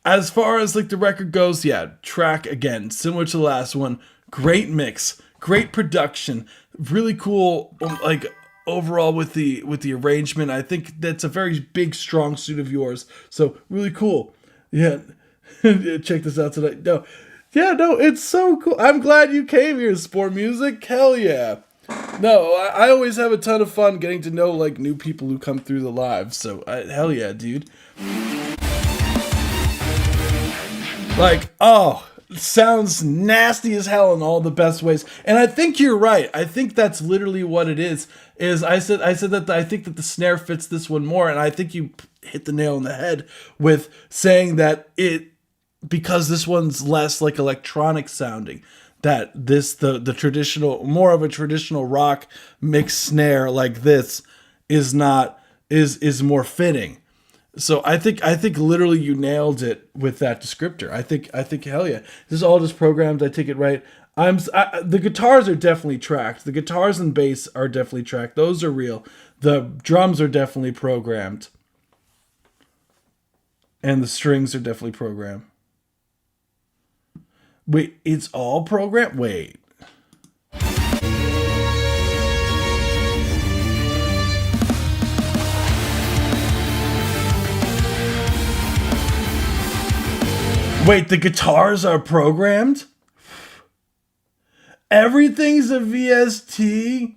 as far as like the record goes, yeah, track again, similar to the last one. Great mix, great production, really cool. Like overall with the arrangement, I think that's a very big, strong suit of yours. So really cool. Yeah, check this out tonight. No, it's so cool. I'm glad you came here, Sport Music. Hell yeah. No, I always have a ton of fun getting to know like new people who come through the live. So hell yeah, dude. Like, oh, sounds nasty as hell in all the best ways. And I think you're right. I think that's literally what it is. I said that I think that the snare fits this one more, and I think you hit the nail on the head with saying that because this one's less like electronic sounding, that the traditional, more of a traditional rock mixed snare like this is more fitting. So I think literally you nailed it with that descriptor. I think hell yeah. This is all just programmed. I take it right. The guitars are definitely tracked. The guitars and bass are definitely tracked. Those are real. The drums are definitely programmed. And the strings are definitely programmed. Wait, it's all programmed? Wait. Wait, the guitars are programmed? Everything's a VST?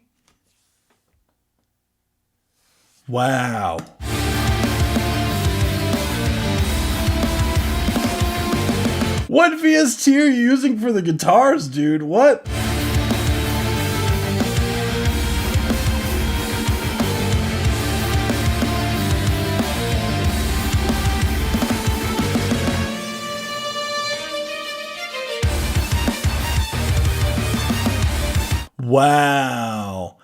Wow. What VST are you using for the guitars, dude? What? Wow.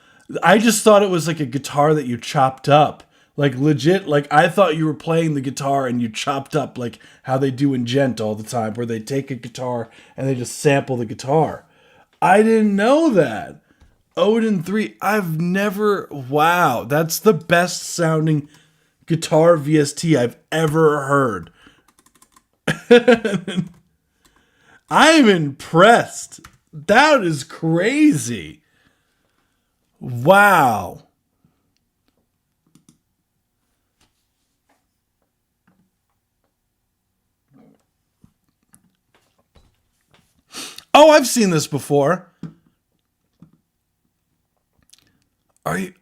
I just thought it was like a guitar that you chopped up. Like legit, like I thought you were playing the guitar and you chopped up like how they do in Gent all the time, where they take a guitar and they just sample the guitar. I didn't know that. Odin 3, I've never, wow, that's the best sounding guitar VST I've ever heard. I'm impressed. That is crazy. Wow. Oh, I've seen this before.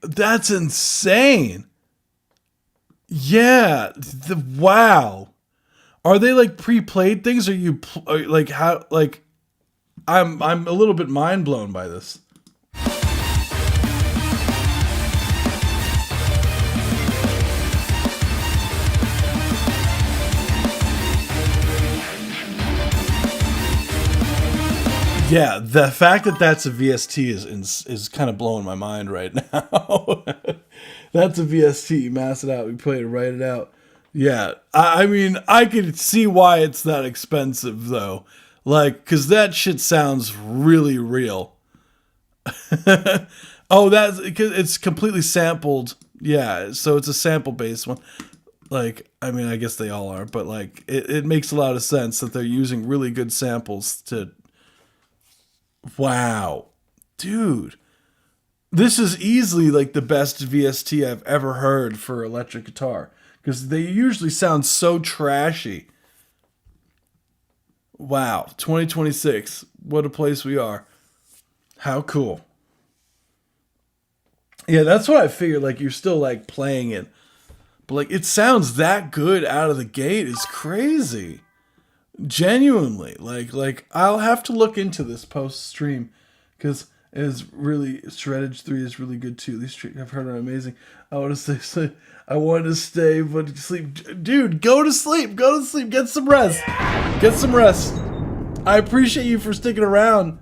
That's insane. Yeah. Wow. Are they like pre-played things? Like how, like, I'm a little bit mind blown by this. Yeah, the fact that that's a VST is kind of blowing my mind right now. That's a VST. Mass it out. We played it, write it out. Yeah, I mean, I could see why it's that expensive though. Like, cause that shit sounds really real. Oh, that's because it's completely sampled. Yeah, so it's a sample based one. Like, I mean, I guess they all are, but like, it makes a lot of sense that they're using really good samples to. Wow, dude, this is easily like the best VST I've ever heard for electric guitar, because they usually sound so trashy. Wow, 2026, what a place we are. How cool. Yeah, that's what I figured, like you're still like playing it, but like it sounds that good out of the gate is crazy. Genuinely, like I'll have to look into this post stream, because is really Shreddage 3 is really good too. These I've heard are amazing. I want to stay. I wanted to stay, but sleep. Dude, go to sleep. Go to sleep. Get some rest. Get some rest. I appreciate you for sticking around.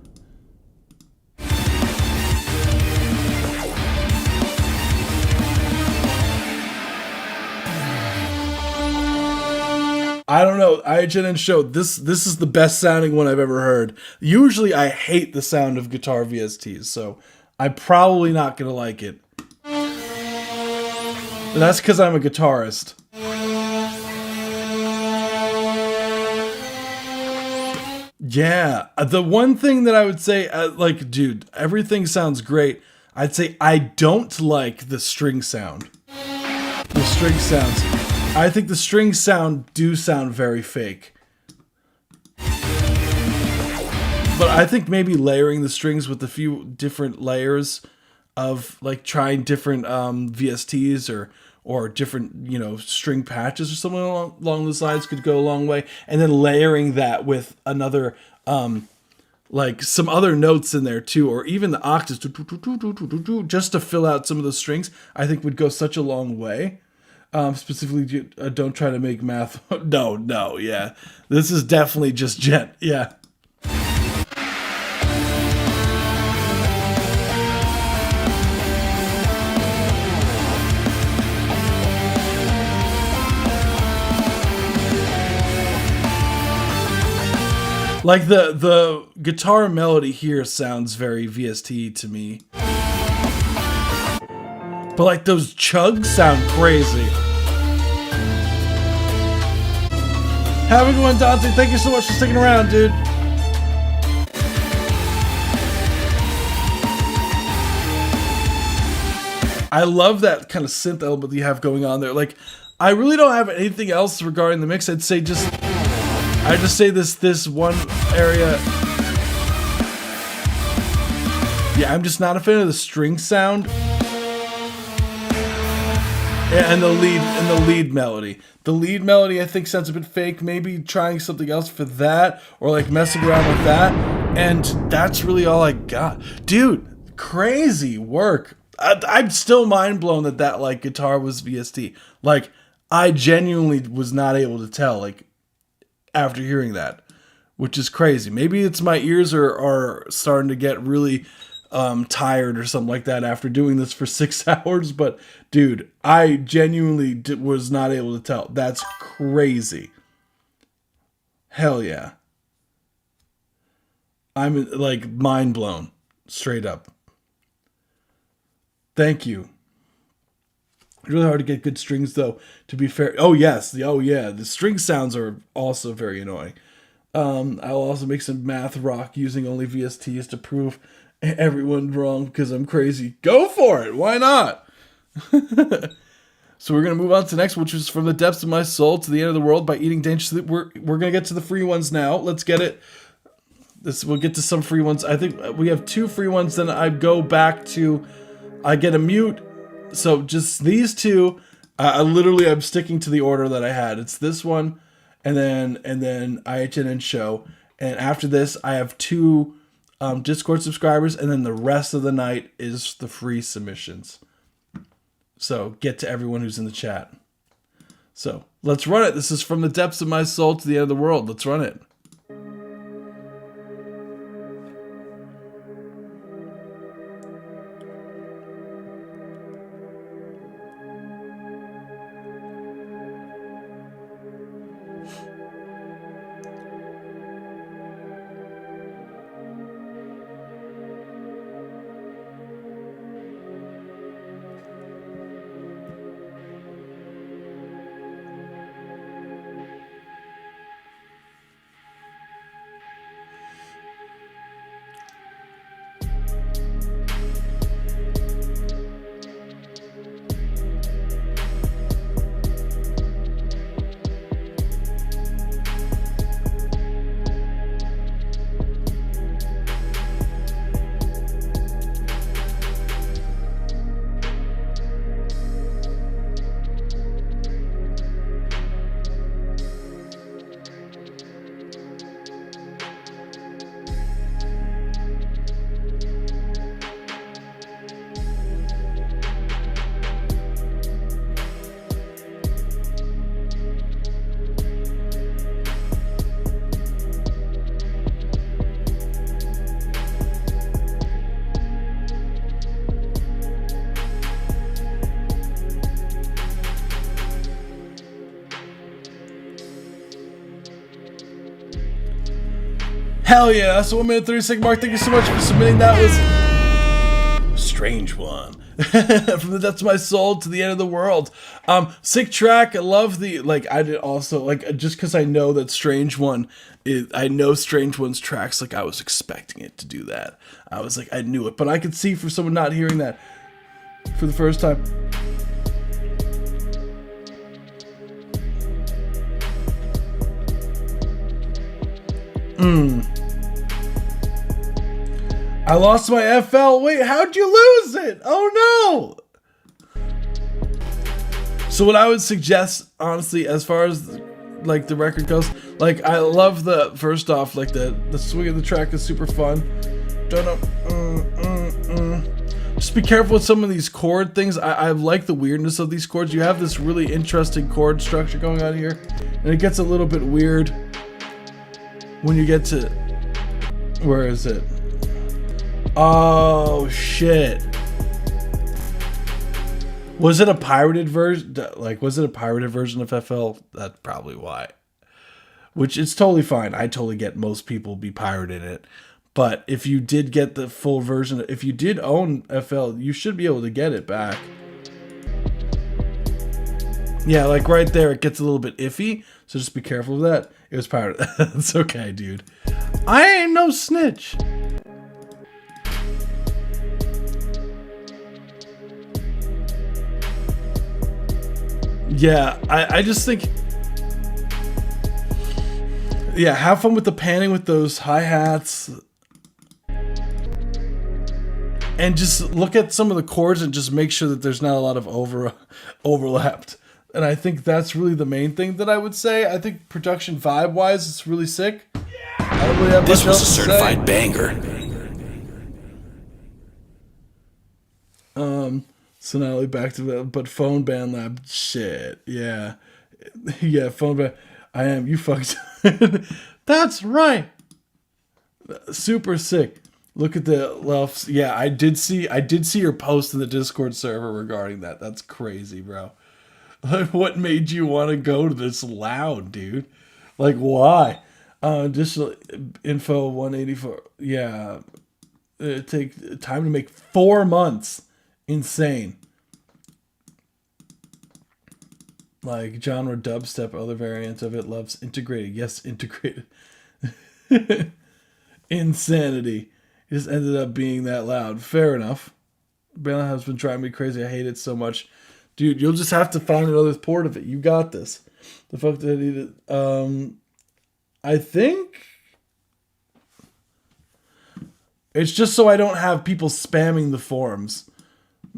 I don't know. IHNN show this is the best sounding one I've ever heard. Usually I hate the sound of guitar VSTs, so I'm probably not gonna like it. And that's because I'm a guitarist. Yeah, the one thing that I would say, like, dude, everything sounds great. I'd say I don't like the string sound. The string sounds. I think the strings do sound very fake. But I think maybe layering the strings with a few different layers of, like, trying different VSTs or different, you know, string patches or something along those lines could go a long way. And then layering that with another, like, some other notes in there too, or even the octaves, just to fill out some of the strings, I think would go such a long way. Specifically, don't try to make math. No, yeah. This is definitely just Jet, yeah. Like the guitar melody here sounds very VST to me. But like those chugs sound crazy. Have a good one, Dante. Thank you so much for sticking around, dude. I love that kind of synth element that you have going on there. Like, I really don't have anything else regarding the mix. I'd say I just say this one area. Yeah, I'm just not a fan of the string sound. And the lead melody. The lead melody I think sounds a bit fake. Maybe trying something else for that, or like messing around with that. And that's really all I got. Dude, crazy work. I'm still mind blown that like guitar was VST. Like, I genuinely was not able to tell, like, after hearing that, which is crazy. Maybe it's my ears are starting to get really tired or something like that after doing this for 6 hours. But dude, I genuinely was not able to tell. That's crazy. Hell yeah. I'm like mind blown, straight up. Thank you. It's really hard to get good strings though, to be fair. Oh yes, oh yeah, the string sounds are also very annoying. I'll also make some math rock using only VSTs to prove everyone wrong because I'm crazy. Go for it. Why not? So we're going to move on to the next, which is From the Depths of My Soul to the End of the World by Eating Dangerously. We're going to get to the free ones now. Let's get it. We'll get to some free ones. I think we have 2 free ones. Then I go back to, I get a mute. So just these 2. I'm sticking to the order that I had. It's this one, and then IHNN show. And after this, I have 2 Discord subscribers, and then the rest of the night is the free submissions. So get to everyone who's in the chat. So let's run it. This is From the Depths of My Soul to the End of the World. Let's run it. Hell yeah, that's the 1 minute 30 second mark. Thank you so much for submitting. That was Strange One. From the depths of my soul to the end of the world. Sick track. I love the, like, I did also, like, just because I know that Strange One is, I know Strange One's tracks, like, I was expecting it to do that. I was like, I knew it. But I could see for someone not hearing that for the first time. I lost my FL. Wait, how'd you lose it? Oh no! So what I would suggest, honestly, as far as like the record goes, like I love the, first off, like the swing of the track is super fun. Just be careful with some of these chord things. I like the weirdness of these chords. You have this really interesting chord structure going on here, and it gets a little bit weird when you get to, where is it? Oh shit. Was it a pirated version? Like, was it a pirated version of FL? That's probably why. Which is totally fine. I totally get most people be pirating it. But if you did get the full version, if you did own FL, you should be able to get it back. Yeah, like right there, it gets a little bit iffy. So just be careful of that. It was pirated. That's okay, dude. I ain't no snitch. Yeah, I just think, yeah, have fun with the panning with those hi-hats. And just look at some of the chords and just make sure that there's not a lot of overlapped. And I think that's really the main thing that I would say. I think production vibe-wise, it's really sick. I don't really have This much was a else to certified say. banger. So not only back to that, but Phone Band Lab, shit, yeah. Yeah, Phone Band, I am, you fucked. That's right. Super sick. Look at the left. Yeah, I did see your post in the Discord server regarding that. That's crazy, bro. Like, what made you want to go to this loud, dude? Like, why? Additional info 184. Yeah, it take time to make 4 months. Insane. Like genre dubstep, other variants of it loves integrated. Yes, integrated. Insanity. It just ended up being that loud. Fair enough. Bandlab has been driving me crazy. I hate it so much. Dude, you'll just have to find another port of it. You got this. The fuck did I need it? I think it's just so I don't have people spamming the forums.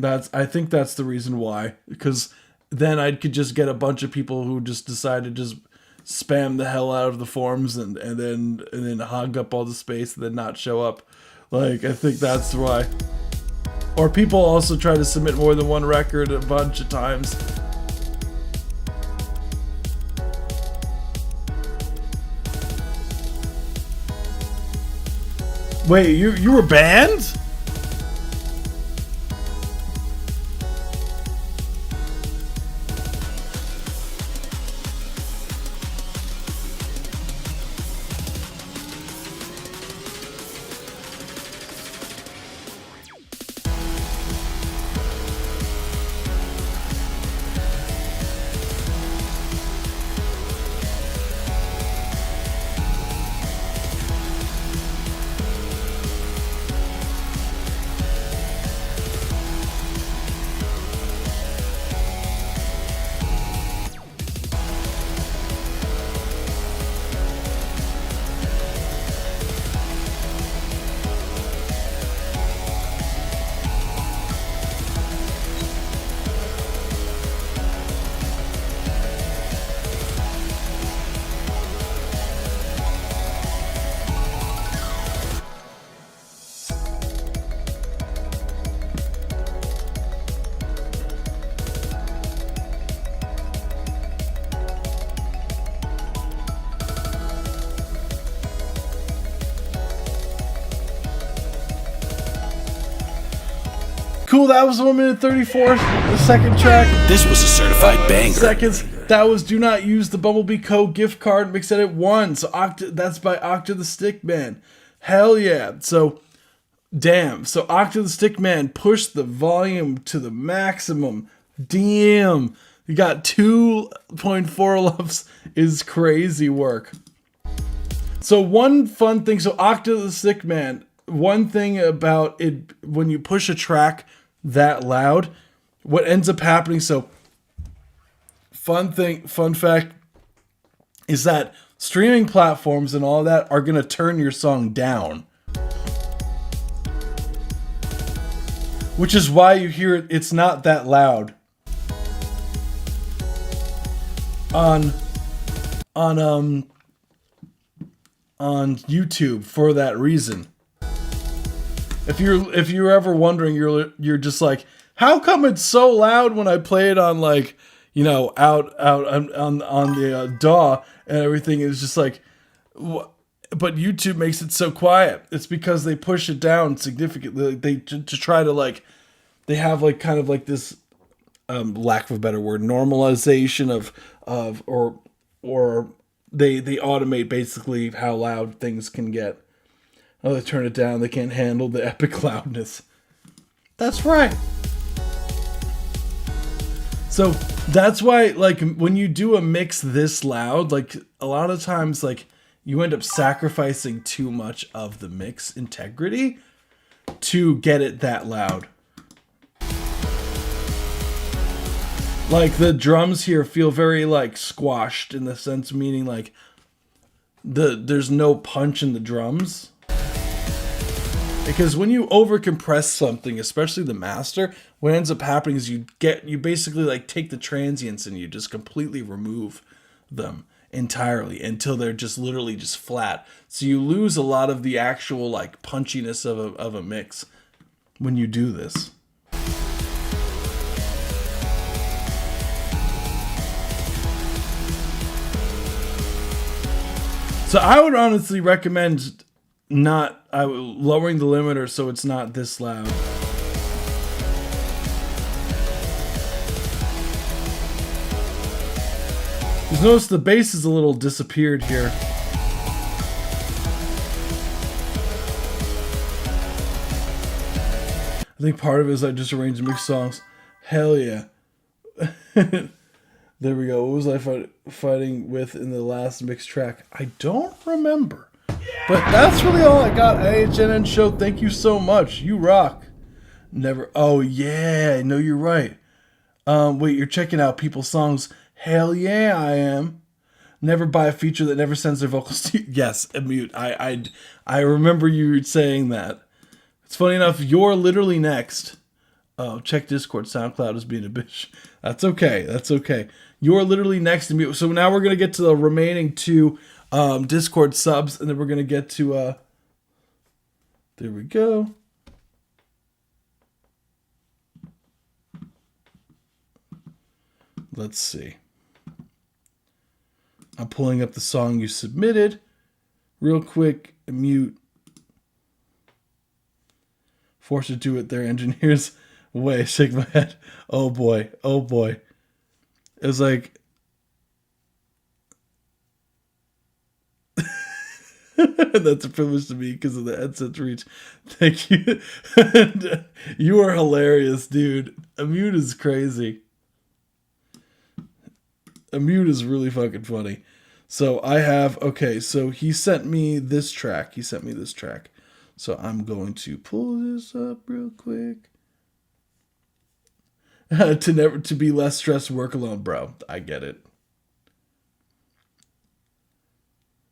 I think that's the reason why. Because then I could just get a bunch of people who just decide to just spam the hell out of the forums and then hog up all the space and then not show up. Like, I think that's why. Or people also try to submit more than one record a bunch of times. Wait, you were banned? Cool, that was 1 minute 34, the second track. This was a certified banger. Seconds. That was Do Not Use the Bumblebee Co. gift card mix edit 1. So that's by Octa the Stickman. Hell yeah. So, damn. So Octa the Stickman pushed the volume to the maximum. Damn. You got 2.4 loves is crazy work. So one fun thing, so Octa the Stickman, one thing about it, when you push a track that loud, what ends up happening, so fun fact, is that streaming platforms and all that are going to turn your song down. Which is why you hear it's not that loud on YouTube for that reason. If you're ever wondering, you're just like, how come it's so loud when I play it on, like, you know, out on the DAW and everything is just like, but YouTube makes it so quiet. It's because they push it down significantly. They to try to, like, they have like kind of like this lack of a better word, normalization of or they automate basically how loud things can get. Oh, they turn it down. They can't handle the epic loudness. That's right. So that's why, like, when you do a mix this loud, like, a lot of times, like, you end up sacrificing too much of the mix integrity to get it that loud. Like, the drums here feel very, like, squashed in the sense, meaning, like, there's no punch in the drums. Because when you overcompress something, especially the master, what ends up happening is you basically, like, take the transients and you just completely remove them entirely until they're just literally just flat. So you lose a lot of the actual, like, punchiness of a mix when you do this. So I would honestly recommend lowering the limiter so it's not this loud. Just notice the bass is a little disappeared here. I think part of it is I just arranged mixed songs. Hell yeah. There we go. What was I fighting with in the last mixed track? I don't remember. But that's really all I got. AHNN Show, thank you so much. You rock. Never. Oh, yeah. No, you're right. Wait, you're checking out people's songs. Hell yeah, I am. Never buy a feature that never sends their vocals to you. Yes, mute. I remember you saying that. It's funny enough, you're literally next. Oh, check Discord. SoundCloud is being a bitch. That's okay. That's okay. You're literally next to me. So now we're going to get to the remaining 2 Discord subs, and then we're going to get to... there we go. Let's see. I'm pulling up the song you submitted. Real quick, mute. Forced to do it their engineers way. Shake my head. Oh boy. Oh boy. It was like... That's a privilege to me because of the headset's reach. Thank you. You are hilarious, dude. A mute is crazy. A mute is really fucking funny. So I have... Okay, so he sent me this track. So I'm going to pull this up real quick. To be less stressed, work alone, bro. I get it.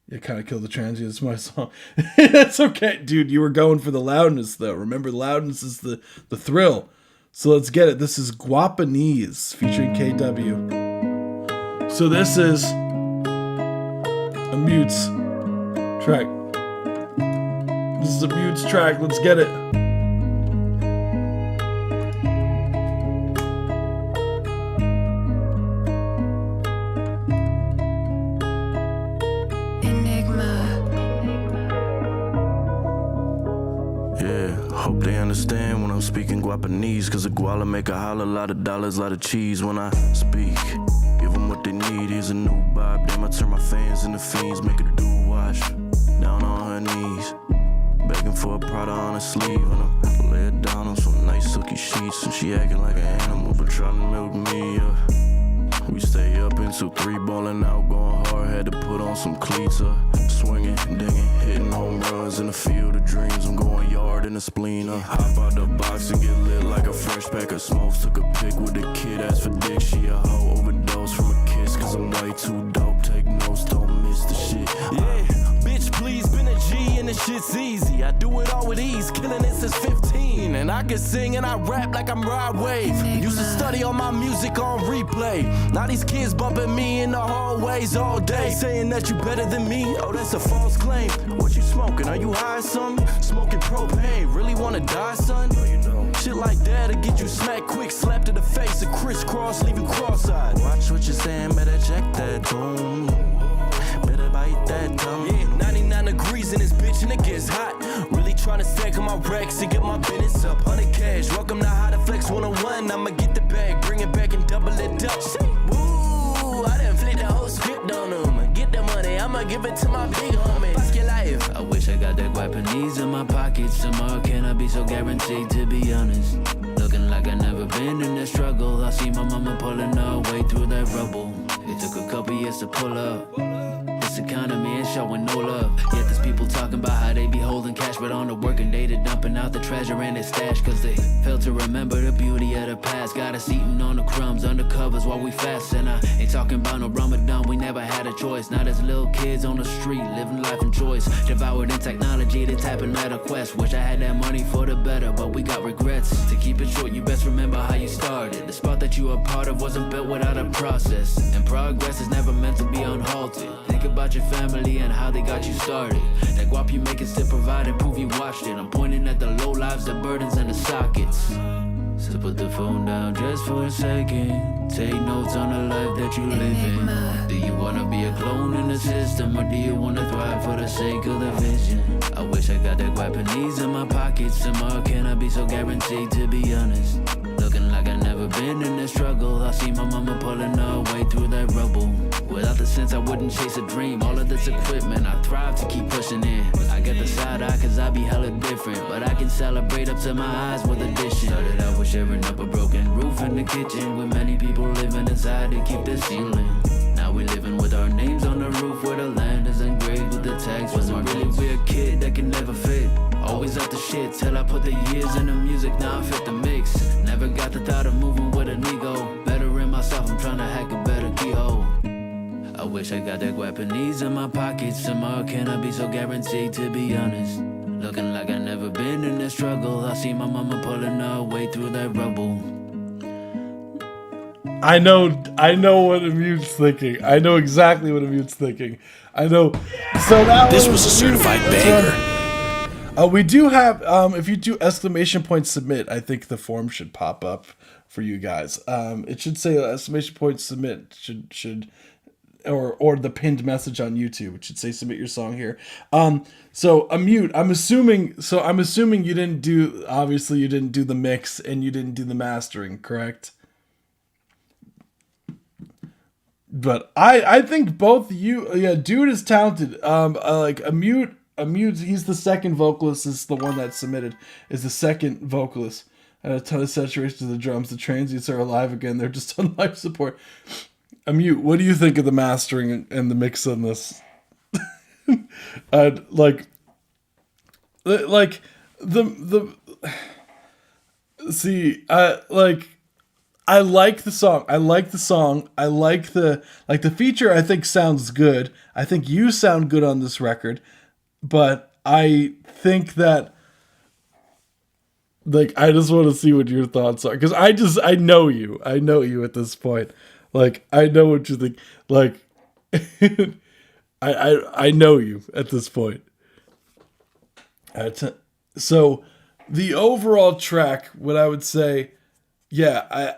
You kind of killed the transients, my song. That's okay, dude. You were going for the loudness, though. Remember, loudness is the thrill. So let's get it. This is Guapanese featuring KW. So this is a Mutes track. This is a Mutes track. Let's get it. Hope they understand when I'm speaking Guapanese, cause a guala make a holler, lot of dollars, lot of cheese when I speak. Give them what they need, here's a new vibe. Damn, I turn my fans into fiends, make a do wash. Down on her knees, begging for a Prada on her sleeve. And I lay her down on some nice silky sheets, and she acting like an animal, but trying to milk me, We stay up until 3, ballin' out, going hard, had to put on some cleats, swinging, digging, hitting home runs in the field of dreams. I'm going yard in the spleen, hop out the box and get lit like a fresh pack of smokes. Took a pic with the kid, asked for dick, she a hoe, overdose from a kiss, cause I'm way too dope. Take notes, don't miss the shit. Yeah, bitch, please, been a G and the shit's easy. I do it all with ease, killing it since 15. And I can sing and I rap like I'm Rod Wave. Used to study all my music on replay. Now these kids bumping me in the hallways all day, saying that you better than me. Oh, that's a false claim. What you smoking? Are you high or something? Smoking propane. Really wanna die, son? No, you don't. Shit like that'll get you smacked quick. Slap to the face, a crisscross, leave you cross-eyed. Watch what you're saying, better check that tone. Better bite that tongue. Yeah, 99 degrees in this bitch and it gets hot. Really trying to stack on my racks and get my business up. 100 cash, welcome to How to Flex 101. I'ma get the bag, bring it back and double it up. Woo, I done flipped the whole script on them. Get the money, I'ma give it to my big homie. Fuck your life. I wish I got that Guapanese in my pockets. Tomorrow can I be so guaranteed, to be honest. Looking like I never been in that struggle. I see my mama pulling her way through that rubble. It took a couple years to pull up. This economy ain't showing no love. Yet there's people talking about how they be holding cash, but on the working day they're dumping out the treasure in their stash. Cause they fail to remember the beauty of the past. Got us eating on the crumbs under covers while we fast. And I ain't talking about no Ramadan, we never had a choice. Not as little kids on the street, living life in choice. Devoured in technology, they tapping at a quest. Wish I had that money for the better, but we got regrets. To keep it short, you best remember how you started. The spot that you are part of wasn't built without a process. And progress is never meant to be unhalted. Think about your family and how they got you started. That guap you make it still provide and prove you watched it. I'm pointing at the low lives, the burdens, and the sockets. So put the phone down just for a second. Take notes on the life that you live in. Do you wanna be a clone in the system, or do you wanna thrive for the sake of the vision? I wish I got that Guapanese in my pockets. Tomorrow can I be so guaranteed, to be honest. Looking like I never been in the struggle. I see my mama pulling her way through that rubble. Without the sense I wouldn't chase a dream. All of this equipment, I thrive to keep pushing in. I get the side eye cause I be hella different, but I can celebrate up to my eyes with addition. Started out with sharing up a broken roof in the kitchen, with many people living inside to keep the ceiling. Now we living with our names on the roof, where the land is engraved with the tags. Was a really weird kid that can never fit. Always up to shit till I put the years in the music, now I fit the mix. Never got the thought of moving with an ego. Better in myself, I'm trying to hack a better keyhole. I wish I got that Guapanese in my pockets. Tomorrow can I be so guaranteed, to be honest. Looking like I never been in this struggle. I see my mama pulling her way through that rubble. I know what Immune's thinking. I know exactly what Immune's thinking. I know. So that this was a certified banger. We do have, if you do exclamation point submit, I think the form should pop up for you guys. It should say exclamation point submit should. Or the pinned message on YouTube. It should say submit your song here. So Immune, I'm assuming you didn't do the mix and you didn't do the mastering, correct? But I think both dude is talented. Like Immune, he's the second vocalist, is the one that submitted, is the second vocalist. A ton of saturation to the drums. The transients are alive again. They're just on life support. Mute, what do you think of the mastering and the mix on this? I like the song. I like the feature. I think sounds good. I think you sound good on this record, but I think that I just want to see what your thoughts are, because I know you at this point. I know what you think. I know you at this point. So the overall track, what I would say, I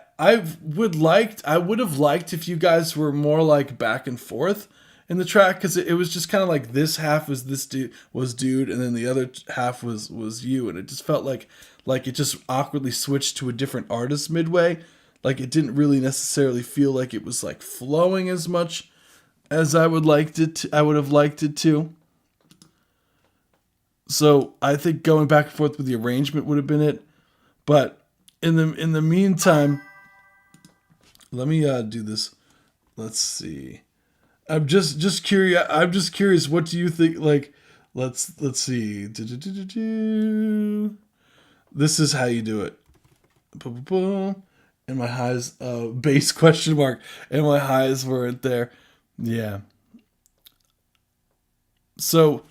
would have liked if you guys were more back and forth in the track, because it was just kind of like this half was this dude, and then the other half was you, and it just felt like it just awkwardly switched to a different artist midway. Like it didn't really necessarily feel like it was like flowing as much as I would have liked it to. So I think going back and forth with the arrangement would have been it. But in the meantime, let me do this. Let's see. I'm just curious. I'm just curious. What do you think? Like, let's see. This is how you do it. Boom, boom, boom. And my highs, bass question mark, and my highs weren't there. Yeah. So,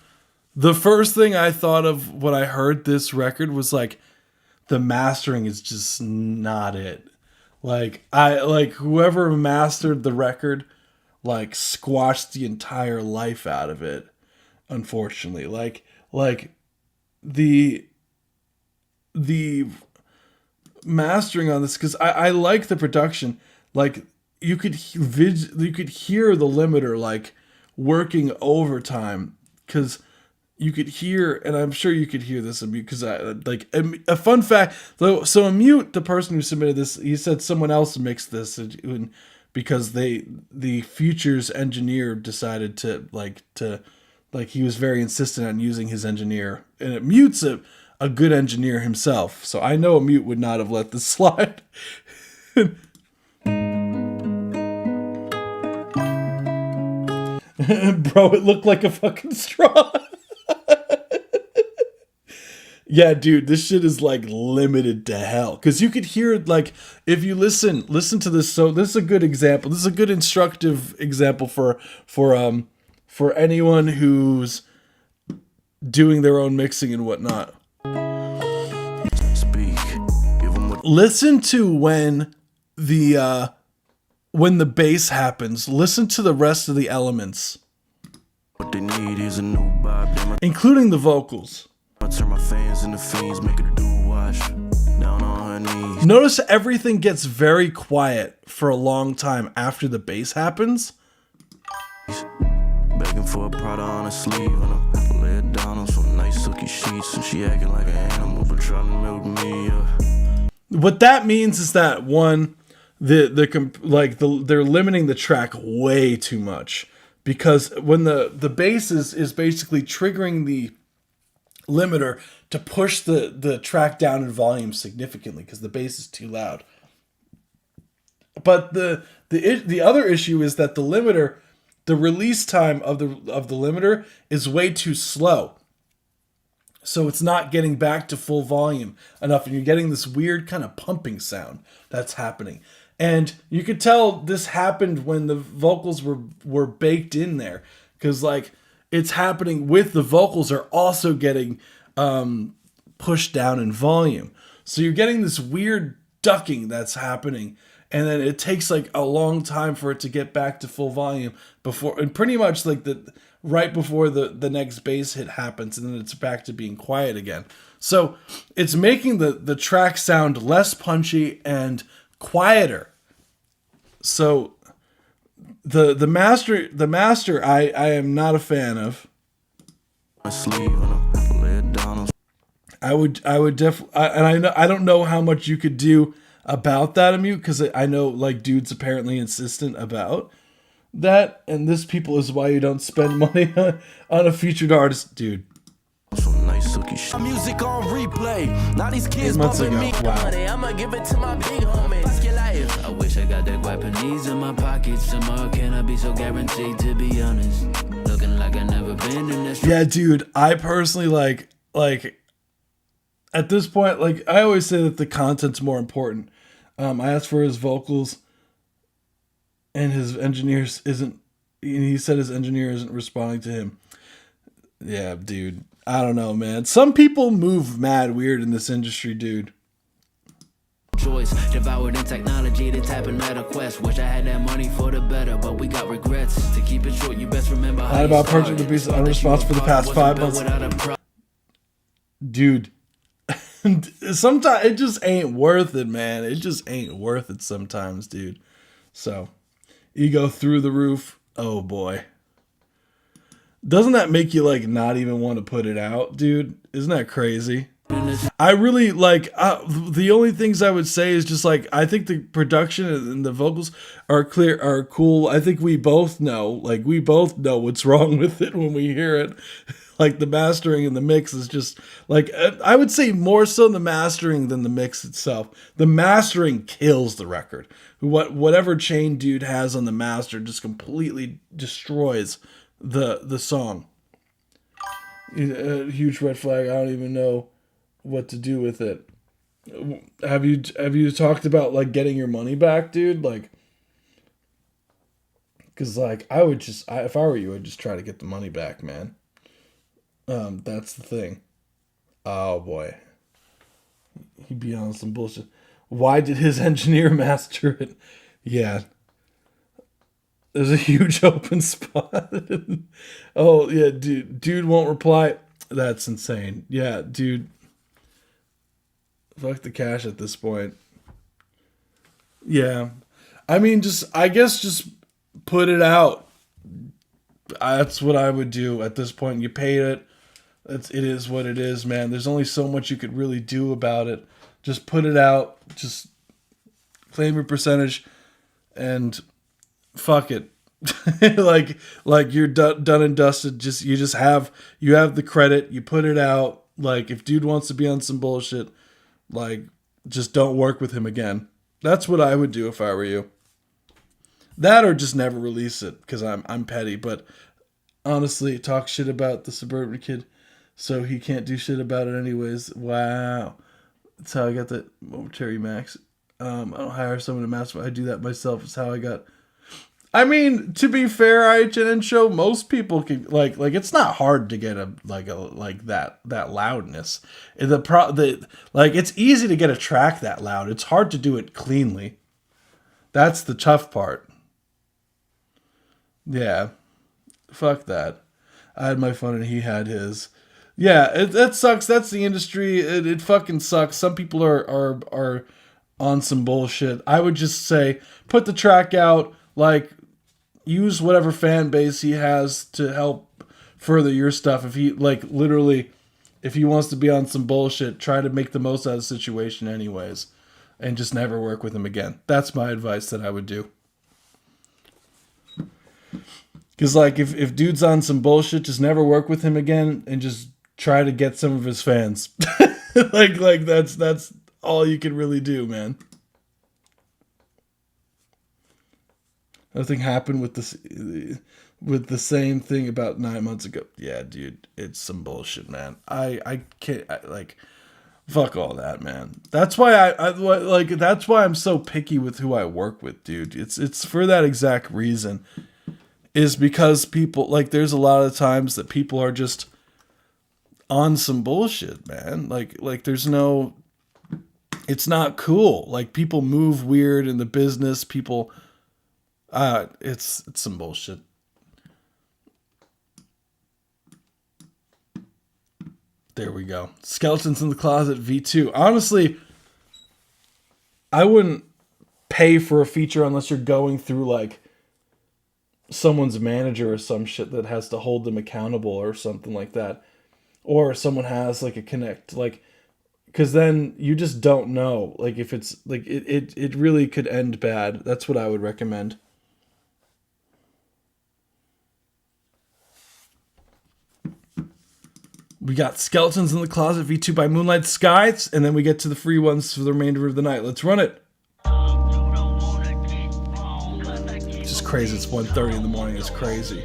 the first thing I thought of when I heard this record was like, the mastering is just not it. Like whoever mastered the record, like squashed the entire life out of it. Unfortunately, like the mastering on this, because I like the production. Like you could hear the limiter like working overtime, because you could hear, and I'm sure you could hear this, because a fun fact though. So Amute, the person who submitted this, he said someone else mixed this, because the Futures engineer decided to he was very insistent on using his engineer, and Amute's a good engineer himself, so I know Amute would not have let this slide. Bro, it looked like a fucking straw. Yeah, dude, this shit is like limited to hell. Because you could hear, like, if you listen to this. So this is a good example. This is a good instructive example for anyone who's doing their own mixing and whatnot. Listen to when the bass happens. Listen to the rest of the elements, What they need is a new vibe. including the vocals. I turn my fans into fiends, make her do wash. Down on her knees. Notice everything gets very quiet for a long time after the bass happens. Begging for a Prada on her sleeve, and I lay it down on some nice silky sheets, and she acting like an animal, but trying to milk me. What that means is that one, they're limiting the track way too much, because when the bass is basically triggering the limiter to push the track down in volume significantly, because the bass is too loud. But the other issue is that the limiter, the release time of the limiter is way too slow. So it's not getting back to full volume enough, and you're getting this weird kind of pumping sound that's happening. And you could tell this happened when the vocals were baked in there, because like it's happening with the vocals are also getting pushed down in volume. So you're getting this weird ducking that's happening, and then it takes like a long time for it to get back to full volume before, and pretty much like right before the next bass hit happens, and then it's back to being quiet again. So it's making the track sound less punchy and quieter. So the master I am not a fan of. I would definitely, and I don't know how much you could do about that, Amute, because I know like dudes apparently insistent about that, and this people is why you don't spend money on a featured artist, dude. Some nice silky shit. Music on replay. Now these kids bumping me. Wow. I'ma give it to my big homies. I wish I got that Japanese in my pockets. Tomorrow can I be so guaranteed, to be honest? Looking like I never been in this. Yeah, dude. I personally like at this point, like I always say that the content's more important. I asked for his vocals, and his engineers isn't. He said his engineer isn't responding to him. Yeah, dude. I don't know, man. Some people move mad weird in this industry, dude. Choice devoured in technology, the type of meta quest. Wish I had that money for the better, but we got regrets. To keep it short, you best remember how Not about purchasing the beast unresponsive for the past 5 months. Dude, sometimes it just ain't worth it, man. It just ain't worth it sometimes, dude. So, ego through the roof. Oh boy. Doesn't that make you like not even want to put it out, dude? Isn't that crazy? I really like the only things I would say is just like I think the production and the vocals are cool. I think we both know what's wrong with it when we hear it. Like the mastering and the mix is just like I would say more so the mastering than the mix itself. The mastering kills the record. Whatever Chain Dude has on the master just completely destroys the song. A huge red flag. I don't even know what to do with it. Have you talked about like getting your money back, dude? Like, because like if I were you, I'd just try to get the money back, man. That's the thing. Oh boy, he'd be on some bullshit. Why did his engineer master it? Yeah, there's a huge open spot. Oh yeah, dude won't reply. That's insane. Yeah, dude. Fuck the cash at this point. Yeah. I mean, I guess just put it out. That's what I would do at this point. You paid it. It is what it is, man. There's only so much you could really do about it. Just put it out. Just claim your percentage and fuck it. like you're done and dusted. You have the credit. You put it out. Like if dude wants to be on some bullshit, like, just don't work with him again. That's what I would do if I were you. That or just never release it, because I'm petty. But honestly, talk shit about the Suburban Kid, so he can't do shit about it anyways. Wow. That's how I got that momentary max. I don't hire someone to master. I do that myself. It's how I got... I mean, to be fair, IHNN show, most people can like it's not hard to get that loudness. It's easy to get a track that loud. It's hard to do it cleanly. That's the tough part. Yeah. Fuck that. I had my fun and he had his. Yeah, that sucks. That's the industry. It fucking sucks. Some people are on some bullshit. I would just say put the track out, like use whatever fan base he has to help further your stuff. If he if he wants to be on some bullshit, try to make the most out of the situation anyways, and just never work with him again. That's my advice that I would do. Because like if dude's on some bullshit, just never work with him again and just try to get some of his fans. like that's all you can really do, man. Nothing happened with the same thing about 9 months ago. Yeah, dude, it's some bullshit, man. I can't fuck all that, man. That's why that's why I'm so picky with who I work with, dude. It's for that exact reason. Is because people there's a lot of times that people are just on some bullshit, man. Like there's no, it's not cool. Like people move weird in the business. People, it's some bullshit. There we go. Skeletons in the Closet V2. Honestly, I wouldn't pay for a feature unless you're going through like someone's manager or some shit that has to hold them accountable or something like that. Or someone has like a connect, like, because then you just don't know. Like if it's like it really could end bad. That's what I would recommend. We got Skeletons in the Closet V2 by Moonlight Skies, and then we get to the free ones for the remainder of the night. Let's run it. It's just crazy. It's 1:30 in the morning. It's crazy.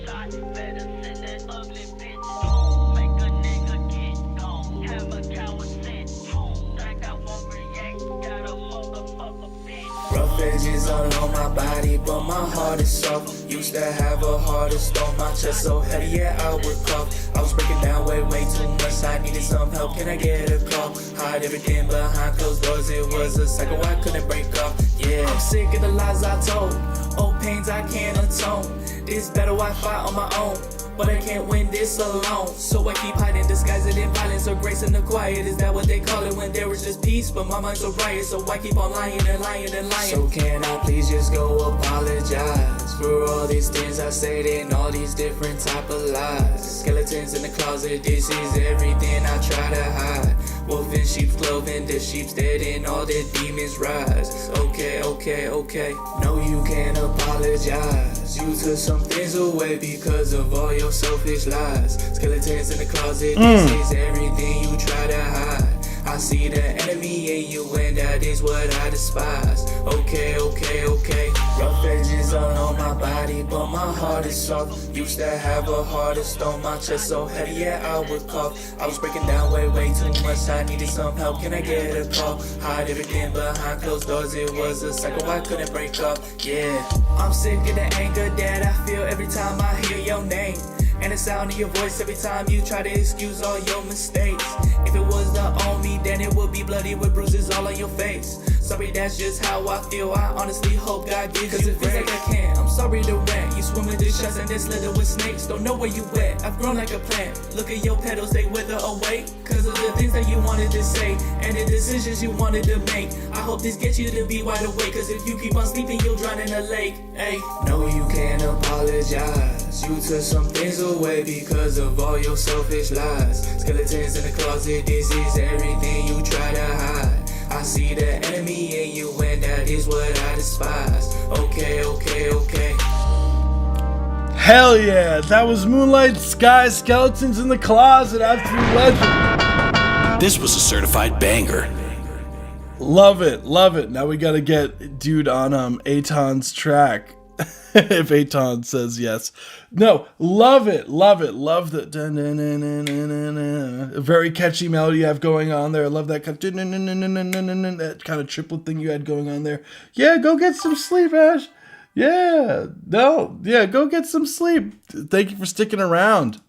Rough edges all on my body, but my heart is soft. Used to have a heart of stone, my chest so heavy, yeah, I would cough. I was breaking down way too much, I needed some help, can I get a call? Hide everything behind closed doors, it was a cycle I couldn't break off. Yeah, I'm sick of the lies I told, old pains I can't atone. This battle I fight on my own, but I can't win this alone. So I keep hiding, disguising in violence or grace in the quiet. Is that what they call it when there was just peace? But my mind's a riot, so I keep on lying and lying and lying. So can I please just go apologize for all these things I said and all these different type of lies? Skeletons in the closet, this is everything I try to hide. Wolf in sheep's clothing, the sheep's dead and all the demons rise. Okay, okay, okay. No, you can't apologize. You took some things away because of all your selfish lies. Skeletons in the closet, this is everything you try to hide. I see the enemy in you and that is what I despise. Okay, okay, okay. Rough edges all on my body, but my heart is soft. Used to have a heart of stone, my chest so heavy, yeah, I would cough. I was breaking down way too much, I needed some help, can I get a call? Hide everything behind closed doors, it was a cycle I couldn't break up, yeah. I'm sick of the anger that I feel every time I hear your name. And the sound of your voice every time you try to excuse all your mistakes. If it was the on me, then it would be bloody with bruises all on your face. Sorry, that's just how I feel. I honestly hope God gives you grace. Cause it feels like I can't. I'm sorry to rant. You swim with the sharks and then slither with snakes. Don't know where you at. I've grown like a plant. Look at your petals, they wither away. Cause of the things that you wanted to say and the decisions you wanted to make. I hope this gets you to be wide awake. Cause if you keep on sleeping, you'll drown in a lake. Hey, no, you can't apologize. You took some things away because of all your selfish lies. Skeletons in the closet, this is everything you try to hide. I see the enemy in you and that is what I despise. Okay, okay, okay. Hell yeah, that was Moonlight Sky, Skeletons in the Closet, absolute legend. This was a certified banger. Love it, love it. Now we gotta get dude on Aton's track. If Aton says yes. No, love it, love it. Love the very catchy melody you have going on there. I love that that kind of triplet thing you had going on there. Yeah, go get some sleep, Ash. Yeah, no, yeah, go get some sleep. Thank you for sticking around.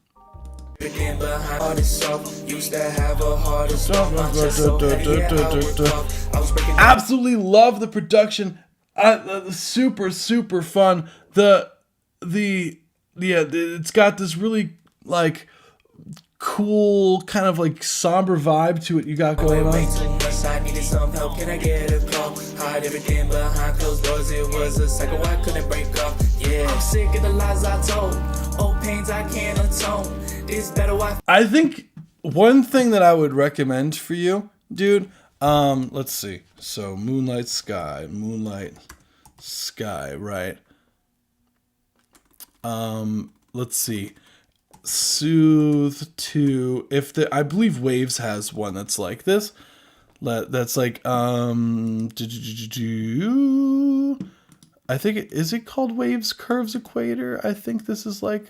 Absolutely love the production. Super fun. It's got this really like cool kind of like somber vibe to it you got going on. I needed some help, can I get a call? Hide everything behind closed doors, it was a cycle I couldn't break up. Yeah, I'm sick of the lies I told, old pains I can't atone. This better I think one thing that I would recommend for you, dude, let's see. So Moonlight Sky, right? Let's see. Soothe 2. I believe Waves has one that's like this. That's like I think is it called Waves Curves Equator? I think this is like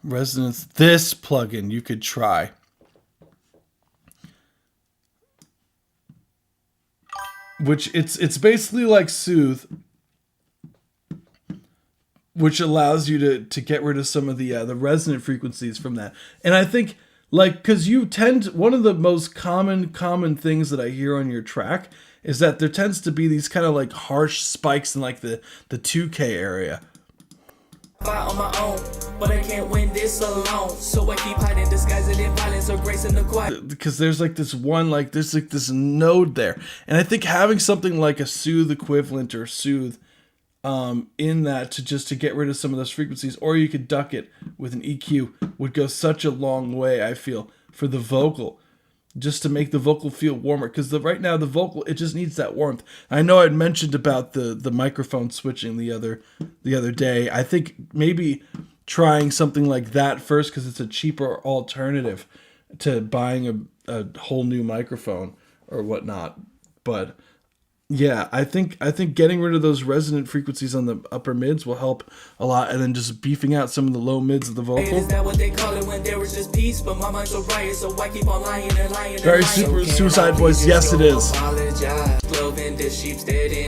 Resonance. This plugin you could try. Which it's basically like Soothe, which allows you to get rid of some of the resonant frequencies from that. And I think like because one of the most common things that I hear on your track is that there tends to be these kind of like harsh spikes in like the 2K area. On my own, but I can't win this alone. So I keep hiding, disguising in violence or grace in the quiet. Because there's like this node there, and I think having something like a Soothe equivalent or Soothe in that to get rid of some of those frequencies, or you could duck it with an EQ, would go such a long way. I feel for the vocal. Just to make the vocal feel warmer, because right now the vocal, it just needs that warmth. I know I'd mentioned about the microphone switching the other day. I think maybe trying something like that first, because it's a cheaper alternative to buying a whole new microphone or whatnot. But yeah, I think getting rid of those resonant frequencies on the upper mids will help a lot, and then just beefing out some of the low mids of the vocal. Is that what they call it when there was just peace? But my mind's a riot, so I keep on lying and lying. Very super Suicide Boys. Yes, it is.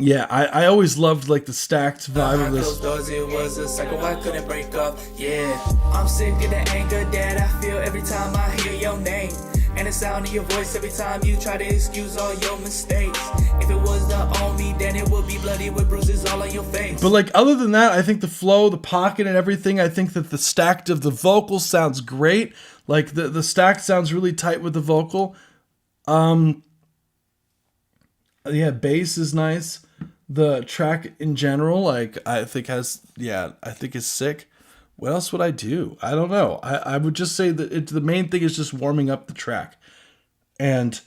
Yeah, I always loved like the stacked vibe of this. It was a cycle I couldn't break up. Yeah, I'm sick of the anger that I feel every time I hear your name. and the sound of your voice every time you try to excuse all your mistakes. If it was the on me, then it would be bloody with bruises all on your face. But like other than that, I think the flow, the pocket and everything, I think that the stacked of the vocal sounds great. Like the stack sounds really tight with the vocal. Yeah, bass is nice. The track in general, like I think is sick. What else would I do? I don't know. I would just say that the main thing is just warming up the track and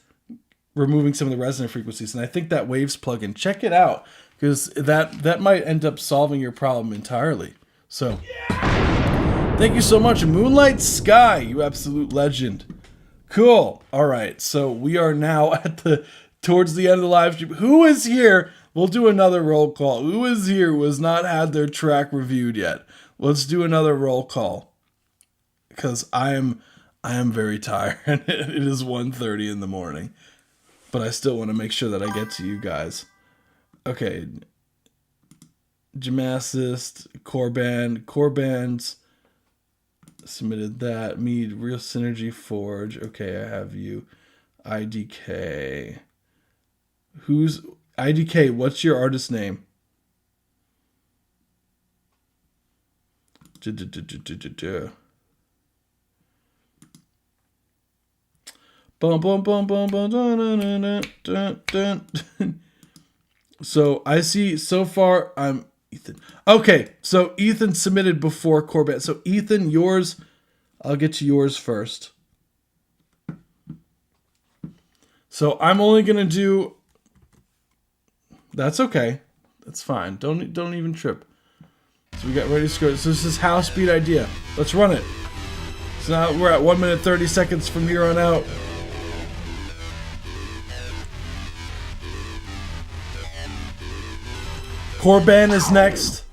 removing some of the resonant frequencies. And I think that Waves plugin, check it out, because that might end up solving your problem entirely. So thank you so much, Moonlight Sky, you absolute legend. Cool. All right, so we are now towards the end of the live stream. Who is here? We'll do another roll call. Who is here who has not had their track reviewed yet? Let's do another roll call, because I am very tired. It is 1:30 in the morning, but I still want to make sure that I get to you guys. Okay. Gymnasist, Corband's submitted that. Mead, Real Synergy Forge. Okay, I have you. IDK. Who's IDK? What's your artist name? So I see so far I'm Ethan. Okay, so Ethan submitted before Corbett. So Ethan, yours, I'll get to yours first. So I'm only gonna do. That's okay. That's fine. Don't even trip. So we got ready to go. So this is House Beat Idea. Let's run it. So now we're at 1 minute 30 seconds from here on out. Corban is next.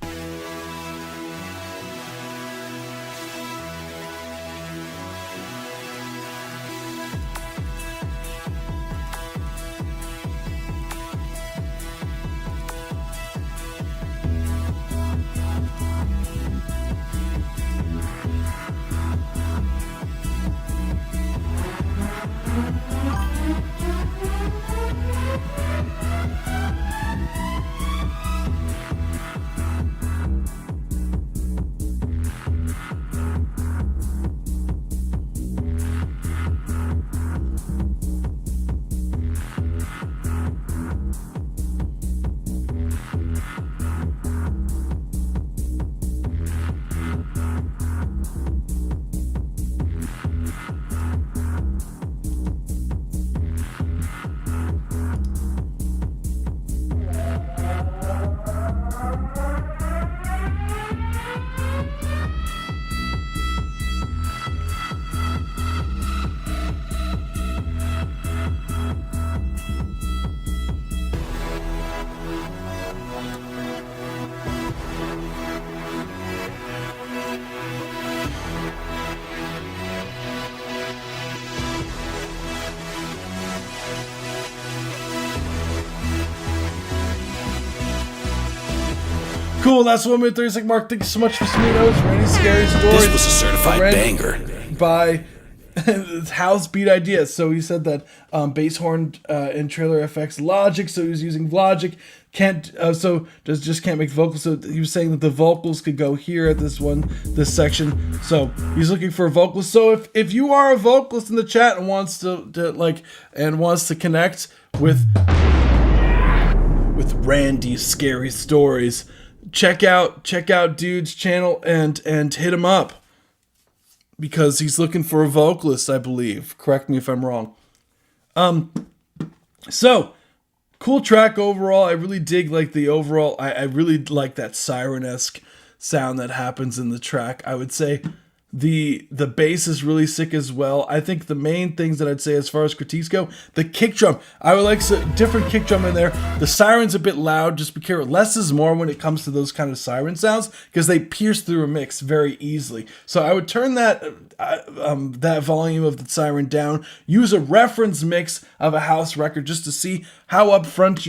Cool, that's 1 minute 30 second mark. Thank you so much for submitting those for any scary stories. This was a certified banger. By House Beat Idea. So he said that bass horn and trailer effects Logic, so he was using Logic. Just can't make vocals. So he was saying that the vocals could go here at this section. So he's looking for a vocalist. So if you are a vocalist in the chat and wants to connect with Randy's scary stories, check out dude's channel and hit him up, because he's looking for a vocalist, I believe. Correct me if I'm wrong. So cool track overall. I really dig like the overall. I really like that siren-esque sound that happens in the track. I would say the bass is really sick as well. I think the main things that I'd say as far as critiques go, the kick drum. I would like some different kick drum in there. The siren's a bit loud. Just be careful. Less is more when it comes to those kind of siren sounds, because they pierce through a mix very easily. So I would turn that volume of the siren down. Use a reference mix of a house record just to see how upfront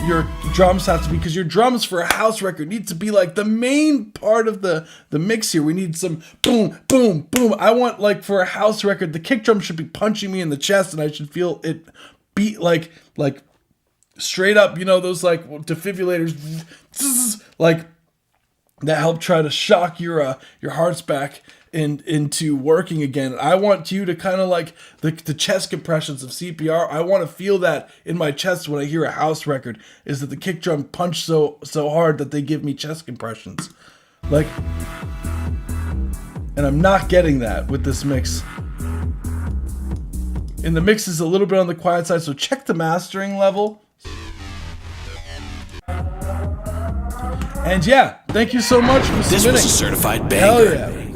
your drums have to be, because your drums for a house record need to be like the main part of the mix here. We need some boom, boom, boom. I want, like, for a house record, the kick drum should be punching me in the chest, and I should feel it beat like straight up, you know, those like defibrillators, like that help try to shock your hearts back into working again. I want you to kind of like the chest compressions of CPR. I want to feel that in my chest when I hear a house record, is that the kick drum punch so hard that they give me chest compressions. Like, and I'm not getting that with this mix. And the mix is a little bit on the quiet side, so check the mastering level. And yeah, thank you so much for submitting. This was a certified banger. Hell yeah.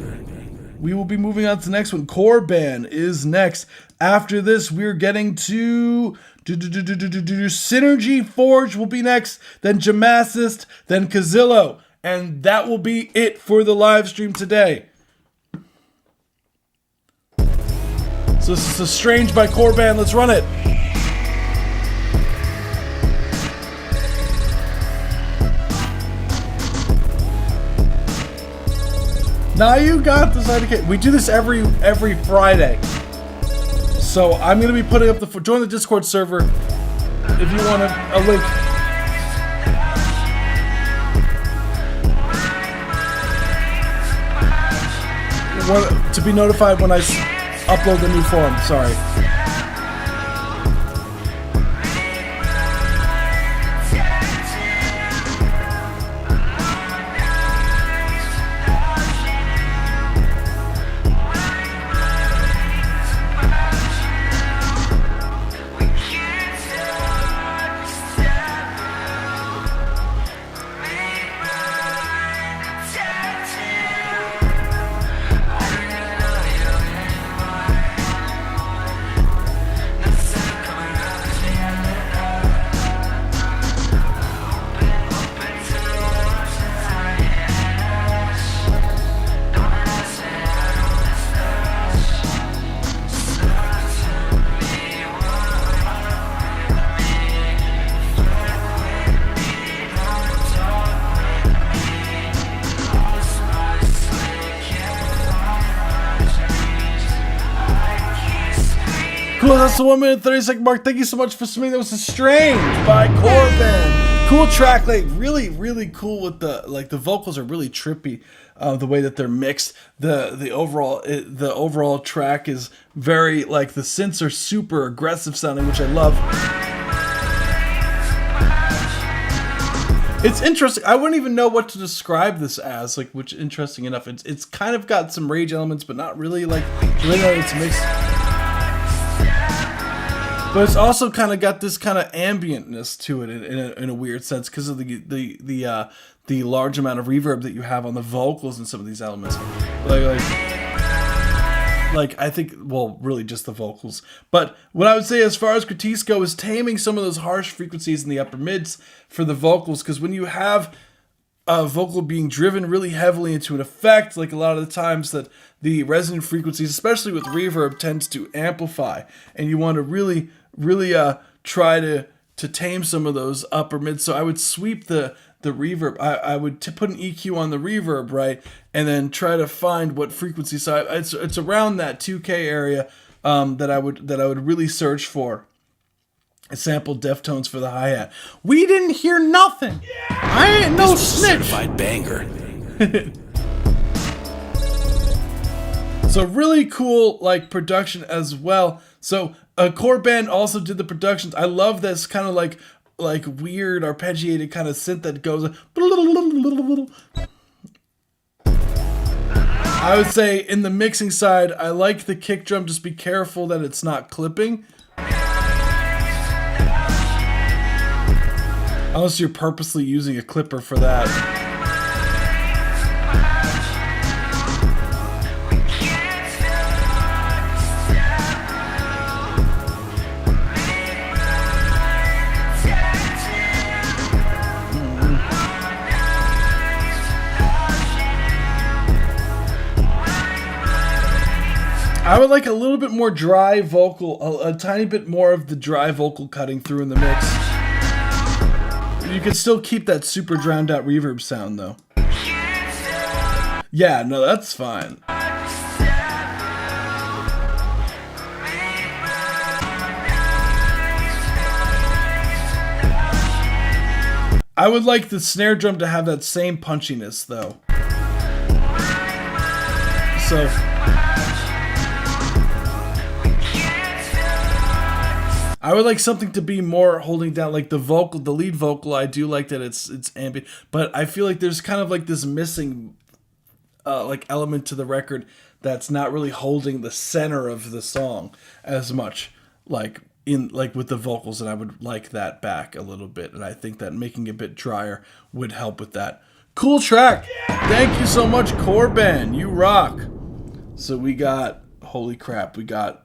We will be moving on to the next one. Korban is next. After this, we're getting to Synergy Forge will be next, then Jamassist, then Kazillo. And that will be it for the live stream today. So this is Strange by Korban. Let's run it. Now you got this idea. We do this every Friday. So I'm gonna be putting up join the Discord server if you want a link. To be notified when I upload the new form. Sorry. Cool, that's the 1 minute 30 second mark. Thank you so much for submitting. That was Strange by Korban. Cool track, like really cool with the vocals are really trippy. The way that they're mixed, the overall track is very, like, the synths are super aggressive sounding, which I love. It's interesting. I wouldn't even know what to describe this as, like, which interesting enough. It's kind of got some rage elements, but not really, like, really how it's mixed. But it's also kind of got this kind of ambientness to it in a weird sense because of the large amount of reverb that you have on the vocals in some of these elements. Like I think, well, really just the vocals. But what I would say as far as critiques go is taming some of those harsh frequencies in the upper mids for the vocals, because when you have a vocal being driven really heavily into an effect, like a lot of the times that the resonant frequencies, especially with reverb, tends to amplify, and you want to really try to tame some of those upper mids. So I would sweep the reverb. I would put an EQ on the reverb, right, and then try to find what frequency. So it's around that 2K area that I would really search for. I sampled Deftones for the hi-hat. We didn't hear nothing. Yeah. I ain't no snitch. Certified banger. So really cool, like, production as well. So Korban also did the productions. I love this kind of like weird arpeggiated kind of synth that goes. I would say in the mixing side, I like the kick drum. Just be careful that it's not clipping. Unless you're purposely using a clipper for that. I would like a little bit more dry vocal, a tiny bit more of the dry vocal cutting through in the mix. You can still keep that super drowned out reverb sound though. Yeah, no, that's fine. I would like the snare drum to have that same punchiness though. So I would like something to be more holding down, like the vocal, the lead vocal. I do like that it's ambient, but I feel like there's kind of like this missing like element to the record that's not really holding the center of the song as much, like with the vocals, and I would like that back a little bit, and I think that making it a bit drier would help with that. Cool track. Thank you so much, Corbin. You rock. So we got, holy crap, we got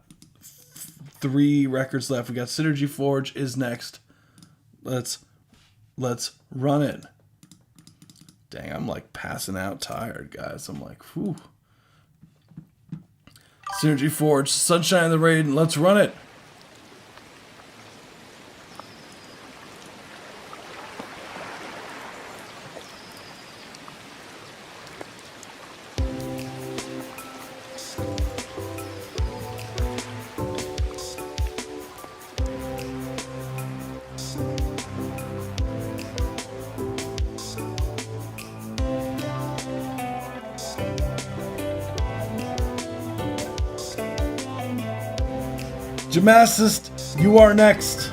3 records left. We got Synergy Forge is next. Let's run it. Dang, I'm like passing out tired, guys. I'm like, whew. Synergy Forge, Sunshine in the Rain, let's run it. Jamacist, you are next.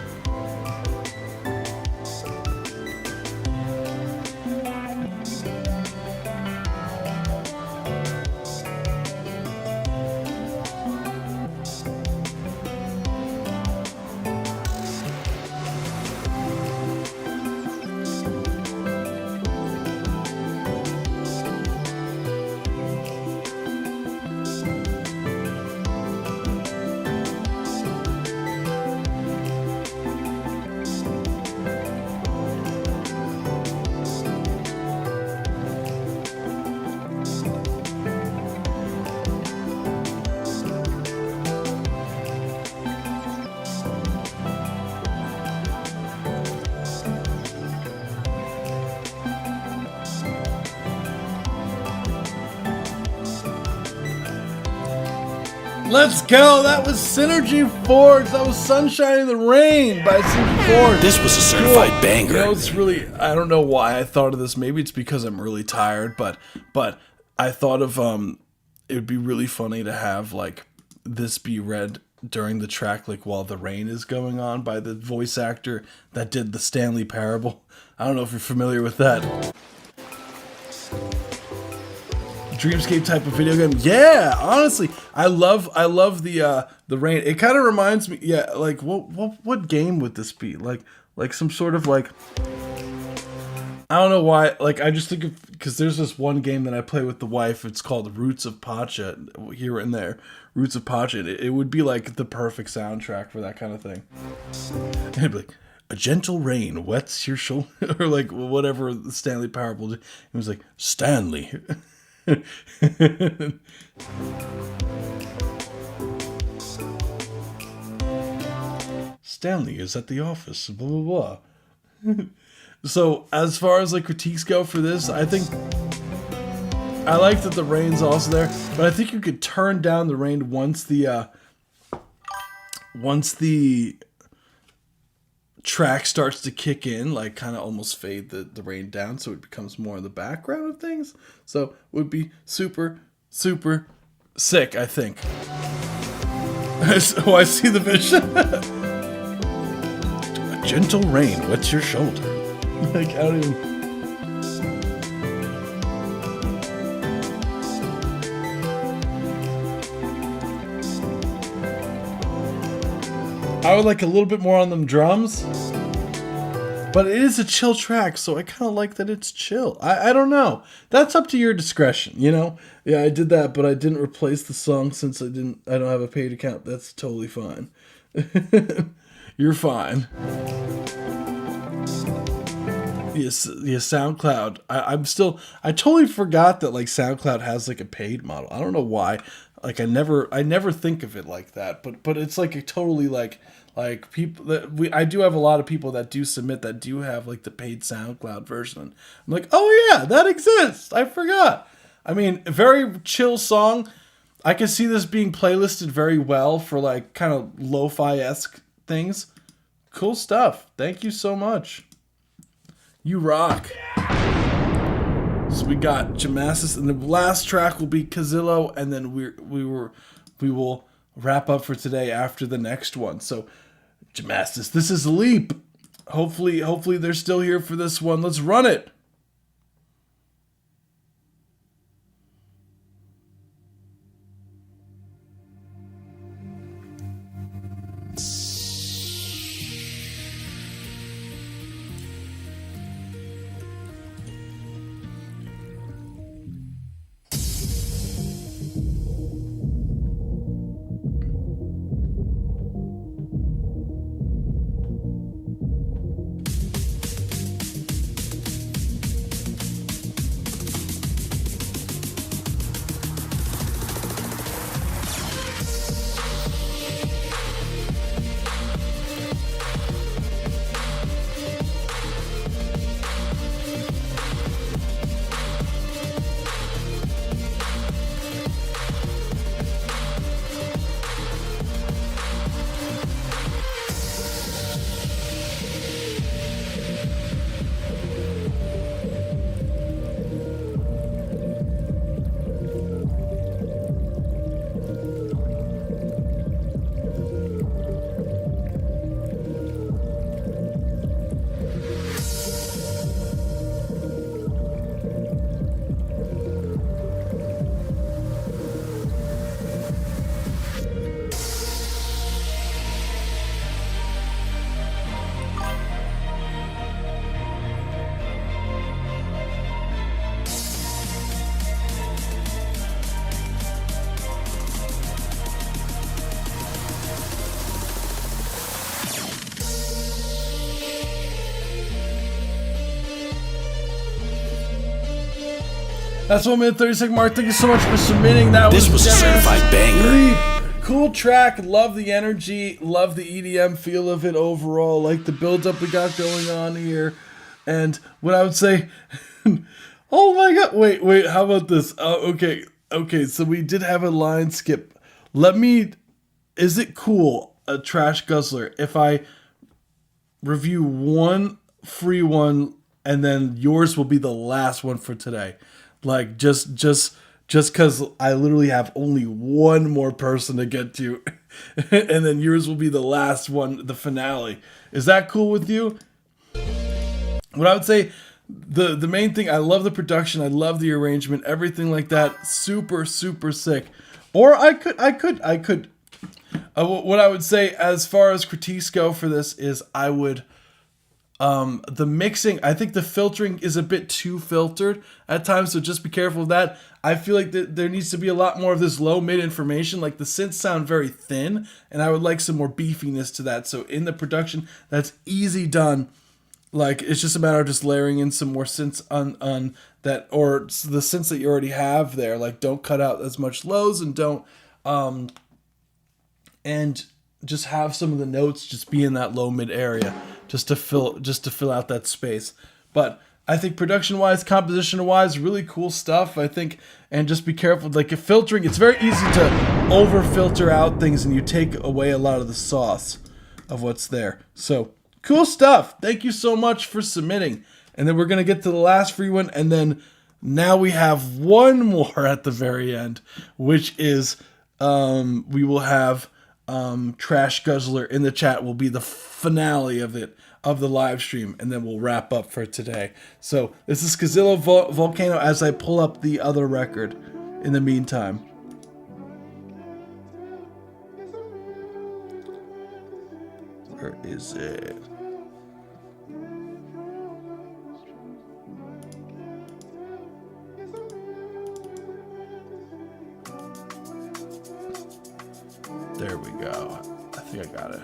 Let's go. That was Synergy Forge. That was Sunshine in the Rain by Synergy Forge. This was a certified banger. You know, it's really, I don't know why I thought of this. Maybe it's because I'm really tired, but I thought of it would be really funny to have like this be read during the track, like while the rain is going on, by the voice actor that did the Stanley Parable. I don't know if you're familiar with that. Dreamscape type of video game. Yeah, honestly, I love the rain. It kind of reminds me, yeah, like what game would this be? Like some sort of like, I don't know why. Like I just think of, because there's this one game that I play with the wife. It's called Roots of Pacha. Here and there, Roots of Pacha. It would be like the perfect soundtrack for that kind of thing. And it'd be like, a gentle rain wets your shoulder, or like whatever the Stanley Parable did. It was like, Stanley. Stanley is at the office, blah blah blah. So as far as like critiques go for this, I think I like that the rain's also there, but I think you could turn down the rain once the track starts to kick in, like kind of almost fade the rain down so it becomes more in the background of things. So it would be super, super sick, I think. Oh, I see the vision. A gentle rain wets your shoulder. Like, I don't even... I would like a little bit more on them drums, but it is a chill track, so I kind of like that it's chill. I don't know. That's up to your discretion, you know? Yeah, I did that, but I didn't replace the song since I don't have a paid account. That's totally fine. You're fine. Yes, SoundCloud. I totally forgot that like SoundCloud has like a paid model. I don't know why. Like I never think of it like that, but it's like a totally like Like people that I do have a lot of people that do submit that do have like the paid SoundCloud version. I'm like, oh yeah, that exists. I forgot. I mean, a very chill song. I can see this being playlisted very well for like kind of lo-fi-esque things. Cool stuff. Thank you so much. You rock. So we got Jamastis, and the last track will be Kazillo, and then we will wrap up for today after the next one. So Jamastis, this is Leap. Hopefully they're still here for this one. Let's run it. That's 1 minute 30-second mark. Thank you so much for submitting. This was a certified banger. Cool track. Love the energy. Love the EDM feel of it overall. Like the build-up we got going on here. And what I would say... oh my god. Wait. How about this? Okay. So we did have a line skip. Is it cool, a Trash Guzzler, if I review one free one and then yours will be the last one for today? Like, just because I literally have only one more person to get to, and then yours will be the last one, the finale. Is that cool with you? What I would say, the main thing, I love the production, I love the arrangement, everything like that, super, super sick. Or I could. What I would say as far as critiques go for this is I would... the mixing, I think the filtering is a bit too filtered at times, so just be careful of that. I feel like there needs to be a lot more of this low-mid information. Like the synths sound very thin, and I would like some more beefiness to that. So in the production, that's easy done. Like it's just a matter of just layering in some more synths on that, or the synths that you already have there. Like don't cut out as much lows, and don't and just have some of the notes just be in that low-mid area. Just to fill out that space. But I think production-wise, composition-wise, really cool stuff, I think. And just be careful. Like, if filtering, it's very easy to over-filter out things and you take away a lot of the sauce of what's there. So, cool stuff. Thank you so much for submitting. And then we're going to get to the last free one. And then now we have one more at the very end, which is we will have... Trash Guzzler in the chat will be the finale of the live stream, and then we'll wrap up for today. So this is Kazillo Volcano as I pull up the other record in the meantime. Where is it? There we go. I think I got it.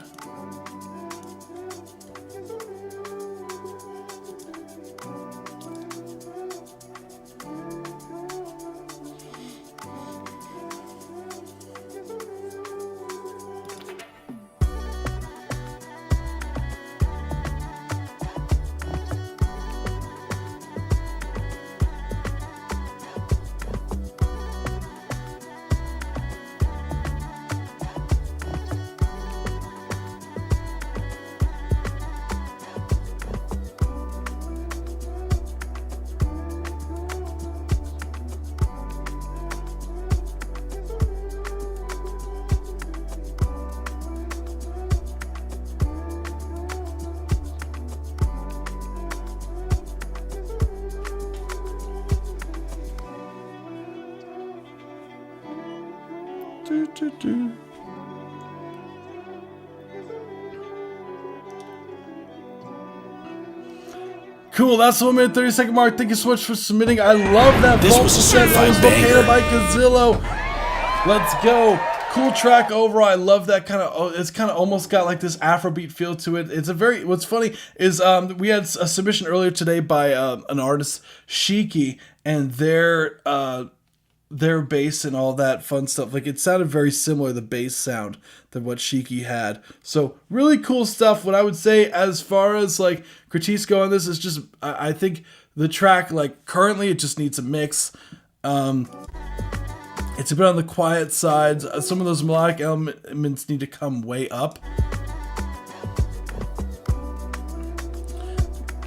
Cool, that's the 1 minute 30-second mark. Thank you so much for submitting. I love that. This was a certified banger. By Gazillo. Let's go. Cool track overall. I love that kind of. It's kind of almost got like this Afrobeat feel to it. It's a very. What's funny is we had a submission earlier today by an artist, Shiki, and their bass and all that fun stuff. Like it sounded very similar, the bass sound, than what Shiki had. So really cool stuff. What I would say as far as like critiques go on this is just I think the track like currently it just needs a mix. It's a bit on the quiet side. Some of those melodic elements need to come way up.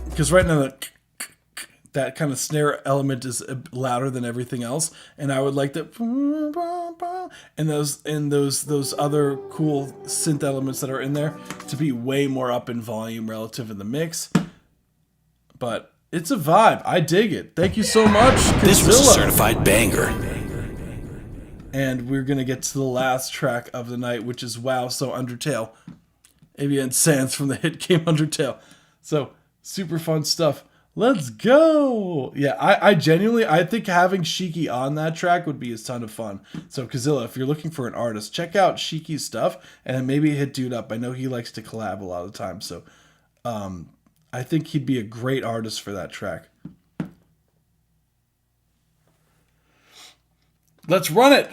Because right now that kind of snare element is louder than everything else, and I would like that and those other cool synth elements that are in there to be way more up in volume relative in the mix. But it's a vibe. I dig it. Thank you so much, Kazilla. This was a certified banger. And we're gonna get to the last track of the night, which is Wow So Undertale. Avian Sands from the hit game Undertale. So super fun stuff. Let's go. Yeah, I genuinely think having Shiki on that track would be a ton of fun. So Kazilla, if you're looking for an artist, check out Shiki's stuff and maybe hit dude up. I know he likes to collab a lot of the time, so I think he'd be a great artist for that track. Let's run it.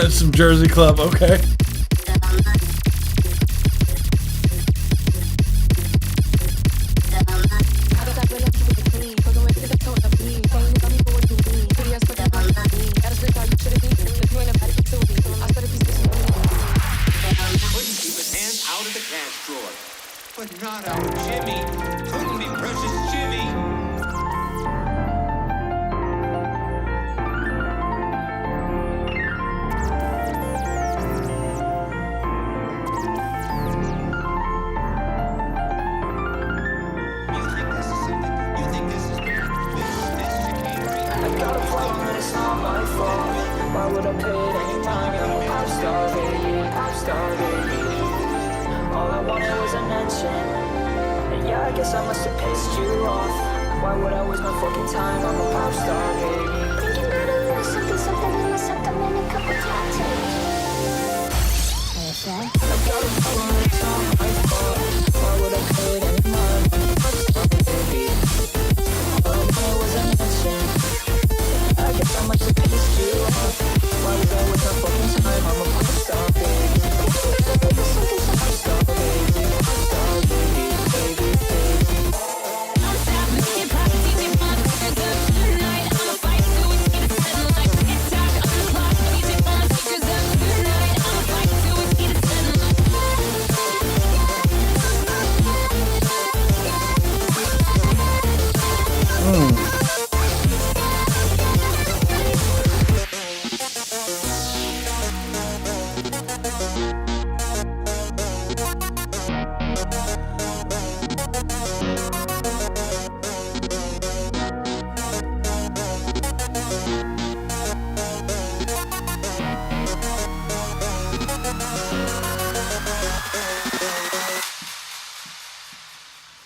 Some Jersey Club, okay. But not our Jimmy. Couldn't be precious Jimmy. Why would I pay it any mind? I'm a pop star, baby. All I wanted was attention. And yeah, I guess I must have pissed you off. Why would I waste my fucking time? I'm a pop star, baby. Thinking about a little something and a couple tattoos. I got a phone, it's not my fault. Why would I pay it any mind? I'm a pop star, baby. All I wanted was attention. I guess I must have pissed you off. Why was I with my fucking time? I'm a pop star, baby. Pop star, baby. Pop star, baby.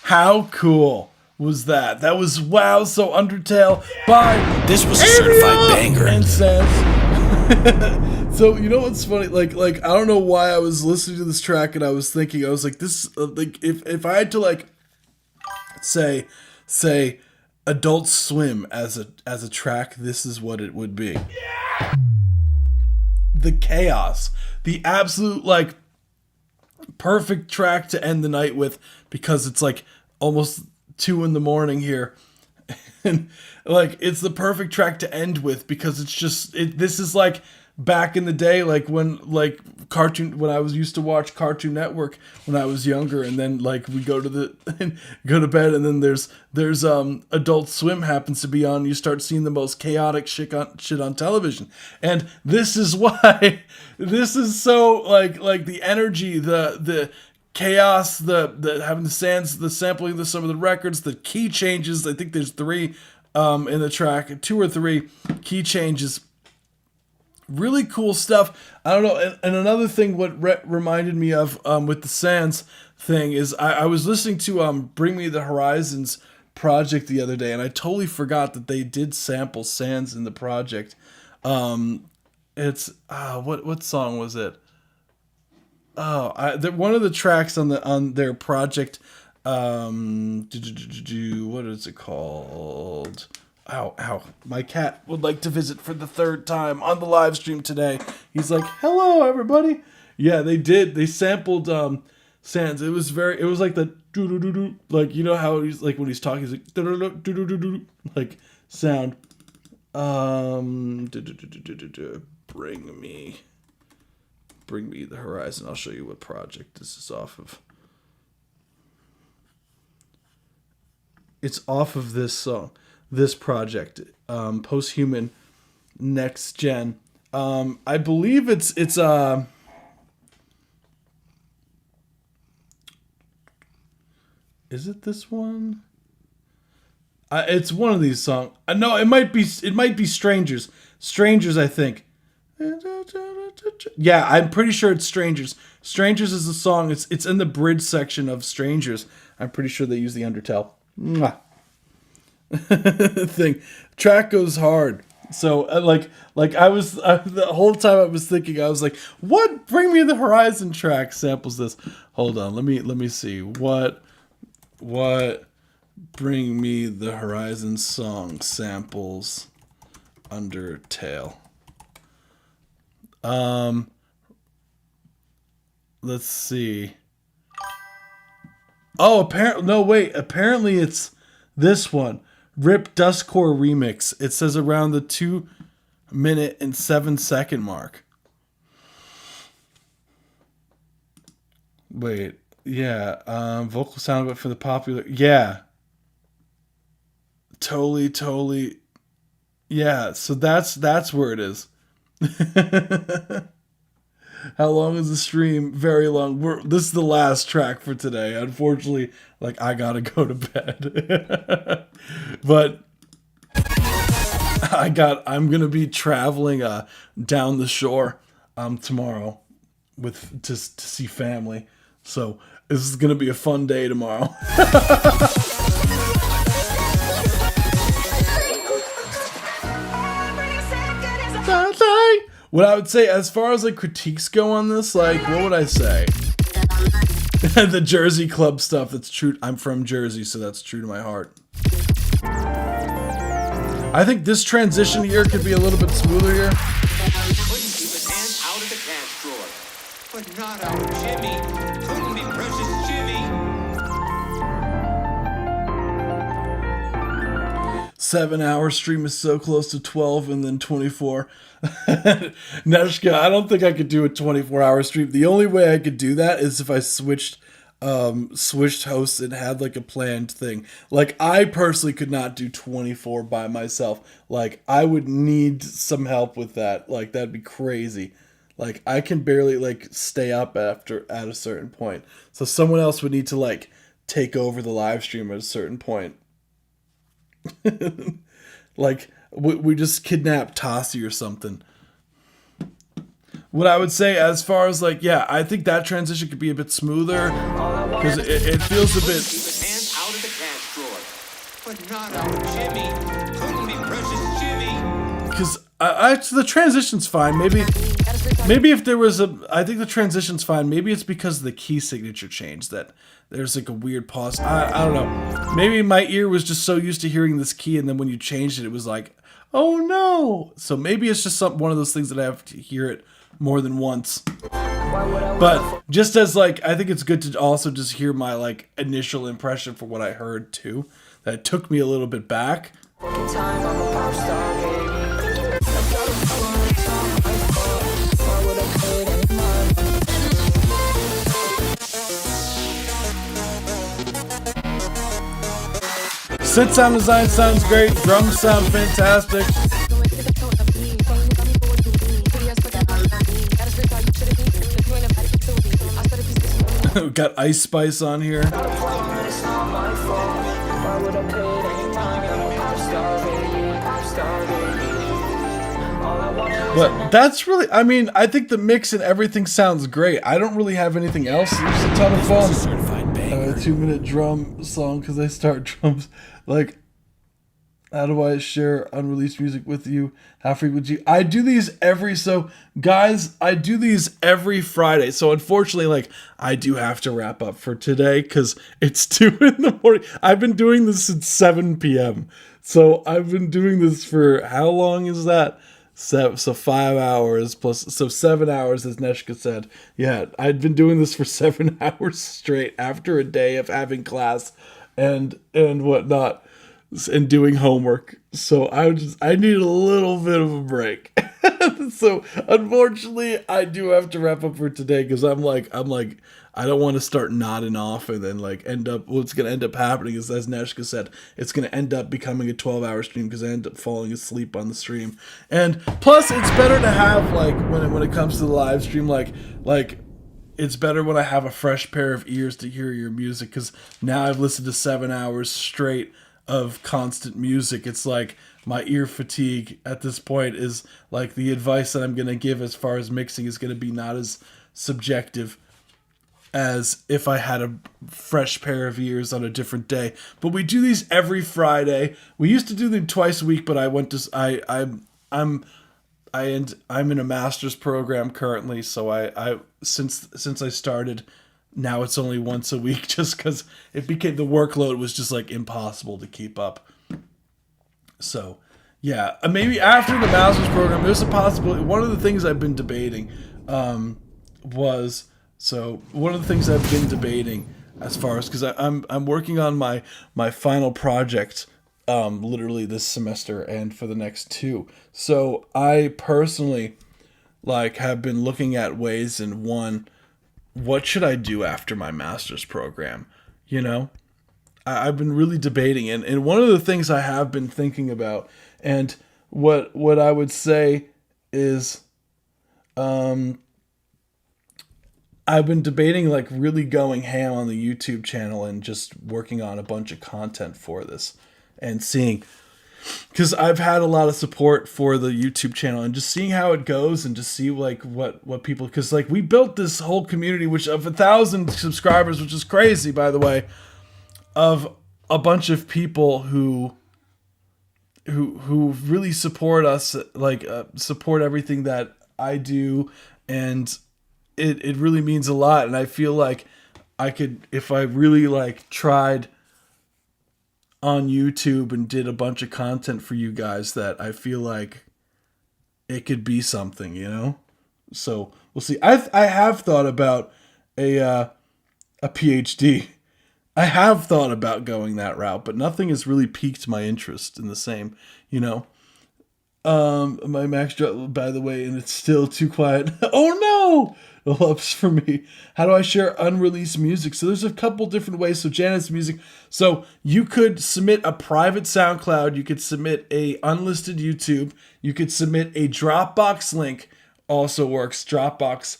How cool was that? That was Wow So Undertale by This was a certified banger. And Sans. So you know what's funny? Like I don't know why I was listening to this track and I was thinking, I was like, this like if I had to like say Adult Swim as a track, this is what it would be. Yeah! The chaos, the absolute like perfect track to end the night with, because it's like almost 2 a.m. here. And like it's the perfect track to end with because it's just this is like back in the day, like when I was used to watch Cartoon Network when I was younger, and then like we go to bed, and then there's Adult Swim happens to be on. You start seeing the most chaotic shit on television, and this is why this is so like the energy, the chaos, the having the sampling of some of the records, the key changes. I think there's 3 in the track, 2 or 3 key changes. Really cool stuff. I don't know. And another thing, what reminded me of with the Sans thing is I was listening to Bring Me the Horizons project the other day, and I totally forgot that they did sample Sans in the project. It's what song was it? One of the tracks on their project. What is it called? Ow. My cat would like to visit for the 3rd time on the live stream today. He's like, hello, everybody. Yeah, they did. They sampled Sans. It was like the doo-doo-doo-doo. Like, you know how he's like when he's talking, he's like doo-doo-doo-doo-doo, like sound. Bring me the Horizon. I'll show you what project this is off of. It's off of this song. This project, Posthuman Next Gen. I believe it's is it this one? It's one of these songs. No, it might be Strangers. Strangers, I think. Yeah, I'm pretty sure it's Strangers. Strangers is the song. It's in the bridge section of Strangers. I'm pretty sure they use the Undertale. Mwah. Thing. Track goes hard. So like I was the whole time I was thinking, I was like, what Bring Me the Horizon track samples this? Hold on, let me see what Bring Me the Horizon song samples Undertale. Let's see. Oh, apparently it's this one. Rip Dustcore remix. It says around the 2 minute and 7 second mark. Wait, yeah. Vocal sound bit for the popular. Yeah. Totally. Yeah. So that's where it is. How long is the stream? Very long. This is the last track for today. Unfortunately, like I gotta go to bed. But I'm gonna be traveling down the shore tomorrow to see family. So this is gonna be a fun day tomorrow. What I would say, as far as like critiques go on this, like what would I say? The Jersey Club stuff, that's true. I'm from Jersey, so that's true to my heart. I think this transition here could be a little bit smoother here. Couldn't keep his hands out of the cash drawer. But not our Jimmy. Couldn't be precious Jimmy. 7-hour stream is so close to 12 and then 24. Neshka, I don't think I could do a 24-hour stream. The only way I could do that is if I switched hosts and had like a planned thing. Like I personally could not do 24 by myself. Like I would need some help with that. Like that'd be crazy. Like I can barely like stay up at a certain point. So someone else would need to like take over the live stream at a certain point. Like we just kidnap Tassi or something. What I would say as far as like, yeah, I think that transition could be a bit smoother because it feels a bit. because the transition's fine. Maybe if there was I think the transition's fine. Maybe it's because of the key signature change that there's like a weird pause. I don't know. Maybe my ear was just so used to hearing this key, and then when you changed it, it was like, oh no. So maybe it's just one of those things that I have to hear it more than once. But just as like, I think it's good to also just hear my like initial impression for what I heard too. That took me a little bit back. Synth sound design sounds great. Drums sound fantastic. We got Ice Spice on here. But that's really, I mean, I think the mix and everything sounds great. I don't really have anything else. It was a ton of fun. A 2-minute drum song because I start drums. Like, how do I share unreleased music with you? How frequently? I do these guys, I do these every Friday. So unfortunately, like, I do have to wrap up for today because it's 2 in the morning. I've been doing this since 7 p.m. So I've been doing this for, how long is that? So 5 hours plus, so 7 hours, as Neshka said. Yeah, I'd been doing this for 7 hours straight after a day of having class and whatnot and doing homework. So I need a little bit of a break. So unfortunately, I do have to wrap up for today because I'm like, I don't want to start nodding off and then like end up, what's going to end up happening is, as Neshka said, it's going to end up becoming a 12-hour stream because I end up falling asleep on the stream. And plus it's better to have like, when it comes to the live stream, like it's better when I have a fresh pair of ears to hear your music, because now I've listened to 7 hours straight of constant music. It's like my ear fatigue at this point is like, the advice that I'm going to give as far as mixing is going to be not as subjective as if I had a fresh pair of ears on a different day. But we do these every Friday. We used to do them twice a week, but I went to I'm in a master's program currently, so I since I started, now it's only once a week just because it became, the workload was just like impossible to keep up. So yeah, maybe after the master's program, there's a possibility. One of the things I've been debating as far as, because I'm working on my final project literally this semester and for the next 2. So I personally like have been looking at ways, and one, what should I do after my master's program? You know, I've been really debating, and one of the things I have been thinking about, and what I would say is, I've been debating like really going ham on the YouTube channel and just working on a bunch of content for this and seeing, because I've had a lot of support for the YouTube channel and just seeing how it goes and just see like what people, because like we built this whole community which of 1,000 subscribers, which is crazy by the way, of a bunch of people who really support us, like support everything that I do, and it really means a lot. And I feel like I could, if I really like tried on YouTube and did a bunch of content for you guys, that I feel like it could be something, you know? So we'll see. I have thought about a PhD. I have thought about going that route, but nothing has really piqued my interest in the same, you know? My Max drop, by the way, and it's still too quiet. Oh no! No ups for me. How do I share unreleased music? So there's a couple different ways. So Janet's music. So you could submit a private SoundCloud. You could submit a unlisted YouTube. You could submit a Dropbox link. Also works. Dropbox.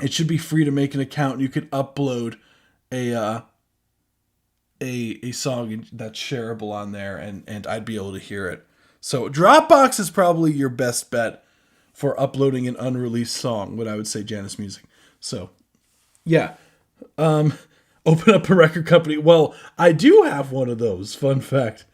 It should be free to make an account. You could upload a song that's shareable on there, and I'd be able to hear it. So Dropbox is probably your best bet for uploading an unreleased song, what I would say, Janus Music. So, yeah. Open up a record company. Well, I do have one of those. Fun fact.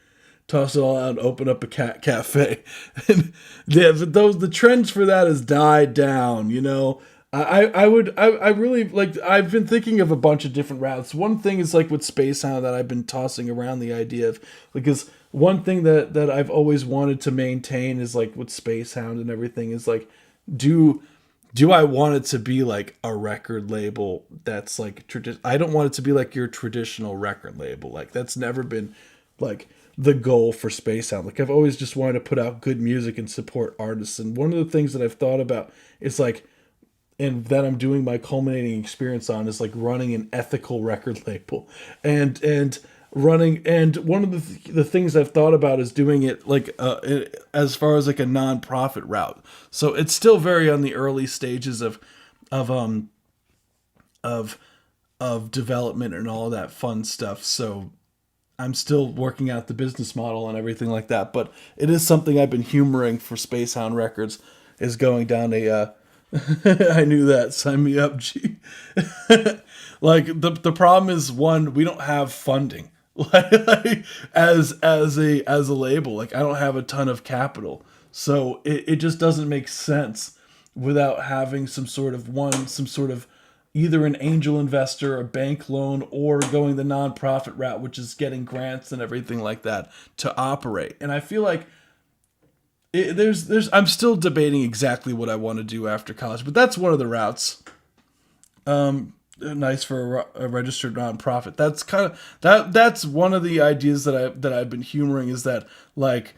toss it all out and open up a cafe. And the trends for that has died down, you know. I really like, I've been thinking of a bunch of different routes. One thing is like with Space Hound that I've been tossing around the idea of, because one thing that I've always wanted to maintain is like with Space Hound and everything is like, do I want it to be like a record label that's like I don't want it to be like your traditional record label. Like that's never been like the goal for Space Hound. Like I've always just wanted to put out good music and support artists. And one of the things that I've thought about is like, and that I'm doing my culminating experience on is like running an ethical record label and running. And one of the things I've thought about is doing it like as far as like a non-profit route. So it's still very on the early stages of development and all of that fun stuff. So I'm still working out the business model and everything like that, but it is something I've been humoring for Space Hound Records, is going down a I knew that. Sign me up, G. Like the problem is, one, we don't have funding. Like as a label, like I don't have a ton of capital, so it just doesn't make sense without having some sort of either an angel investor, a bank loan, or going the nonprofit route, which is getting grants and everything like that to operate. And I feel like I'm still debating exactly what I want to do after college, but that's one of the routes. Nice for a registered nonprofit. That's kind of that's one of the ideas that I've been humoring, is that like,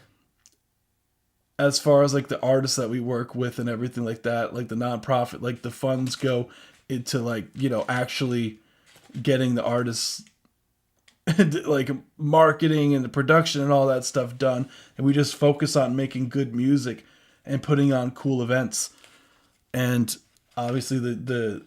as far as like the artists that we work with and everything like that, like the nonprofit, like the funds go into like, you know, actually getting the artists like marketing and the production and all that stuff done, and we just focus on making good music and putting on cool events, and obviously the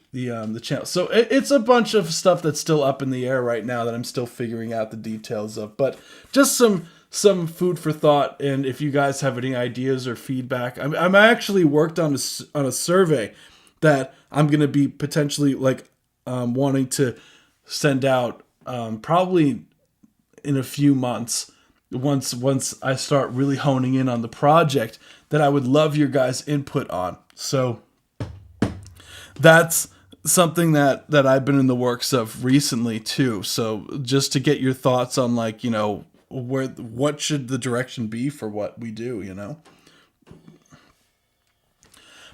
channel. So it's a bunch of stuff that's still up in the air right now that I'm still figuring out the details of, but just some food for thought. And if you guys have any ideas or feedback, I'm actually worked on a survey that I'm going to be potentially like wanting to send out probably in a few months, once I start really honing in on the project, that I would love your guys' input on. So that's something that I've been in the works of recently too. So just to get your thoughts on, like, you know, what should the direction be for what we do, you know?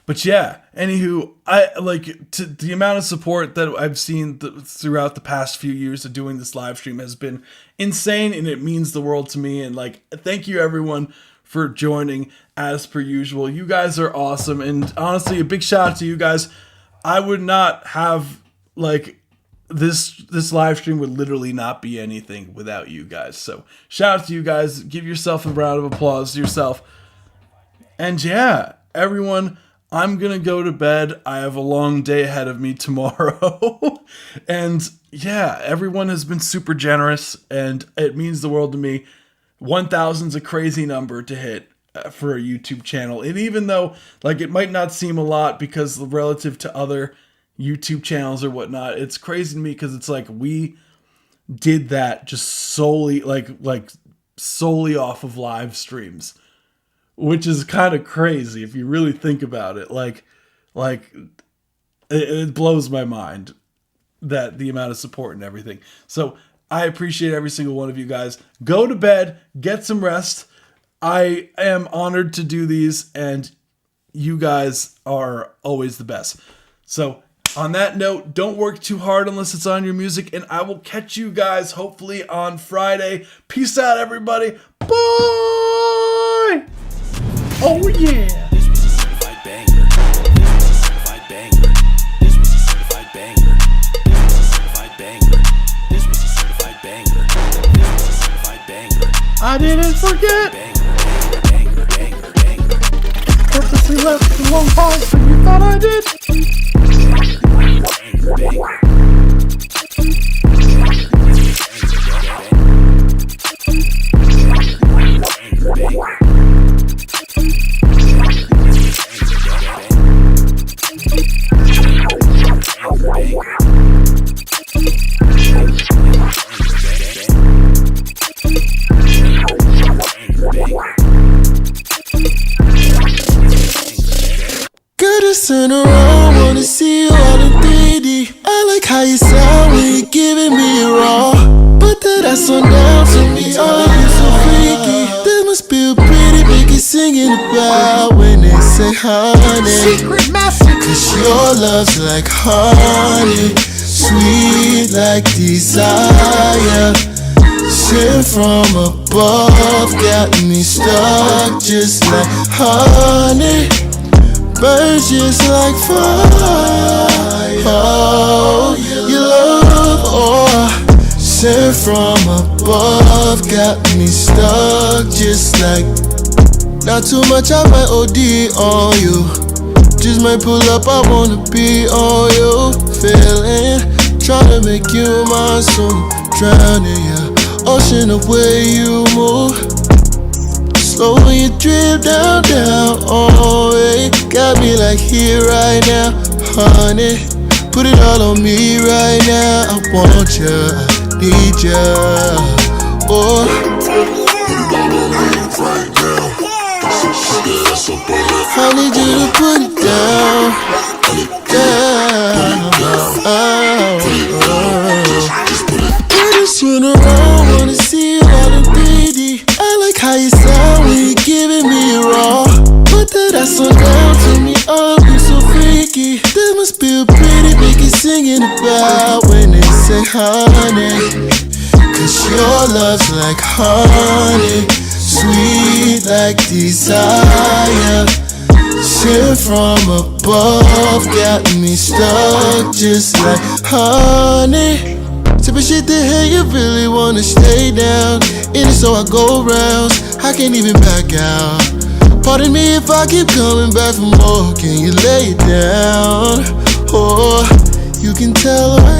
But yeah, anywho, I like the amount of support that I've seen throughout the past few years of doing this live stream has been insane, and it means the world to me. And like, thank you everyone for joining as per usual. You guys are awesome, and honestly, a big shout out to you guys. I would not have like this live stream would literally not be anything without you guys. So shout out to you guys. Give yourself a round of applause to yourself. And yeah, everyone, I'm going to go to bed. I have a long day ahead of me tomorrow. And yeah, everyone has been super generous, and it means the world to me. 1,000's a crazy number to hit for a YouTube channel. And even though like it might not seem a lot because relative to other YouTube channels or whatnot, it's crazy to me because it's like we did that just solely solely off of live streams, which is kind of crazy if you really think about it. Like it blows my mind that the amount of support and everything. So I appreciate every single one of you guys. Go to bed, get some rest. I am honored to do these, and you guys are always the best. So on that note, don't work too hard unless it's on your music, and I will catch you guys hopefully on Friday. Peace out, everybody. Bye! Oh yeah! This was a certified banger. This was a certified banger. This was a certified banger. This was a certified banger. This was a certified banger. This was a certified banger. I didn't forget. Banger, banger, banger. Purposely left a long pause, but you thought I did. Banger, banger. Banger, banger. Banger, banger. turn around, wanna see you all in 3D. I like how you sound when you're giving me your raw. Put that ass on down to me, oh, you're so freaky. That must be a pretty make it singing about when they say honey. Secret message. Cause your love's like honey, sweet like desire. Sent from above, got me stuck just like honey. Burns just like fire. Oh, your love, oh, sent from above, got me stuck just like. Not too much, I might OD on you. Just might pull up, I wanna be on you. Feeling, tryna make you mine soon. Drowning ya, ocean the way you move. Slow when you drip down, down, oh, hey. Got me like here right now, honey. Put it all on me right now. I want ya, I need ya, oh. I need you to put it down, down, I just turn around, wanna see you all in 3D. I like how you sound when you're giving me your raw. Put that ass on down to me, oh, you're so freaky. That must be a pretty make it singing about when they say honey. Cause your love's like honey, sweet like desire. Sent from above, got me stuck just like honey. Type of shit that hey, you really wanna stay down. In it so I go rounds, I can't even back out. Pardon me if I keep coming back for more. Can you lay it down? Oh, you can tell I